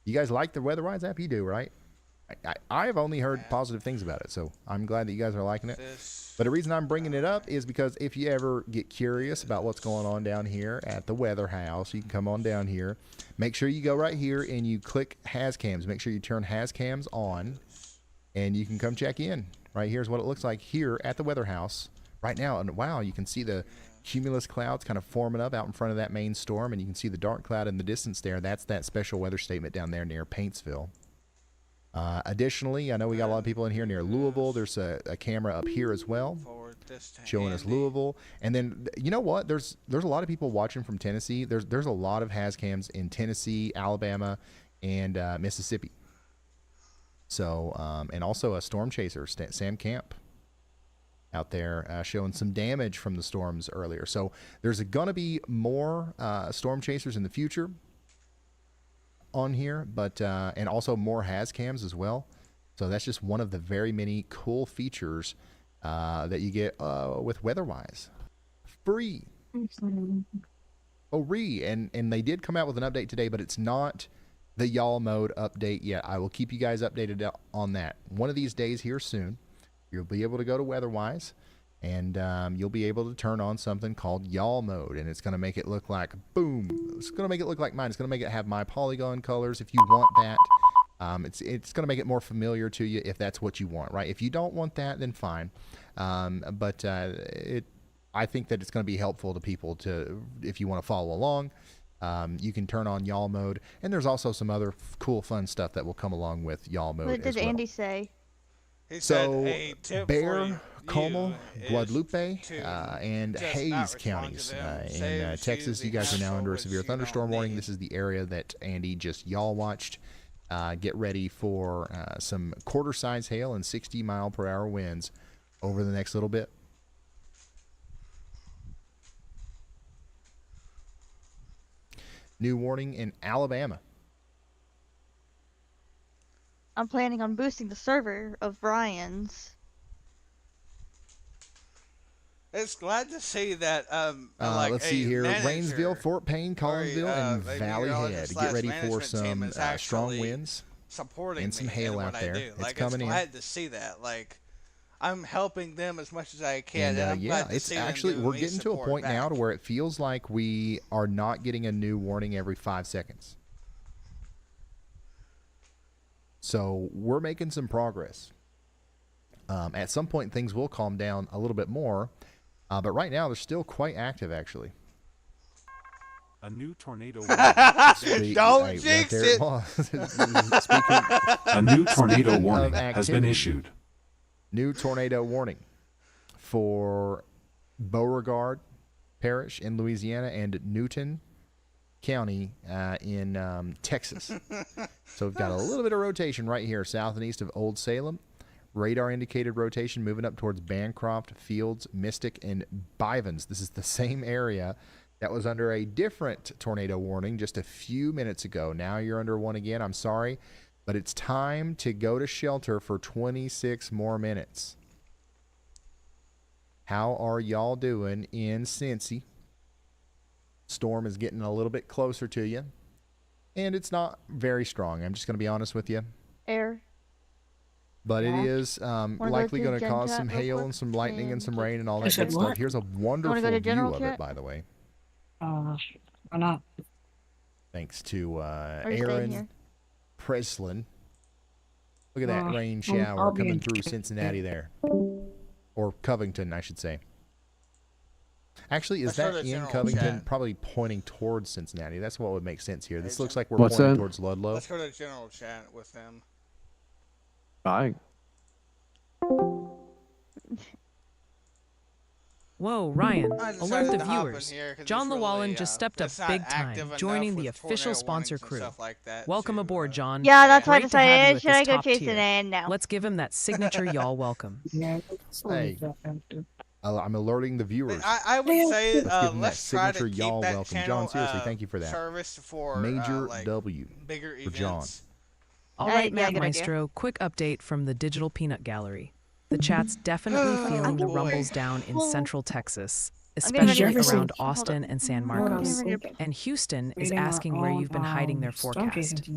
You guys like the WeatherWise app? You do, right? I have only heard positive things about it, so I'm glad that you guys are liking it. But the reason I'm bringing it up is because if you ever get curious about what's going on down here at the Weather House, you can come on down here. Make sure you go right here and you click HazCams. Make sure you turn HazCams on, and you can come check in. Right here's what it looks like here at the Weather House right now. And wow, you can see the cumulus clouds kind of forming up out in front of that main storm, and you can see the dark cloud in the distance there. That's that special weather statement down there near Paintsville. Additionally, I know we got a lot of people in here near Louisville. There's a camera up here as well showing us Louisville. And then, you know what? There's a lot of people watching from Tennessee. There's a lot of HazCams in Tennessee, Alabama, and Mississippi. So, and also a storm chaser, Sam Camp, out there showing some damage from the storms earlier. So there's going to be more storm chasers in the future on here, but and also more HazCams as well. So that's just one of the very many cool features that you get with WeatherWise. Free. And they did come out with an update today, but it's not the y'all mode update yet. I will keep you guys updated on that. One of these days here soon, you'll be able to go to WeatherWise And you'll be able to turn on something called yaw mode, and it's going to make it look like boom. It's going to make it look like mine. It's going to make it have my polygon colors if you want that. It's going to make it more familiar to you if that's what you want, right? If you don't want that, then fine. I think that it's going to be helpful to people if you want to follow along. You can turn on yaw mode, and there's also some other cool, fun stuff that will come along with yaw mode. What did as well. Andy say? He So, said, a tip Bear, for Como, you Guadalupe, is to and just Hayes not respond counties to them. in Saves Texas. the You guys are now hassle, under a which severe you don't thunderstorm warning. need. This is the area that Andy just yaw watched. Get ready for some quarter-size hail and 60-mile-per-hour winds over the next little bit. New warning in Alabama. I'm planning on boosting the server of Brian's. It's glad to see that. Like Let's a see here. manager Rainsville, Fort Payne, Collinsville, and a Valley Head. meteorologist Get ready slash for management team some is strong actually winds supporting and some me hail in out what there. I do. It's Like, coming in. glad to see that. Like, I'm helping them as much as I can. And I'm yeah, glad to it's see them actually, giving we're me getting to a support point now to back. where it feels like we are not getting a new warning every 5 seconds. So we're making some progress. At some point, things will calm down a little bit more, but right now they're still quite active, actually. A new tornado Don't jinx it. A new tornado warning of has been activity. issued. New tornado warning for Beauregard Parish in Louisiana and Newton County in Texas. So we've got a little bit of rotation right here, south and east of Old Salem. Radar indicated rotation moving up towards Bancroft, Fields, Mystic, and Bivens. This is the same area that was under a different tornado warning just a few minutes ago. Now you're under one again. I'm sorry, but it's time to go to shelter for 26 more minutes. How are y'all doing in Cincy? Storm is getting a little bit closer to you, and it's not very strong. I'm just going to be honest with you. Air. But it Yeah. is go likely to going to Gen cause Chat some real hail quick? and some lightning and some And rain and all You that said good stuff. what? Here's a wonderful to view general of it, chat? by the way. Why not? Thanks to Or you staying here? Aaron Preslin. Look at that rain I'll shower be coming in through Cincinnati there. Or Covington, I should say. Actually, is Let's go that to in general Covington? chat. Probably pointing towards Cincinnati. That's what would make sense here. This Hey, looks like we're What's pointing that? towards Ludlow. Let's go to general chat with them. Bye. Whoa, Ryan, I decided alert the to hop in viewers. here 'cause John it's Llewellyn really, just stepped up it's not big active time, enough joining the with official tornado sponsor warnings and crew. stuff like that Welcome to, aboard, John. Yeah, that's why I Great to have you decided, at should I this go top chasing tier. it now? Let's give him that signature y'all welcome. Yeah. Hey. I'm alerting the viewers. I would say Let's give them that let's try to signature keep y'all that welcome. channel, John, seriously, thank you for that. Service for Major like W bigger for events. John. All Yeah, right, yeah, Matt good idea. Maestro, quick update from the Digital Peanut Gallery. The chat's definitely feeling the boy. rumbles down in central Texas, I'm getting ready especially to- around Hold up. Austin and San Hold on. Marcos. Okay. And Houston is asking where you've been hiding their forecast.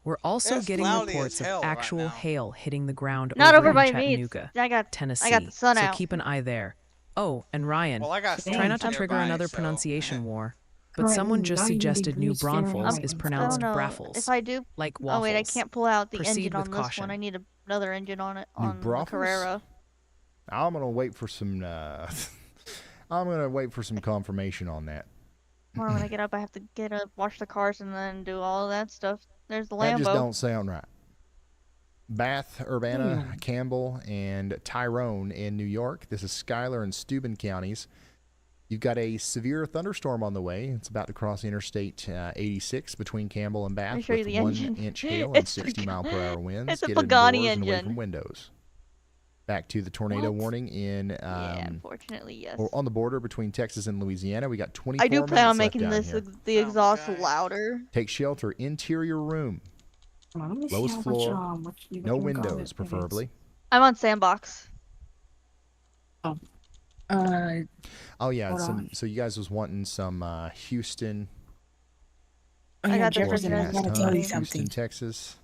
We're also It's getting cloudy as reports of hell right actual now. hail hitting the ground Not over in by me. Chattanooga, I got Tennessee. the sun so out. keep an eye there. Oh, and Ryan, Well, I got try not to storms trigger nearby, another so- pronunciation war. But Right, someone just 90 suggested New degrees Braunfels Fahrenheit. is I pronounced don't know. Braffles, If I do, like waffles. oh wait, I can't pull out the Proceed engine with on this caution. one. I need another engine on it New on the Braunfels? Carrera. I'm gonna wait for some. I'm gonna wait for some confirmation on that. Or when I get up, I have to get up, wash the cars, and then do all of that stuff. There's the That just Lambo. don't sound right. Bath, Urbana, Campbell, and Tyrone in New York. This is Schuyler and Steuben counties. You've got a severe thunderstorm on the way. It's about to cross Interstate 86 between Campbell and Bath me show you with the engine. 1-inch hail and It's a 60-mile-per-hour winds. it's a Get Pagani indoors and away engine. from windows. Back to the tornado What? warning in Yeah, unfortunately, yes. or on the border between Texas and Louisiana. We got 24 I do plan on minutes left making down this here. the exhaust Okay. louder. Take shelter, interior room, Let me see lowest how floor, much you no can call windows, it, I guess. preferably. I'm on Sandbox. Uh, Oh yeah, Hold some. on. So you guys was wanting some Houston, oh, I yeah, got the Jefferson, I Jefferson gotta tell you Houston, something. Texas.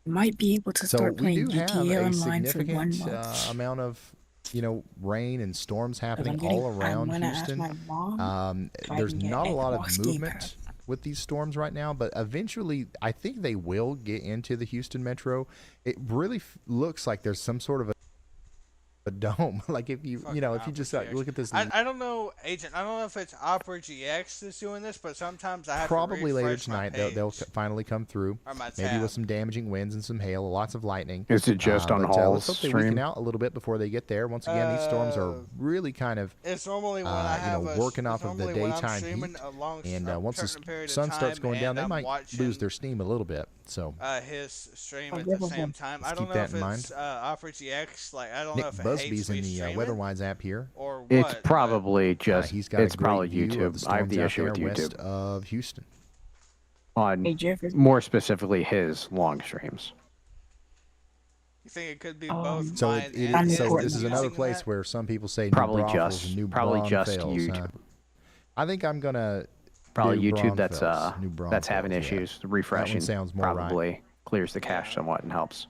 Might be able to So start we playing do have GTA a Online for 1 significant month. amount of rain and storms 'Cause happening I'm getting, all around I'm gonna ask Houston. my mom if I There's can get not a lot of escape movement path. with these storms right now, but eventually I think they will get into the Houston metro. It really looks like there's some sort of a dome. Like if you if you just look at this, I don't know, Agent. I don't know if it's Opera GX that's doing this, but sometimes I have probably to later refresh my tonight they'll page. finally come through. Or my Maybe tab. with some damaging winds and some hail, lots of lightning. Is it just on but, Hall's let's hope they weaken stream? out a little bit before they get there. Once again, these storms are really kind of It's normally when I have working it's off of the normally when I'm daytime streaming heat, a long, and a once the certain period of sun starts time, going down, and they I'm might watching, lose their steam a little bit. So his stream Oh, at yeah, the but same time. let's I don't keep know that if in mind. it's Opera GX. Like I don't Nick know if it Busby's hates in me the streaming Weatherwise app here. or It's what. probably just. He's got It's a great probably view of YouTube. the I have storms the out issue with there west YouTube. of Houston. On Hey, Jefferson. more specifically his long streams. You think it could be both So mine it and is, so Important. this is using another place that? where some people say Probably new brothels just- and new probably Braun just fails, huh? YouTube. I think I'm gonna Probably do YouTube that's Braunfels, new that's having Braunfels, yeah. issues. Refreshing sounds more right. probably clears the cache somewhat and helps.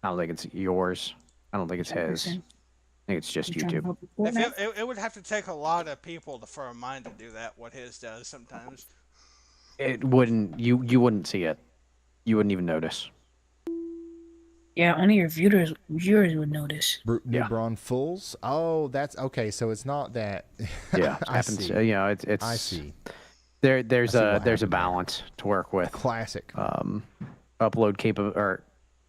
I don't think it's yours. I don't think it's his. I Jefferson, think it's just you trying to YouTube. help with If Fortnite? it would have to take a lot of people for mine to do that. What his does sometimes. It wouldn't. You wouldn't see it. You wouldn't even notice. Yeah, only your viewers would notice. New Yeah. Braunfels. Oh, that's okay. So it's not that. Yeah, it I happens. see. It's. I see. There's I see a what there's a happened there. balance to work with. Classic. Upload or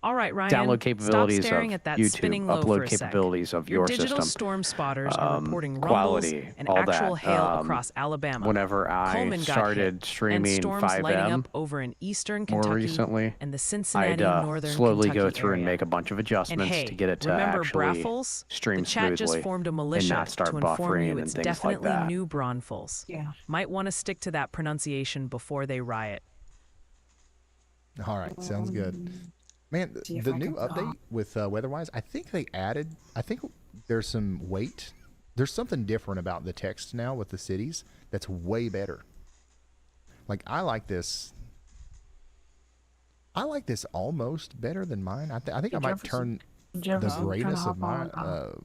All right, Ryan. download capabilities Stop staring of at that YouTube. spinning low for Upload a sec. capabilities of Your your digital system. storm spotters are reporting rumbles Quality, and all actual that. hail across Alabama. Whenever I Coleman got started hit, streaming and storms lighting 5M up over in eastern more Kentucky recently, and the Cincinnati I'd northern slowly Kentucky go through area. and make a bunch of And adjustments hey, to get it to remember actually Braffles? stream The chat just smoothly formed a and militia not start to inform buffering you and it's things definitely like that. new Braunfels. Yeah. Might want to stick to that pronunciation before they riot. All right, sounds good. Man, See if the I new can- update with Weatherwise, I think they added. I think there's some weight. There's something different about the text now with the cities that's way better. Like I like this. I like this almost better than mine. I think I Hey, might Jefferson. turn Jefferson, the trying to greyness of hop my on, trying to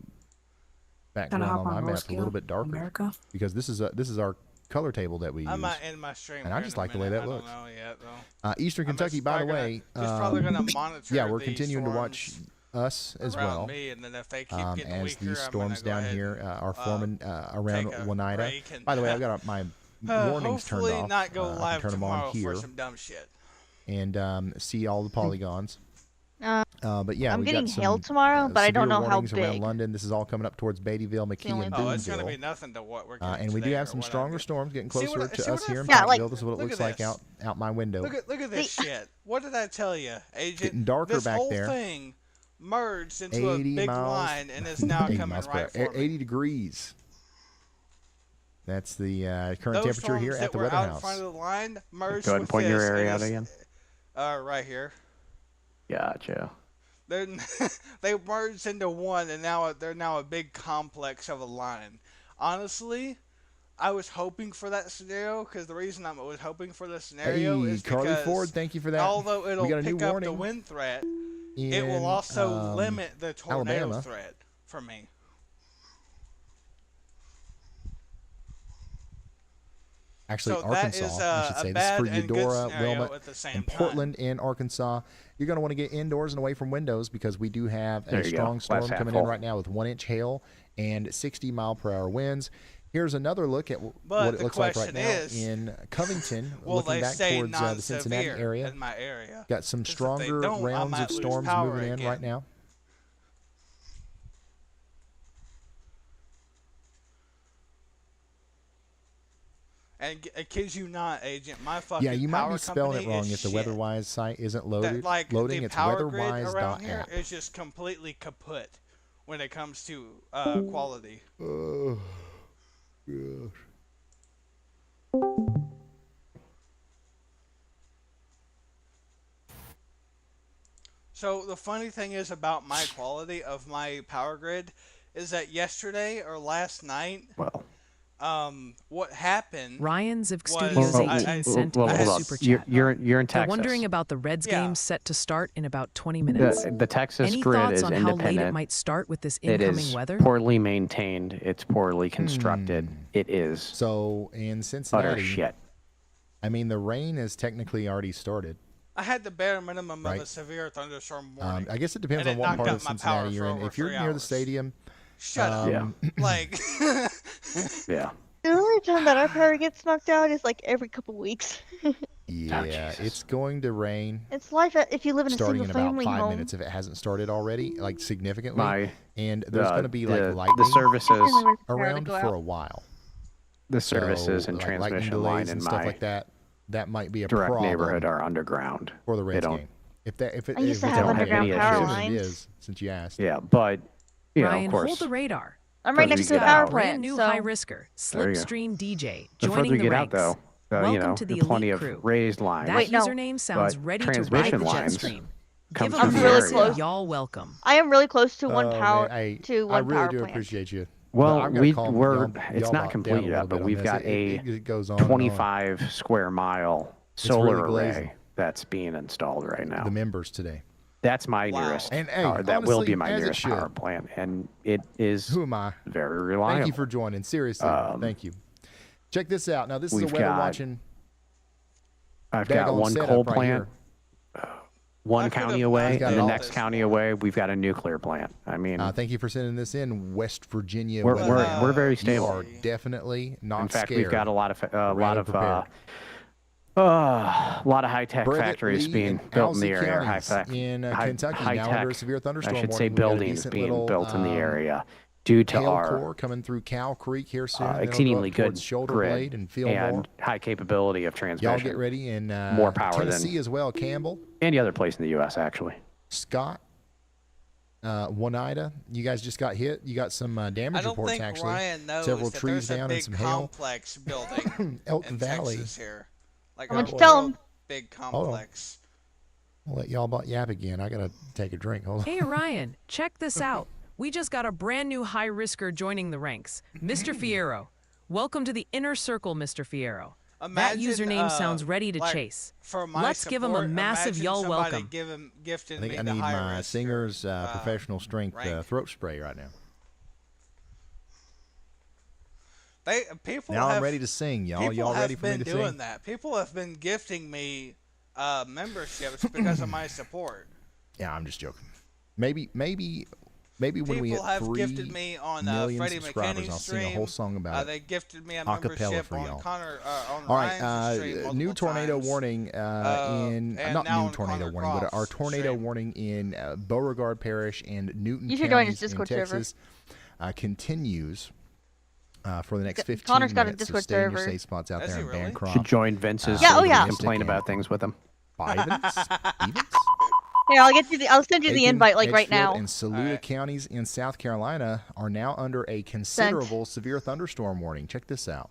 background hop on my on map a little Roskilde, bit darker America. because this is our color table that we I use. might end my stream. And I here just in a like the way minute. that I looks. don't know yet, though. Eastern I'm Kentucky, just by the probably way. gonna, just probably gonna monitor. Yeah, we're these continuing to watch storms us as around well. Me, and then if they keep getting As weaker, these I'm storms gonna go down ahead here and, are forming around take a Oneida. break and- By the way, I've got my warnings turned hopefully off. not go I can live turn them tomorrow on here for some dumb shit. and see all the polygons. But yeah, I'm we getting got some, hail tomorrow, but I don't severe know how warnings around big. London. This is all coming up towards Beattyville, McKee, only and thing. Oh, it's gonna be Boonville. nothing to what we're getting And we do today have or some what I'm stronger getting. storms getting See closer what I- to see us what I here in Yeah, like- Pikeville. This is what it Look looks at like this. out my window. Look at this shit. What did I tell you, Agent? Getting darker this back whole there. thing merged into a 80 big miles. line and is now 80 coming miles per right hour. for me. 80 degrees. That's the current Those temperature here storms at that the were weather out in house. front of the line merged Go ahead and with point your this, area and out it's- again. Right here. Gotcha. They merged into one, and now they're now a big complex of a line. Honestly, I was hoping for that scenario because the reason I was hoping for the scenario Hey, is Carly because Ford, thank you for that. although it'll we got a new pick up warning the wind threat, in, it will also limit the tornado Alabama. threat for me. Actually, So that Arkansas, is, I should a say. This is bad for and good Eudora, scenario Wilmot, at the same and time. Portland in Arkansas. You're going to want to get indoors and away from windows because we do have There a you go. strong storm Glass half coming in full. right now with 1-inch hail and 60-mile-per-hour winds. Here's another look at But what it the looks like right question now is, in Covington, Will looking they back stay towards the Cincinnati non-severe area. in my area? Got some 'Cause if they stronger don't, I rounds might of lose storms power moving in again. right now. And I kid you not, Agent, my fucking Yeah, you might power be spelling it company wrong is if the shit. WeatherWise site isn't That, like, loading. the It's power grid around here weatherwise.app. is just completely kaput when it comes to quality. Oh, gosh. So the funny thing is about my quality of my power grid is that yesterday or last night, Well, what happened? Ryan Zivk was- Studios I- 18 I- sent well, a hold up. super You're, chat. you're in They're Texas. wondering about the Reds Yeah. game set to start in about 20 minutes. The Texas Any grid thoughts is on how late it independent. might start with this It incoming is weather? poorly maintained. It's poorly constructed. It is So in utter Cincinnati, shit. I mean, the rain has technically already started. I had the bare minimum of Right. a severe thunderstorm warning. I guess it depends And on it what knocked part out of my Cincinnati power you're for in. over If you're 3 near the hours. stadium, Shut up. Like, Yeah. The only time that our power gets knocked out is like every couple weeks. yeah, it's going to rain. It's life if you live in a Starting single in about family 5 home. minutes if it hasn't started already, like significantly. My And there's going to be like the lightning services Family was proud to around go for out. a while. the services So, and like lightning transmission delays line and in stuff my like that. That might be a direct problem neighborhood are underground. for the Reds don't- game. If it I used to if have it's underground any power issue, lines. It is, since you asked. Yeah, but you know, Ryan, of hold course, the radar. I'm right Further next you to a get power out- plant, Brand new so high risker, There you go. Slipstream DJ, the further joining you the get ranks. out, though, Welcome you know, to the plenty elite of crew. raised lines. That Wait, no. username sounds But ready to ride transmission the jet lines stream. come Give through them I'm the really a area. close. y'all welcome. I am really close to one Oh, power man, to I one really power do plant. appreciate you. Well, But I've gotta calm we're y'all it's down not a complete little yet, bit but on we've this. got a It goes on and on. 25 square mile It's solar really glazing. array that's being installed right now. The members today. That's my Wow. nearest And, hey, power. That will honestly, be my as it nearest power should. plant, and it is Who am I? very reliable. Thank you for joining. Seriously, thank you. Check this out. Now, this is a We've weather got watching. I've got daggone one setup coal right plant, I one could've county not away, got and the all next this county for- away, we've got a nuclear plant. I mean, Thank you for sending this in, West Virginia. we're, weather. we're very You stable. are definitely not In fact, scared. we've got a lot of Rather prepared. high tech Breathitt, factories Lee, being and built in the Alsea area. counties in Kentucky now under a severe I thunderstorm should say warning. We got a buildings decent being little, built in the area due to hail our core coming through Cow Creek here soon. then it'll go exceedingly up good towards Shoulder grid Blade and Fillmore. and high capability of transmission. Y'all get ready in More power than- Tennessee as well. Campbell, Any other place in the U.S. actually. Scott, Oneida. You guys just got hit. You got some damage I don't reports think actually. Ryan knows Several that trees there's a down big and some hail. complex building Elton in Valley. Texas here. Like Why don't a you tell real 'em? big on. complex. I'll let y'all about yap again. I gotta take a drink. Hold on. Hey, Ryan, check this out. We just got a brand new high risker joining the ranks, Mr. Fierro. Welcome to the inner circle, Mr. Fierro. That Imagine, username sounds ready to like, chase. For my Let's give 'em a support, massive imagine y'all somebody welcome. Gifting I think me I the need high my risk singer's professional strength rank. throat spray right now. People Now have, I'm ready to sing, y'all. People Y'all have ready for me been to doing sing? that. People have been gifting me memberships because of my support. Yeah, I'm just joking. Maybe when we People hit have 3 gifted me on million Freddie subscribers, McKinney's I'll stream. sing a whole song about it. They gifted me a Acapella membership for on y'all. Connor on All Ryan's right, stream new multiple tornado times. warning and not now new on tornado Connor warning, but our Croft's tornado stream. warning in Beauregard Parish and Newton You should join counties his in Discord server. Texas continues for the next 15 Connor's got a minutes. So Discord stay in your server. safe spots out Does there he in really? Bancroft. Should join Vince's Yeah, so oh we yeah. can complain about things with him. Evans? Here, I'll send you the Aiken, invite like right Edgefield, now. And Saluda Alright. counties in South Carolina are now under a considerable severe thunderstorm warning. Check this out.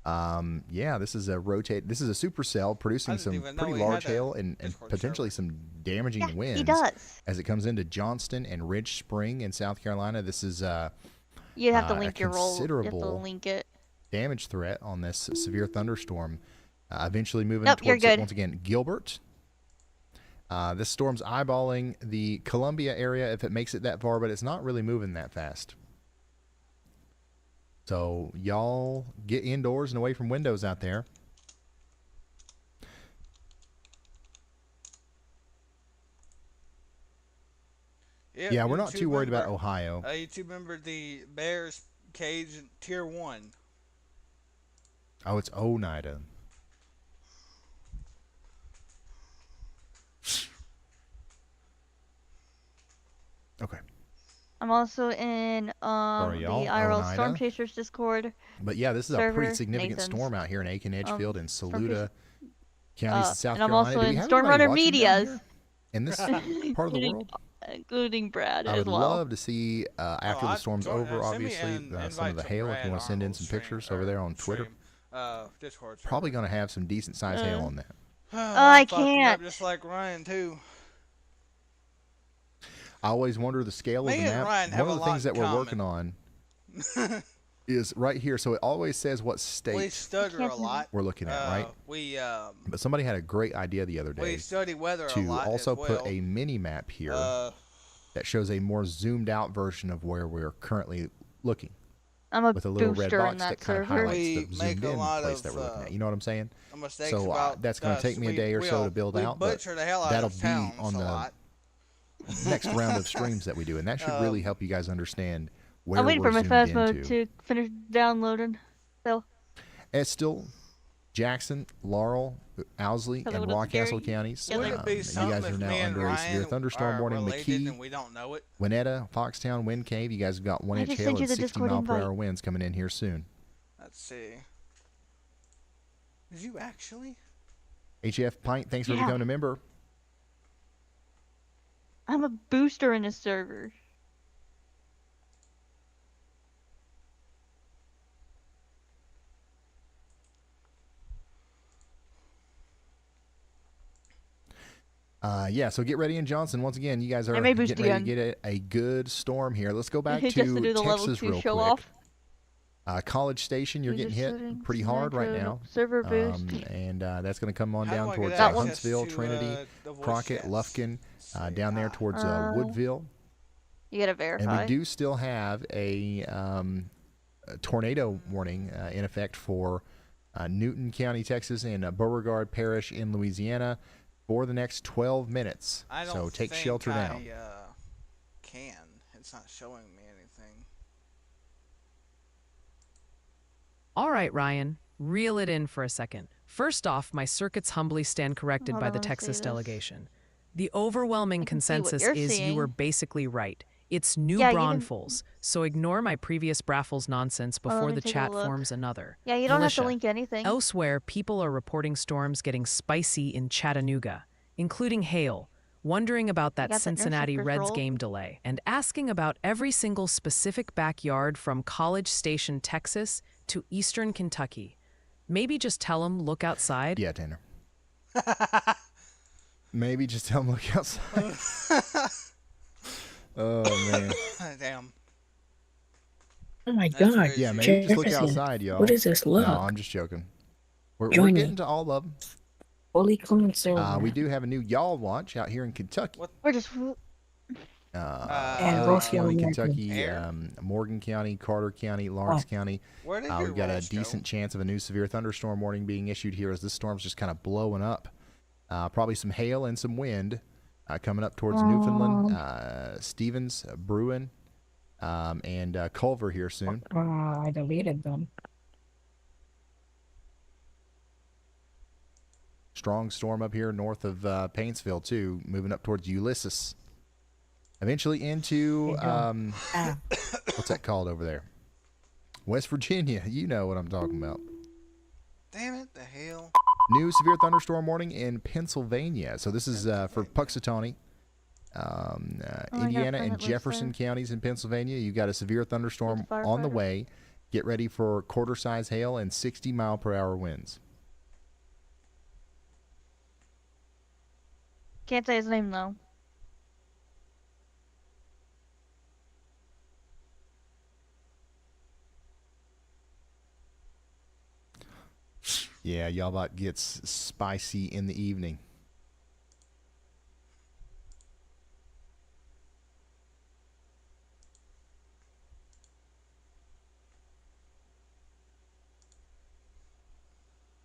Yeah, this is a supercell producing I didn't some even know pretty he had large a hail and Discord potentially server. some damaging Yeah, winds. he does. As it comes into Johnston and Ridge Spring in South Carolina. This is You have to a link your roll. You have to considerable link it. damage threat on this severe thunderstorm. Eventually moving Nope, you're towards good. once again Gilbert. This storm's eyeballing the Columbia area if it makes it that far, but it's not really moving that fast. So y'all get indoors and away from windows out there. Yeah, we're not too worried about Ohio. YouTube member the Bears cage in tier 1. Oh, it's Oneida. Okay. I'm also in Sorry, the y'all. IRL Storm Oneida. Chasers Discord. But yeah, this is a Server, pretty significant Nathan's. storm out here in Aiken, Edgefield, and Saluda Chasers. counties in South and I'm Carolina. also Do we in have Storm anybody Runner watching down Medias. here in this part of the world? Including Brad I as would well. love to see after the storm's over, obviously, some of the hail. If you want to send in some pictures over there on Twitter, Discord. probably going to have some decent sized hail on that. I can't. Just like Ryan too. I always wonder the scale of Me the and map. Ryan have One of a the things lot that in we're working on. is right here. So it always says what We state stutter a lot. we're looking at, right? But somebody had a great idea the other We day study weather a to lot also as well. put a mini map here that shows a more zoomed out version of where we're currently looking, I'm a with a little red booster in box that that kind of server. highlights We the make zoomed a in lot place of, that we're looking at. You know what I'm saying? mistakes So about that's going to take me a day or so to build out, but butcher the hell out that'll of be towns on a the lot. next round of streams that we do, and that should really help you guys understand where I'm waiting we're for my zoomed fast into. mode to finish downloading. So, It's still Jackson, Laurel, Owsley, Hello, and Dr. Rockcastle Gary. counties. Yeah, Would it be You something guys if are now me and under a severe Ryan thunderstorm are warning. related McKee, and we don't know it? Winetta, Foxtown, Wind Cave. You guys have got 1 I inch just hail sent you and the 60 Discord mile per invite. hour winds coming in here soon. Let's see. Did you actually? HF Pint, thanks for Yeah. becoming a member. I'm a booster in this server. Yeah, so get ready in Johnson. Once again, you guys are I may boost getting ready to again. get a good storm here. Let's go back Just to to do the level Texas 2 real show quick. off. College Station, you're User getting hit settings, pretty hard right now. Server boost. And that's going to come on How do down I towards get That one. Huntsville, access to, Trinity, the voice Crockett, chats? Lufkin, Let's down there see. towards Woodville. You gotta And verify. we do still have a tornado warning in effect for Newton County, Texas, and Beauregard Parish in Louisiana for the next 12 minutes. I don't So take think shelter I, now. Can. It's not showing me anything. All right, Ryan, reel it in for a second. First off, my circuits humbly stand corrected Hold by on, the let me see Texas this. delegation. The overwhelming I can see what consensus you're is you were seeing. basically right. It's new Yeah, you can- Braunfels, so ignore my previous Braffles nonsense Oh, let before me the take a chat look. forms another. Yeah, you don't have to Militia. link anything. Elsewhere, people are reporting storms getting spicy in Chattanooga, including hail, wondering about that got that nurse Cincinnati suckers Reds rolled. game delay, and asking about every single specific backyard from College Station, Texas to Eastern Kentucky. Maybe just tell them look outside. Yeah, Tanner. Maybe just tell them look outside. Oh, man. Damn. Oh my That's god. crazy. Yeah, maybe just look Jefferson, outside, y'all. What is this look? No, I'm just joking. We're Join me. getting to all of them. Fully clean server. We do have a new y'all watch out here in Kentucky. We're just. And Elliott both y'all County, American. Kentucky, Air? Morgan County, Carter County, Lawrence County. Where did your We've got a rolls go? decent chance of a new severe thunderstorm warning being issued here as this storm's just kind of blowing up. Probably some hail and some wind coming up towards Newfoundland, Stevens, Bruin, and Culver here soon. I deleted them. Strong storm up here north of Paintsville, too, moving up towards Ulysses. Eventually into, what's that called over there? West Virginia. You know what I'm talking about. Damn it, the hell. New severe thunderstorm warning in Pennsylvania. So this is for Puxatawney, Indiana, and Jefferson counties in Pennsylvania. You've got a severe thunderstorm on the way. Get ready for quarter-size hail and 60-mile-per-hour winds. Can't say his name though. Yeah, Yalbot gets spicy in the evening.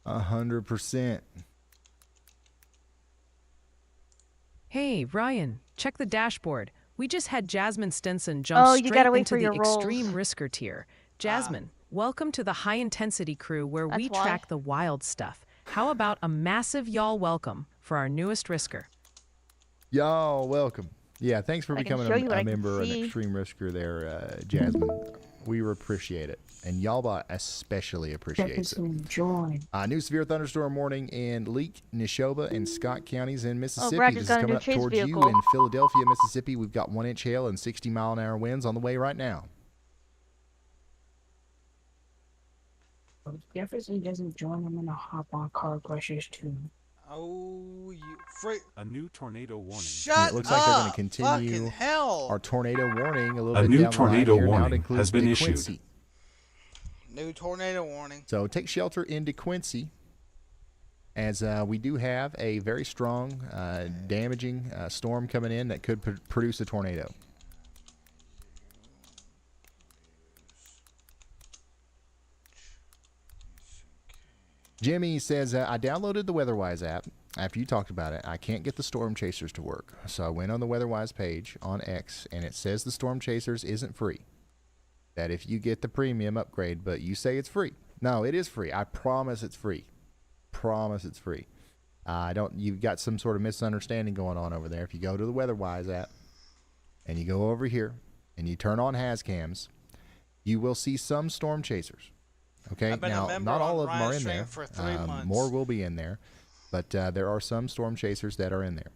A 100%. Hey, Ryan, check the dashboard. We just had Jasmine Stinson jump Oh, you straight gotta wait into for the your rolls. extreme risker tier. Jasmine, welcome to the high-intensity crew where we That's why. track the wild stuff. How about a massive y'all welcome for our newest risker? Y'all welcome. Yeah, thanks for I can becoming show you what a I can member, an see. extreme risker there, Jasmine. We appreciate it. And Yalbot especially appreciates it. Jefferson, join. New severe thunderstorm warning in Leake, Neshoba, and Scott counties in Mississippi. Brad This just is got a coming new up chase towards vehicle. you in Philadelphia, Mississippi. We've got 1 inch hail and 60-mile-an-hour winds on the way right now. If Jefferson doesn't join, I'm gonna hop on car crushes too. Oh, you freak. A new tornado warning. Shut It looks like they're going up. to continue Fucking hell. our tornado warning a little A bit new down the line tornado here. Now it warning includes has been Big issued. Quincy. New tornado warning. So take shelter in DeQuincy, as we do have a very strong, damaging storm coming in that could produce a tornado. Jimmy says, I downloaded the WeatherWise app after you talked about it. I can't get the Storm Chasers to work. So I went on the WeatherWise page on X, and it says the Storm Chasers isn't free. That if you get the premium upgrade, but you say it's free. No, it is free. I promise it's free. Promise it's free. You've got some sort of misunderstanding going on over there. If you go to the WeatherWise app, and you go over here, and you turn on HazCams, you will see some Storm Chasers. Okay, now not all of them are in there. For 3 months. More will be in there, but there are some Storm Chasers that are in there.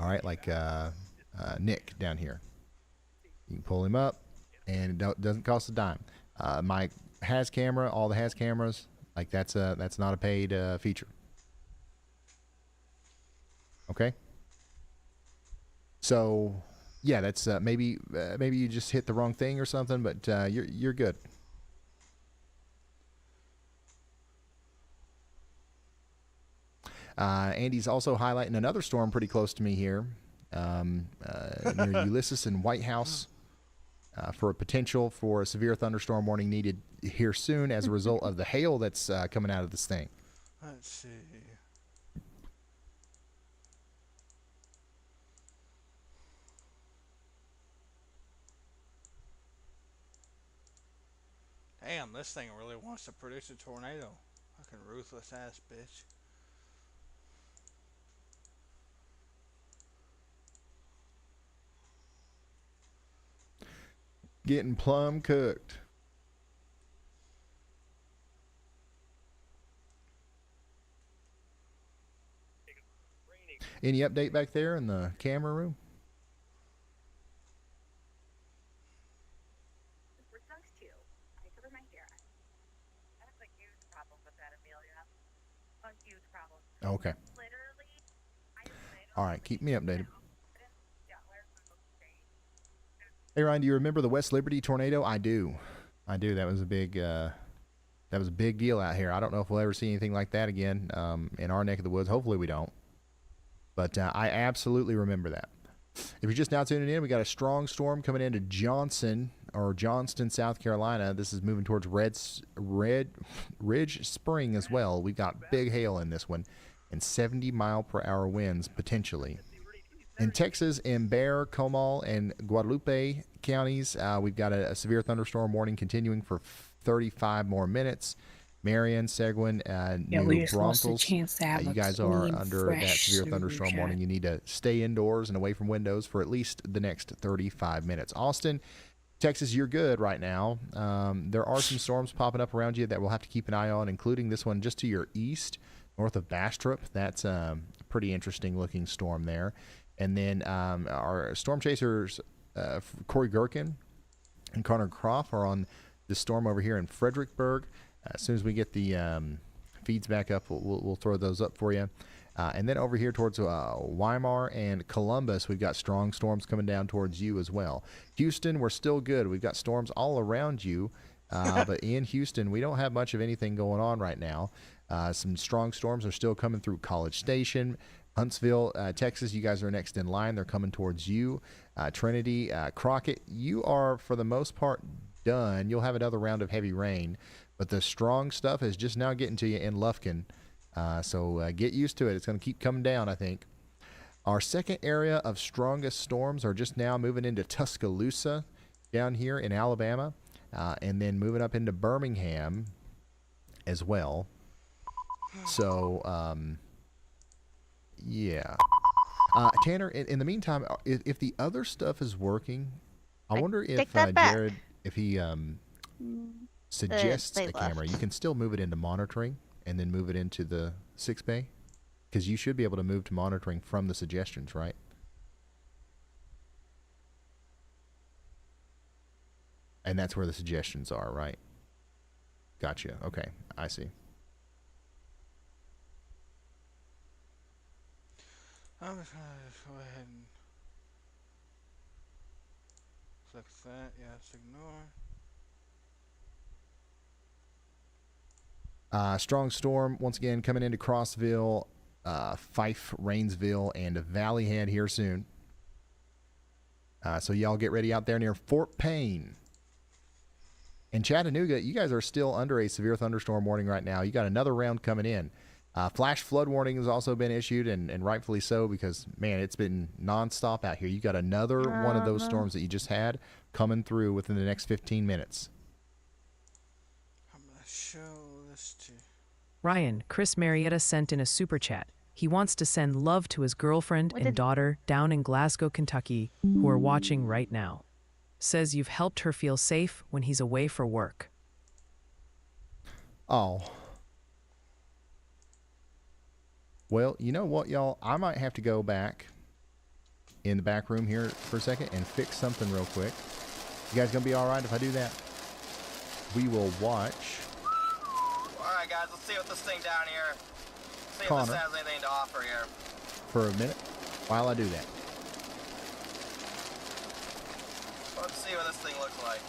All right, like Nick down here. You can pull him up, and it doesn't cost a dime. My Haz camera, all the Haz cameras, like that's not a paid feature. Okay. So, yeah, that's maybe you just hit the wrong thing or something, but you're good. Andy's also highlighting another storm pretty close to me here, near Ulysses and White House, for a potential for a severe thunderstorm warning needed here soon as a result of the hail that's coming out of this thing. Let's see. Damn, this thing really wants to produce a tornado. Fucking ruthless ass bitch. Getting plumb cooked. Any update back there in the camera room? Okay. All right, keep me updated. Hey Ryan, do you remember the West Liberty tornado? I do. That was a big deal out here. I don't know if we'll ever see anything like that again in our neck of the woods. Hopefully we don't. But I absolutely remember that. If you're just now tuning in, we got a strong storm coming into Johnston, South Carolina. This is moving towards Ridge Spring as well. We've got big hail in this one and 70-mile-per-hour winds potentially. In Texas, in Bexar, Comal, and Guadalupe counties, we've got a severe thunderstorm warning continuing for 35 more minutes. Marion, Seguin, New Braunfels, you guys are under that severe thunderstorm warning. You need to stay indoors and away from windows for at least the next 35 minutes. Austin, Texas, you're good right now. There are some storms popping up around you that we'll have to keep an eye on, including this one just to your east, north of Bastrop. That's a pretty interesting looking storm there. And then our storm chasers, Corey Gherkin and Connor Croft, are on the storm over here in Fredericksburg. As soon as we get the feeds back up, we'll throw those up for you. And then over here towards Weimar and Columbus, we've got strong storms coming down towards you as well. Houston, we're still good. We've got storms all around you. But in Houston, we don't have much of anything going on right now. Some strong storms are still coming through College Station. Huntsville, Texas, you guys are next in line. They're coming towards you. Trinity, Crockett, you are for the most part done. You'll have another round of heavy rain, but the strong stuff is just now getting to you in Lufkin. So get used to it. It's going to keep coming down, I think. Our second area of strongest storms are just now moving into Tuscaloosa down here in Alabama, and then moving up into Birmingham as well. So, yeah. Tanner, in the meantime, if the other stuff is working, I wonder if Jared, if he suggests a camera, you can still move it into monitoring and then move it into the 6 bay, because you should be able to move to monitoring from the suggestions, right? And that's where the suggestions are, right? Gotcha. Okay, I see. I'm just gonna go ahead and click that. Yes, ignore. Strong storm once again coming into Crossville, Fife, Rainsville, and Valley Head here soon. So y'all get ready out there near Fort Payne. In Chattanooga, you guys are still under a severe thunderstorm warning right now. You got another round coming in. Flash flood warning has also been issued, and rightfully so, because, man, it's been nonstop out here. You got another one of those storms that you just had coming through within the next 15 minutes. I'm going to show this to... Ryan, Chris Marietta sent in a super chat. He wants to send love to his girlfriend and daughter down in Glasgow, Kentucky, who are watching right now. Says you've helped her feel safe when he's away for work. Oh. Well, you know what, y'all? I might have to go back in the back room here for a second and fix something real quick. You guys gonna be all right if I do that? We will watch. All right, guys, let's see what this thing down here. See Connor, if this has anything to offer here. for a minute while I do that. Let's see what this thing looks like.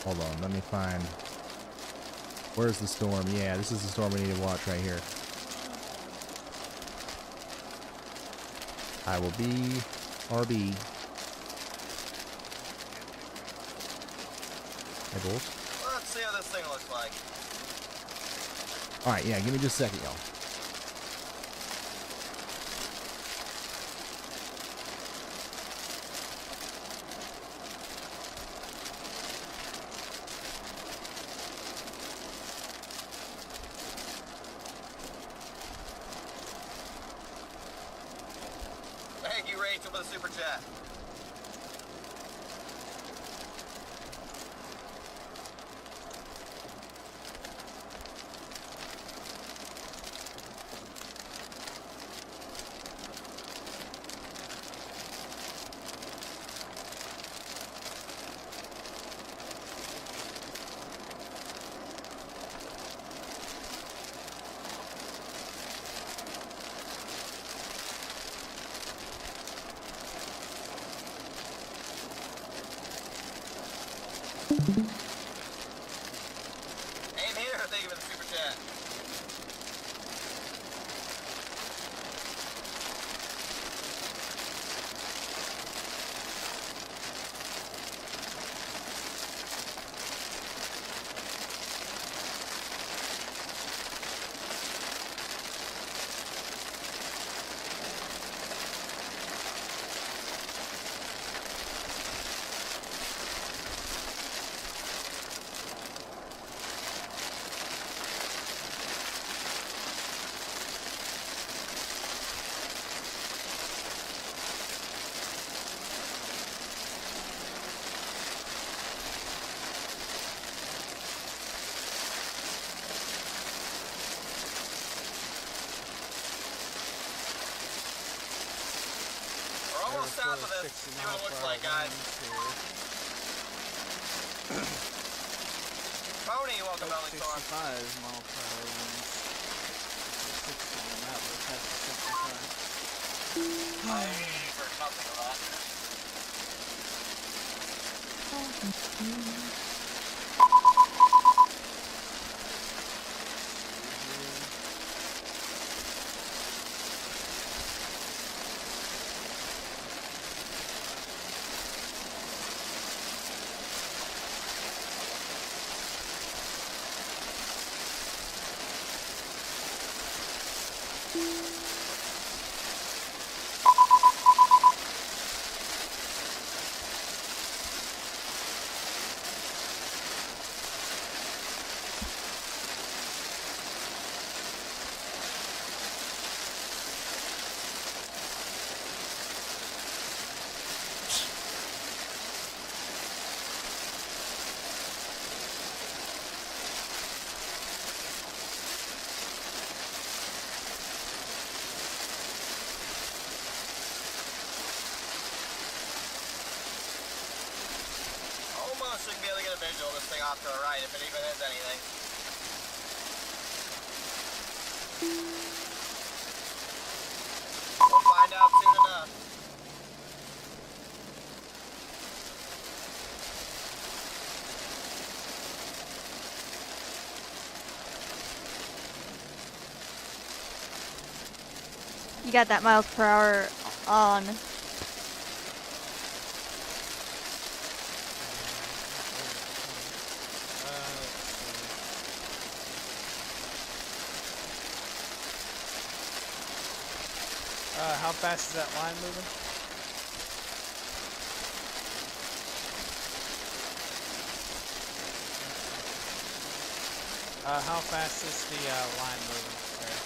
Hold on, let me find. Where's the storm? Yeah, this is the storm we need to watch right here. I will be RB. Hey, Bulls. Let's see what this thing looks like. All right, yeah, give me just a second, y'all. Thank you, Rachel, for the super chat. Aim here, thank you for the super chat. We're almost south of this. See what it looks like, guys. Pony, welcome, Belly Storm. 65 mile per hour winds. 60 on that, but it has the 65. I heard nothing of that. Almost should be able to get a visual of this thing off to the right, if it even is anything. We'll find out soon enough. You got that miles per hour on. How fast is that line moving? How fast is the line moving? There.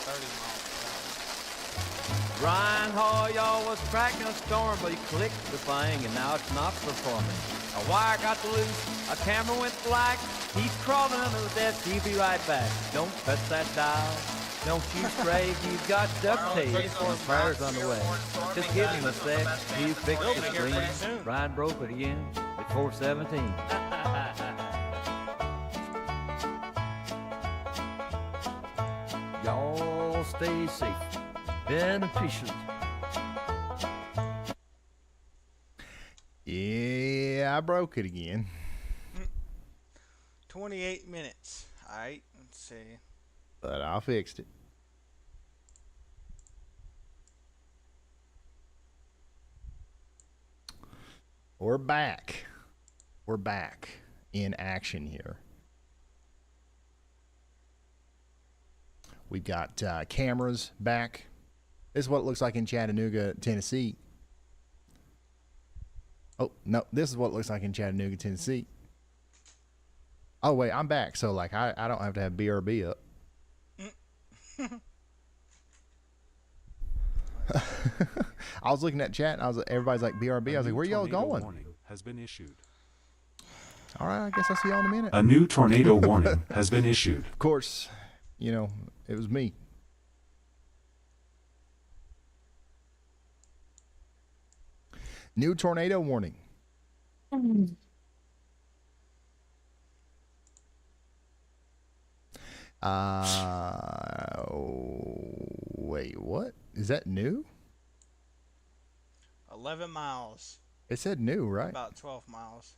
30 miles per hour. Ryan Hoyle was tracking a storm, but he clicked the thing, and now it's not performing. A wire got loose, a camera went black. He's crawling under the desk, he'll be right back. Don't touch that dial. Don't you stray, you've got duct tape and prayers on the way. Just give him a sec, he'll fix the screen. Ryan broke it again at 417. Y'all stay safe and patient. Yeah, I broke it again. 28 minutes. Alright, let's see. But I fixed it. We're back. We're back in action here. We've got cameras back. This is what it looks like in Chattanooga, Tennessee. Oh, no, this is what it looks like in Chattanooga, Tennessee. Oh, wait, I'm back. So, like, I don't have to have BRB up. I was looking at chat, and everybody's like, BRB. I was like, where y'all going? Warning has been issued. All right, I guess I'll see y'all in a minute. A new tornado warning has been issued. Of course, you know, it was me. New tornado warning. Wait, what? Is that new? 11 miles. It said new, right? About 12 miles.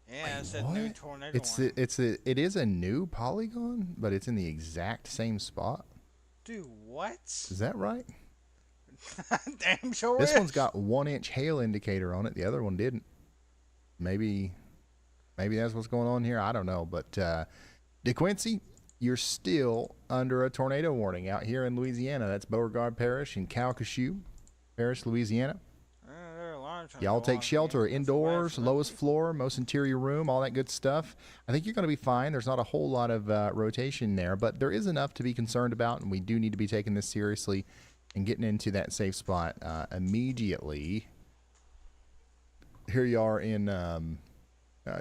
Yeah, it said new tornado warning. It is a new polygon, but it's in the exact same spot. Dude, what? Is that right? Damn sure This is. one's got 1-inch hail indicator on it. The other one didn't. Maybe that's what's going on here. I don't know. But DeQuincy, you're still under a tornado warning out here in Louisiana. That's Beauregard Parish and Calcasieu Parish, Louisiana. Y'all take shelter indoors, lowest floor, most interior room, all that good stuff. I think you're going to be fine. There's not a whole lot of rotation there, but there is enough to be concerned about, and we do need to be taking this seriously and getting into that safe spot immediately. Here you are in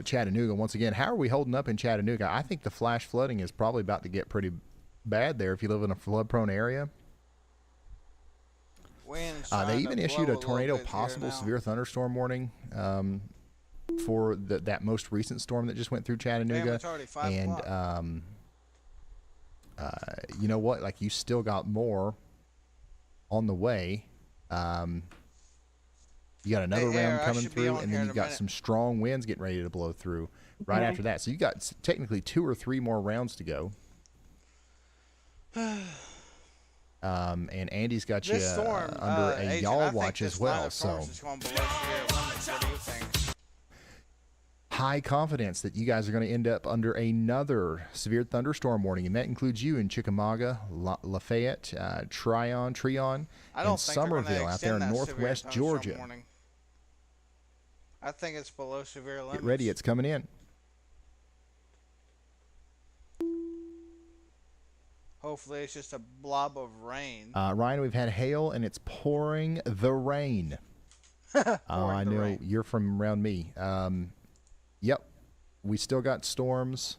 Chattanooga once again. How are we holding up in Chattanooga? I think the flash flooding is probably about to get pretty bad there if you live in a flood-prone area. They even issued a tornado possible severe thunderstorm warning for that most recent storm that just went through Chattanooga. And you know what? Like, you still got more on the way. You got another round coming through, and then you got some strong winds getting ready to blow through right after that. So you got technically 2 or 3 more rounds to go. And Andy's got you under a y'all watch as well. So high confidence that you guys are going to end up under another severe thunderstorm warning, and that includes you in Chickamauga, Lafayette, Tryon, and Somerville out there in northwest Georgia. I think it's below severe limits. Get ready, it's coming in. Hopefully it's just a blob of rain. Ryan, we've had hail, and it's pouring the rain. I know you're from around me. Yep, we still got storms.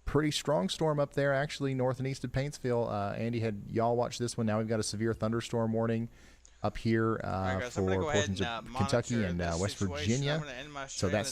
Pretty strong storm up there, actually, north and east of Paintsville. Andy had y'all watch this one. Now we've got a severe thunderstorm warning up here for portions of Kentucky and West Virginia. So that's